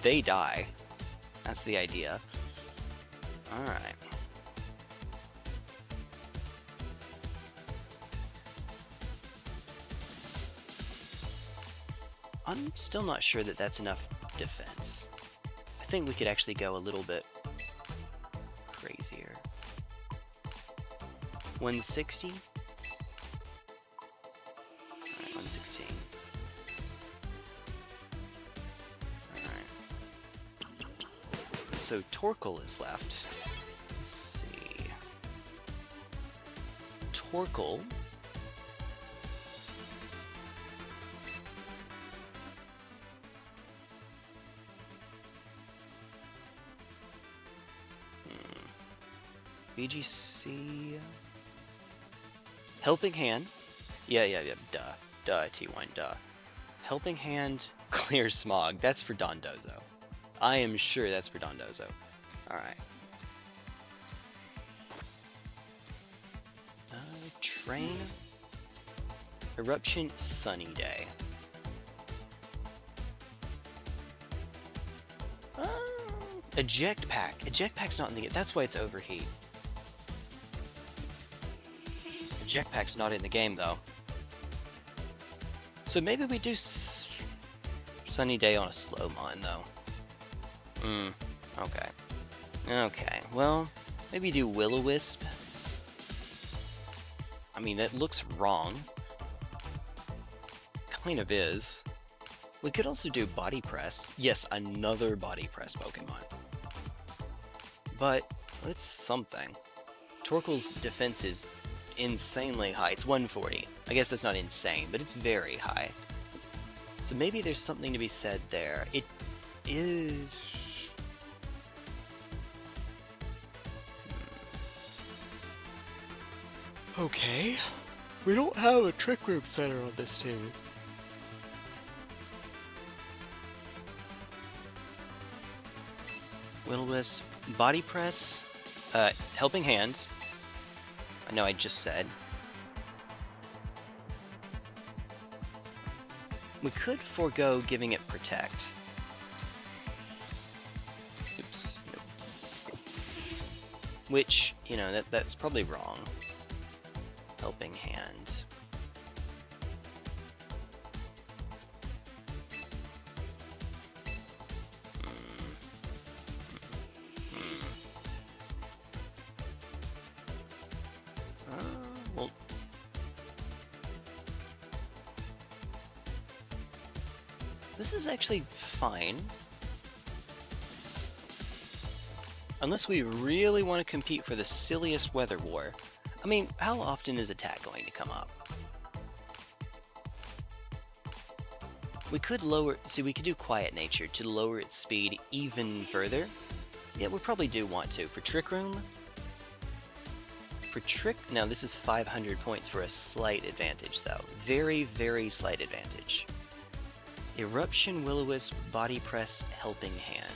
they die. That's the idea. Alright. I'm still not sure that that's enough defense. I think we could actually go a little bit crazier. 160? Alright, 116. Alright. So Torkoal is left. Let's see. Torkoal. BGC. Helping Hand. Yeah, duh, T1, duh. Helping Hand, Clear Smog. That's for Dondozo. I am sure that's for Dondozo. Alright. Train. Eruption, Sunny Day. Eject Pack. Eject Pack's not in the game. That's why it's Overheat. Eject Pack's not in the game, though. So maybe we do Sunny Day on a slow mon, though. Okay. Okay, well, maybe do Will-O-Wisp. I mean, that looks wrong. Kind of is. We could also do Body Press. Yes, another Body Press Pokemon. But it's something. Torkoal's defense is insanely high. It's 140. I guess that's not insane, but it's very high. So maybe there's something to be said there. It is... Okay. We don't have a Trick Room Center on this team. Will-O-Wisp, Body Press, Helping Hand. I know I just said. We could forego giving it Protect. Oops. Nope. Which, you know, that's probably wrong. Helping Hand. Well, this is actually fine. Unless we really want to compete for the silliest weather war. I mean, how often is attack going to come up? We could lower, see, we could do Quiet Nature to lower its speed even further. Yeah, we probably do want to. For Trick Room, no, this is 500 points for a slight advantage though. Very, very slight advantage. Eruption, Will-O-Wisp, Body Press, Helping Hand.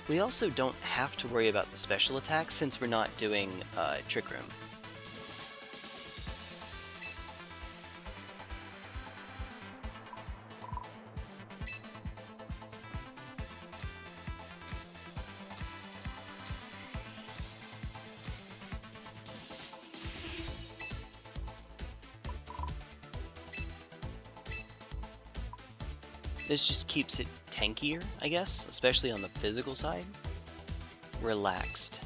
We also don't have to worry about the special attack since we're not doing Trick Room. This just keeps it tankier, I guess, especially on the physical side. Relaxed.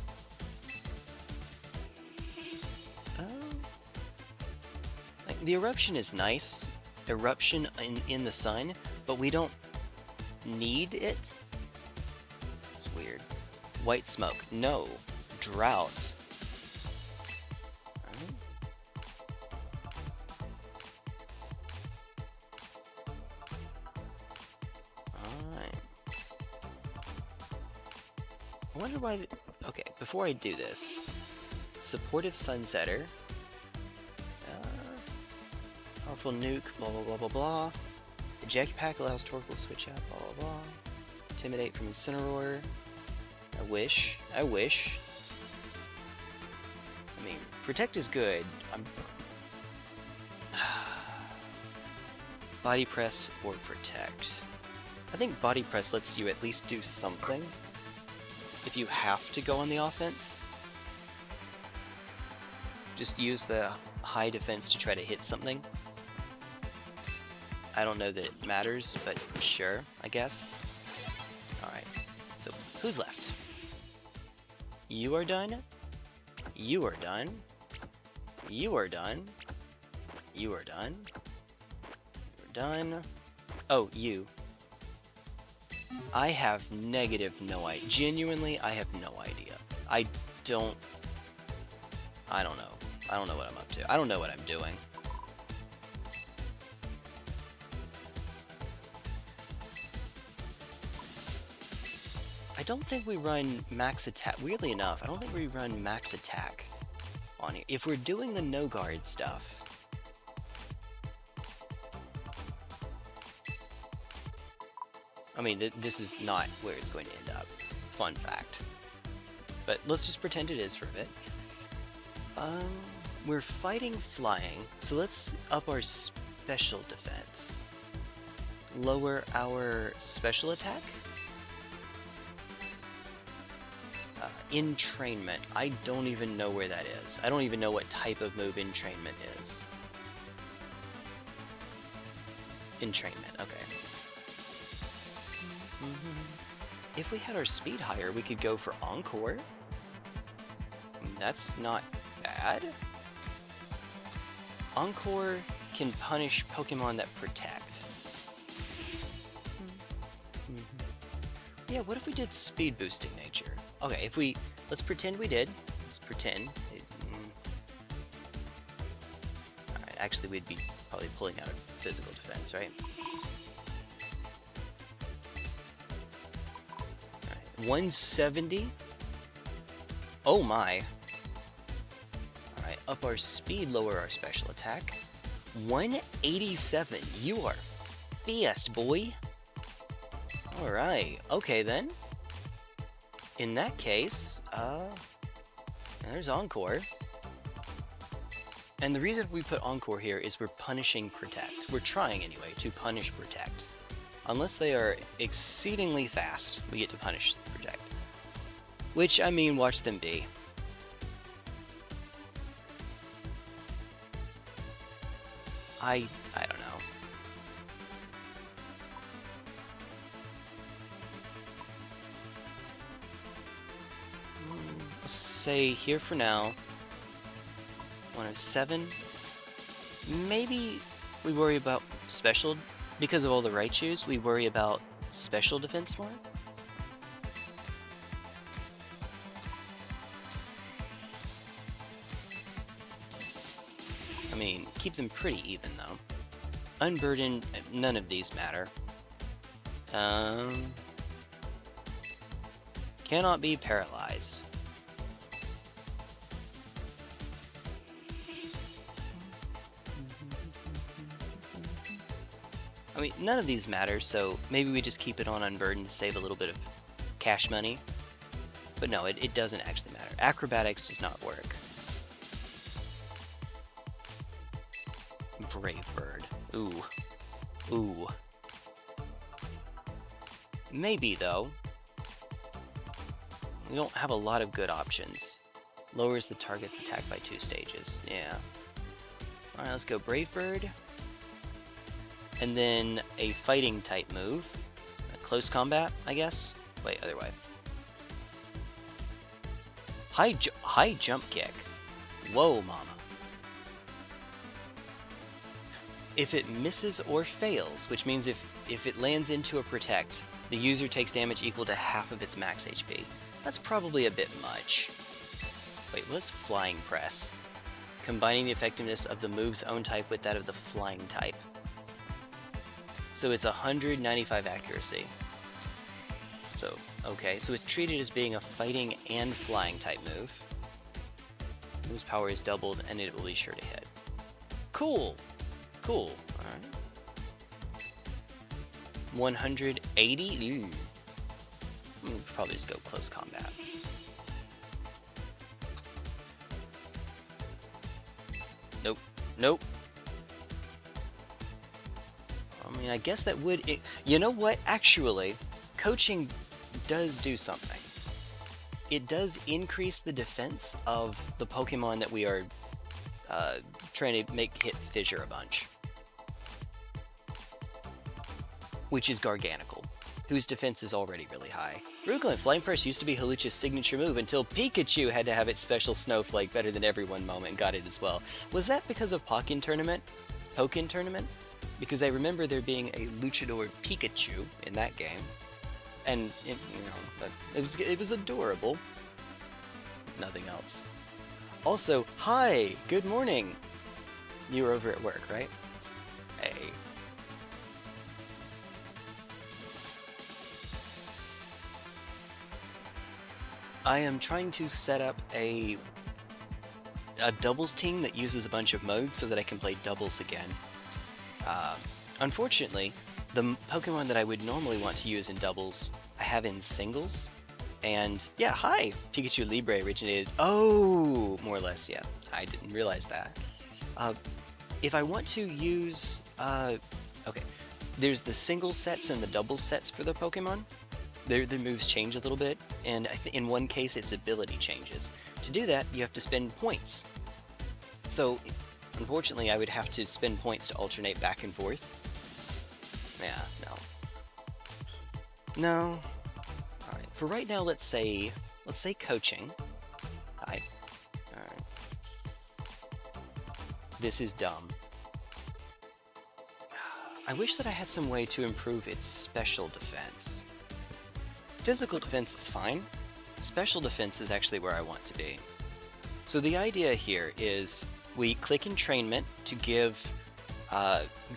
Like, the eruption is nice. Eruption in the sun, but we don't need it. It's weird. White smoke. No. Drought. I wonder why. Okay, before I do this, supportive Sunsetter, powerful nuke, blah blah blah blah blah. Eject pack allows Torkoal switch out, blah blah blah. Intimidate from Incineroar. I wish. I mean, protect is good. Body press or protect. I think body press lets you at least do something. If you have to go on the offense, just use the high defense to try to hit something. I don't know that it matters, but sure, I guess. Alright, so who's left? You are done. You are done. You are done. You are done. You're done. Oh, you. I have no idea. Genuinely, I have no idea. I don't know. I don't know what I'm up to. I don't know what I'm doing. I don't think we run max attack. Weirdly enough, I don't think we run max attack on here. If we're doing the no guard stuff, I mean, this is not where it's going to end up. Fun fact. But let's just pretend it is for a bit. We're fighting flying, so let's up our special defense. Lower our special attack? Entrainment. I don't even know where that is. I don't even know what type of move entrainment is. Entrainment, okay. If we had our speed higher, we could go for Encore. That's not bad. Encore can punish Pokemon that protect. Yeah, what if we did speed boosting nature? Okay, let's pretend we did. Let's pretend. Alright, actually we'd be probably pulling out a physical defense, right? 170. Oh my. Alright, up our speed, lower our special attack. 187. You are fast, boy. Alright, okay then. In that case, there's Encore. And the reason we put Encore here is we're punishing Protect. We're trying anyway to punish Protect. Unless they are exceedingly fast, we get to punish Protect. Which, I mean, watch them be. I don't know. Let's say here for now, 107. Maybe We worry about special, because of all the Raichus, we worry about special defense more? I mean, keep them pretty even though. Unburdened, none of these matter. Cannot be paralyzed. I mean, none of these matter, so maybe we just keep it on unburdened to save a little bit of cash money. But no, it doesn't actually matter. Acrobatics does not work. Brave Bird. Ooh. Ooh. Maybe, though. We don't have a lot of good options. Lowers the target's attack by 2 stages. Yeah. Alright, let's go Brave Bird. And then a fighting type move. A close combat, I guess? Wait, other way. High jump kick. Whoa, mama. If it misses or fails, which means if it lands into a protect, the user takes damage equal to half of its max HP. That's probably a bit much. Wait, what's Flying Press? Combining the effectiveness of the move's own type with that of the flying type. So it's 195 accuracy. So, okay, so it's treated as being a fighting and flying type move. Move's power is doubled and it will be sure to hit. Cool! Cool, alright. 180? Ooh. We'll probably just go close combat. Nope. Nope. I mean, I guess that would... You know what? Actually, coaching does do something. It does increase the defense of the Pokemon that we are trying to make hit Fissure a bunch. Which is Garganical, whose defense is already really high. Rukalin, Flying Press used to be Hawlucha's signature move until Pikachu had to have its special Snowflake better than everyone moment and got it as well. Was that because of Pokken Tournament? Because I remember there being a Luchador Pikachu in that game. And, it was adorable. Nothing else. Also, hi! Good morning! You were over at work, right? Hey. I am trying to set up a doubles team that uses a bunch of modes so that I can play doubles again. Unfortunately, the Pokemon that I would normally want to use in doubles, I have in singles. And yeah, hi! Pikachu Libre originated. Oh, more or less, yeah. I didn't realize that. If I want to use, okay, there's the single sets and the double sets for the Pokemon. Their moves change a little bit, and in one case its ability changes. To do that, you have to spend points. So, unfortunately, I would have to spend points to alternate back and forth. Yeah, no. Alright, for right now, let's say coaching. Hi. Alright. This is dumb. I wish that I had some way to improve its special defense. Physical defense is fine. Special defense is actually where I want to be. So the idea here is we click Entrainment to give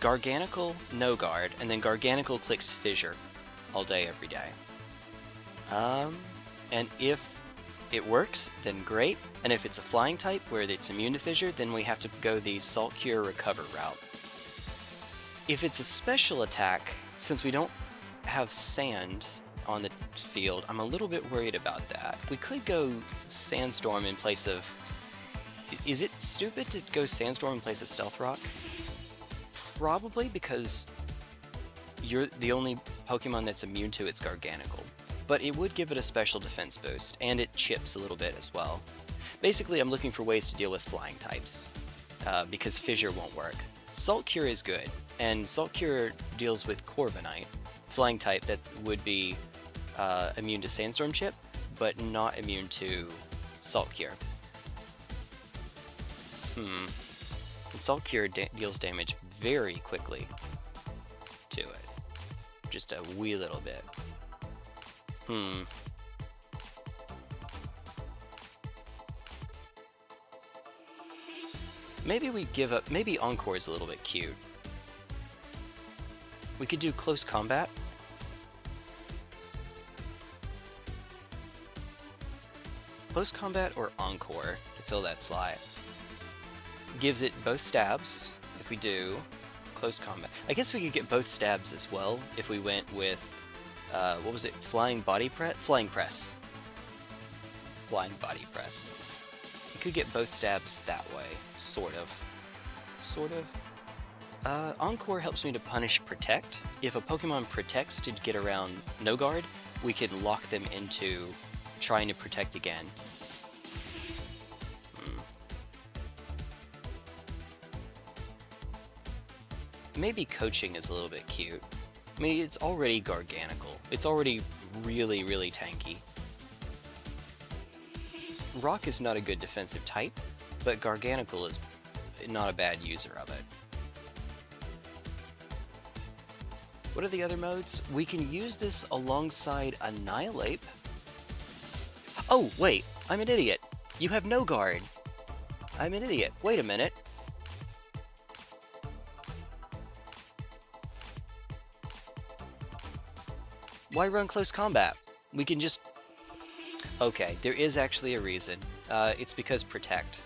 Garganical no guard, and then Garganical clicks Fissure all day, every day. And if it works, then great. And if it's a flying type where it's immune to Fissure, then we have to go the Salt Cure Recover route. If it's a special attack, since we don't have sand on the field, I'm a little bit worried about that. We could go Sandstorm in place of... Is it stupid to go Sandstorm in place of Stealth Rock? Probably, because you're the only Pokemon that's immune to its Garganical. But it would give it a special defense boost, and it chips a little bit as well. Basically, I'm looking for ways to deal with flying types, because Fissure won't work. Salt Cure is good, and Salt Cure deals with Corviknight, flying type that would be immune to Sandstorm Chip, but not immune to Salt Cure. Salt Cure deals damage very quickly to it. Just a wee little bit. Maybe we give up. Maybe Encore is a little bit cute. We could do close combat. Close combat or Encore to fill that slot. Gives it both stabs if we do close combat. I guess we could get both stabs as well if we went with, what was it? Flying body press? Flying press. Flying body press. You could get both stabs that way, sort of. Sort of. Encore helps me to punish Protect. If a Pokemon protects to get around No Guard, we could lock them into trying to protect again. Maybe coaching is a little bit cute. I mean, it's already Garganical. It's already really, really tanky. Rock is not a good defensive type, but Garganical is not a bad user of it. What are the other modes? We can use this alongside Annihilate. Oh, wait, I'm an idiot. You have no guard. I'm an idiot. Wait a minute. Why run close combat? We can just... Okay, there is actually a reason. It's because Protect.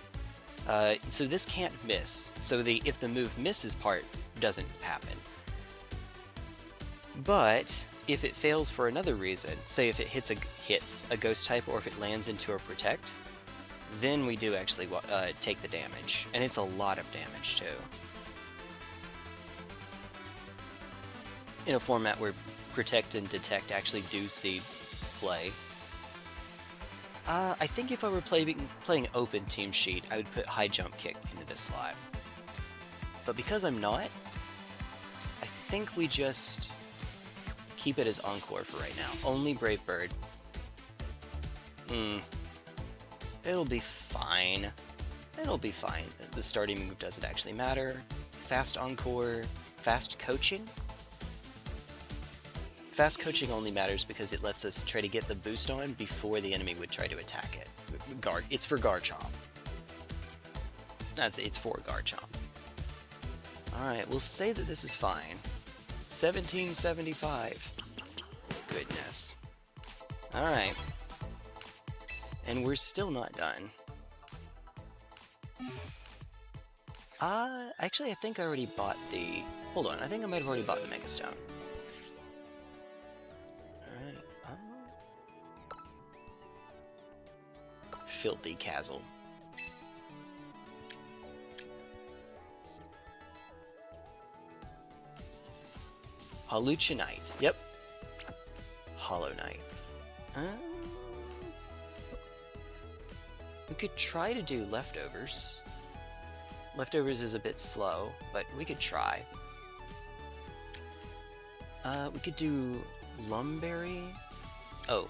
So this can't miss. So if the move misses part doesn't happen. But if it fails for another reason, say if it hits a Ghost type or if it lands into a Protect, then we do actually take the damage. And it's a lot of damage too. In a format where Protect and Detect actually do see play. I think if I were playing open team sheet, I would put High Jump Kick into this slot. But because I'm not, I think we just keep it as Encore for right now. Only Brave Bird. It'll be fine. It'll be fine. The starting move doesn't actually matter. Fast Encore, Fast Coaching. Fast Coaching only matters because it lets us try to get the boost on before the enemy would try to attack it. It's for Garchomp. It's for Garchomp. Alright, we'll say that this is fine. 1775. Goodness. Alright. And we're still not done. Actually, I think I already bought the... Hold on, I think I might have already bought the Mega Stone. Filthy Castle. Hallucinite. Yep. Hollow Knight. We could try to do Leftovers. Leftovers is a bit slow, but we could try. We could do Lumberry. Oh.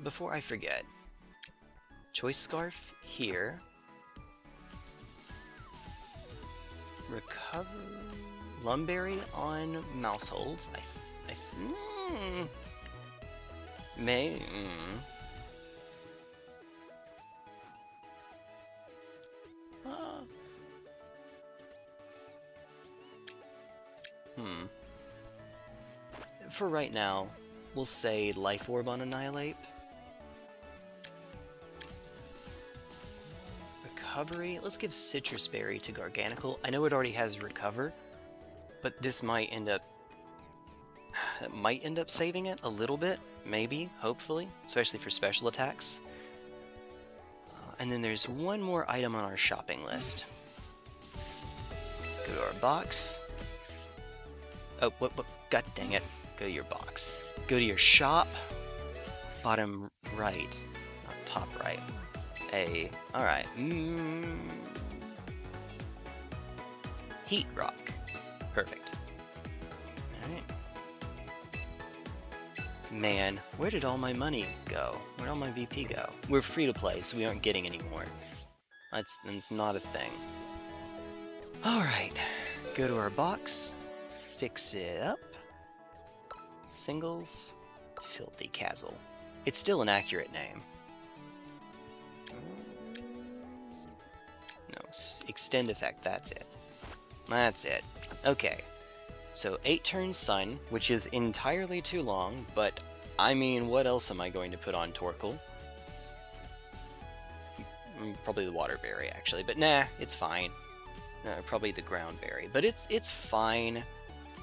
Before I forget, Choice Scarf here. Recover Lumberry on Mousehold. May. For right now, we'll say Life Orb on Annihilate. Recovery. Let's give Citrus Berry to Garganical. I know it already has Recover, but this might end up saving it a little bit, maybe, hopefully, especially for special attacks. And then there's one more item on our shopping list. Go to our box. Oh, what? God dang it. Go to your box. Go to your shop. Bottom right. Not top right. Alright. Heat Rock. Perfect. Alright. Man, where did all my money go? Where'd all my VP go? We're free to play, so we aren't getting any more. That's not a thing. Alright, go to our box, fix it up. Singles, Filthy Castle. It's still an accurate name. No, extend effect, that's it. That's it. Okay, so 8 turns Sun, which is entirely too long, but I mean, what else am I going to put on Torkoal? Probably the Water Berry, actually, but nah, it's fine. Probably the Ground Berry, but it's fine.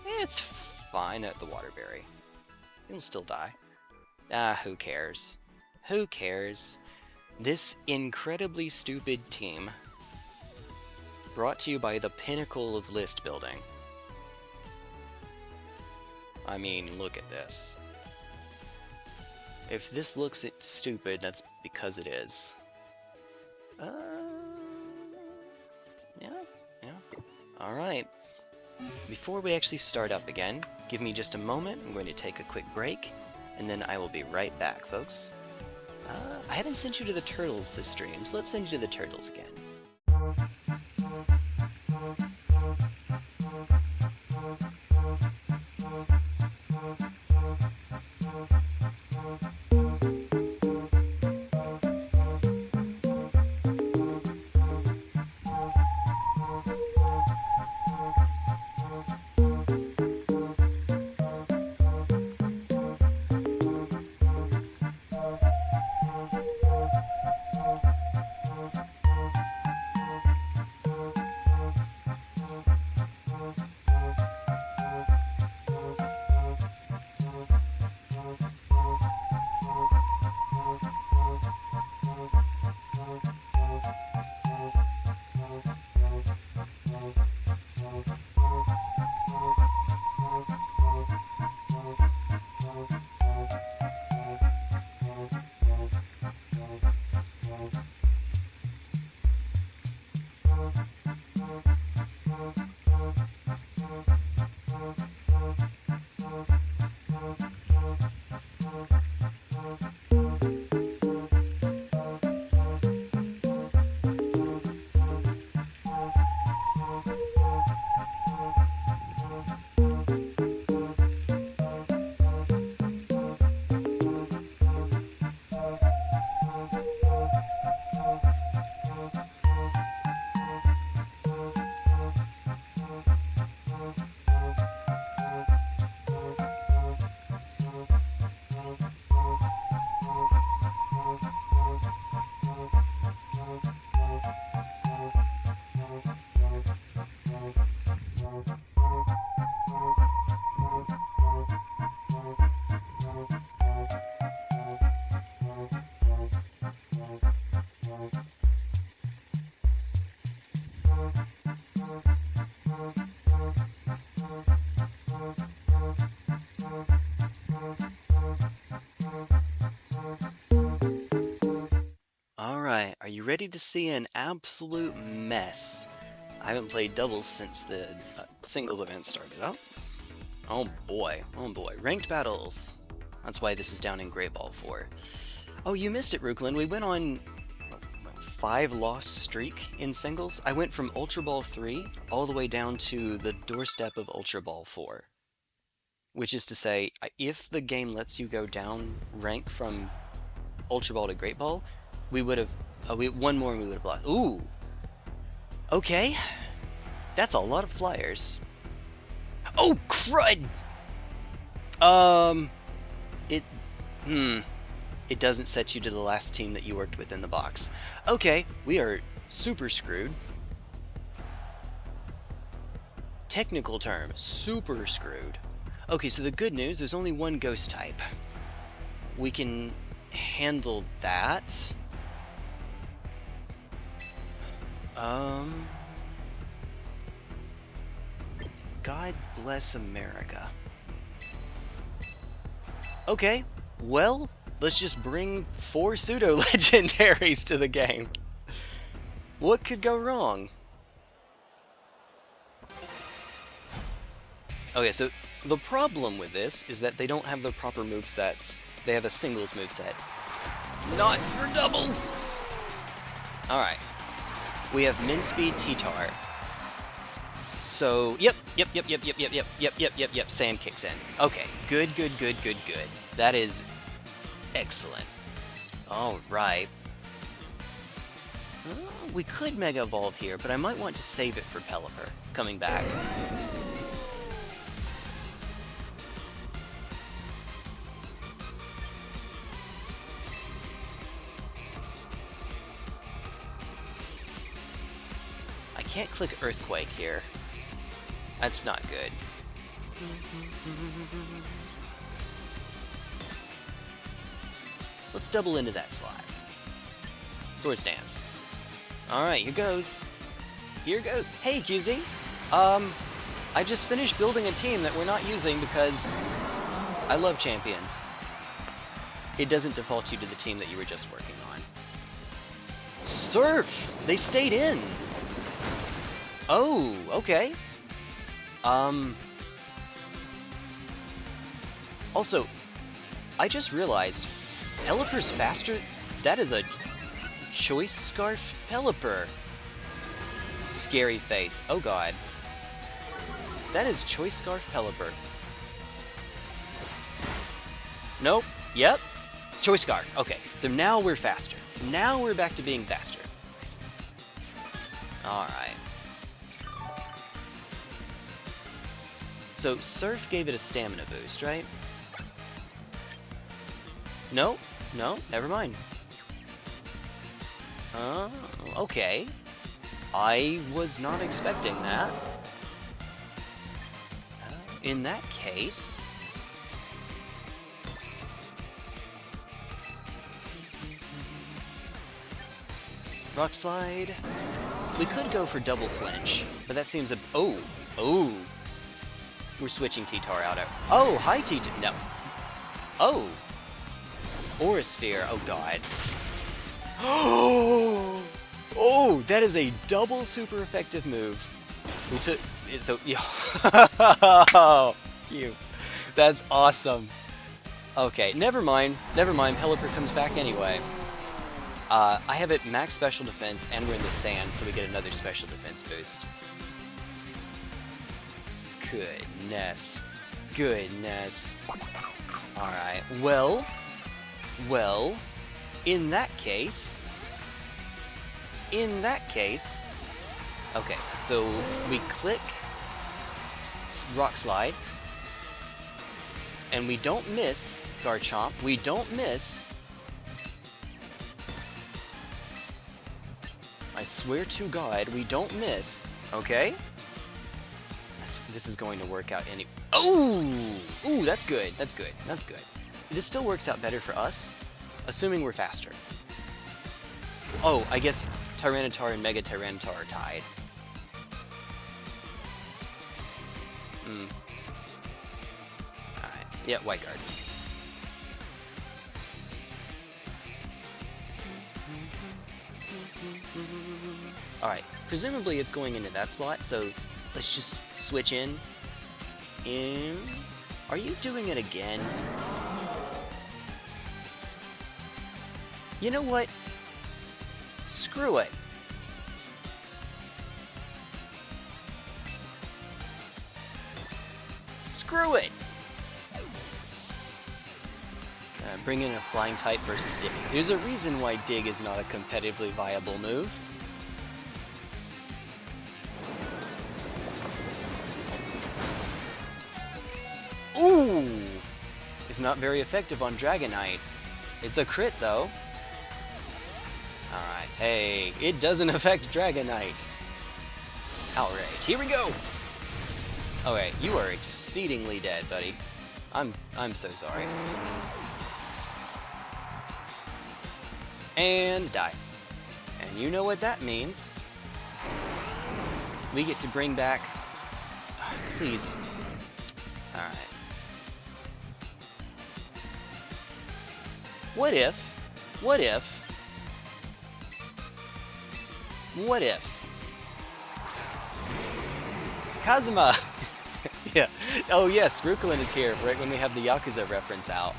It's fine at the Water Berry. He'll still die. Ah, who cares? Who cares? This incredibly stupid team, brought to you by the pinnacle of list building. I mean, look at this. If this looks stupid, that's because it is. Yeah. Alright. Before we actually start up again, give me just a moment. I'm going to take a quick break, and then I will be right back, folks. I haven't sent you to the turtles this stream, so let's send you to the turtles again. Alright, are you ready to see an absolute mess? I haven't played doubles since the singles event started up. Oh boy, ranked battles. That's why this is down in Great Ball 4. Oh, you missed it, Rukalin. We went on a 5-loss streak in singles. I went from Ultra Ball 3 all the way down to the doorstep of Ultra Ball 4. Which is to say, if the game lets you go down rank from Ultra Ball to Great Ball, we would have, one more and we would have lost. Ooh! Okay. That's a lot of flyers. Oh, crud! It doesn't set you to the last team that you worked with in the box. Okay, we are super screwed. Technical term, super screwed. Okay, so the good news, there's only one ghost type. We can handle that. God bless America. Okay, well, let's just bring 4 pseudo-legendaries to the game. What could go wrong? Okay, so the problem with this is that they don't have the proper movesets. They have a singles moveset. Not for doubles! Alright. We have Min Speed T-Tar. So, yep, sand kicks in. Okay, good. That is excellent. Alright. We could Mega Evolve here, but I might want to save it for Pelipper coming back. I can't click Earthquake here. That's not good. Let's double into that slot. Swords Dance. Alright, here goes. Here goes. Hey, QZ! I just finished building a team that we're not using because I love champions. It doesn't default you to the team that you were just working on. Surf! They stayed in! Oh, okay. Also, I just realized, Pelipper's faster. That is a Choice Scarf Pelipper. Scary face. Oh god. That is Choice Scarf Pelipper. Nope. Yep. Choice Scarf. Okay, so now we're faster. Now we're back to being faster. Alright. So, Surf gave it a stamina boost, right? No, never mind. Okay. I was not expecting that. In that case... Rock Slide. We could go for double flinch, but that seems a... Oh! We're switching T-Tar out. Oh, hi T-Tar. No. Oh! Aura Sphere. Oh god. Oh, that is a double super effective move. We took it, so yeah. You. That's awesome. Okay, never mind. Pelipper comes back anyway. I have it max special defense, and we're in the sand, so we get another special defense boost. Goodness. Alright, well, in that case, okay, so we click Rock Slide, and we don't miss Garchomp, we don't miss. I swear to God, we don't miss, okay? This is going to work out any... Oh! Ooh, that's good. This still works out better for us, assuming we're faster. Oh, I guess Tyranitar and Mega Tyranitar are tied. Alright. Yeah, White Guard. Alright, presumably it's going into that slot, so let's just switch in. Are you doing it again? You know what? Screw it. Screw it! Bring in a flying type versus Dig. There's a reason why Dig is not a competitively viable move. Ooh! It's not very effective on Dragonite. It's a crit though. Alright, hey, it doesn't affect Dragonite. Outrage, here we go! Okay, you are exceedingly dead, buddy. I'm so sorry. And die. And you know what that means. We get to bring back... please. Alright. What if... Kazuma! Yeah. Oh yes, Rukalin is here, right when we have the Yakuza reference out.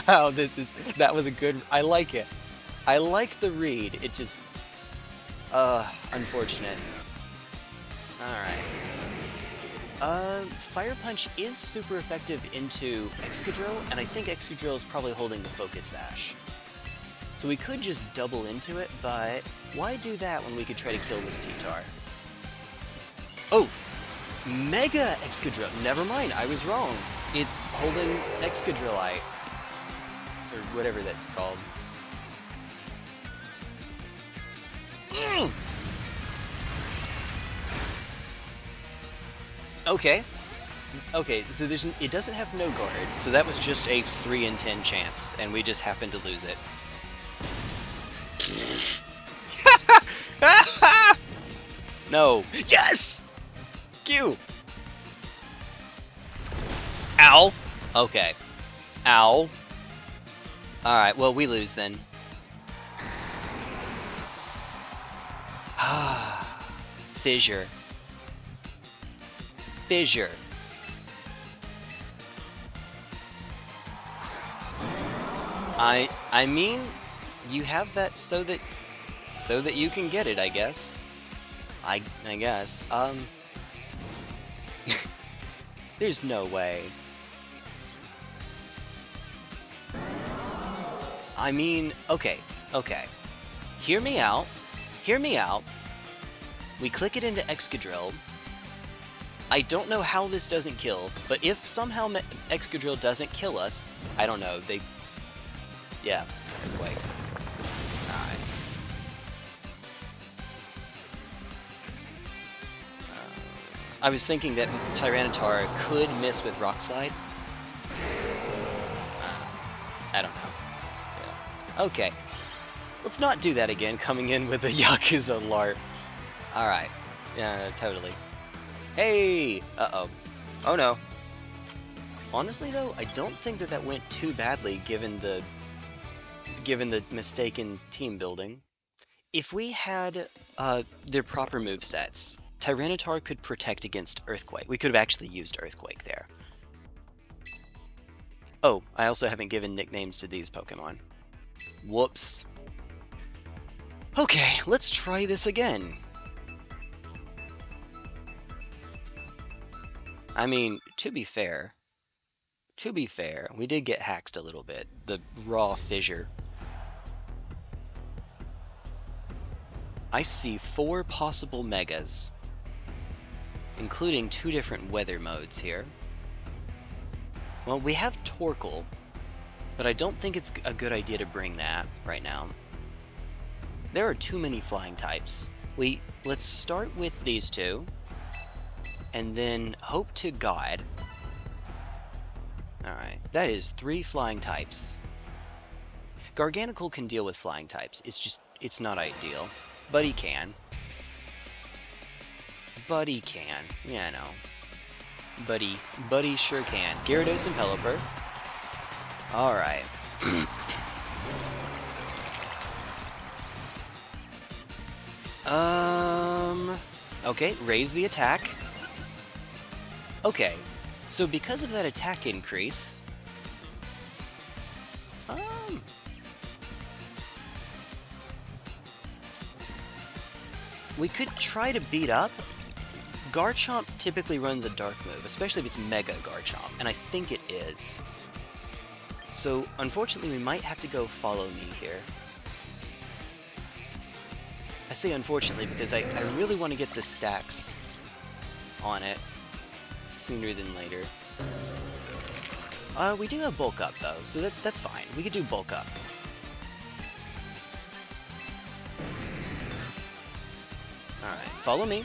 Oh, that was a good... I like it. I like the read, it just... unfortunate. Alright. Fire Punch is super effective into Excadrill, and I think Excadrill is probably holding the Focus Sash. So we could just double into it, but why do that when we could try to kill this T-Tar? Oh! Mega Excadrill! Never mind, I was wrong. It's holding Excadrillite. Or whatever that's called. Okay. Okay, so it doesn't have no guard, so that was just a 3 in 10 chance, and we just happened to lose it. No. Yes! Q! Ow! Okay. Ow. Alright, well, we lose then. Fissure. Fissure. I mean, you have that so that you can get it, I guess. I guess. There's no way. I mean, okay. Hear me out. Hear me out. We click it into Excadrill. I don't know how this doesn't kill, but if somehow Excadrill doesn't kill us, I don't know, yeah, earthquake. Alright. I was thinking that Tyranitar could miss with Rock Slide. I don't know. Yeah. Okay. Let's not do that again, coming in with a Yakuza LARP. Alright. Yeah, totally. Hey! Uh-oh. Oh no. Honestly though, I don't think that went too badly given the mistaken team building. If we had their proper movesets, Tyranitar could protect against Earthquake. We could have actually used Earthquake there. Oh, I also haven't given nicknames to these Pokemon. Whoops. Okay, let's try this again. I mean, to be fair, we did get haxed a little bit. The raw fissure. I see 4 possible Megas, including 2 different weather modes here. Well, we have Torkoal, but I don't think it's a good idea to bring that right now. There are too many flying types. Let's start with these 2, and then hope to God. Alright, that is 3 flying types. Garganacl can deal with flying types, it's not ideal. But he can. Yeah, I know. Buddy sure can. Gyarados and Pelipper. Alright. Okay, raise the attack. Okay, so because of that attack increase... we could try to beat up. Garchomp typically runs a dark move, especially if it's Mega Garchomp, and I think it is. So, unfortunately, we might have to go follow me here. I say unfortunately because I really want to get the stacks on it sooner than later. We do have Bulk Up, though, so that's fine. We could do Bulk Up. Alright, follow me.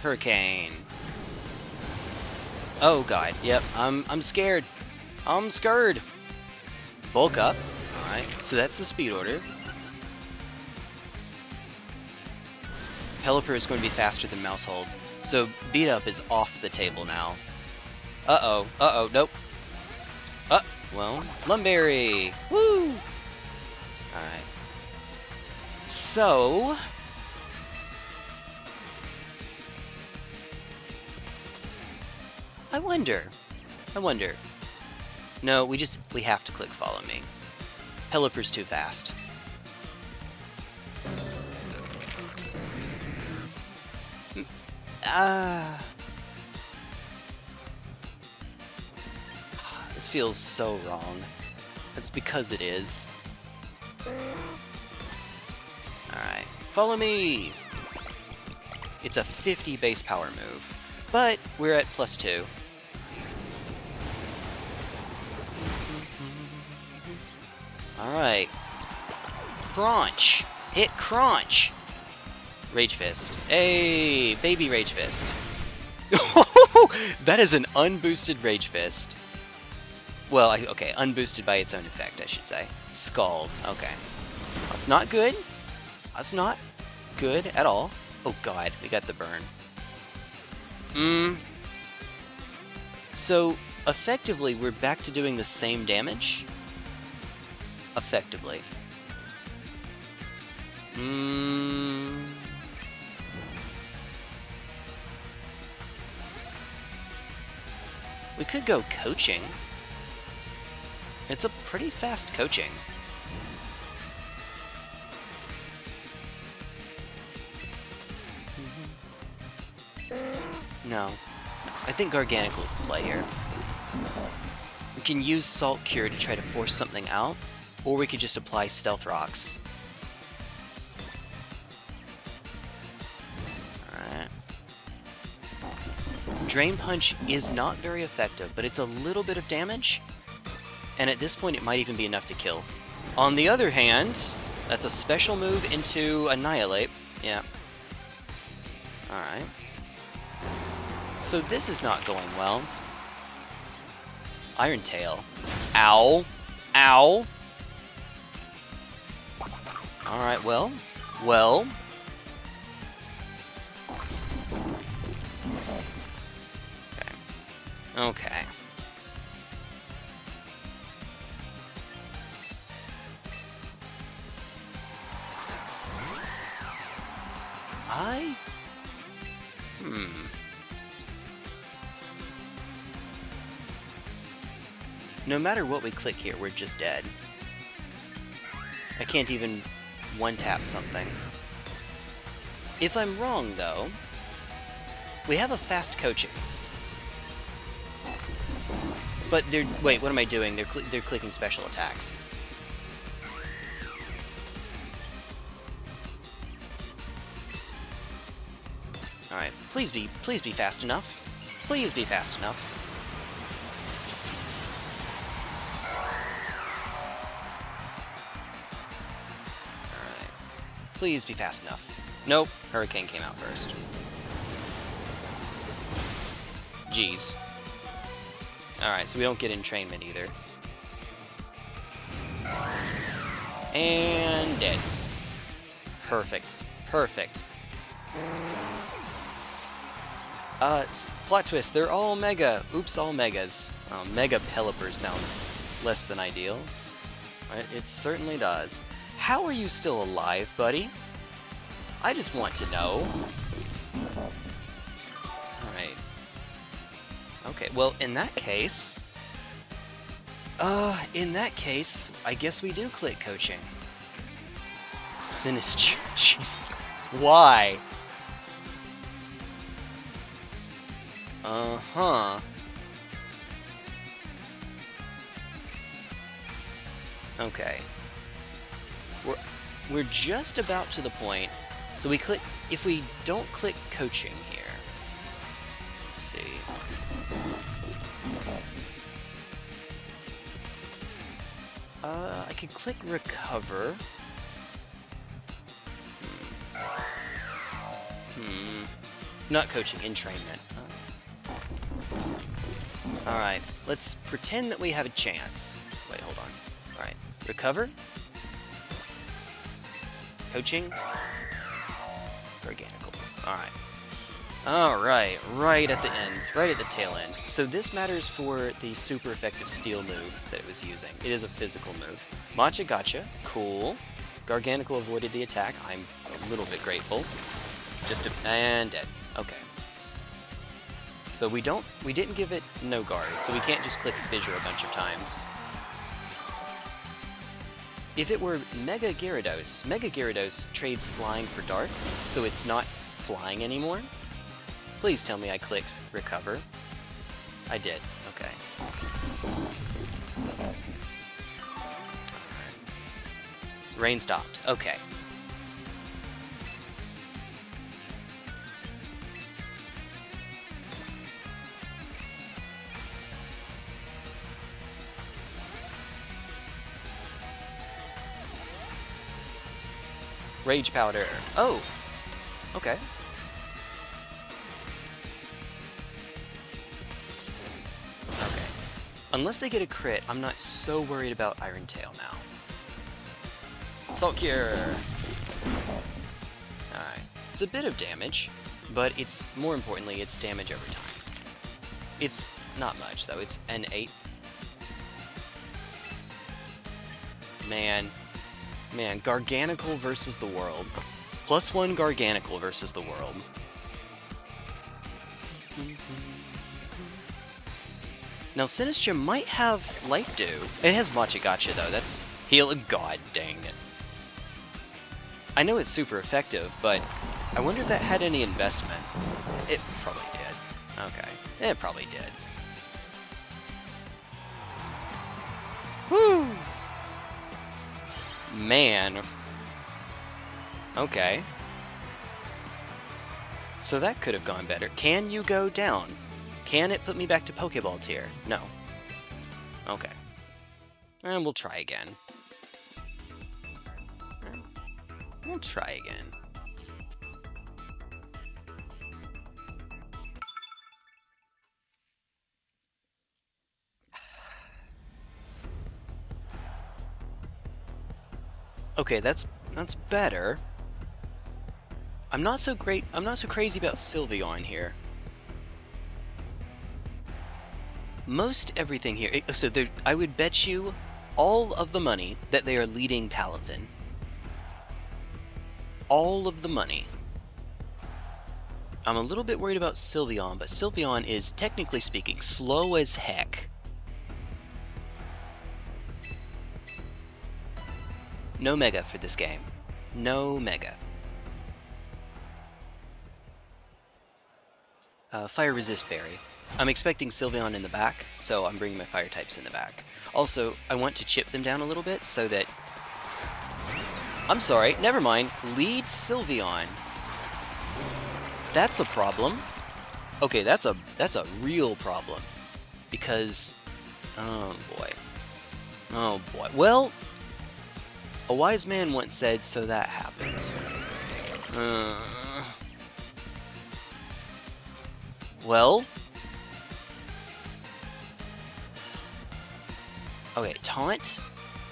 Hurricane. Oh god, yep, I'm scared. I'm scared. Bulk Up. Alright, so that's the speed order. Pelipper is going to be faster than Mousehold. So Beat Up is off the table now. Uh-oh, nope. Well, Lumberry. Woo! Alright. So... I wonder. No, we have to click follow me. Pelipper's too fast. This feels so wrong. That's because it is. Alright, follow me! It's a 50 base power move, but we're at +2. Alright. Crunch! Hit crunch! Rage Fist. Hey, baby Rage Fist. That is an unboosted Rage Fist. Well, okay, unboosted by its own effect, I should say. Scald. Okay. That's not good. That's not good at all. Oh god, we got the burn. So, effectively, we're back to doing the same damage? Effectively. We could go coaching. It's a pretty fast coaching. No. I think Garganical is the play here. We can use Salt Cure to try to force something out, or we could just apply Stealth Rocks. Alright. Drain Punch is not very effective, but it's a little bit of damage, and at this point it might even be enough to kill. On the other hand, that's a special move into Annihilate. Yeah. Alright. So this is not going well. Iron Tail. Ow. Ow. Alright, well. Well. Okay. Okay. No matter what we click here, we're just dead. I can't even one-tap something. If I'm wrong, though, we have a fast coaching. But they're... Wait, what am I doing? They're clicking special attacks. Alright, please be fast enough. Please be fast enough. Please be fast enough. Nope, Hurricane came out first. Jeez. Alright, so we don't get entrainment either. And dead. Perfect. Perfect. Plot twist, they're all Mega. Oops, all Megas. Mega Pelipper sounds less than ideal. It certainly does. How are you still alive, buddy? I just want to know. Alright. Okay, well, in that case, I guess we do click coaching. Sinister. Jesus. Why? Uh-huh. Okay. We're just about to the point. So we click, if we don't click coaching here. Let's see. I could click recover. Not coaching, entrainment. Alright, let's pretend that we have a chance. Wait, hold on. Alright, recover. Coaching. Organical. Alright. Alright, right at the end. Right at the tail end. So this matters for the super effective steel move that it was using. It is a physical move. Matcha Gotcha. Cool. Garganical avoided the attack. I'm a little bit grateful. And dead. Okay. So we didn't give it no guard, so we can't just click Fissure a bunch of times. If it were Mega Gyarados trades flying for dark, so it's not flying anymore. Please tell me I clicked recover. I did. Okay. Rain stopped. Okay. Rage powder. Oh! Okay. Okay. Unless they get a crit, I'm not so worried about Iron Tail now. Salt Cure! Alright. It's a bit of damage, but it's, more importantly, it's damage over time. It's not much, though. It's an 1/8. Man, Garganical versus the world. +1 Garganical versus the world. Now, Sinistcha might have Life Dew. It has Machagacha, though. That's heal. God dang it. I know it's super effective, but I wonder if that had any investment. It probably did. Okay. It probably did. Woo! Man. Okay. So that could have gone better. Can you go down? Can it put me back to Pokeball tier? No. Okay. And we'll try again. We'll try again. Okay, that's better. I'm not so crazy about Sylveon here. Most everything here, so I would bet you all of the money that they are leading Palathin. All of the money. I'm a little bit worried about Sylveon, but Sylveon is, technically speaking, slow as heck. No Mega for this game. No Mega. Fire Resist Fairy. I'm expecting Sylveon in the back, so I'm bringing my Fire types in the back. Also, I want to chip them down a little bit so that... I'm sorry, never mind. Lead Sylveon. That's a problem. Okay, that's a real problem. Because... oh boy. Oh boy. Well, a wise man once said, so that happened. Well... okay, Taunt,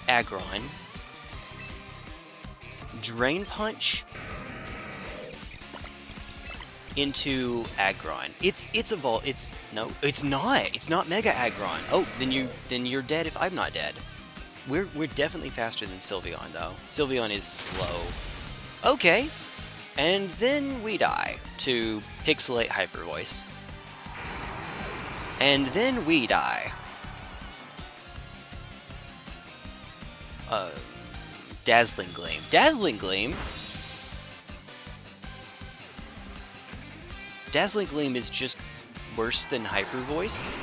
Aggron, Drain Punch into Aggron. It's no, it's not. It's not Mega Aggron. Oh, then you're dead if I'm not dead. We're definitely faster than Sylveon though. Sylveon is slow. Okay. And then we die to Pixelate Hyper Voice. And then we die. Dazzling Gleam. Dazzling Gleam? Dazzling Gleam is just worse than Hyper Voice?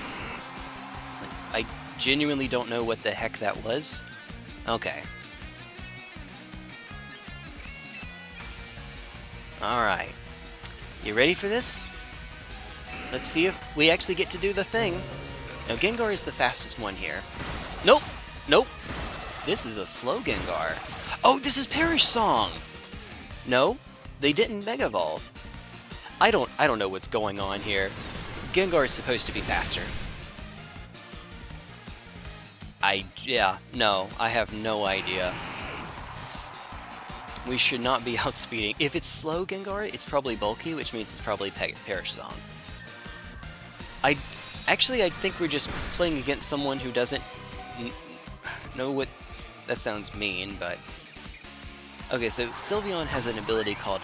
I genuinely don't know what the heck that was. Okay. Alright. You ready for this? Let's see if we actually get to do the thing. Now, Gengar is the fastest one here. Nope! Nope! This is a slow Gengar. Oh, this is Perish Song! No, they didn't Mega Evolve. I don't know what's going on here. Gengar is supposed to be faster. Yeah, no, I have no idea. We should not be outspeeding. If it's slow Gengar, it's probably bulky, which means it's probably Perish Song. I think we're just playing against someone who doesn't know what... that sounds mean, but... okay, so Sylveon has an ability called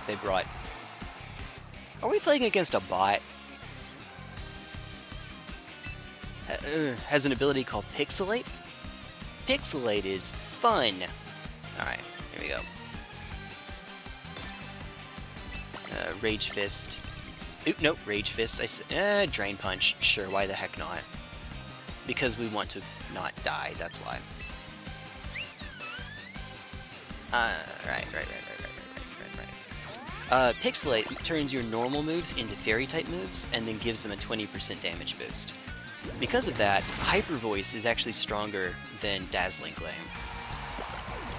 they brought... are we playing against a bot? Has an ability called Pixelate? Pixelate is fun! Alright, here we go. Rage Fist. Ooh, nope, Rage Fist. Drain Punch. Sure, why the heck not? Because we want to not die, that's why. Right. Pixelate turns your normal moves into Fairy-type moves, and then gives them a 20% damage boost. Because of that, Hyper Voice is actually stronger than Dazzling Gleam.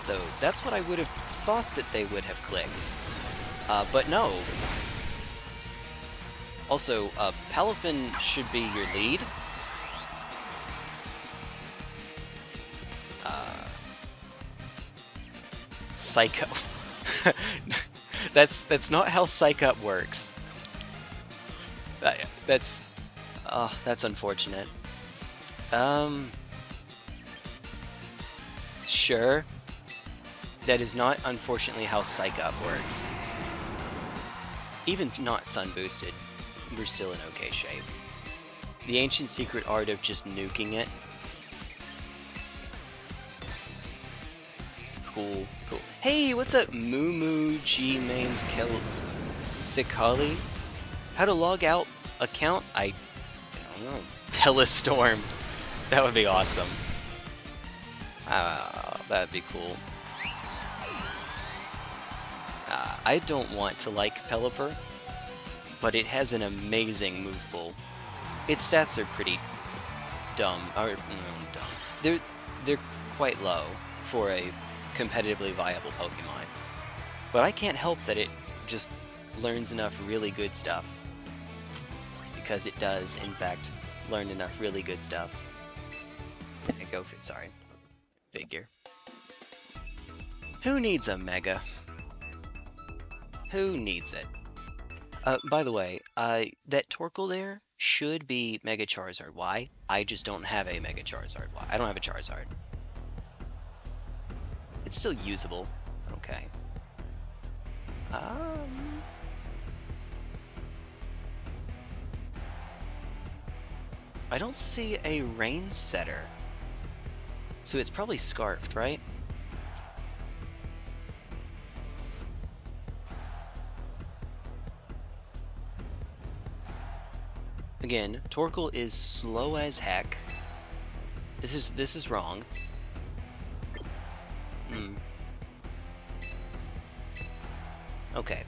So that's what I would have thought that they would have clicked. But no. Also, Palafin should be your lead. Psycho. That's not how Psych Up works. That's unfortunate. Sure. That is not, unfortunately, how Psych Up works. Even not Sun Boosted, we're still in okay shape. The ancient secret art of just nuking it. Cool. Hey, what's up, Moo G Mains Sikali? How to log out account? I don't know. Pellistorm. That would be awesome. That'd be cool. I don't want to like Pelipper, but it has an amazing move pool. Its stats are pretty dumb. Dumb. They're quite low for a competitively viable Pokemon. But I can't help that it just learns enough really good stuff. Because it does, in fact, learn enough really good stuff. Sorry. Figure. Who needs a Mega? Who needs it? By the way, that Torkoal there should be Mega Charizard Y. I just don't have a Mega Charizard Y. I don't have a Charizard. It's still usable. Okay. I don't see a Rain Setter. So it's probably Scarfed, right? Again, Torkoal is slow as heck. This is wrong. Okay.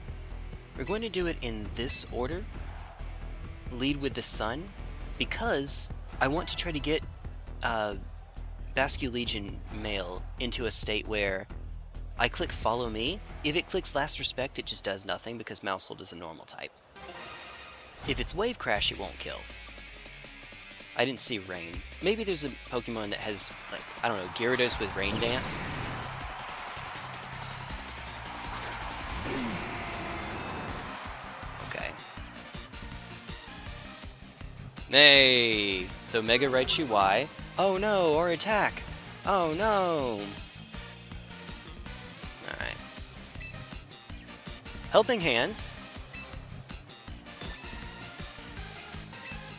We're going to do it in this order. Lead with the Sun, because I want to try to get Basculegion Male into a state where I click Follow Me. If it clicks Last Respect, it just does nothing because Mousehold is a normal type. If it's Wave Crash, it won't kill. I didn't see Rain. Maybe there's a Pokemon that has, like, I don't know, Gyarados with Rain Dance. Okay. Hey! So Mega Raichu Y. Oh no, or attack! Oh no! Alright. Helping Hands.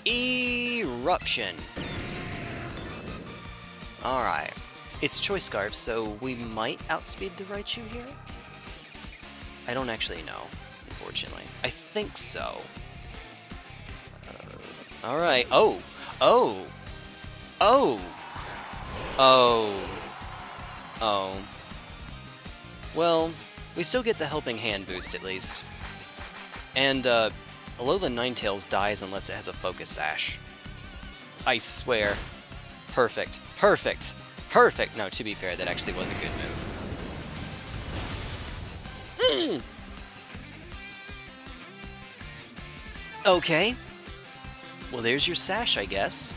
Eruption. Alright. It's Choice Scarf, so we might outspeed the Raichu here? I don't actually know, unfortunately. I think so. Alright. Oh! Well, we still get the Helping Hand boost at least. And, Alolan Ninetales dies unless it has a Focus Sash. I swear. Perfect. No, to be fair, that actually was a good move. Okay. Well, there's your Sash, I guess.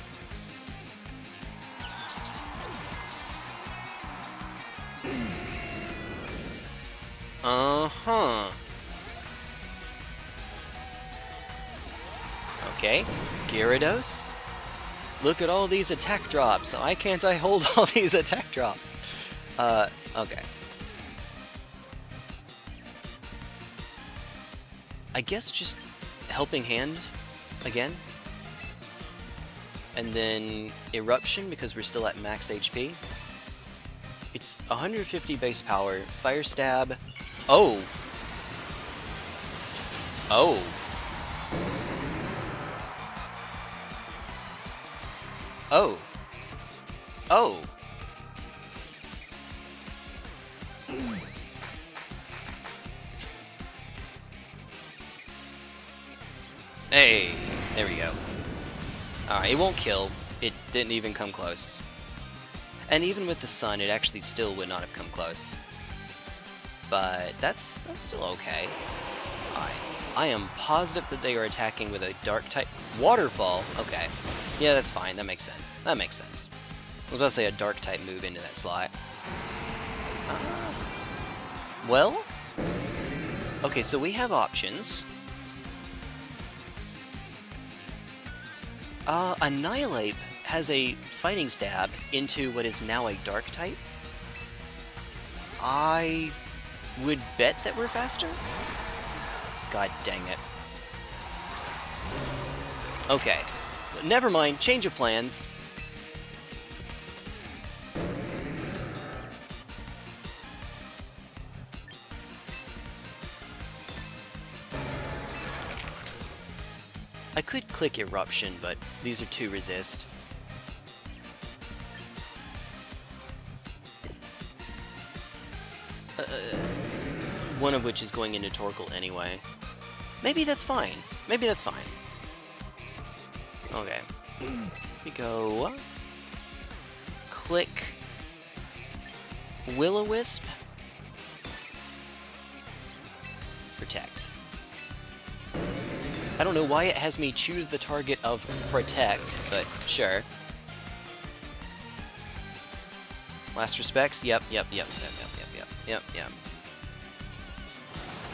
Uh-huh. Okay, Gyarados. Look at all these attack drops. Why can't I hold all these attack drops? Okay. I guess just Helping Hand again. And then Eruption because we're still at max HP. It's 150 base power, Fire Stab. Oh! Oh. Oh. Hey, there we go. Alright, it won't kill. It didn't even come close. And even with the sun, it actually still would not have come close. But that's still okay. Alright. I am positive that they are attacking with a dark type waterfall. Okay. Yeah, that's fine. That makes sense. That makes sense. I was gonna say a dark type move into that slot. Well? Okay, so we have options. Annihilate has a fighting stab into what is now a dark type. I would bet that we're faster. God dang it. Okay. Never mind. Change of plans. I could click Eruption, but these are too resist. One of which is going into Torkoal anyway. Maybe that's fine. Maybe that's fine. Okay. We go. Click Will-O-Wisp. Protect. I don't know why it has me choose the target of Protect, but sure. Last respects? Yep.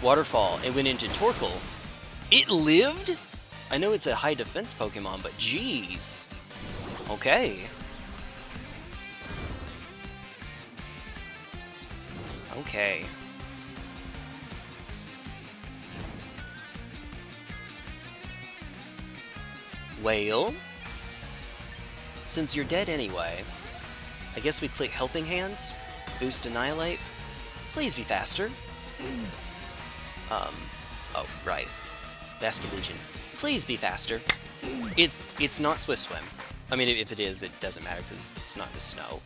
Waterfall. It went into Torkoal. It lived? I know it's a high defense Pokemon, but geez. Okay. Okay. Well, since you're dead anyway, I guess we click Helping Hand, boost Annihilate. Please be faster. Oh, right. Basket Legion. Please be faster. It's not Swift Swim. I mean, if it is, it doesn't matter because it's not the snow.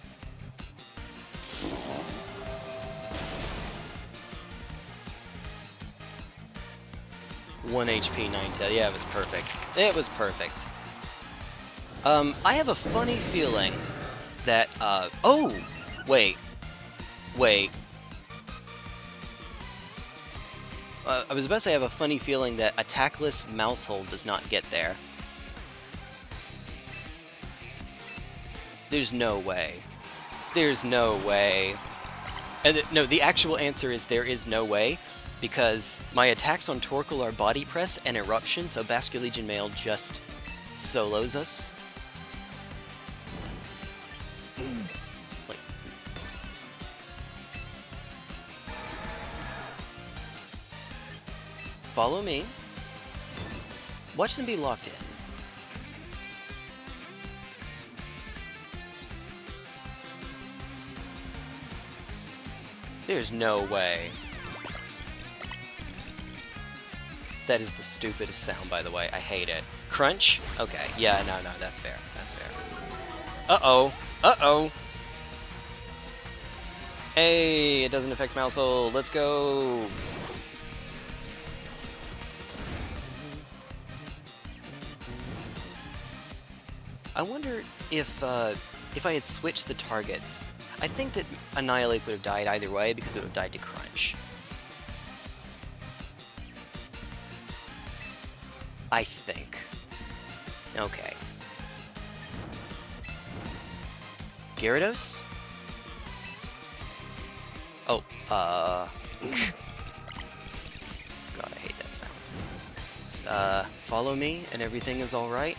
One HP, 9 tail. Yeah, it was perfect. It was perfect. I have a funny feeling that, oh! Wait. I was about to say I have a funny feeling that attackless Mousehold does not get there. There's no way. There's no way. And no, the actual answer is there is no way, because my attacks on Torkoal are Body Press and Eruption, so Basket Legion Male just solos us. Like, follow me. Watch them be locked in. There's no way. That is the stupidest sound, by the way. I hate it. Crunch? Okay. Yeah, no, that's fair. That's fair. Uh-oh. Uh-oh. Hey, it doesn't affect Mousehold. Let's go. I wonder if I had switched the targets. I think that Annihilate would have died either way because it would have died to Crunch. I think. Okay. Gyarados? Oh, God, I hate that sound. Follow me and everything is alright.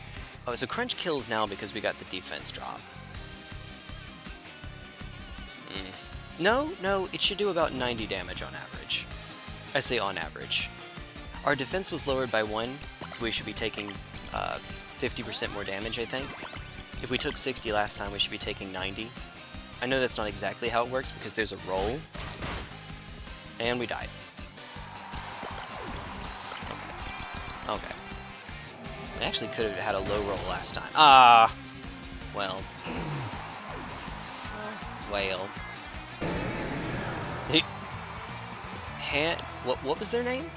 Oh, so Crunch kills now because we got the defense drop. No, it should do about 90 damage on average. I say on average. Our defense was lowered by 1, so we should be taking 50% more damage, I think. If we took 60 last time, we should be taking 90. I know that's not exactly how it works because there's a roll. And we died. Okay. We actually could have had a low roll last time. Ah! well. Whale. What was their name?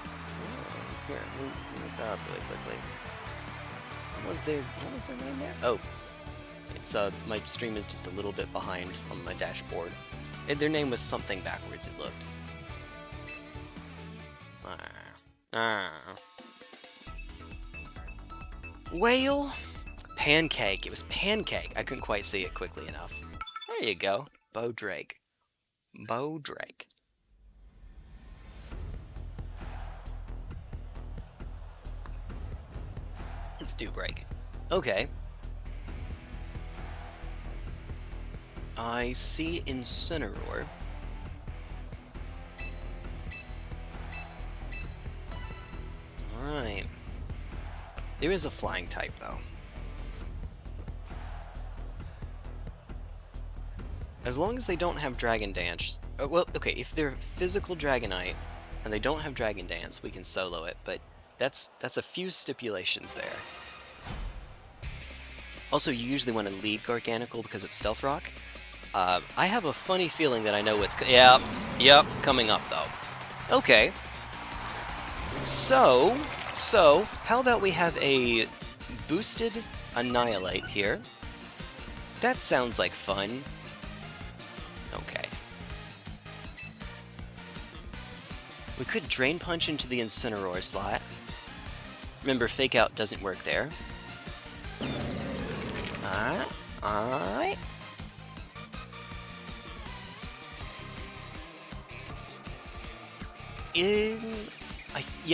Oh, here, look up really quickly. What was their name there? Oh, it's my stream is just a little bit behind on my dashboard. Their name was something backwards. It looked. Whale? Pancake. It was Pancake. I couldn't quite see it quickly enough. There you go. BAAWA Drake. BAAWA Drake. Let's do break. Okay. I see Incineroar. Alright. There is a flying type, though. As long as they don't have Dragon Dance... well, okay, if they're physical Dragonite, and they don't have Dragon Dance, we can solo it, but that's a few stipulations there. Also, you usually want to lead Garganical because of Stealth Rock. I have a funny feeling that I know what's... Yep, coming up, though. Okay. So, how about we have a boosted Annihilate here? That sounds like fun. Okay. We could Drain Punch into the Incineroar slot. Remember, Fake Out doesn't work there. Alright.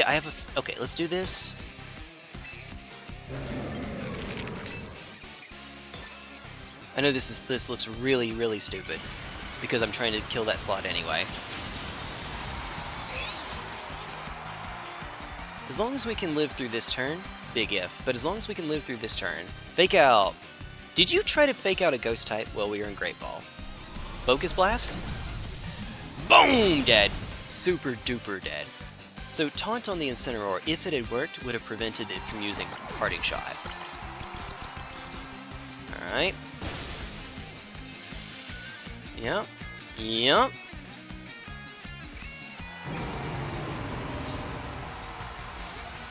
I have a... Okay, let's do this. I know this looks really, really stupid, because I'm trying to kill that slot anyway. As long as we can live through this turn, big if, but as long as we can live through this turn. Fake Out! Did you try to fake out a ghost type while we were in Great Ball? Focus Blast? Boom! Dead. Super duper dead. So Taunt on the Incineroar, if it had worked, would have prevented it from using Parting Shot. Alright. Yep. Yep.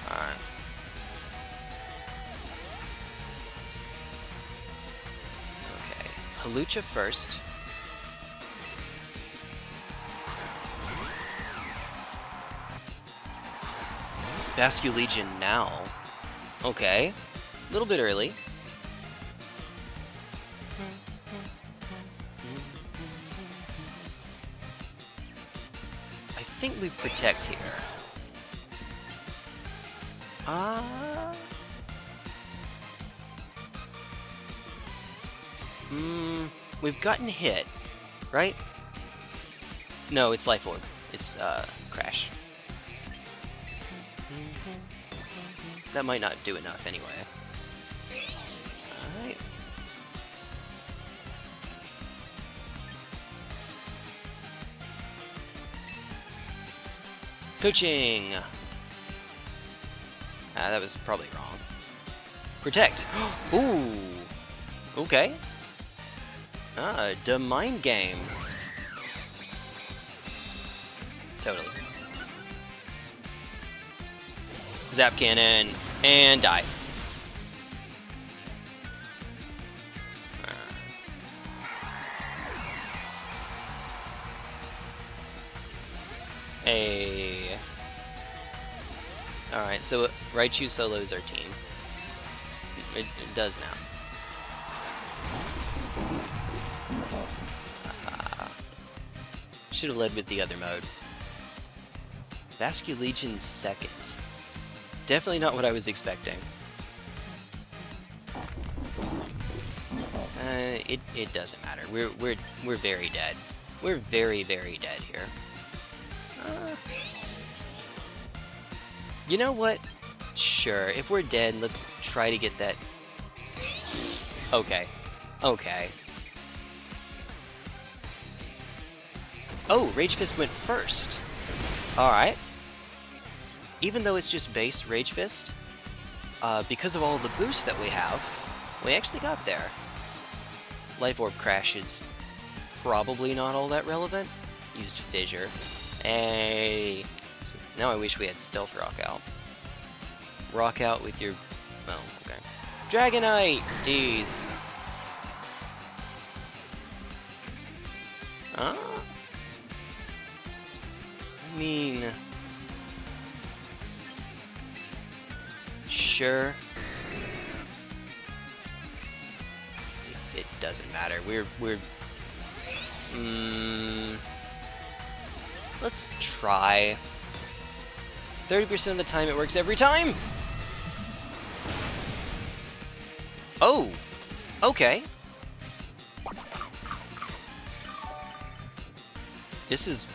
Alright. Okay. Hawlucha first. Basculegion now. Okay. A little bit early. I think we protect here. We've gotten hit, right? No, it's Life Orb. It's, Crash. That might not do enough anyway. Alright. Coaching! That was probably wrong. Protect! Ooh! Okay. The mind games. Totally. Zap Cannon, and die. Alright, so Raichu solos our team. It does now. Should have led with the other mode. Basculegion second. Definitely not what I was expecting. It doesn't matter. We're very dead. We're very, very dead here. You know what? Sure. If we're dead, let's try to get that. Okay. Okay. Oh, Rage Fist went first. All right. Even though it's just base Rage Fist, because of all the boosts that we have, We actually got there. Life Orb Crash is probably not all that relevant. Used Fissure. Hey. So now I wish we had Stealth Rock out. Rock out with your... Oh, okay. Dragonite! Jeez. Huh? I mean... Sure. It doesn't matter. We're... Let's try. 30% of the time it works every time! Oh! Okay. This is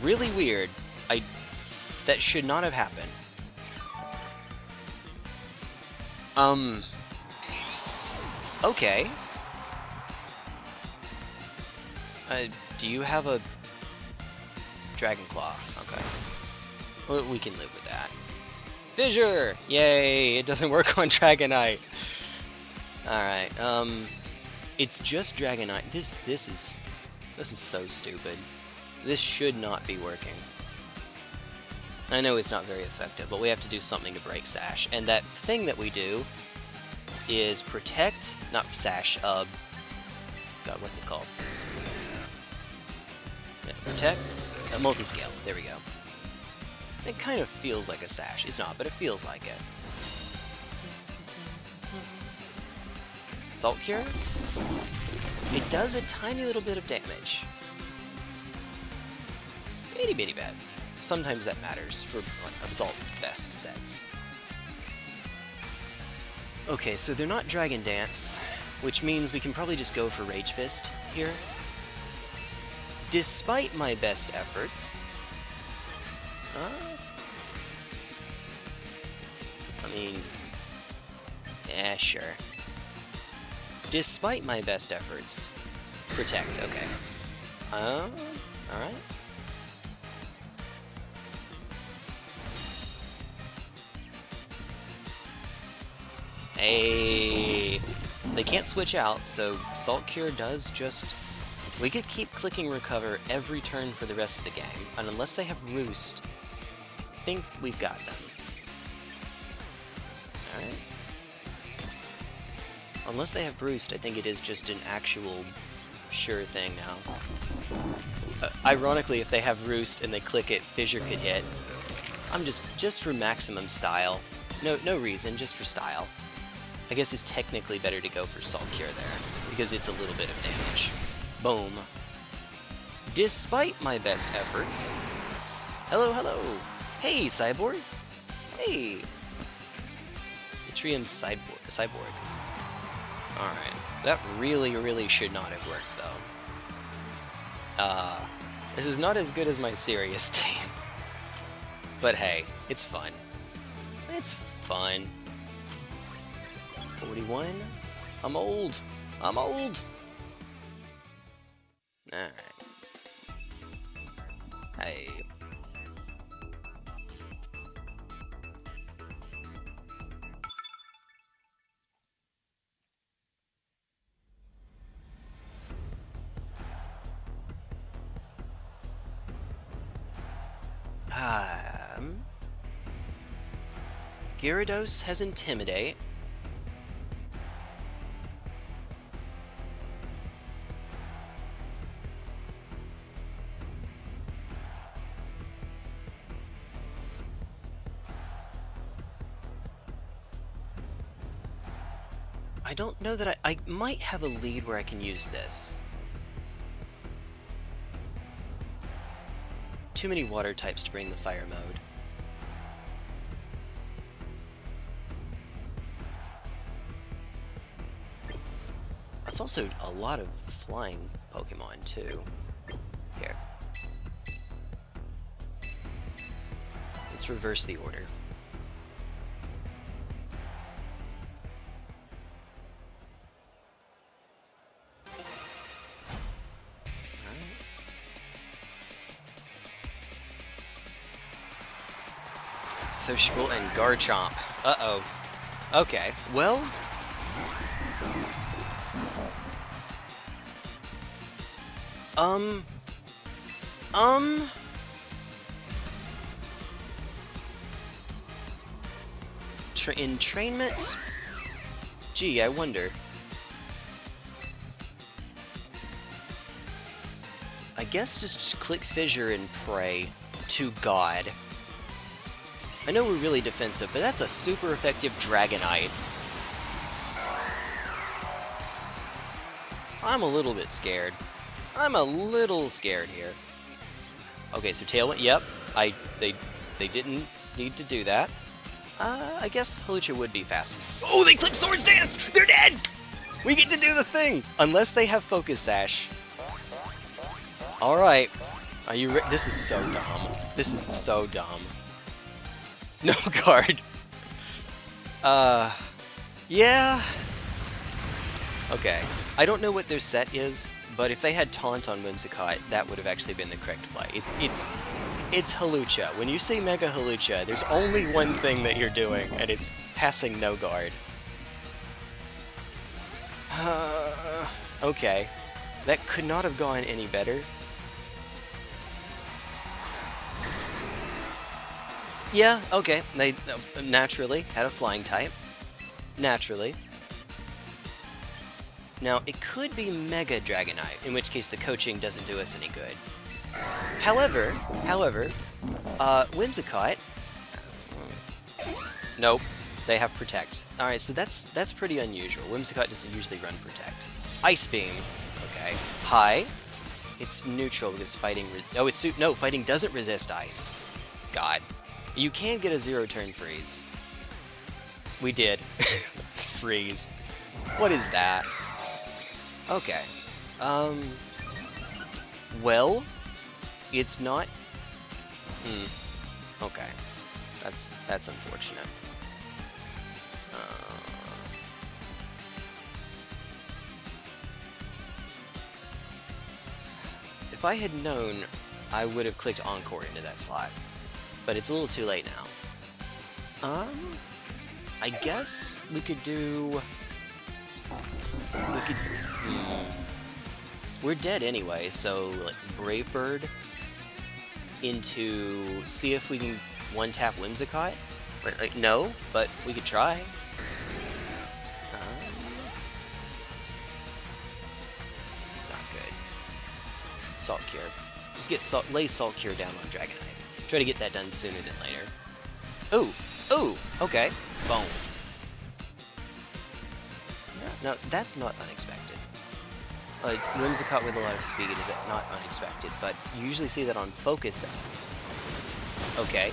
really weird. That should not have happened. Okay. Do you have a Dragon Claw? Okay. Well, we can live with that. Fissure! Yay! It doesn't work on Dragonite. Alright, it's just Dragonite. This is so stupid. This should not be working. I know it's not very effective, but we have to do something to break Sash. And that thing that we do is protect, not Sash, God, what's it called? Yeah, protect, multi-scale, there we go. It kind of feels like a Sash. It's not, but it feels like it. Salt Cure? It does a tiny little bit of damage. Itty bitty bit. Sometimes that matters for like, Assault Vest sets. Okay, so they're not Dragon Dance, which means we can probably just go for Rage Fist here. Despite my best efforts... I mean... Yeah, sure. Despite my best efforts... Protect, okay. Alright. Hey, they can't switch out, so Salt Cure does just... We could keep clicking Recover every turn for the rest of the game, and unless they have Roost, I think we've got them. Alright. Unless they have Roost, I think it is just an actual sure thing now. Ironically, if they have Roost and they click it, Fissure could hit. I'm just for maximum style. No reason, just for style. I guess it's technically better to go for Salt Cure there, because it's a little bit of damage. Boom. Despite my best efforts... Hello, hello! Hey, Cyborg! Hey! Yttrium Cyborg. Alright. That really should not have worked, though. This is not as good as my serious team. But hey, it's fun. It's fun. 41? I'm old! I'm old! Alright. Hey. Gyarados has Intimidate. I don't know that I might have a lead where I can use this. Too many water types to bring the fire mode. That's also a lot of flying Pokemon too. Here. Let's reverse the order. Sociable and Garchomp. Uh-oh. Okay, well... Um. Entrainment? Gee, I wonder. I guess just click Fissure and pray to God. I know we're really defensive, but that's a super effective Dragonite. I'm a little bit scared. I'm a little scared here. Okay, so Tailwind, yep. They didn't need to do that. I guess Hawlucha would be faster. Oh, they clicked Swords Dance! They're dead! We get to do the thing! Unless they have Focus Sash. Alright. Are you ready? This is so dumb. This is so dumb. No guard. Yeah. Okay. I don't know what their set is, but if they had Taunt on Whimsicott, that would have actually been the correct play. It's Hawlucha. When you say Mega Hawlucha, there's only one thing that you're doing, and it's passing no guard. Okay. That could not have gone any better. Yeah, okay. They naturally had a flying type. Naturally. Now, it could be Mega Dragonite, in which case the coaching doesn't do us any good. However, Whimsicott... Nope, they have Protect. Alright, so that's pretty unusual. Whimsicott doesn't usually run Protect. Ice Beam. Okay. High. It's neutral because fighting... No, fighting doesn't resist ice. God. You can get a 0-turn freeze. We did. Freeze. What is that? Okay. Well, it's not... Okay. That's unfortunate. If I had known, I would have clicked Encore into that slot. But it's a little too late now. I guess we could do... We're dead anyway, so like Brave Bird into see if we can one-tap Whimsicott. Like no, but we could try. This is not good. Salt Cure. Just get lay Salt Cure down on Dragonite. Try to get that done sooner than later. Ooh, okay. Boom. Now, that's not unexpected. Whimsicott with a lot of speed is not unexpected, but you usually see that on Focus. Okay.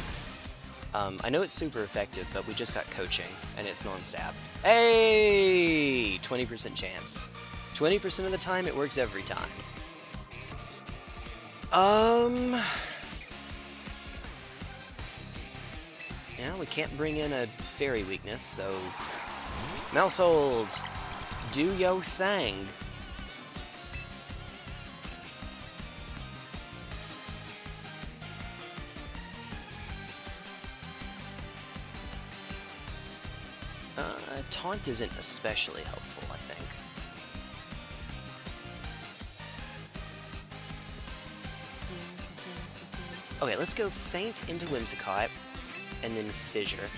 I know it's super effective, but we just got coaching, and it's non-stab. Hey! 20% chance. 20% of the time, it works every time. Yeah, we can't bring in a fairy weakness, so... Mousehold! Do yo thing! Taunt isn't especially helpful, I think. Okay, let's go Feint into Whimsicott, and then Fissure.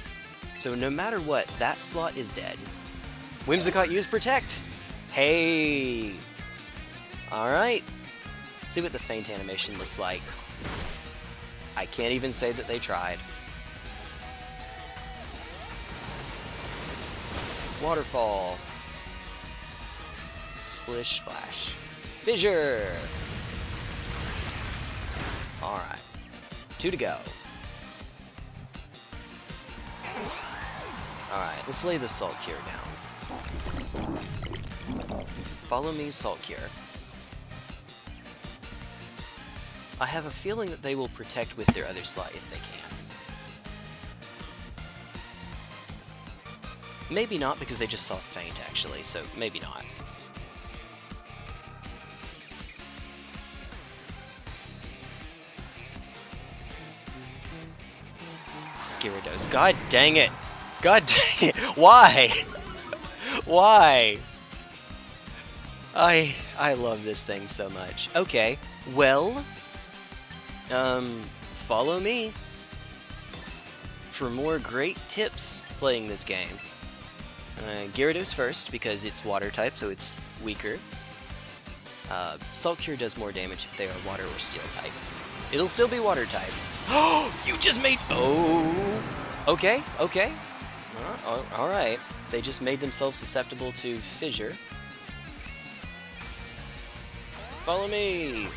So no matter what, that slot is dead. Whimsicott use Protect! Hey! Alright. See what the Feint animation looks like. I can't even say that they tried. Waterfall. Splish Splash. Fissure! Alright. 2 to go. Alright, let's lay the Salt Cure down. Follow me, Salt Cure. I have a feeling that they will protect with their other slot if they can. Maybe not, because they just saw Feint, actually, so maybe not. Gyarados. God dang it! God dang it! Why? Why? I love this thing so much. Okay, well, follow me for more great tips playing this game. Gyarados first, because it's water type, so it's weaker. Salt Cure does more damage if they are water or steel type. It'll still be water type. Oh, you just made... Oh, okay, okay. Alright. They just made themselves susceptible to fissure. Follow me!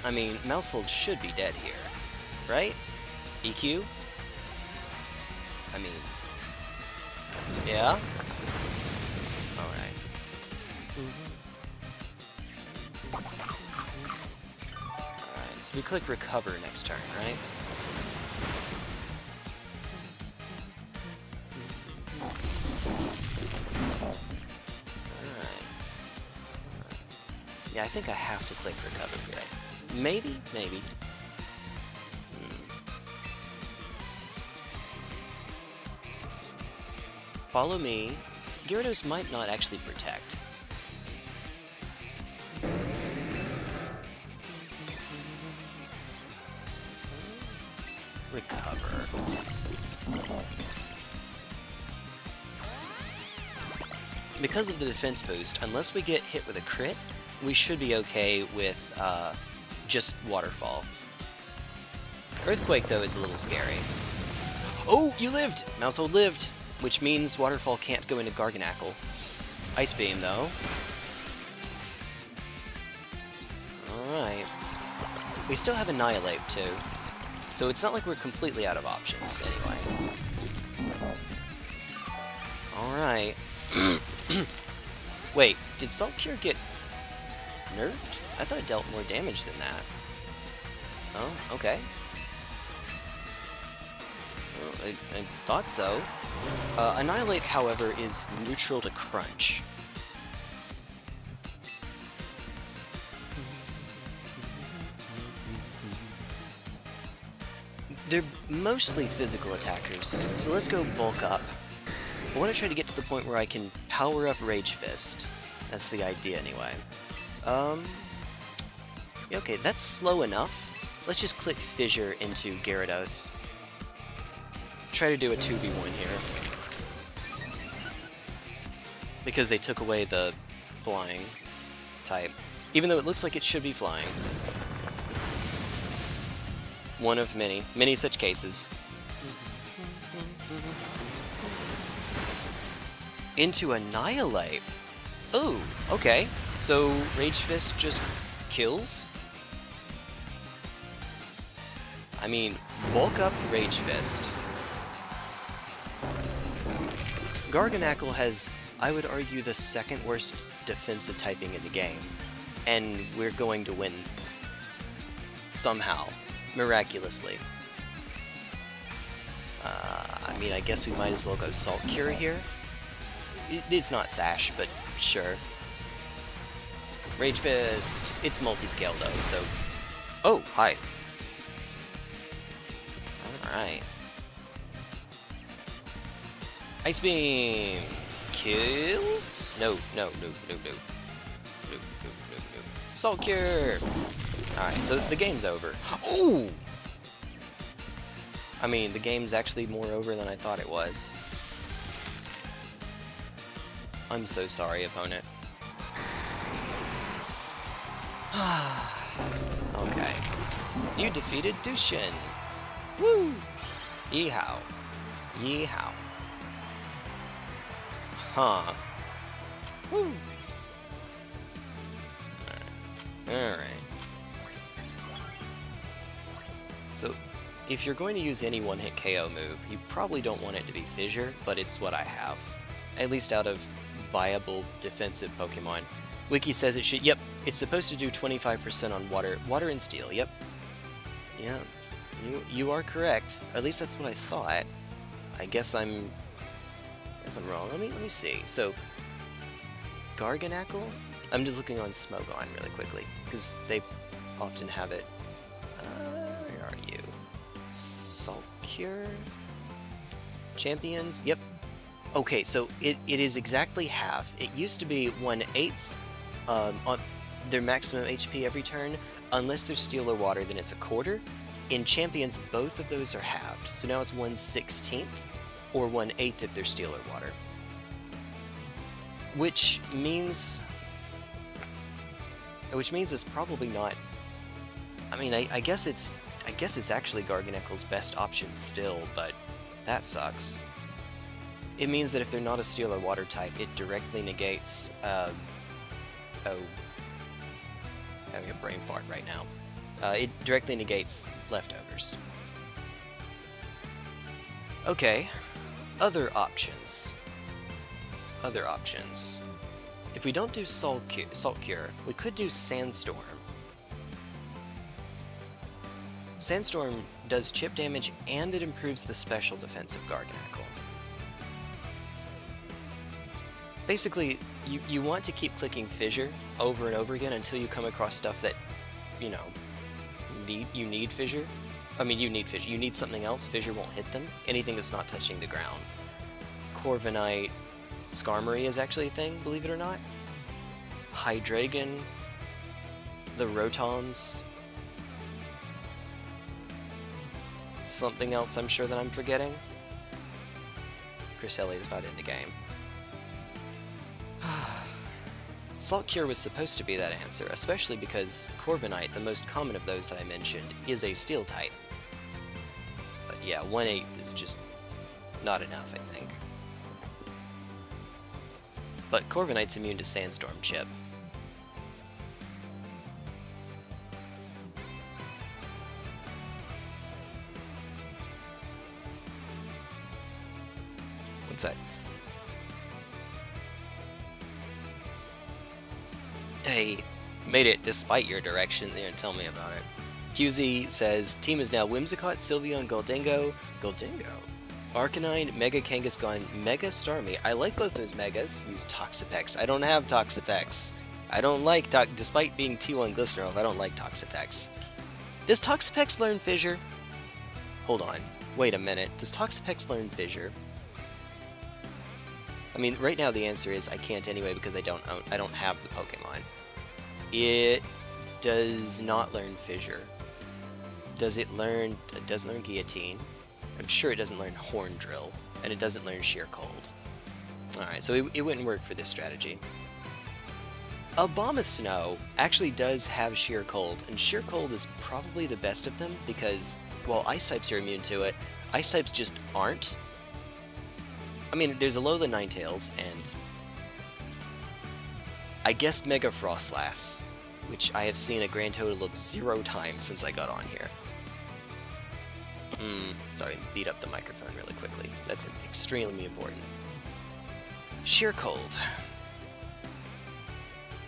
I mean, Mousehold should be dead here, right? EQ? I mean... Yeah? Alright. Alright, so we click recover next turn, right? Yeah, I think I have to click recover here. Maybe? Maybe. Follow me. Gyarados might not actually protect. Recover. Because of the defense boost, unless we get hit with a crit, we should be okay with just Waterfall. Earthquake, though, is a little scary. Oh, you lived! Mousehold lived, which means Waterfall can't go into Garganacl. Ice Beam, though. Alright. We still have Annihilate, too. So it's not like we're completely out of options, anyway. Alright. Wait, did Salt Cure get nerfed? I thought it dealt more damage than that. Oh, okay. Well, I thought so. Annihilate, however, is neutral to Crunch. They're mostly physical attackers, so let's go bulk up. I want to try to get to the point where I can power up Rage Fist. That's the idea, anyway. Yeah, okay, that's slow enough. Let's just click Fissure into Gyarados. Try to do a 2v1 here. Because they took away the flying type. Even though it looks like it should be flying. One of many such cases. Into Annihilate. Oh, okay. So Rage Fist just kills? I mean, bulk up Rage Fist. Garganacl has, I would argue, the second worst defensive typing in the game. And we're going to win. Somehow. Miraculously. I mean, I guess we might as well go Salt Cure here. It's not Sash, but sure. Rage Fist. It's multi-scale though, so... Oh, hi. Alright. Ice Beam! Kills? No. Salt Cure! Alright, so the game's over. Ooh! I mean, the game's actually more over than I thought it was. I'm so sorry, opponent. Okay. You defeated Dushin. Woo! Yeehaw. Yeehaw. Huh. Woo! Alright. So, if you're going to use any one-hit KO move, you probably don't want it to be Fissure, but it's what I have. At least out of viable defensive Pokemon. Wiki says it should, yep, it's supposed to do 25% on water and steel, yep. Yeah, you are correct. At least that's what I thought. I guess I'm wrong. Let me see. So, Garganacl? I'm just looking on Smogon really quickly, because they often have it. Where are you? Salt Cure? Champions? Yep. Okay, so it is exactly half. It used to be 1/8 on their maximum HP every turn. Unless they're steel or water, then it's a quarter. In champions, both of those are halved. So now it's 1/16 or 1/8 if they're steel or water. Which means it's probably not. I mean, I guess it's actually Garganeckle's best option still, but that sucks. It means that if they're not a steel or water type, it directly negates. Oh, having a brain fart right now. It directly negates leftovers. Okay, other options. If we don't do Salt Cure, we could do Sandstorm. Sandstorm does chip damage and it improves the special defense of Garganeckle. Basically, you want to keep clicking Fissure over and over again until you come across stuff that, you know, you need Fissure. I mean, you need Fissure. You need something else. Fissure won't hit them. Anything that's not touching the ground. Corviknight, Skarmory is actually a thing, believe it or not. Hydreigon, the Rotoms. Something else I'm sure that I'm forgetting. Cresselia is not in the game. Salt Cure was supposed to be that answer, especially because Corviknight, the most common of those that I mentioned, is a Steel type. But yeah, 1/8 is just not enough, I think. But Corviknight's immune to Sandstorm Chip. What's that? Hey, made it despite your direction there, and tell me about it. QZ says, team is now Whimsicott, Sylveon, and Goldingo. Arcanine, Mega Kangaskhan, Mega Starmie. I like both those Megas. Use Toxapex. I don't have Toxapex. I don't like despite being T1GlistenerElf, I don't like Toxapex. Does Toxapex learn Fissure? Hold on. Wait a minute. Does Toxapex learn Fissure? I mean, right now the answer is I can't anyway because I don't have the Pokemon. It does not learn Fissure. Does it learn? It doesn't learn Guillotine. I'm sure it doesn't learn Horn Drill, and it doesn't learn Sheer Cold. Alright, so it wouldn't work for this strategy. Abomasnow actually does have Sheer Cold, and Sheer Cold is probably the best of them because, well, Ice types are immune to it. Ice types just aren't. I mean, there's Alola Ninetales, and I guess Mega Frostlass, which I have seen a grand total of 0 times since I got on here. Sorry, beat up the microphone really quickly. That's extremely important. Sheer Cold.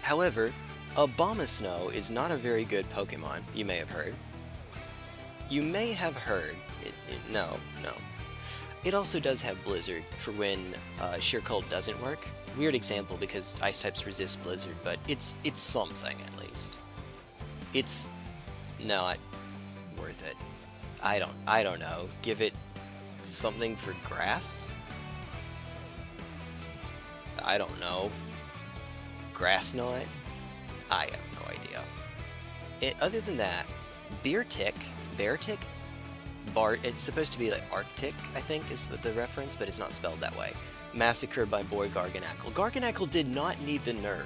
However, Abomasnow is not a very good Pokemon, you may have heard. No. It also does have Blizzard for when Sheer Cold doesn't work. Weird example because Ice types resist Blizzard, but it's something at least. It's not worth it. I don't know. Give it something for grass? I don't know. Grass Knot? I have no idea. Other than that, Beartic, it's supposed to be like Arctic, I think, is the reference, but it's not spelled that way. Massacred by boy Garganeckle. Garganeckle did not need the nerf.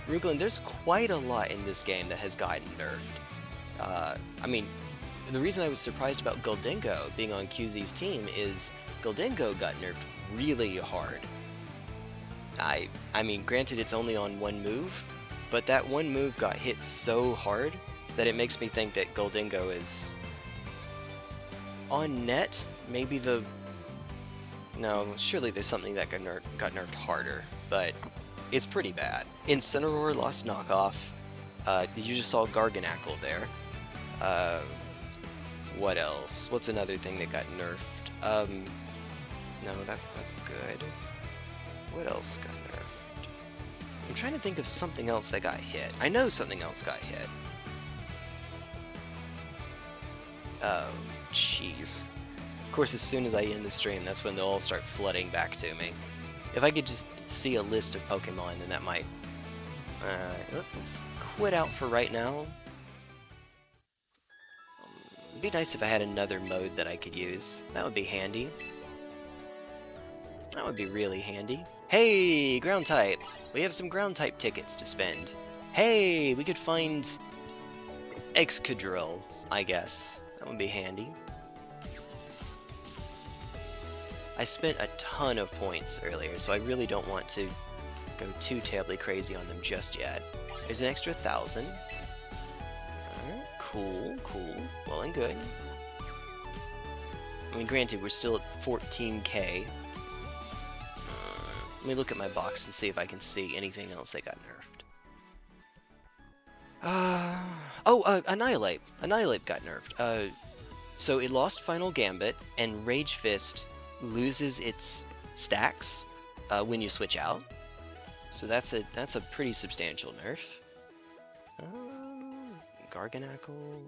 Rukalin, there's quite a lot in this game that has gotten nerfed. I mean, the reason I was surprised about Goldingo being on QZ's team is Goldingo got nerfed really hard. I mean, granted it's only on one move, but that one move got hit so hard that it makes me think that Goldingo is on net, maybe no, surely there's something that got nerfed harder, but it's pretty bad. Incineroar lost knockoff. You just saw Garganeckle there. What else? What's another thing that got nerfed? No, that's good. What else got nerfed? I'm trying to think of something else that got hit. I know something else got hit. Oh, jeez. course, as soon as I end the stream, that's when they'll all start flooding back to me. If I could just see a list of Pokemon, then that might... let's quit out for right now. It'd be nice if I had another mode that I could use. That would be handy. That would be really handy. Hey, ground type! We have some ground type tickets to spend. Hey, we could find Excadrill, I guess. That would be handy. I spent a ton of points earlier, so I really don't want to go too terribly crazy on them just yet. There's an extra 1,000. Alright, cool, cool. Well and good. I mean, granted, we're still at 14k. Let me look at my box and see if I can see anything else that got nerfed. Annihilate. Annihilate got nerfed. So it lost Final Gambit, and Rage Fist loses its stacks when you switch out. So that's a pretty substantial nerf. Garganackle.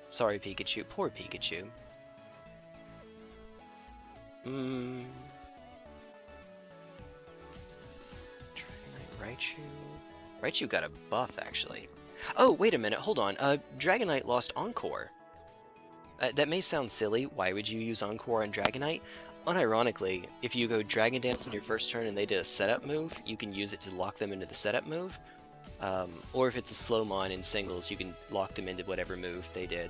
Sorry, Pikachu. Poor Pikachu. Dragonite, Raichu. Raichu got a buff, actually. Oh, wait a minute, hold on. Dragonite lost Encore. That may sound silly. Why would you use Encore on Dragonite? Unironically, if you go Dragon Dance on your first turn and they did a setup move, you can use it to lock them into the setup move. Or if it's a Slowmon in singles, you can lock them into whatever move they did.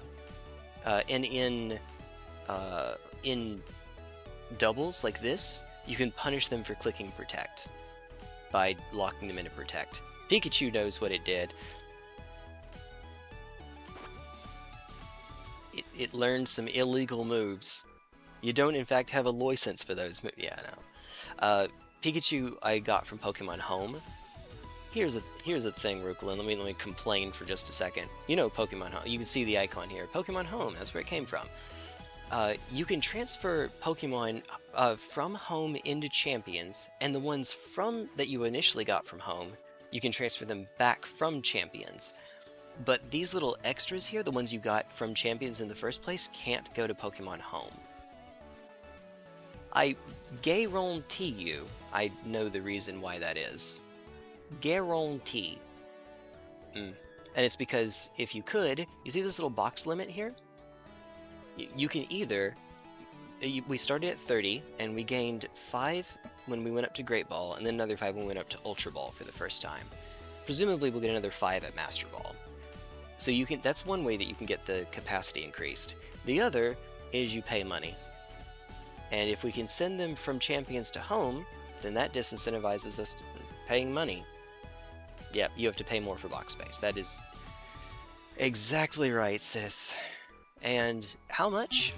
And in doubles like this, you can punish them for clicking Protect by locking them into Protect. Pikachu knows what it did. It learned some illegal moves. You don't, in fact, have a license for those moves. Yeah, no. Pikachu I got from Pokemon Home. Here's a thing, Rukalin. Let me complain for just a second. You know Pokemon Home. You can see the icon here. Pokemon Home. That's where it came from. You can transfer Pokemon from Home into Champions, and the ones that you initially got from Home, you can transfer them back from Champions. But these little extras here, the ones you got from Champions in the first place, can't go to Pokemon Home. I guarantee you I know the reason why that is. Guarantee. And it's because if you could, you see this little box limit here? You can either... We started at 30, and we gained 5 when we went up to Great Ball, and then another 5 when we went up to Ultra Ball for the first time. Presumably we'll get another 5 at Master Ball. So that's one way that you can get the capacity increased. The other is you pay money. And if we can send them from Champions to Home, then that disincentivizes us to paying money. Yep, you have to pay more for box space. That is exactly right, sis. And how much?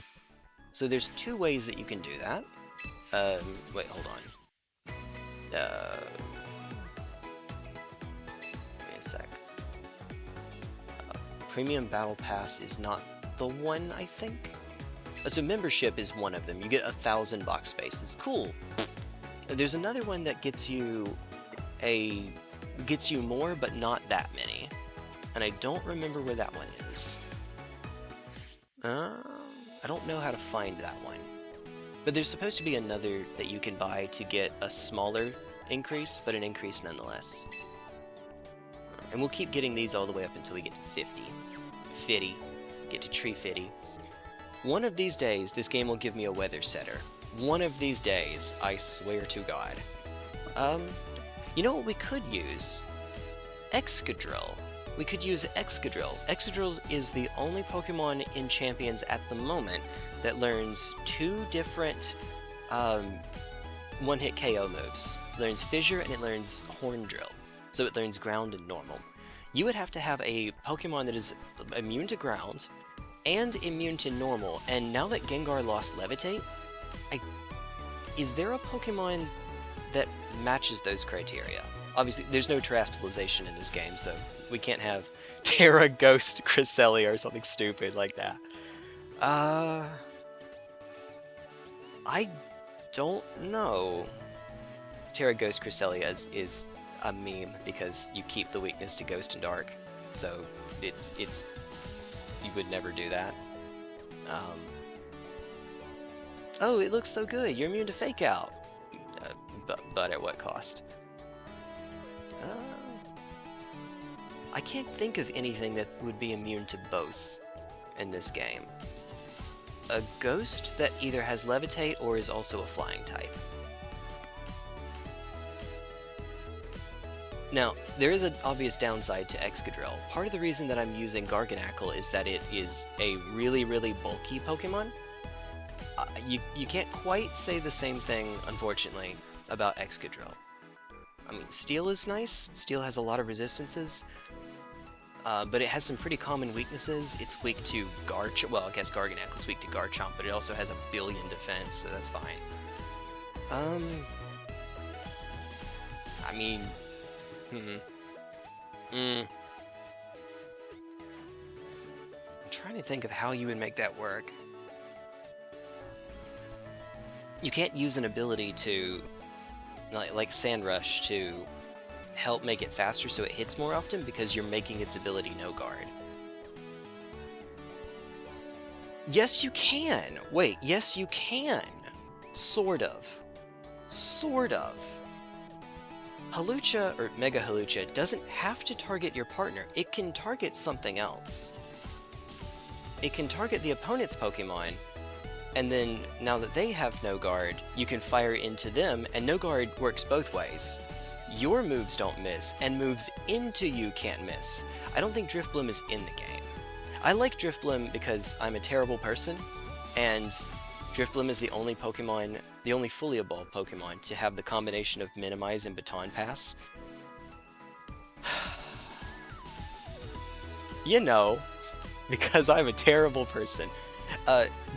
So there's 2 ways that you can do that. Wait, hold on. Give me a sec. Premium Battle Pass is not the one, I think. So membership is one of them. You get 1,000 box spaces. Cool. There's another one that gets you more, but not that many. And I don't remember where that one is. I don't know how to find that one. But there's supposed to be another that you can buy to get a smaller increase, but an increase nonetheless. And we'll keep getting these all the way up until we get to 50. 50. Get to Tree 50. One of these days, this game will give me a weather setter. One of these days, I swear to God. You know what we could use? Excadrill. We could use Excadrill. Excadrill is the only Pokemon in Champions at the moment that learns 2 different one-hit KO moves. It learns Fissure and it learns Horn Drill. So it learns Ground and Normal. You would have to have a Pokemon that is immune to Ground and immune to Normal. And now that Gengar lost Levitate, is there a Pokemon that matches those criteria? Obviously, there's no terastallization in this game, so we can't have Terra Ghost Cresselia or something stupid like that. I don't know. Terra Ghost Cresselia is a meme because you keep the weakness to Ghost and Dark, so it's you would never do that. Oh, it looks so good. You're immune to Fake Out. But at what cost? I can't think of anything that would be immune to both in this game. A ghost that either has Levitate or is also a flying type. Now, there is an obvious downside to Excadrill. Part of the reason that I'm using Garganacl is that it is a really, really bulky Pokemon. You can't quite say the same thing, unfortunately, about Excadrill. I mean, Steel is nice. Steel has a lot of resistances. But it has some pretty common weaknesses. It's weak to Garchomp. Well, I guess Garganacl is weak to Garchomp, but it also has a billion defense, so that's fine. I mean... I'm trying to think of how you would make that work. You can't use an ability to, like Sand Rush, to help make it faster so it hits more often because you're making its ability no guard. Yes, you can! Wait, yes, you can! Sort of. Sort of. Hawlucha, or Mega Hawlucha, doesn't have to target your partner. It can target something else. It can target the opponent's Pokemon, and then, now that they have no guard, you can fire into them, and no guard works both ways. Your moves don't miss, and moves into you can't miss. I don't think Drifblim is in the game. I like Drifblim because I'm a terrible person, and Drifblim is the only Pokemon, the only fully evolved Pokemon to have the combination of Minimize and Baton Pass. You know, because I'm a terrible person.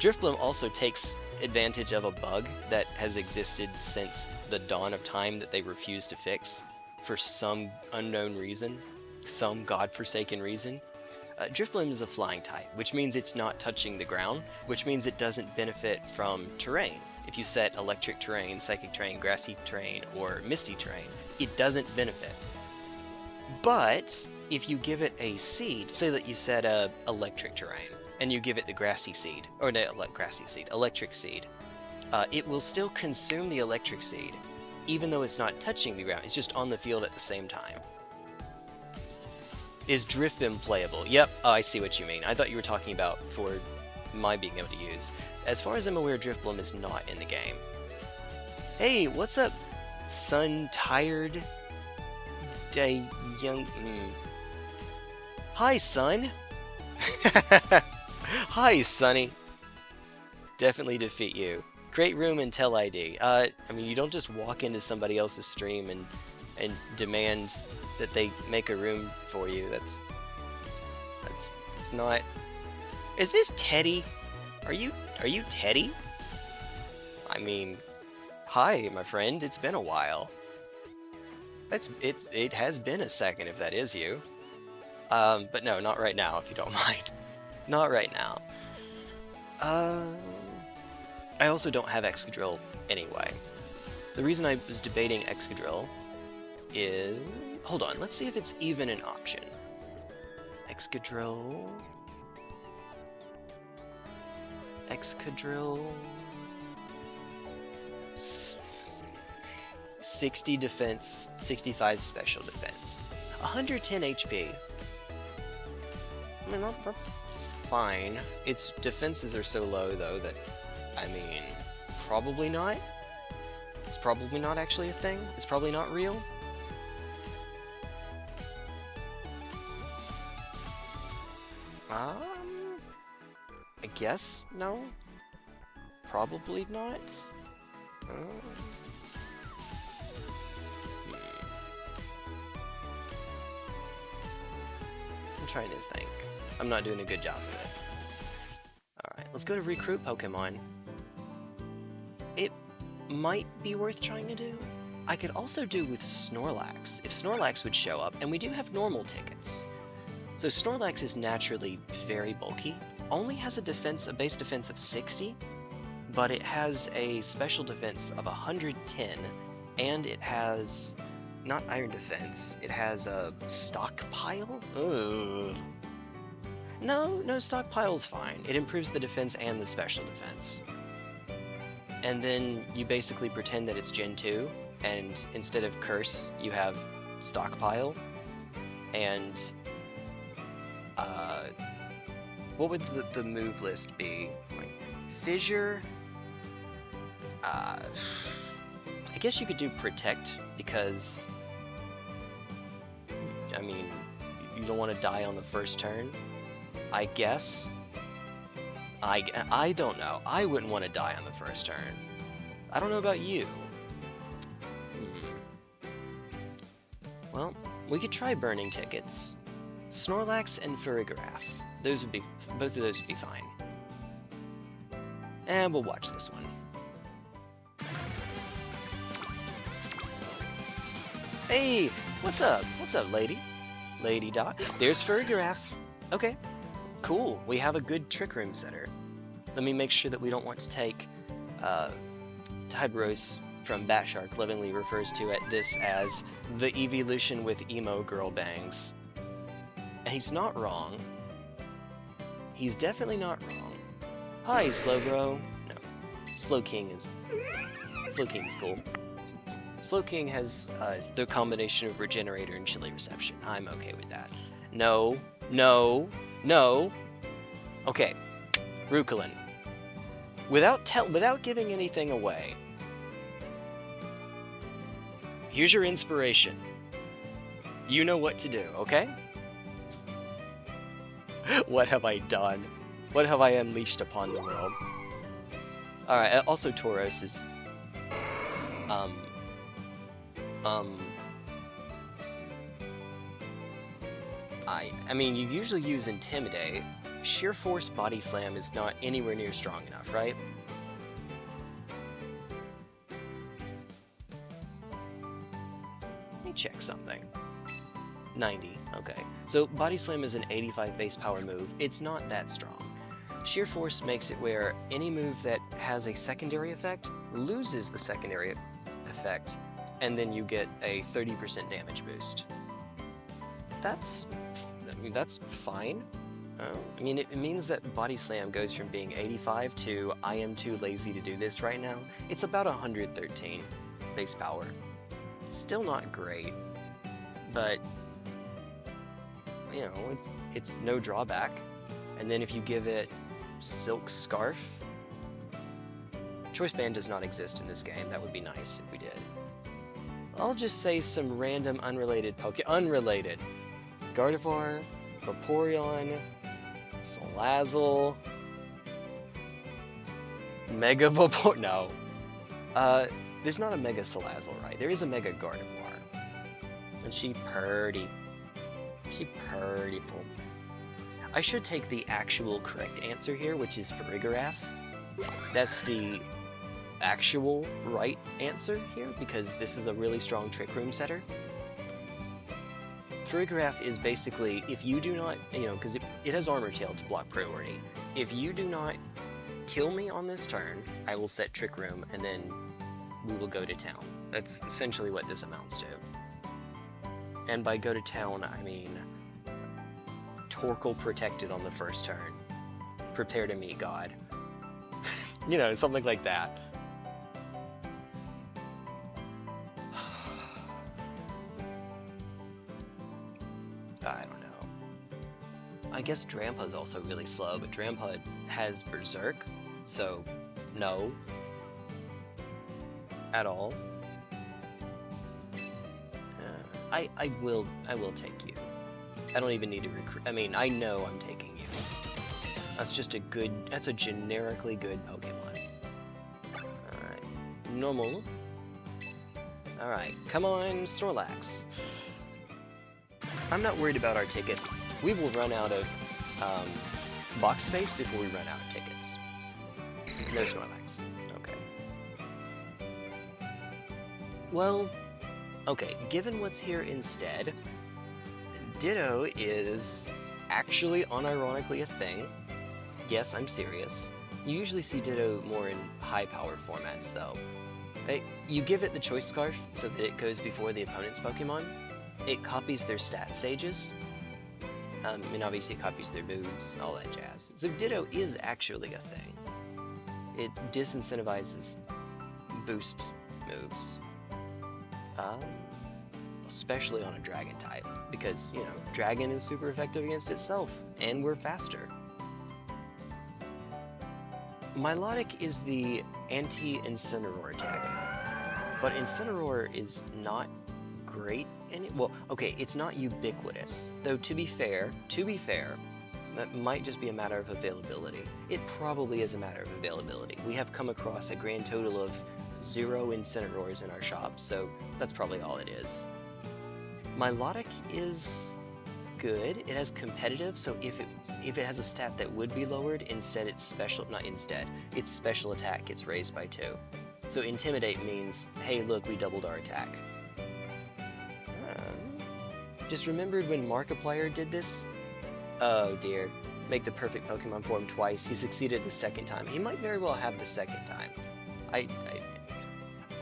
Drifblim also takes advantage of a bug that has existed since the dawn of time that they refused to fix for some unknown reason, some godforsaken reason. Drifblim is a flying type, which means it's not touching the ground, which means it doesn't benefit from terrain. If you set electric terrain, psychic terrain, grassy terrain, or misty terrain, it doesn't benefit. But if you give it a seed, say that you set a electric terrain, and you give it the grassy seed, or no, grassy seed, electric seed, it will still consume the electric seed, even though it's not touching the ground, it's just on the field at the same time. Is Drifblim playable? Yep, oh, I see what you mean. I thought you were talking about for my being able to use. As far as I'm aware, Drifblim is not in the game. Hey, what's up, Sun Tired Day Young... Hi, Sun! Hi, Sunny! Definitely defeat you. Create room and tell ID. I mean, you don't just walk into somebody else's stream and demand that they make a room for you. That's not... Is this Teddy? Are you Teddy? I mean, hi, my friend. It's been a while. It has been a second if that is you. But no, not right now, if you don't mind. Not right now. I also don't have Excadrill anyway. The reason I was debating Excadrill is... Hold on, let's see if it's even an option. Excadrill... 60 defense, 65 special defense. 110 HP. I mean, that's fine. Its defenses are so low, though, that, I mean, probably not. It's probably not actually a thing. It's probably not real. I guess no. Probably not. I'm trying to think. I'm not doing a good job of it. Alright, let's go to recruit Pokemon. It might be worth trying to do. I could also do with Snorlax, if Snorlax would show up, and we do have normal tickets. So Snorlax is naturally very bulky, only has a base defense of 60, but it has a special defense of 110, and it has, not iron defense, it has a stockpile? Ugh. No, stockpile's fine. It improves the defense and the special defense. And then you basically pretend that it's Gen 2, and instead of Curse, you have Stockpile. And, what would the move list be? Like, Fissure? I guess you could do Protect, because, I mean, you don't want to die on the first turn, I guess. I don't know. I wouldn't want to die on the first turn. I don't know about you. Well, we could try burning tickets. Snorlax and Farigiraf. Both of those would be fine. And we'll watch this one. Hey, what's up? What's up, lady? Lady Dot. There's Farigiraf. Okay, cool. We have a good Trick Room setter. Let me make sure that we don't want to take Tyberose from Batshark lovingly refers to this as the evolution with emo girl bangs. And he's not wrong. He's definitely not wrong. Hi, Slowbro. No, Slowking is cool. Slowking has the combination of Regenerator and Chilly Reception. I'm okay with that. No. Okay, Rukalin. Without giving anything away, here's your inspiration. You know what to do, okay? What have I done? What have I unleashed upon the world? Alright, also Tauros is... I mean, you usually use Intimidate. Sheer Force Body Slam is not anywhere near strong enough, right? Let me check something. 90, okay. So Body Slam is an 85 base power move. It's not that strong. Sheer Force makes it where any move that has a secondary effect loses the secondary effect, and then you get a 30% damage boost. That's fine. I mean, it means that Body Slam goes from being 85 to I am too lazy to do this right now. It's about 113 base power. Still not great, but you know, it's no drawback. And then if you give it Silk Scarf, Choice Band does not exist in this game. That would be nice if we did. I'll just say some random unrelated unrelated. Gardevoir, Vaporeon, Salazzle, Mega Vapor. No. There's not a Mega Salazzle, right? There is a Mega Gardevoir. And she purty. She purtyful. I should take the actual correct answer here, which is Farigiraf. That's the actual right answer here, because this is a really strong Trick Room setter. Farigiraf is basically, if you do not, because it has Armor Tail to block priority. If you do not kill me on this turn, I will set Trick Room, and then we will go to town. That's essentially what this amounts to. And by go to town, I mean Torkoal protected on the first turn. Prepare to meet God. Something like that. I don't know. I guess Drampa is also really slow, but Drampa has Berserk, so no. At all. I will take you. I don't even need to recruit. I mean, I know I'm taking you. That's a generically good Pokemon. Alright. Normal. Alright, come on, Snorlax. I'm not worried about our tickets. We will run out of box space before we run out of tickets. No Snorlax. Okay. Well, okay, given what's here instead, Ditto is actually unironically a thing. Yes, I'm serious. You usually see Ditto more in high-powered formats, though. You give it the Choice Scarf so that it goes before the opponent's Pokemon. It copies their stat stages. And obviously it copies their moves, all that jazz. So Ditto is actually a thing. It disincentivizes boost moves. Especially on a dragon type, because, you know, dragon is super effective against itself, and we're faster. Milotic is the anti-Incineroar tech, but Incineroar is not great in it. Well, okay, it's not ubiquitous, though to be fair, that might just be a matter of availability. It probably is a matter of availability. We have come across a grand total of 0 Incineroars in our shop, so that's probably all it is. Milotic is good. It has competitive, so if it has a stat that would be lowered, instead its special attack gets raised by 2. So Intimidate means, hey look, we doubled our attack. Just remembered when Markiplier did this? Oh dear. Make the perfect Pokemon form twice. He succeeded the second time. He might very well have the second time.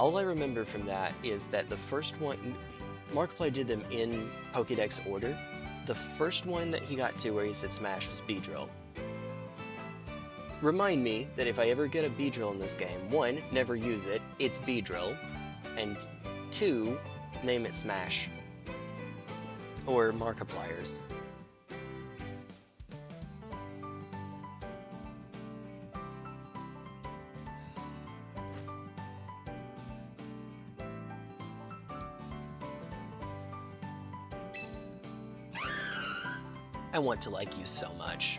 All I remember from that is that the first one, Markiplier did them in Pokédex order. The first one that he got to where he said Smash was Beedrill. Remind me that if I ever get a Beedrill in this game, 1, never use it, it's Beedrill, and 2, name it Smash. Or Markipliers. I want to like you so much.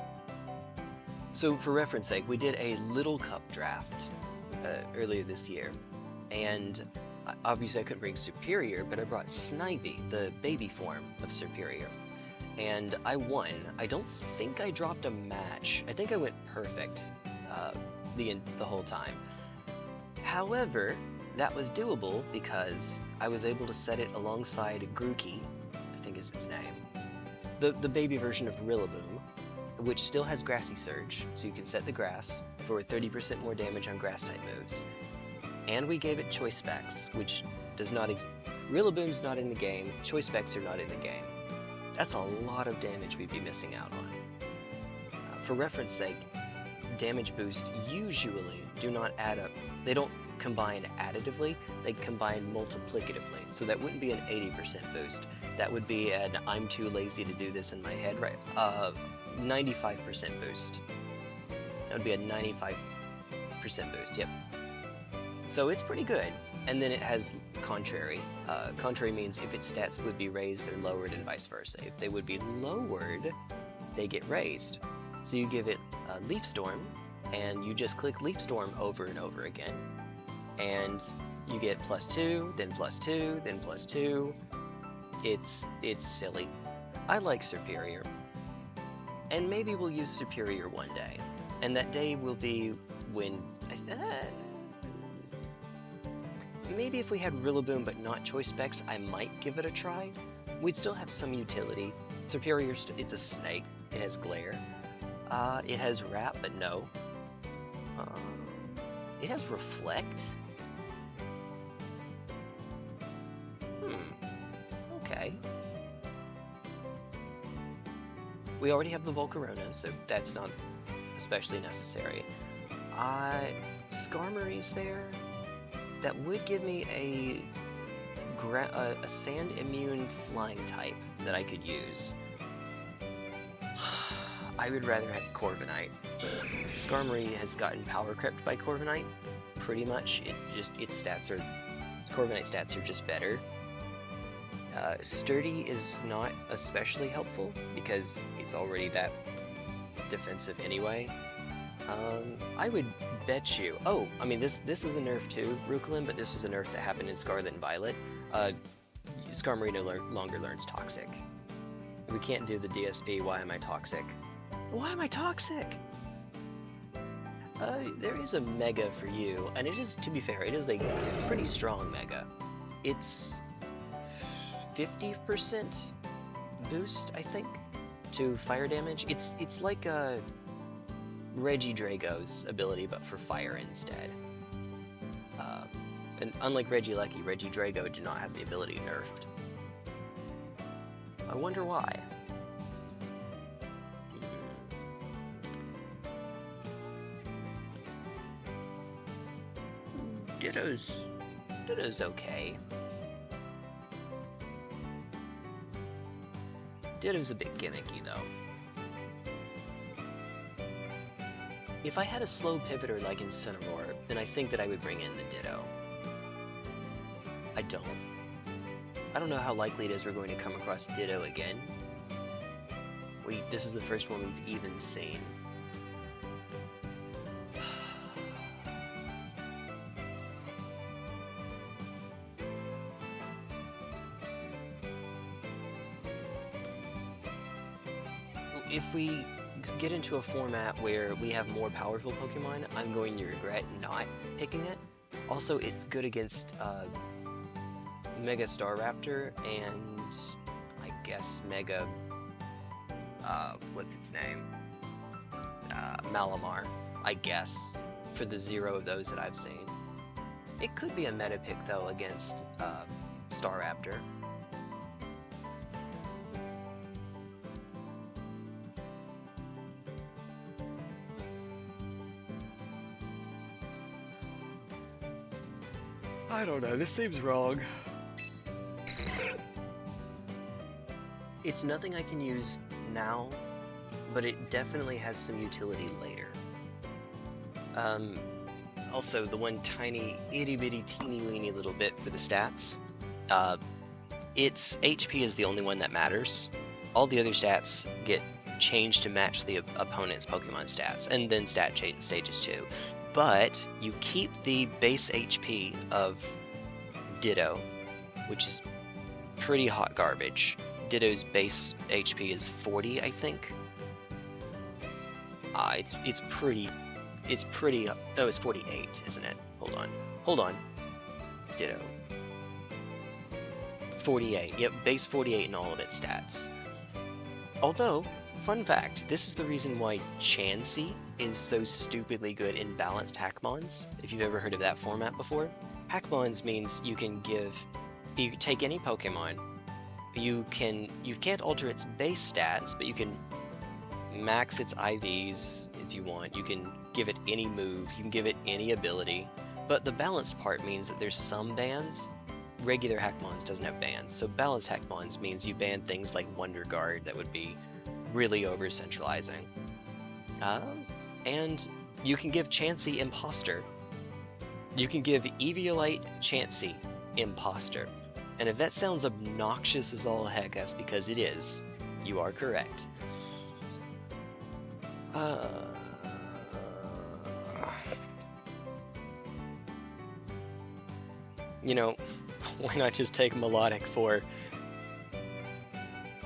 So for reference sake, we did a Little Cup draft earlier this year, and obviously I couldn't bring Superior, but I brought Snivy, the baby form of Superior, and I won. I don't think I dropped a match. I think I went perfect the whole time. However, that was doable because I was able to set it alongside Grookey, I think is its name, the baby version of Rillaboom, which still has Grassy Surge, so you can set the grass for 30% more damage on grass-type moves. And we gave it Choice Specs, which does not Rillaboom's not in the game, Choice Specs are not in the game. That's a lot of damage we'd be missing out on. For reference sake, damage boosts usually do not add up. They don't combine additively, they combine multiplicatively. So that wouldn't be an 80% boost. That would be an I'm too lazy to do this in my head, right? 95% boost. That would be a 95% boost, yep. So it's pretty good. And then it has Contrary. Contrary means if its stats would be raised, they're lowered, and vice versa. If they would be lowered, they get raised. So you give it Leaf Storm, and you just click Leaf Storm over and over again. And you get +2, then +2, then +2. It's silly. I like Superior. And maybe we'll use Superior one day. And that day will be when... maybe if we had Rillaboom but not Choice Specs, I might give it a try. We'd still have some utility. Superior, it's a snake. It has Glare. It has Wrap, but no. It has Reflect. Okay. We already have the Volcarona, so that's not especially necessary. Skarmory's there. That would give me a sand immune flying type that I could use. I would rather have Corviknight. Skarmory has gotten power crept by Corviknight. Pretty much, its stats are... Corviknight stats are just better. Sturdy is not especially helpful because it's already that defensive anyway. I would bet you... Oh, I mean, this is a nerf too, Rukalin, but this was a nerf that happened in Scarlet and Violet. Skarmory no longer learns Toxic. We can't do the DSP, why am I toxic? Why am I toxic? There is a Mega for you, and it is, to be fair, it is a pretty strong Mega. It's 50% boost, I think, to fire damage. It's like a Regidrago's ability, but for fire instead. And unlike Regieleki, Regidrago did not have the ability nerfed. I wonder why. Ditto's okay. Ditto's a bit gimmicky though. If I had a slow pivoter like Incineroar, then I think that I would bring in the Ditto. I don't. I don't know how likely it is we're going to come across Ditto again. This is the first one we've even seen. If we get into a format where we have more powerful Pokemon, I'm going to regret not picking it. Also, it's good against Mega Staraptor and I guess Mega what's its name? Malamar, I guess, for the 0 of those that I've seen. It could be a meta pick though against Staraptor. I don't know, this seems wrong. It's nothing I can use now, but it definitely has some utility later. Also, the one tiny, itty-bitty, teeny-weeny little bit for the stats, its HP is the only one that matters. All the other stats get changed to match the opponent's Pokemon stats, and then stat stages too. But you keep the base HP of Ditto, which is pretty hot garbage. Ditto's base HP is 40, I think. It's pretty. No, it's 48, isn't it? Hold on. Ditto. 48. Yep, base 48 in all of its stats. Although, fun fact, this is the reason why Chansey is so stupidly good in balanced Hackmons, if you've ever heard of that format before. Hackmons means you can take any Pokemon, you can't alter its base stats, but you can max its IVs if you want, you can give it any move, you can give it any ability, but the balanced part means that there's some bans. Regular Hackmons doesn't have bans, so balanced Hackmons means you ban things like Wonder Guard that would be really over-centralizing. And you can give Chansey Imposter. You can give Eviolite Chansey Imposter. And if that sounds obnoxious as all heck, that's because it is. You are correct. You know, why not just take Melodic for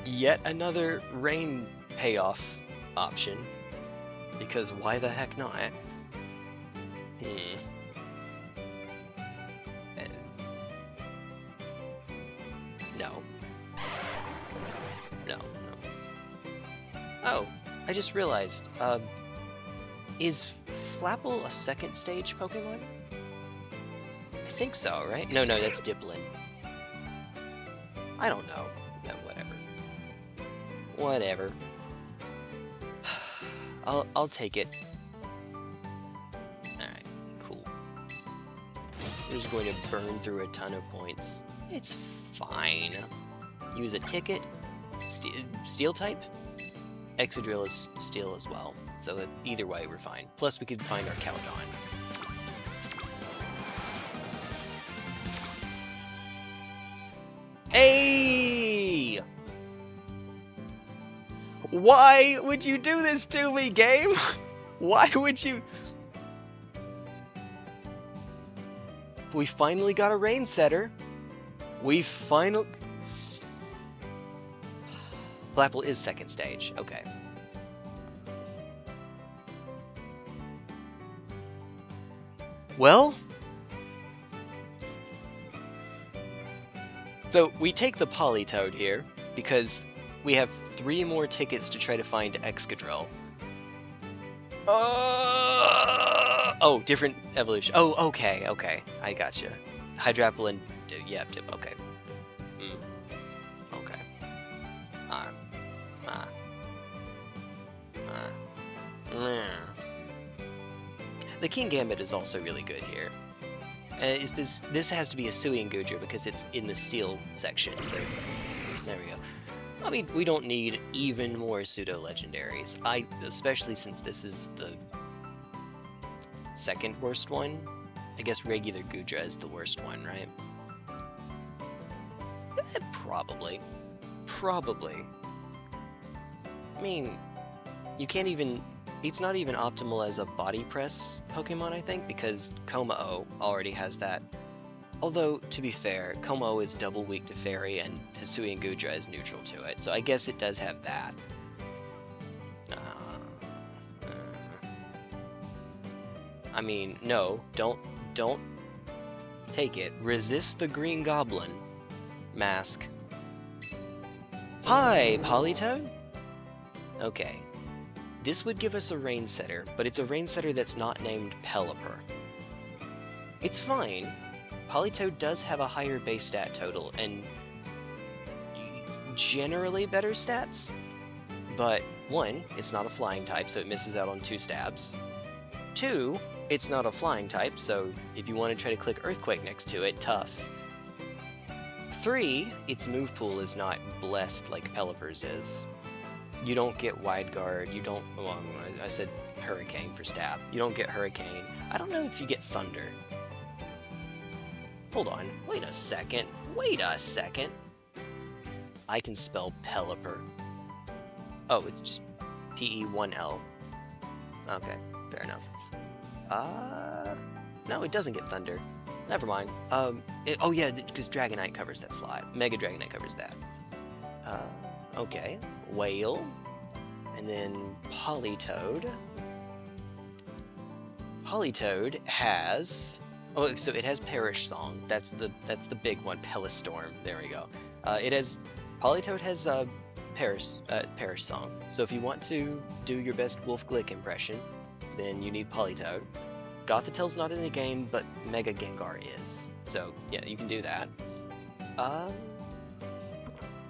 yet another rain payoff option? Because why the heck not? No. Oh, I just realized, is Flapple a second stage Pokemon? I think so, right? No, that's Diplin. I don't know. No, whatever. I'll take it. Alright, cool. I'm just going to burn through a ton of points. It's fine. Use a ticket. Steel type? Excadrill is steel as well. So either way, we're fine. Plus, we could find our Caledon. Hey! Why would you do this to me, game? Why would you? We finally got a rain setter. Flapple is second stage. Okay. Well, so we take the Politoed here because we have 3 more tickets to try to find Excadrill. Oh, different evolution. Oh, okay. I gotcha. Hydrapple and yeah, tip. Okay. Okay. The King Gambit is also really good here. This has to be a Suian Goodra because it's in the steel section, so there we go. I mean, we don't need even more pseudo-legendaries. Especially since this is the second worst one. I guess regular Goodra is the worst one, right? Probably. Probably. I mean, you can't even... It's not even optimal as a body press Pokemon, I think, because Kommo already has that. Although, to be fair, Kommo is double weak to Fairy, and Hisuian Goodra is neutral to it, so I guess it does have that. I mean, no, don't take it. Resist the Green Goblin mask. Hi, Politoed? Okay. This would give us a Rain Setter, but it's a Rain Setter that's not named Pelipper. It's fine. Politoed does have a higher base stat total, and generally better stats. But, 1, it's not a flying type, so it misses out on 2 stabs. 2, it's not a flying type, so if you want to try to click Earthquake next to it, tough. 3, its move pool is not blessed like Pelipper's is. You don't get Wide Guard, you don't... Well, I said Hurricane for stab. You don't get Hurricane. I don't know if you get Thunder. Hold on, wait a second. Wait a second. I can spell Pelipper. Oh, it's just P-E-1-L. Okay, fair enough. No, it doesn't get Thunder. Never mind. Oh yeah, because Dragonite covers that slot. Mega Dragonite covers that. Okay. Whale. And then Politoed. Politoed has... Oh, so it has Perish Song. That's the big one. Pelistorm. There we go. Politoed has Perish Song. So if you want to do your best Wolf Glick impression, then you need Politoed. Gothitel's not in the game, but Mega Gengar is. So yeah, you can do that. I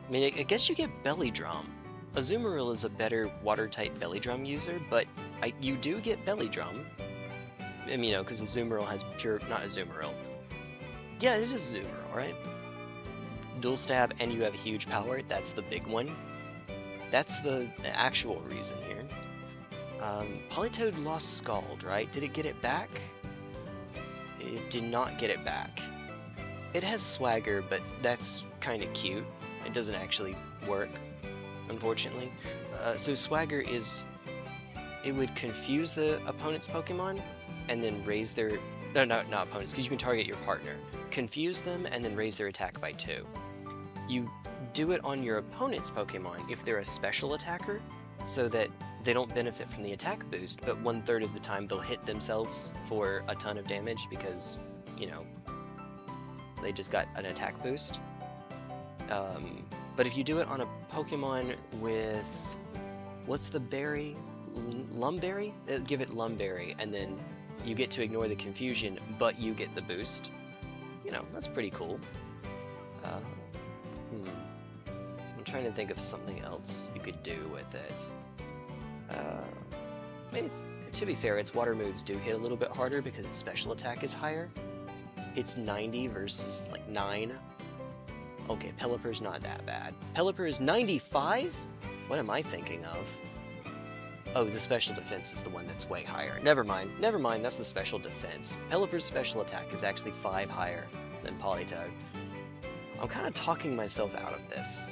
mean, I guess you get Belly Drum. Azumarill is a better water-type Belly Drum user, but you do get Belly Drum. I mean, you know, because Azumarill has pure... Not Azumarill. Yeah, it is Azumarill, right? Dual Stab, and you have huge power. That's the big one. That's the actual reason here. Politoed lost Scald, right? Did it get it back? It did not get it back. It has Swagger, but that's kind of cute. It doesn't actually work, unfortunately. So Swagger is... It would confuse the opponent's Pokemon, and then raise their... No, not opponents, because you can target your partner. Confuse them, and then raise their attack by 2. You do it on your opponent's Pokemon if they're a special attacker, so that they don't benefit from the attack boost, but 1/3 of the time they'll hit themselves for a ton of damage because, you know, they just got an attack boost. But if you do it on a Pokemon with... What's the berry? Lumberry? Give it Lumberry, and then you get to ignore the confusion, but you get the boost. You know, that's pretty cool. I'm trying to think of something else you could do with it. I mean, to be fair, its water moves do hit a little bit harder because its special attack is higher. It's 90 versus, like, 9. Okay, Pelipper's not that bad. Pelipper is 95? What am I thinking of? Oh, the special defense is the one that's way higher. Never mind, that's the special defense. Pelipper's special attack is actually 5 higher than Politoed. I'm kind of talking myself out of this.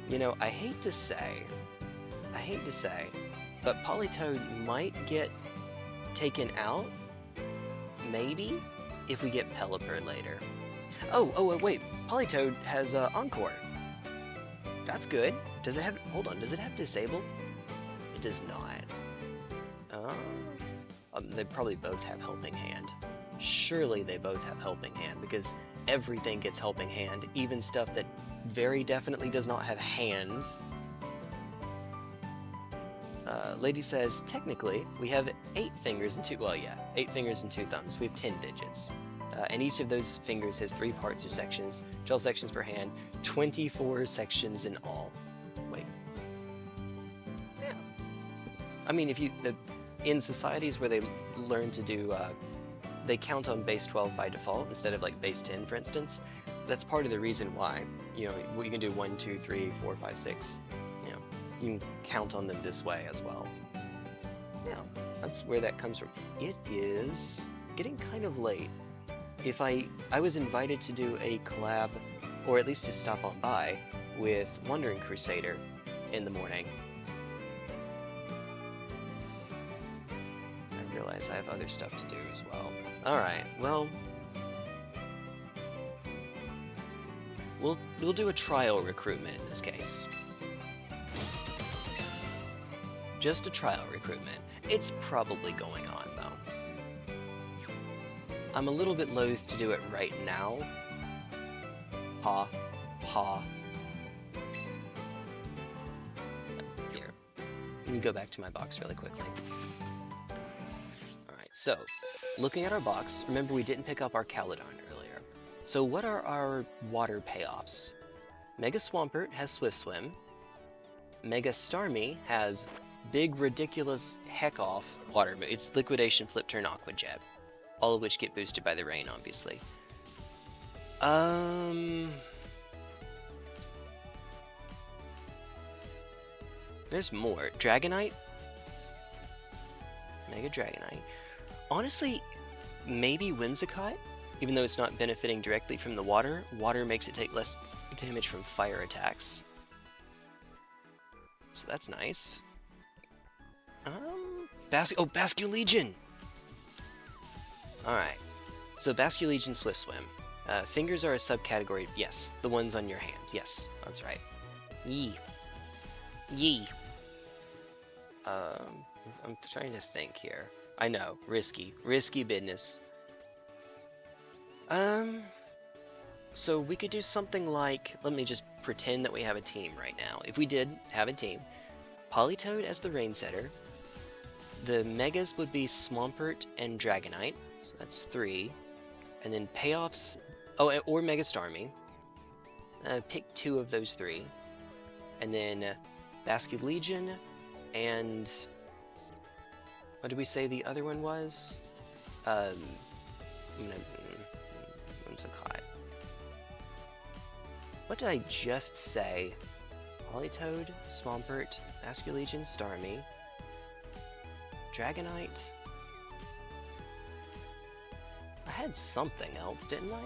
You know, I hate to say, but Politoed might get taken out, maybe, if we get Pelipper later. Oh, wait, Politoed has Encore. That's good. Does it have... Hold on, does it have Disable? It does not. They probably both have Helping Hand. Surely they both have Helping Hand, because everything gets Helping Hand, even stuff that very definitely does not have hands. Lady says, technically, we have 8 fingers and 2... Well, yeah, 8 fingers and 2 thumbs. We have 10 digits. And each of those fingers has 3 parts or sections, 12 sections per hand, 24 sections in all. Wait. Yeah. I mean, if you... in societies where they learn to do, they count on base 12 by default instead of like base 10, for instance. That's part of the reason why, you know, you can do 1, 2, 3, 4, 5, 6. You know, you can count on them this way as well. Yeah, that's where that comes from. It is getting kind of late. If I was invited to do a collab, or at least to stop on by, with Wandering Crusader in the morning. I realize I have other stuff to do as well. Alright, well, we'll do a trial recruitment in this case. Just a trial recruitment. It's probably going on, though. I'm a little bit loath to do it right now. Paw. Here. Let me go back to my box really quickly. Alright, so, looking at our box, remember we didn't pick up our Caledon earlier. So what are our water payoffs? Mega Swampert has Swift Swim. Mega Starmie has big, ridiculous, heck off water. It's Liquidation, Flip Turn, Aqua Jet. All of which get boosted by the rain, obviously. There's more. Dragonite? Mega Dragonite. Honestly, maybe Whimsicott? Even though it's not benefiting directly from the water, water makes it take less damage from fire attacks. So that's nice. Basculegion! Alright. So Basculegion Swift Swim. Fingers are a subcategory. Yes, the ones on your hands. Yes, that's right. Yee. I'm trying to think here. I know, risky business. So we could do something like, let me just pretend that we have a team right now. If we did have a team, Politoed as the Rain Setter. The Megas would be Swampert and Dragonite, so that's 3. And then payoffs, or Mega Starmie. Pick 2 of those 3. And then Basculegion and what did we say the other one was? What did I just say? Politoed, Swampert, Basculegion, Starmie, Dragonite. I had something else, didn't I?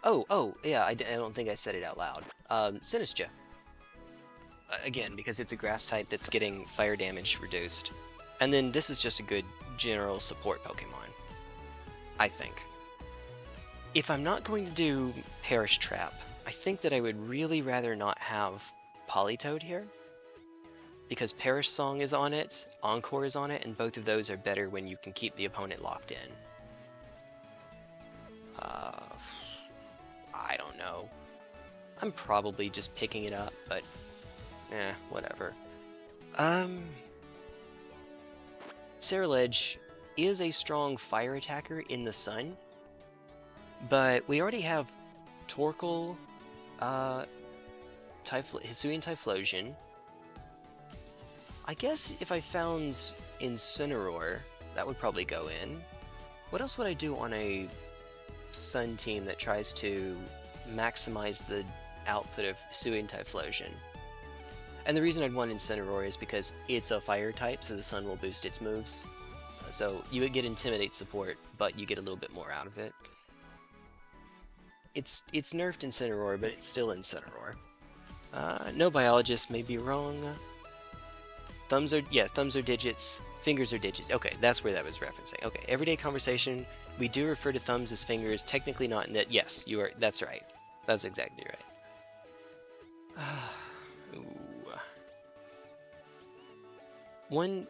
Oh, yeah, I don't think I said it out loud. Sinistcha. Again, because it's a grass type that's getting fire damage reduced. And then this is just a good general support Pokemon, I think. If I'm not going to do Perish Trap, I think that I would really rather not have Politoed here. Because Perish Song is on it, Encore is on it, and both of those are better when you can keep the opponent locked in. I don't know. I'm probably just picking it up, but whatever. Ceruledge is a strong fire attacker in the sun, but we already have Torkoal, Hisuian Typhlosion. I guess if I found Incineroar, that would probably go in. What else would I do on a sun team that tries to maximize the output of Hisuian Typhlosion? And the reason I'd want Incineroar is because it's a fire type, so the sun will boost its moves. So you would get Intimidate support, but you get a little bit more out of it. It's nerfed Incineroar, but it's still Incineroar. No biologist may be wrong. Thumbs are digits, fingers are digits. Okay, that's where that was referencing. Okay, everyday conversation, we do refer to thumbs as fingers, technically not in that. Yes, you are, that's right. That's exactly right. One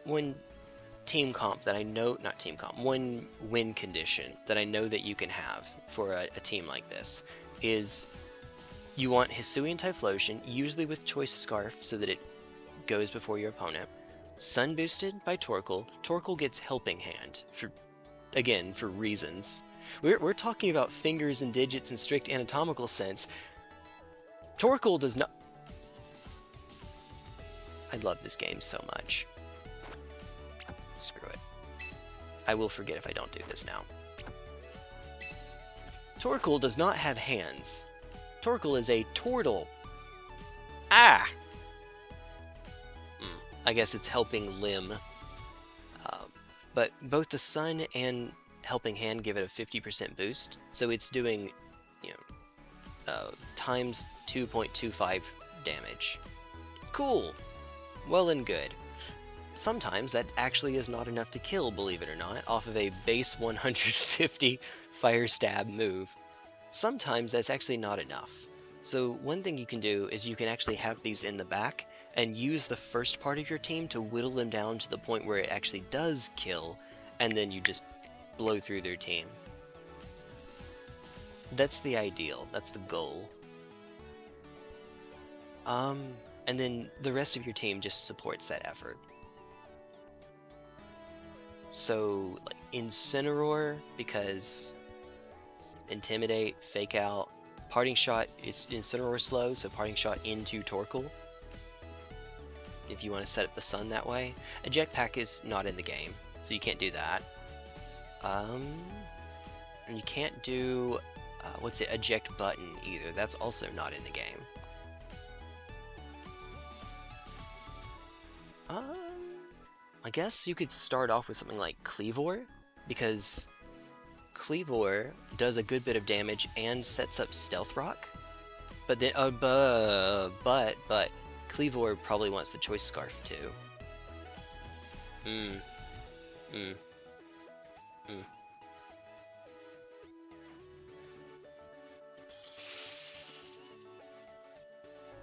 team comp that I know, not team comp, one win condition that I know that you can have for a team like this is you want Hisuian Typhlosion, usually with Choice Scarf so that it goes before your opponent. Sun boosted by Torkoal. Torkoal gets Helping Hand for reasons. We're talking about fingers and digits in strict anatomical sense. Torkoal does not. I love this game so much. Screw it. I will forget if I don't do this now. Torkoal does not have hands. Torkoal is a turtle. Ah! I guess it's helping limb. But both the sun and helping hand give it a 50% boost, so it's doing, you know, times 2.25 damage. Cool! Well and good. Sometimes that actually is not enough to kill, believe it or not, off of a base 150 fire stab move. Sometimes that's actually not enough. So one thing you can do is you can actually have these in the back and use the first part of your team to whittle them down to the point where it actually does kill, and then you just blow through their team. That's the ideal, that's the goal. And then the rest of your team just supports that effort. So, like, Incineroar, because Intimidate, Fake Out, Parting Shot is Incineroar slow, so Parting Shot into Torkoal, if you want to set up the sun that way. Eject Pack is not in the game, so you can't do that. And you can't do, Eject Button either, that's also not in the game. I guess you could start off with something like Cleavor, because Cleavor does a good bit of damage and sets up Stealth Rock. But then, but Cleavor probably wants the Choice Scarf too.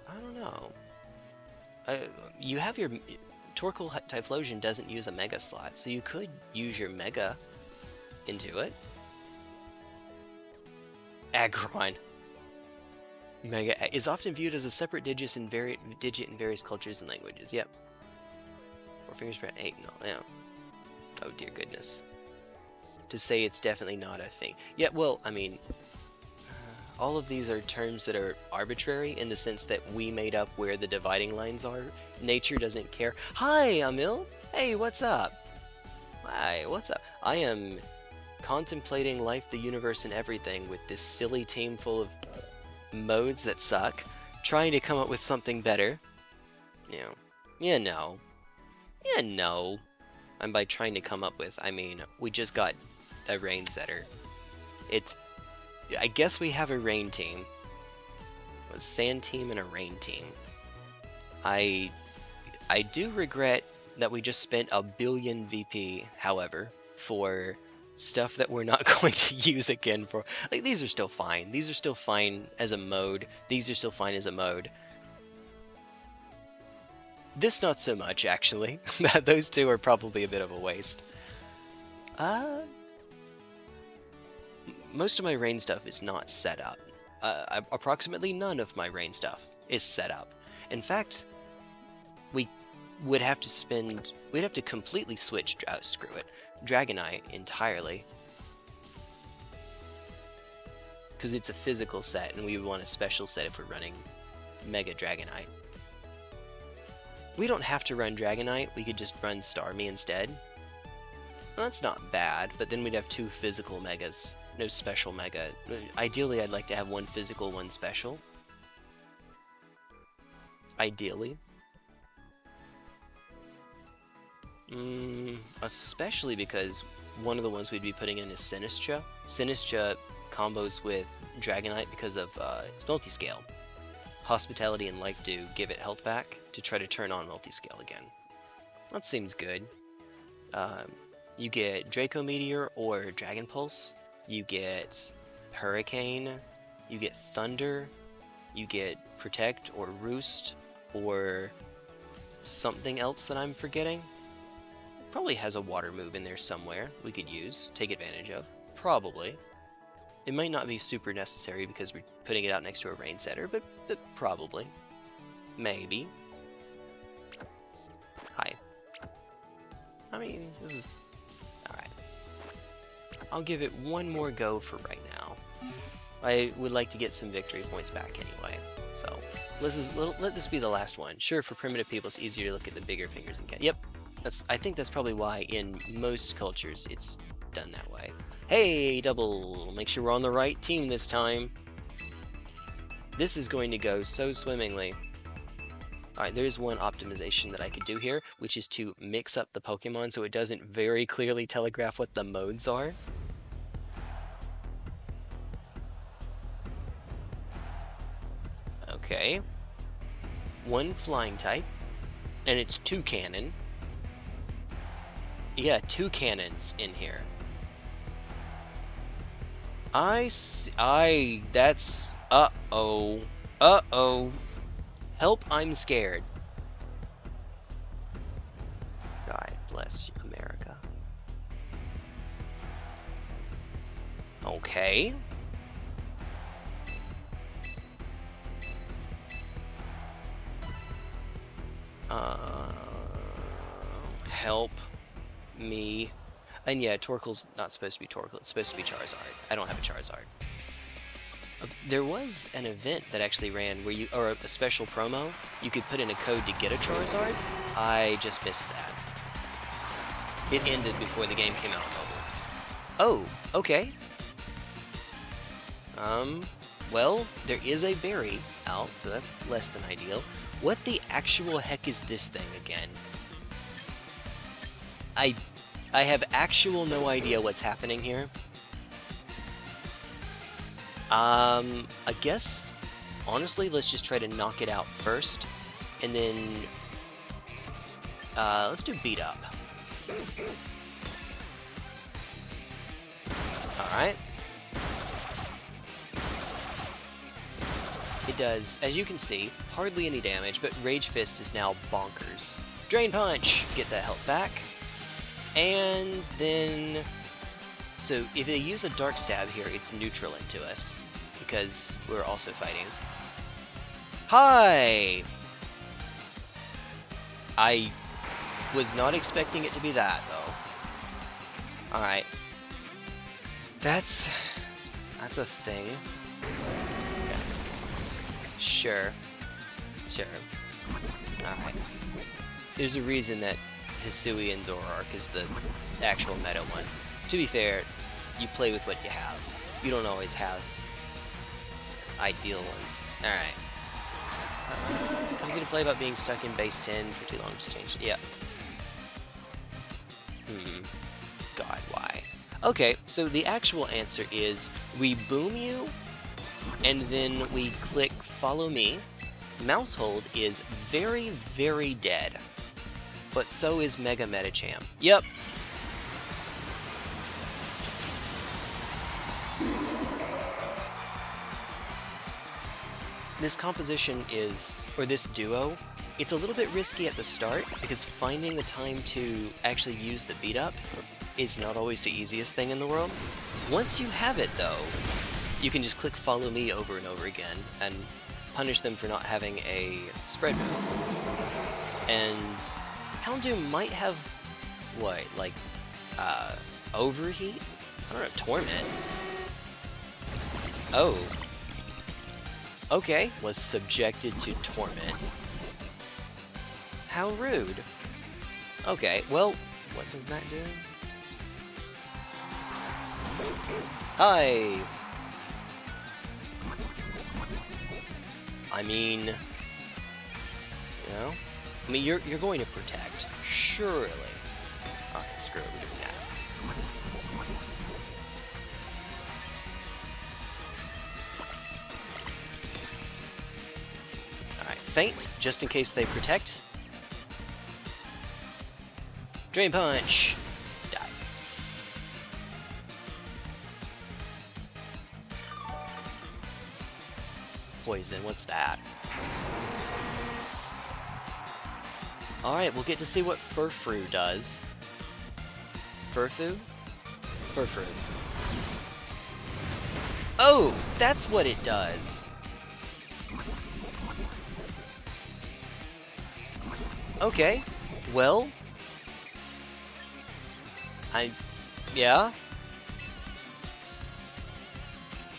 I don't know. You have your Torkoal Typhlosion doesn't use a Mega slot, so you could use your Mega into it. Aggron. Mega is often viewed as a separate digit in various cultures and languages. Yep. 4 fingers per 8. No, yeah. Oh dear goodness. To say it's definitely not a thing. Yeah, well, I mean, all of these are terms that are arbitrary in the sense that we made up where the dividing lines are. Nature doesn't care. Hi, Emil! Hey, what's up? Hi, what's up? I am contemplating life, the universe, and everything with this silly team full of modes that suck, trying to come up with something better. You know. And by trying to come up with, I mean, we just got a rain setter. I guess we have a rain team, a sand team, and a rain team. I do regret that we just spent a billion VP, however, for stuff that we're not going to use again for. Like, these are still fine. These are still fine as a mode. These are still fine as a mode. This not so much, actually. Those two are probably a bit of a waste. Most of my rain stuff is not set up. Approximately none of my rain stuff is set up. In fact, we'd have to completely switch, screw it, Dragonite entirely. Because it's a physical set, and we would want a special set if we're running Mega Dragonite. We don't have to run Dragonite, we could just run Starmie instead. Well, that's not bad, but then we'd have 2 physical Megas. No special Mega. Ideally, I'd like to have 1 physical, 1 special. Ideally. Especially because one of the ones we'd be putting in is Sinistcha. Sinistcha combos with Dragonite because of its multi-scale. Hospitality and Life Dew give it health back to try to turn on multi-scale again. That seems good. You get Draco Meteor or Dragon Pulse. You get Hurricane. You get Thunder. You get Protect or Roost or something else that I'm forgetting. Probably has a water move in there somewhere we could use, take advantage of. Probably. It might not be super necessary because we're putting it out next to a rain setter, but probably. Maybe. Hi. I mean, this is... Alright. I'll give it one more go for right now. I would like to get some victory points back anyway. So let this be the last one. Sure, for primitive people, it's easier to look at the bigger fingers and yep. I think that's probably why in most cultures it's done that way. Hey, double! Make sure we're on the right team this time. This is going to go so swimmingly. Alright, there's one optimization that I could do here, which is to mix up the Pokemon so it doesn't very clearly telegraph what the modes are. Okay. One flying type, and it's 2 cannon. Yeah, 2 cannons in here. That's, uh-oh. Uh-oh. Help, I'm scared. God bless America. Okay. Help me. And yeah, Torkoal's not supposed to be Torkoal, it's supposed to be Charizard. I don't have a Charizard. There was an event that actually ran where you, or a special promo, you could put in a code to get a Charizard. I just missed that. It ended before the game came out on mobile. Oh, okay. Well, there is a berry out, so that's less than ideal. What the actual heck is this thing again? I have actual no idea what's happening here. I guess, honestly, let's just try to knock it out first, and then, let's do beat up. Alright. It does, as you can see, hardly any damage, but Rage Fist is now bonkers. Drain Punch! Get that health back. And then... So, if they use a Dark Stab here, it's neutral into us, because we're also fighting. Hi! I was not expecting it to be that, though. Alright. That's a thing. Yeah. Sure. Sure. Alright. There's a reason that Hisui and Zoroark is the actual meta one. To be fair, you play with what you have. You don't always have ideal ones. Alright. Comes into play about being stuck in base 10 for too long to change. Yeah. God, why? Okay, so the actual answer is we boom you, and then we click follow me. Mouse hold is very, very dead. But so is Mega Metachamp. Yep. This composition is, or this duo, it's a little bit risky at the start, because finding the time to actually use the beat up is not always the easiest thing in the world. Once you have it though, you can just click follow me over and over again, and punish them for not having a spread move. And Houndoom might have, what, like, Overheat? I don't know, Torment. Oh. Okay, was subjected to Torment. How rude. Okay, well, what does that do? Hi! I mean, you know? I mean, you're going to protect, surely. Alright, screw it, we're doing that. Alright, Feint, just in case they protect. Drain Punch! Die. Poison, what's that? Alright, we'll get to see what Furfrou does. Furfu? Furfrou. Oh, that's what it does. Okay, well... yeah?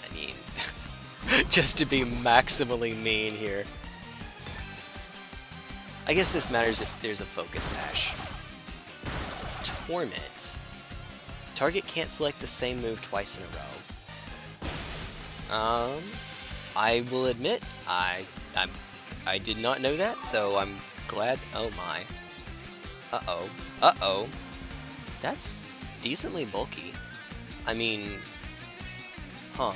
I mean... Just to be maximally mean here. I guess this matters if there's a focus sash. Torment. Target can't select the same move twice in a row. I will admit, I did not know that, so I'm glad. Oh my. Uh-oh. Uh-oh. That's decently bulky. I mean, huh.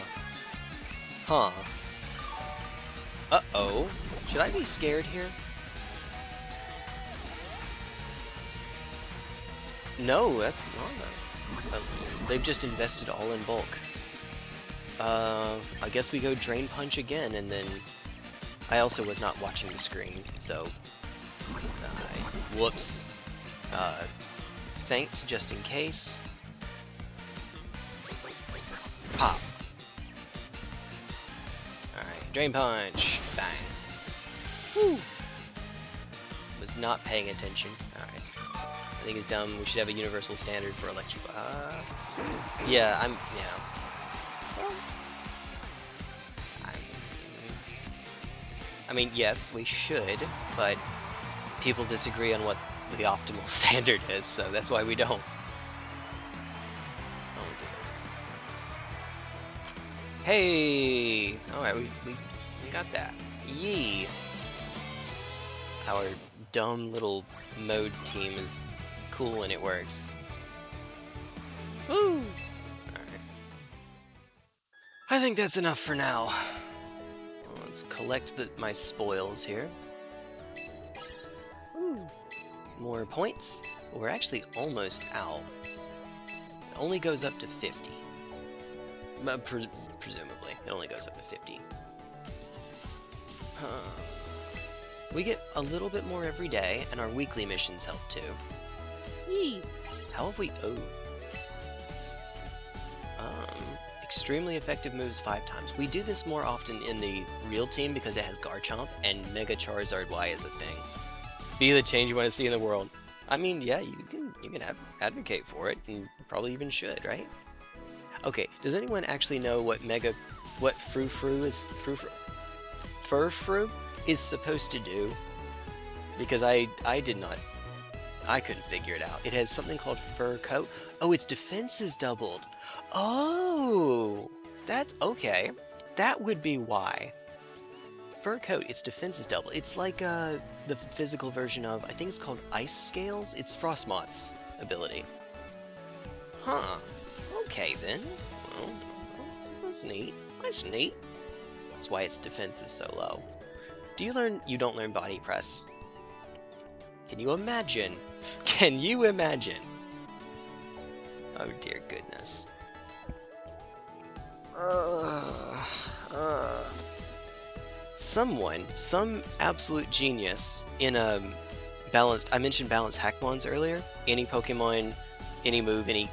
Huh. Uh-oh. Should I be scared here? No, that's not. They've just invested all in bulk. I guess we go Drain Punch again, and then I also was not watching the screen, so whoops. Feint just in case. Pop. Alright, Drain Punch. Bang. Woo! Was not paying attention. Alright. I think it's dumb. We should have a universal standard for electric. Yeah, I mean, yes, we should, but people disagree on what the optimal standard is, so that's why we don't. Oh dear. Hey! Alright, we got that. Yee! Our dumb little mode team is cool when it works. Woo! Alright. I think that's enough for now. Let's collect my spoils here. Ooh. More points. We're actually almost out. It only goes up to 50. Presumably, it only goes up to 50. We get a little bit more every day, and our weekly missions help too. Yee! How have we... Oh. Extremely effective moves 5 times. We do this more often in the real team because it has Garchomp, and Mega Charizard Y is a thing. Be the change you want to see in the world. I mean, yeah, you can advocate for it, and you probably even should, right? Okay, does anyone actually know what Frou-Frou is? Fur-Frou is supposed to do? Because I did not. I couldn't figure it out. It has something called Fur Coat. Oh, its defense is doubled. Oh, that's okay. That would be why. Fur Coat, its defense is doubled. It's like the physical version of, I think it's called Ice Scales. It's Frostmoth's ability. Huh. Okay then. Well, that's neat. That's neat. That's why its defense is so low. You don't learn Body Press. Can you imagine? Can you imagine? Oh dear goodness. Some absolute genius in a balanced. I mentioned balanced Hackmons earlier. Any Pokemon, any move, any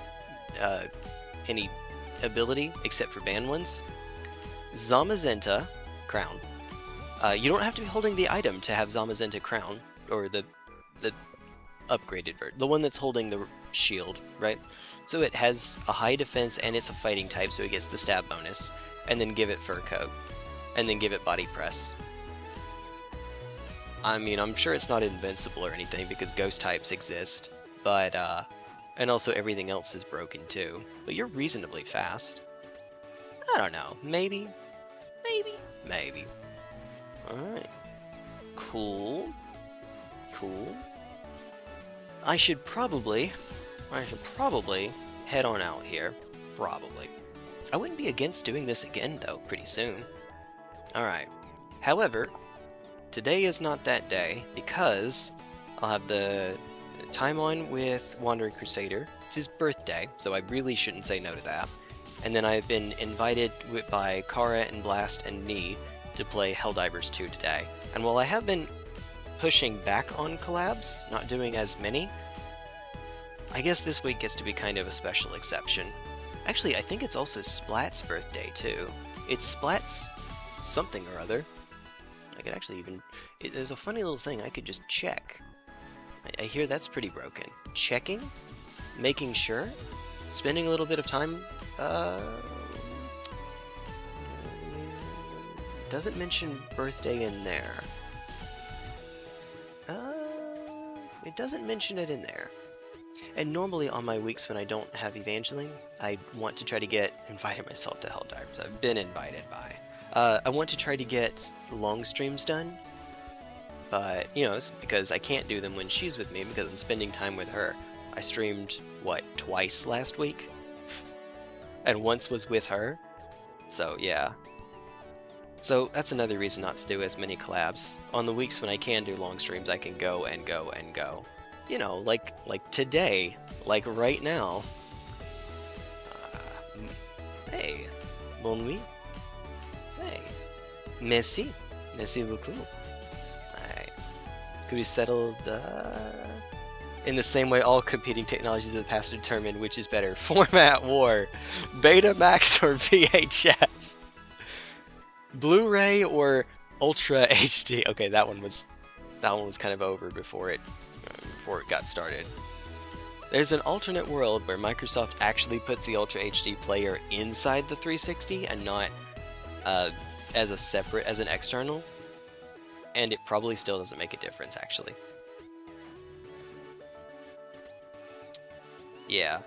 ability except for banned ones. Zamazenta Crown. You don't have to be holding the item to have Zamazenta Crown, or the upgraded version, the one that's holding the shield, right? So it has a high defense and it's a fighting type, so it gets the stab bonus, and then give it Fur Coat, and then give it Body Press. I mean, I'm sure it's not invincible or anything because ghost types exist, but and also everything else is broken too. But you're reasonably fast. I don't know, maybe. Alright. Cool. I should probably head on out here. Probably. I wouldn't be against doing this again, though, pretty soon. Alright. However, today is not that day, because I'll have the time on with Wandering Crusader. It's his birthday, so I really shouldn't say no to that. And then I've been invited by Kara and Blast and me to play Helldivers 2 today. And while I have been pushing back on collabs, not doing as many, I guess this week gets to be kind of a special exception. Actually, I think it's also Splat's birthday too. It's Splat's something or other. I could actually even... there's a funny little thing I could just check. I hear that's pretty broken. Checking? Making sure? Spending a little bit of time... Doesn't mention birthday in there. It doesn't mention it in there. And normally on my weeks when I don't have Evangeline, I want to try to get invited myself to Helldivers. I've been invited by. I want to try to get long streams done, but you know, it's because I can't do them when she's with me because I'm spending time with her. I streamed what, twice last week, and once was with her. So yeah. So that's another reason not to do as many collabs. On the weeks when I can do long streams, I can go and go and go. You know, like today, like right now. Hey, bon nuit. Hey, merci, merci beaucoup. Alright, could we settle in the same way all competing technologies of the past determine which is better, format war, Betamax or VHS, Blu-ray or Ultra HD. Okay, that one was kind of over before it got started. There's an alternate world where Microsoft actually puts the Ultra HD player inside the 360 and not as an external, and it probably still doesn't make a difference actually. Yeah.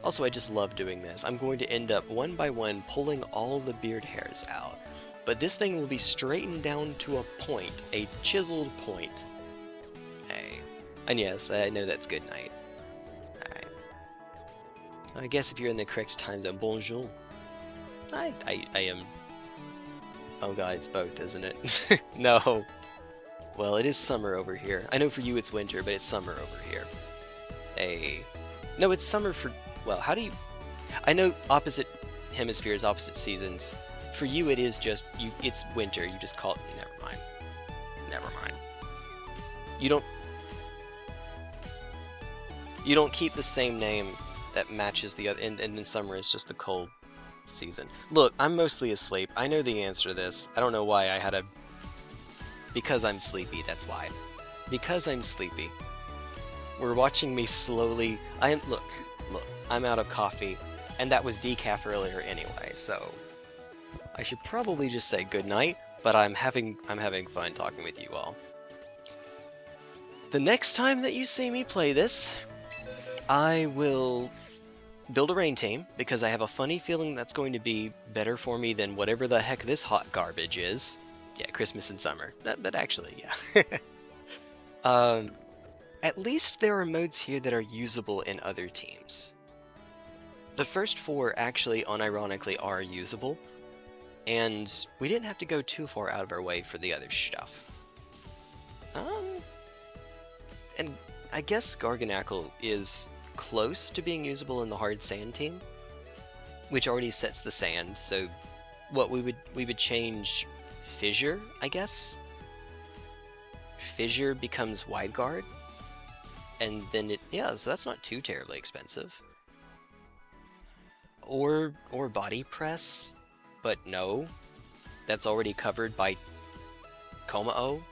Also, I just love doing this. I'm going to end up one by one pulling all the beard hairs out, but this thing will be straightened down to a point, a chiseled point. Hey. And yes, I know that's good night. Alright. I guess if you're in the correct time zone, bonjour. I am... Oh god, it's both, isn't it? No. Well, it is summer over here. I know for you it's winter, but it's summer over here. Hey. No, it's summer for... Well, how do you... I know opposite hemispheres, opposite seasons. For you it is just... It's winter, you just call it... Never mind. Never mind. You don't keep the same name that matches the other... And in summer it's just the cold season. Look, I'm mostly asleep. I know the answer to this. I don't know why I had a... Because I'm sleepy, that's why. Because I'm sleepy. We're watching me slowly... Look, I'm out of coffee, and that was decaf earlier anyway, so... I should probably just say goodnight, but I'm having fun talking with you all. The next time that you see me play this, I will build a rain team, because I have a funny feeling that's going to be better for me than whatever the heck this hot garbage is. Yeah, Christmas and summer. But actually, yeah. At least there are modes here that are usable in other teams. The first 4 actually, unironically, are usable, and we didn't have to go too far out of our way for the other stuff. And I guess Garganackle is close to being usable in the hard sand team, which already sets the sand, so what we would change Fissure, I guess? Fissure becomes wide guard, and then so that's not too terribly expensive. Or body press, but no, that's already covered by Komao.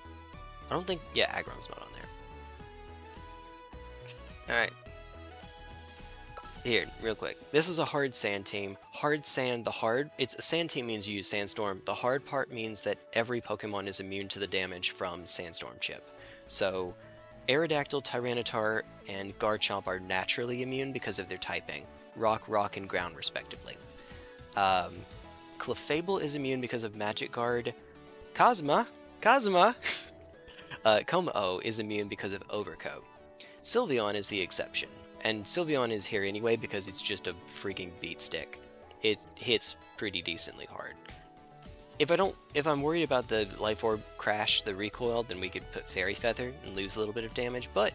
I don't think, Aggron's not on there. Alright. Here, real quick. This is a hard sand team. Hard sand, it's a sand team means you use Sandstorm. The hard part means that every Pokemon is immune to the damage from Sandstorm Chip. So, Aerodactyl, Tyranitar, and Garchomp are naturally immune because of their typing. Rock, and Ground, respectively. Clefable is immune because of Magic Guard. Cosma! Komao is immune because of Overcoat. Sylveon is the exception. And Sylveon is here anyway because it's just a freaking beat stick. It hits pretty decently hard. If I'm worried about the Life Orb crash, the recoil, then we could put Fairy Feather and lose a little bit of damage. But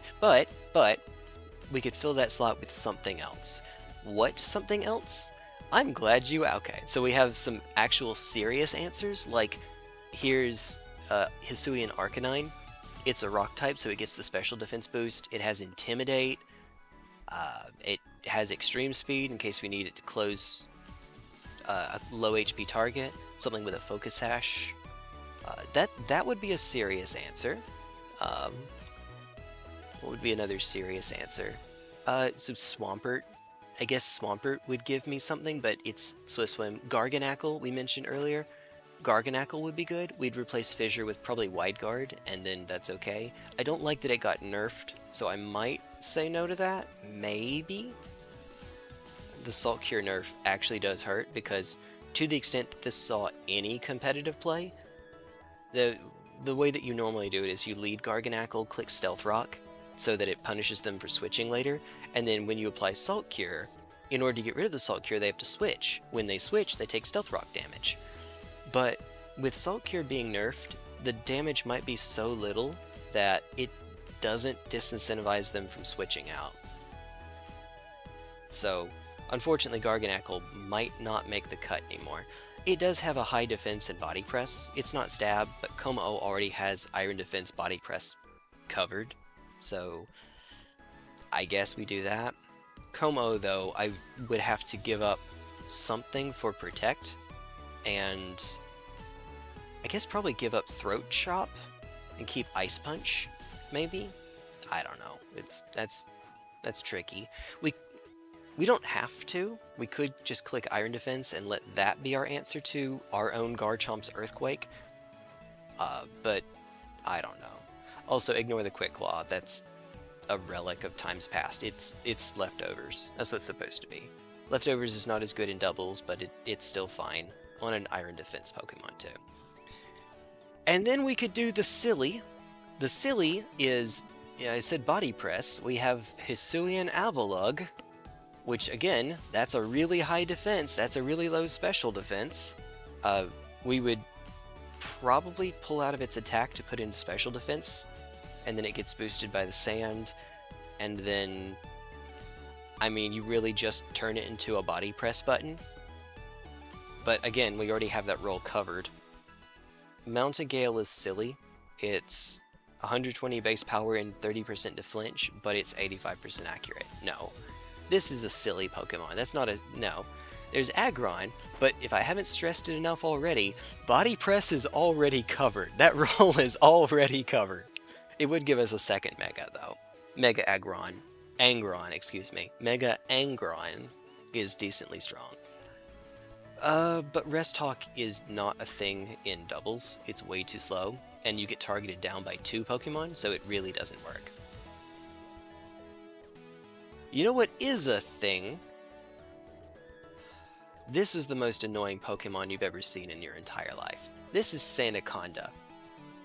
we could fill that slot with something else. What something else? I'm glad you... Okay, so we have some actual serious answers, like here's Hisuian Arcanine. It's a rock type, so it gets the special defense boost. It has Intimidate. It has extreme speed in case we need it to close a low HP target. Something with a focus sash. That would be a serious answer. What would be another serious answer? So Swampert. I guess Swampert would give me something, but it's Swift Swim. Garganackle, we mentioned earlier. Garganacl would be good. We'd replace Fissure with probably Wide Guard, and then that's okay. I don't like that it got nerfed, so I might say no to that. Maybe. The Salt Cure nerf actually does hurt, because to the extent that this saw any competitive play, the way that you normally do it is you lead Garganacl, click Stealth Rock, so that it punishes them for switching later, and then when you apply Salt Cure, in order to get rid of the Salt Cure, they have to switch. When they switch, they take Stealth Rock damage. But with Salt Cure being nerfed, the damage might be so little that it doesn't disincentivize them from switching out. So, unfortunately, Garganacl might not make the cut anymore. It does have a high defense and body press. It's not stab, but Como already has iron defense body press covered. So, I guess we do that. Como, though, I would have to give up something for protect, and I guess probably give up Throat Chop and keep Ice Punch, maybe? I don't know. That's tricky. We don't have to. We could just click Iron Defense and let that be our answer to our own Garchomp's Earthquake. But I don't know. Also, ignore the Quick Claw. That's a relic of times past. It's leftovers. That's what it's supposed to be. Leftovers is not as good in doubles, but it's still fine on an Iron Defense Pokemon too. And then we could do the Silly. The Silly is, yeah, I said Body Press. We have Hisuian Avalugg, which again, that's a really high defense. That's a really low special defense. We would probably pull out of its attack to put in special defense, and then it gets boosted by the sand, and then, I mean, you really just turn it into a body press button. But again, we already have that role covered. Mountain Gale is silly. It's 120 base power and 30% to flinch, but it's 85% accurate. No. This is a silly Pokemon. That's not a... no. There's Aggron, but if I haven't stressed it enough already, Body Press is already covered. That role is already covered. It would give us a second Mega, though. Mega Aggron. Angron, excuse me. Mega Angron is decently strong. But Rest Hawk is not a thing in doubles. It's way too slow, and you get targeted down by 2 Pokemon, so it really doesn't work. You know what is a thing? This is the most annoying Pokemon you've ever seen in your entire life. This is Sandaconda.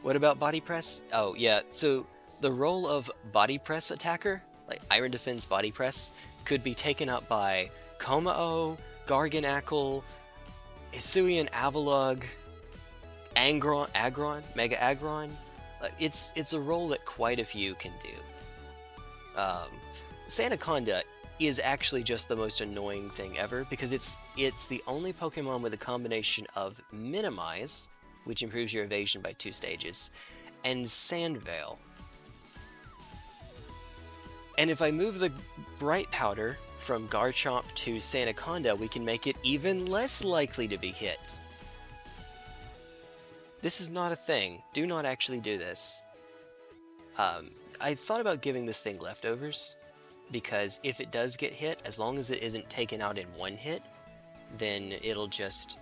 What about Body Press? Oh, yeah, so the role of Body Press attacker, like Iron Defense Body Press, could be taken up by Como, Garganacl, Hisuian Avalugg, Aggron, Mega Aggron. It's a role that quite a few can do. Sandaconda is actually just the most annoying thing ever, because it's the only Pokemon with a combination of Minimize, which improves your evasion by 2 stages, and Sand Veil. And if I move the Bright Powder from Garchomp to Sandaconda, we can make it even less likely to be hit. This is not a thing. Do not actually do this. I thought about giving this thing leftovers, because if it does get hit, as long as it isn't taken out in 1 hit, then it'll just,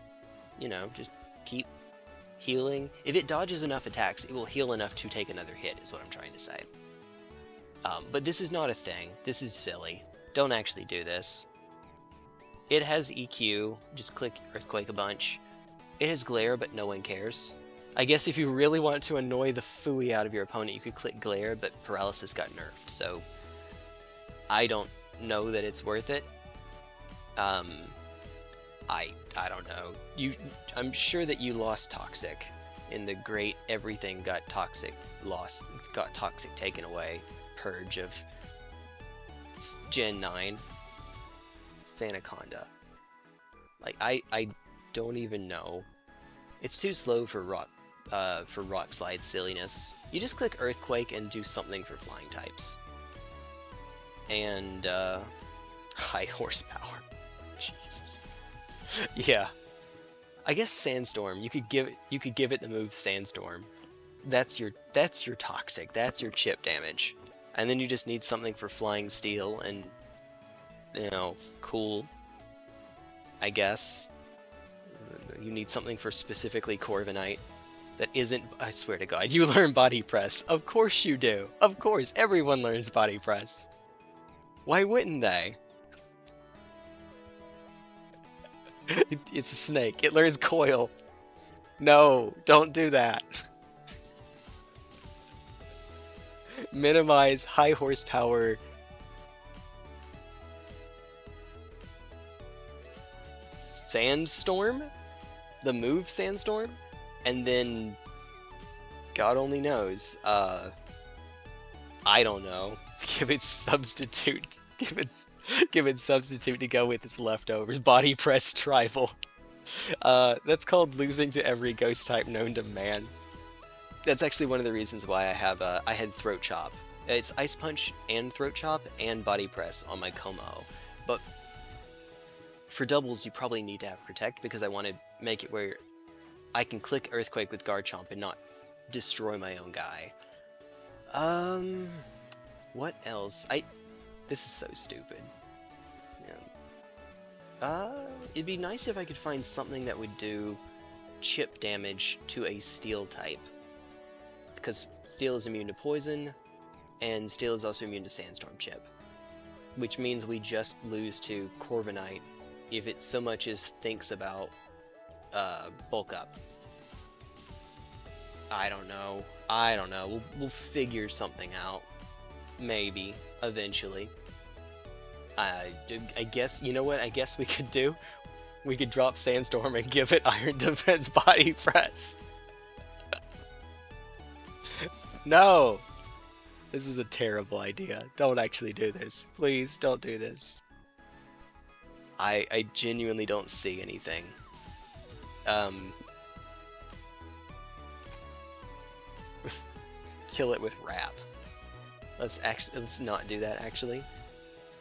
you know, just keep healing. If it dodges enough attacks, it will heal enough to take another hit, is what I'm trying to say. But this is not a thing. This is silly. Don't actually do this. It has EQ. Just click Earthquake a bunch. It has Glare, but no one cares. I guess if you really want to annoy the phooey out of your opponent, you could click Glare, but Paralysis got nerfed, so I don't know that it's worth it. I don't know. I'm sure that you lost Toxic in the great everything got toxic taken away purge of Gen 9 Sandaconda. Like I don't even know. It's too slow for Rock Slide silliness. You just click Earthquake and do something for flying types. And high horsepower. Jesus. Yeah. I guess Sandstorm. You could give it the move Sandstorm. That's your toxic. That's your chip damage. And then you just need something for flying steel and, you know, cool. I guess. you need something for specifically Corviknight that isn't... I swear to God, you learn Body Press. Of course you do. Of course, everyone learns Body Press. Why wouldn't they? It's a snake. It learns Coil. No, don't do that. Minimize high horsepower. Sandstorm? The move Sandstorm? And then God only knows. I don't know. Give it substitute. Give it substitute to go with its leftovers. Body Press Tribal. That's called losing to every ghost type known to man. That's actually one of the reasons why I had Throat Chop. It's Ice Punch and Throat Chop and Body Press on my Como. But for doubles, you probably need to have Protect because I want to make it where I can click Earthquake with Garchomp and not destroy my own guy. What else? This is so stupid. Yeah. It'd be nice if I could find something that would do chip damage to a Steel type. Because Steel is immune to Poison, and Steel is also immune to Sandstorm Chip. Which means we just lose to Corviknight if it so much as thinks about Bulk Up. I don't know. We'll figure something out. Maybe. Eventually. I guess, you know what I guess we could do? We could drop Sandstorm and give it Iron Defense Body Press. No! This is a terrible idea. Don't actually do this. Please, don't do this. I genuinely don't see anything. Kill it with Wrap. Let's not do that, actually.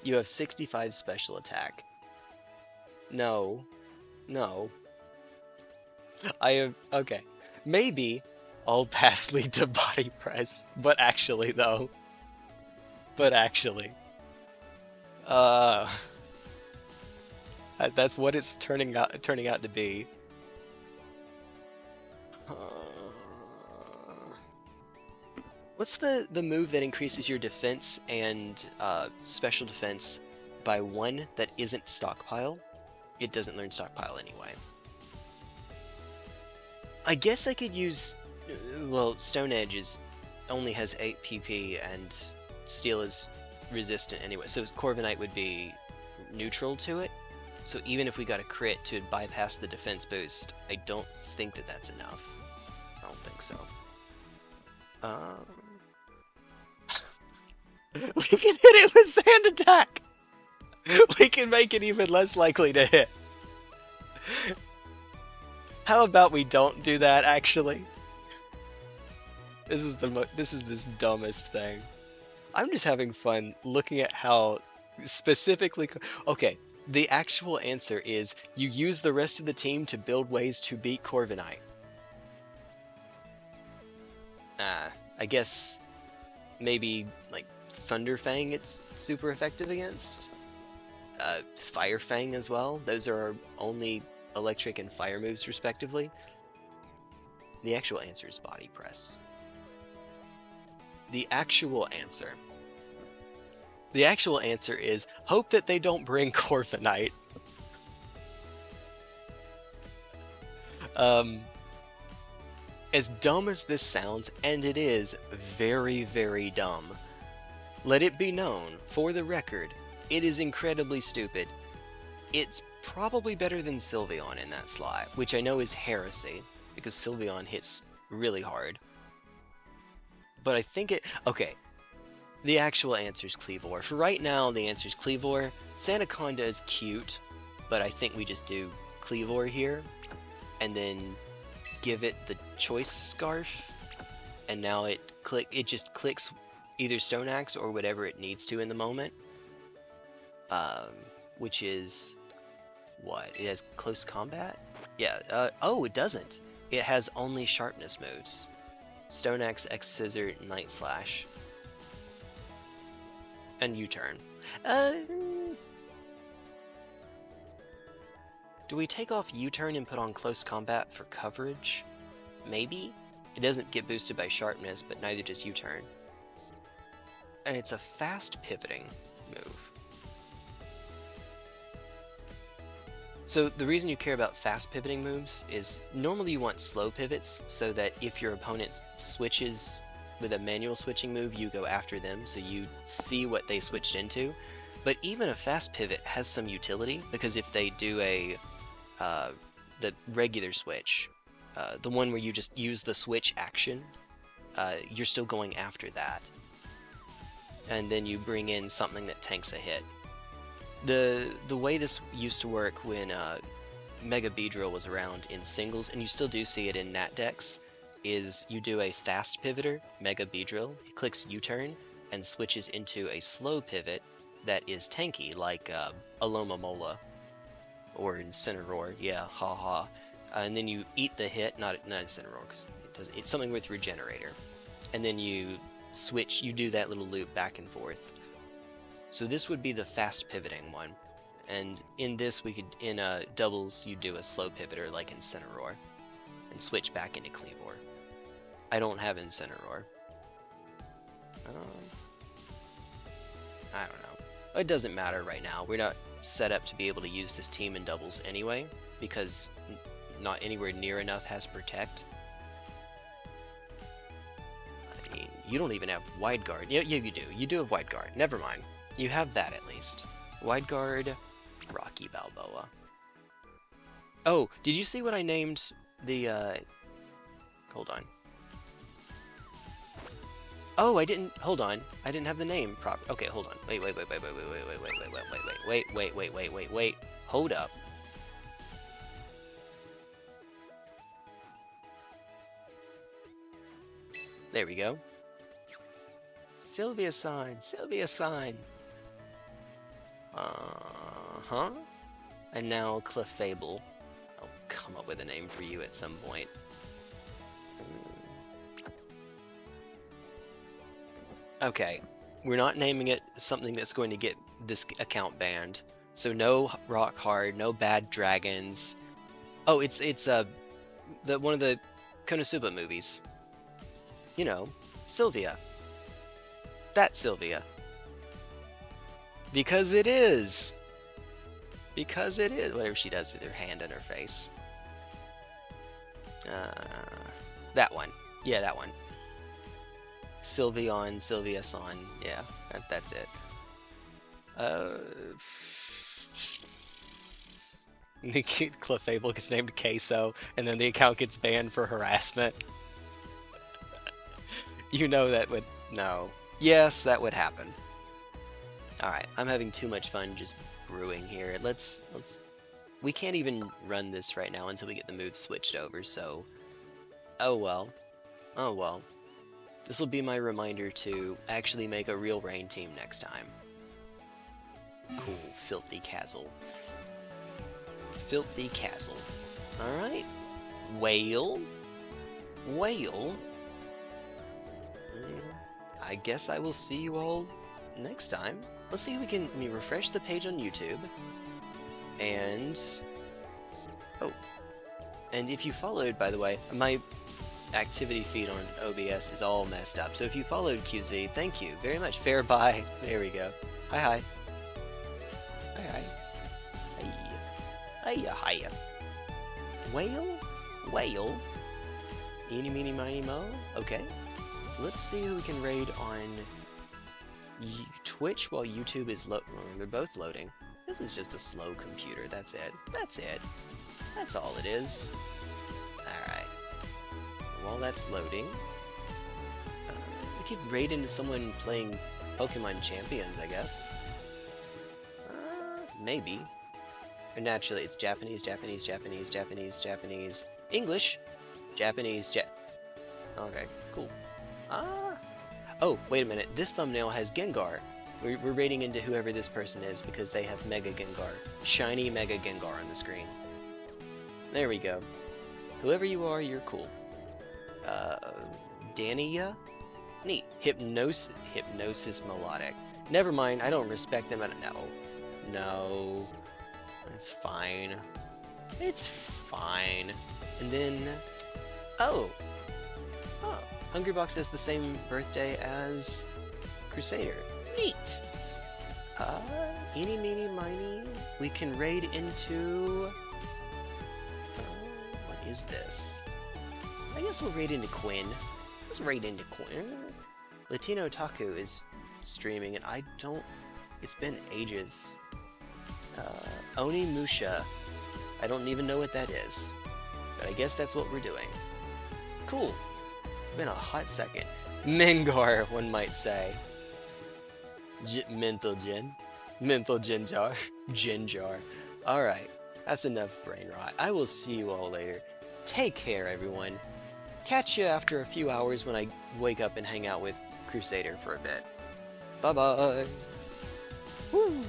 You have 65 special attack. No. No. Okay. Maybe I'll pass lead to Body Press. But actually, though. That's what it's turning out to be. What's the move that increases your defense and special defense by 1 that isn't Stockpile? It doesn't learn Stockpile anyway. I guess I could use... well, Stone Edge only has 8 PP and Steel is resistant anyway, so Corviknight would be neutral to it. So even if we got a crit to bypass the defense boost, I don't think that that's enough. I don't think so. We can hit it with Sand Attack! We can make it even less likely to hit. How about we don't do that, actually? This is this dumbest thing. I'm just having fun looking at how specifically... Okay, the actual answer is you use the rest of the team to build ways to beat Corviknight. I guess maybe like Thunder Fang it's super effective against. Fire Fang as well. Those are our only electric and fire moves respectively. The actual answer is Body Press. The actual answer is hope that they don't bring Corviknight. As dumb as this sounds, and it is very, very dumb, let it be known, for the record, it is incredibly stupid. It's probably better than Sylveon in that slot, which I know is heresy, because Sylveon hits really hard. But I think it... Okay, the actual answer is Kleavor. For right now, the answer is Kleavor. Sandaconda is cute, but I think we just do Kleavor here, and then give it the Choice Scarf, and now it just clicks either Stone Axe or whatever it needs to in the moment. Which is... what? It has Close Combat? Yeah, oh, it doesn't. It has only Sharpness moves. Stone Axe, X Scissor, Night Slash. And U-turn. Do we take off U-turn and put on close combat for coverage? Maybe? It doesn't get boosted by sharpness, but neither does U-turn. And it's a fast pivoting move. So the reason you care about fast pivoting moves is normally you want slow pivots so that if your opponent switches with a manual switching move, you go after them so you see what they switched into. But even a fast pivot has some utility because if they do the regular switch, the one where you just use the switch action, you're still going after that. And then you bring in something that tanks a hit. The way this used to work when Mega Beedrill was around in singles, and you still do see it in Nat decks, is you do a fast pivoter, Mega Beedrill, it clicks U-turn, and switches into a slow pivot that is tanky, like Alomomola, or Incineroar, yeah, haha. And then you eat the hit, not Incineroar, because it's something with Regenerator. And then you switch, you do that little loop back and forth. So this would be the fast pivoting one. And in this, we could, in doubles, you do a slow pivoter like Incineroar, and switch back into Cleavor. I don't have Incineroar. I don't know. It doesn't matter right now. We're not set up to be able to use this team in doubles anyway, because not anywhere near enough has Protect. I mean, you don't even have Wide Guard. Yeah, you do. You do have Wide Guard. Never mind. You have that at least. Wide Guard, Rocky Balboa. Oh, did you see what I named the, hold on. Oh, I didn't, hold on. I didn't have the name proper. Okay, hold on. Wait. Hold up. There we go. Sylvia sign. Uh-huh. And now Clefable. I'll come up with a name for you at some point. Okay, we're not naming it something that's going to get this account banned. So no Rock Hard, no Bad Dragons. Oh, it's one of the Konosuba movies. You know, Sylvia. That Sylvia. Because it is. Because it is. Whatever she does with her hand in her face. That one. Yeah, that one. Sylveon, Sylvia-san. Yeah, that's it. The Clefable gets named Queso, and then the account gets banned for harassment. You know that would... No. Yes, that would happen. Alright, I'm having too much fun just brewing here. Let's... We can't even run this right now until we get the moves switched over, so... Oh well. Oh well. This will be my reminder to actually make a real rain team next time. Cool, Filthy Castle. Filthy Castle. Alright. Whale. I guess I will see you all next time. Let's see if we can refresh the page on YouTube. And... Oh. And if you followed, by the way, my activity feed on OBS is all messed up. So if you followed QZ, thank you very much. Fair bye. There we go. Hi. Hiya. Whale? Eeny, meeny, miny, mo? Okay. So let's see who we can raid on Twitch while YouTube is they're both loading. This is just a slow computer, that's it. That's all it is. Alright. While that's loading, we could raid into someone playing Pokemon Champions, I guess. Maybe. Or naturally, it's Japanese, English, Japanese, Okay, cool. Oh, wait a minute. This thumbnail has Gengar. We're raiding into whoever this person is because they have Mega Gengar. Shiny Mega Gengar on the screen. There we go. Whoever you are, you're cool. Dania? Neat. Hypnosis Melodic. Never mind, I don't respect them. No. That's fine. It's fine. And then, oh, Hungrybox has the same birthday as Crusader. Neat. Eeny, meeny, miny. We can raid into. What is this? I guess we'll raid into Quinn. Let's raid into Quinn. Latino Taku is streaming, and I don't. It's been ages. Oni Musha. I don't even know what that is, but I guess that's what we're doing. Cool. Been a hot second. Mengar, one might say. Mental gin jar. Gin jar. Alright, that's enough brain rot. I will see you all later. Take care, everyone. Catch you after a few hours when I wake up and hang out with Crusader for a bit. Bye-bye. Woo!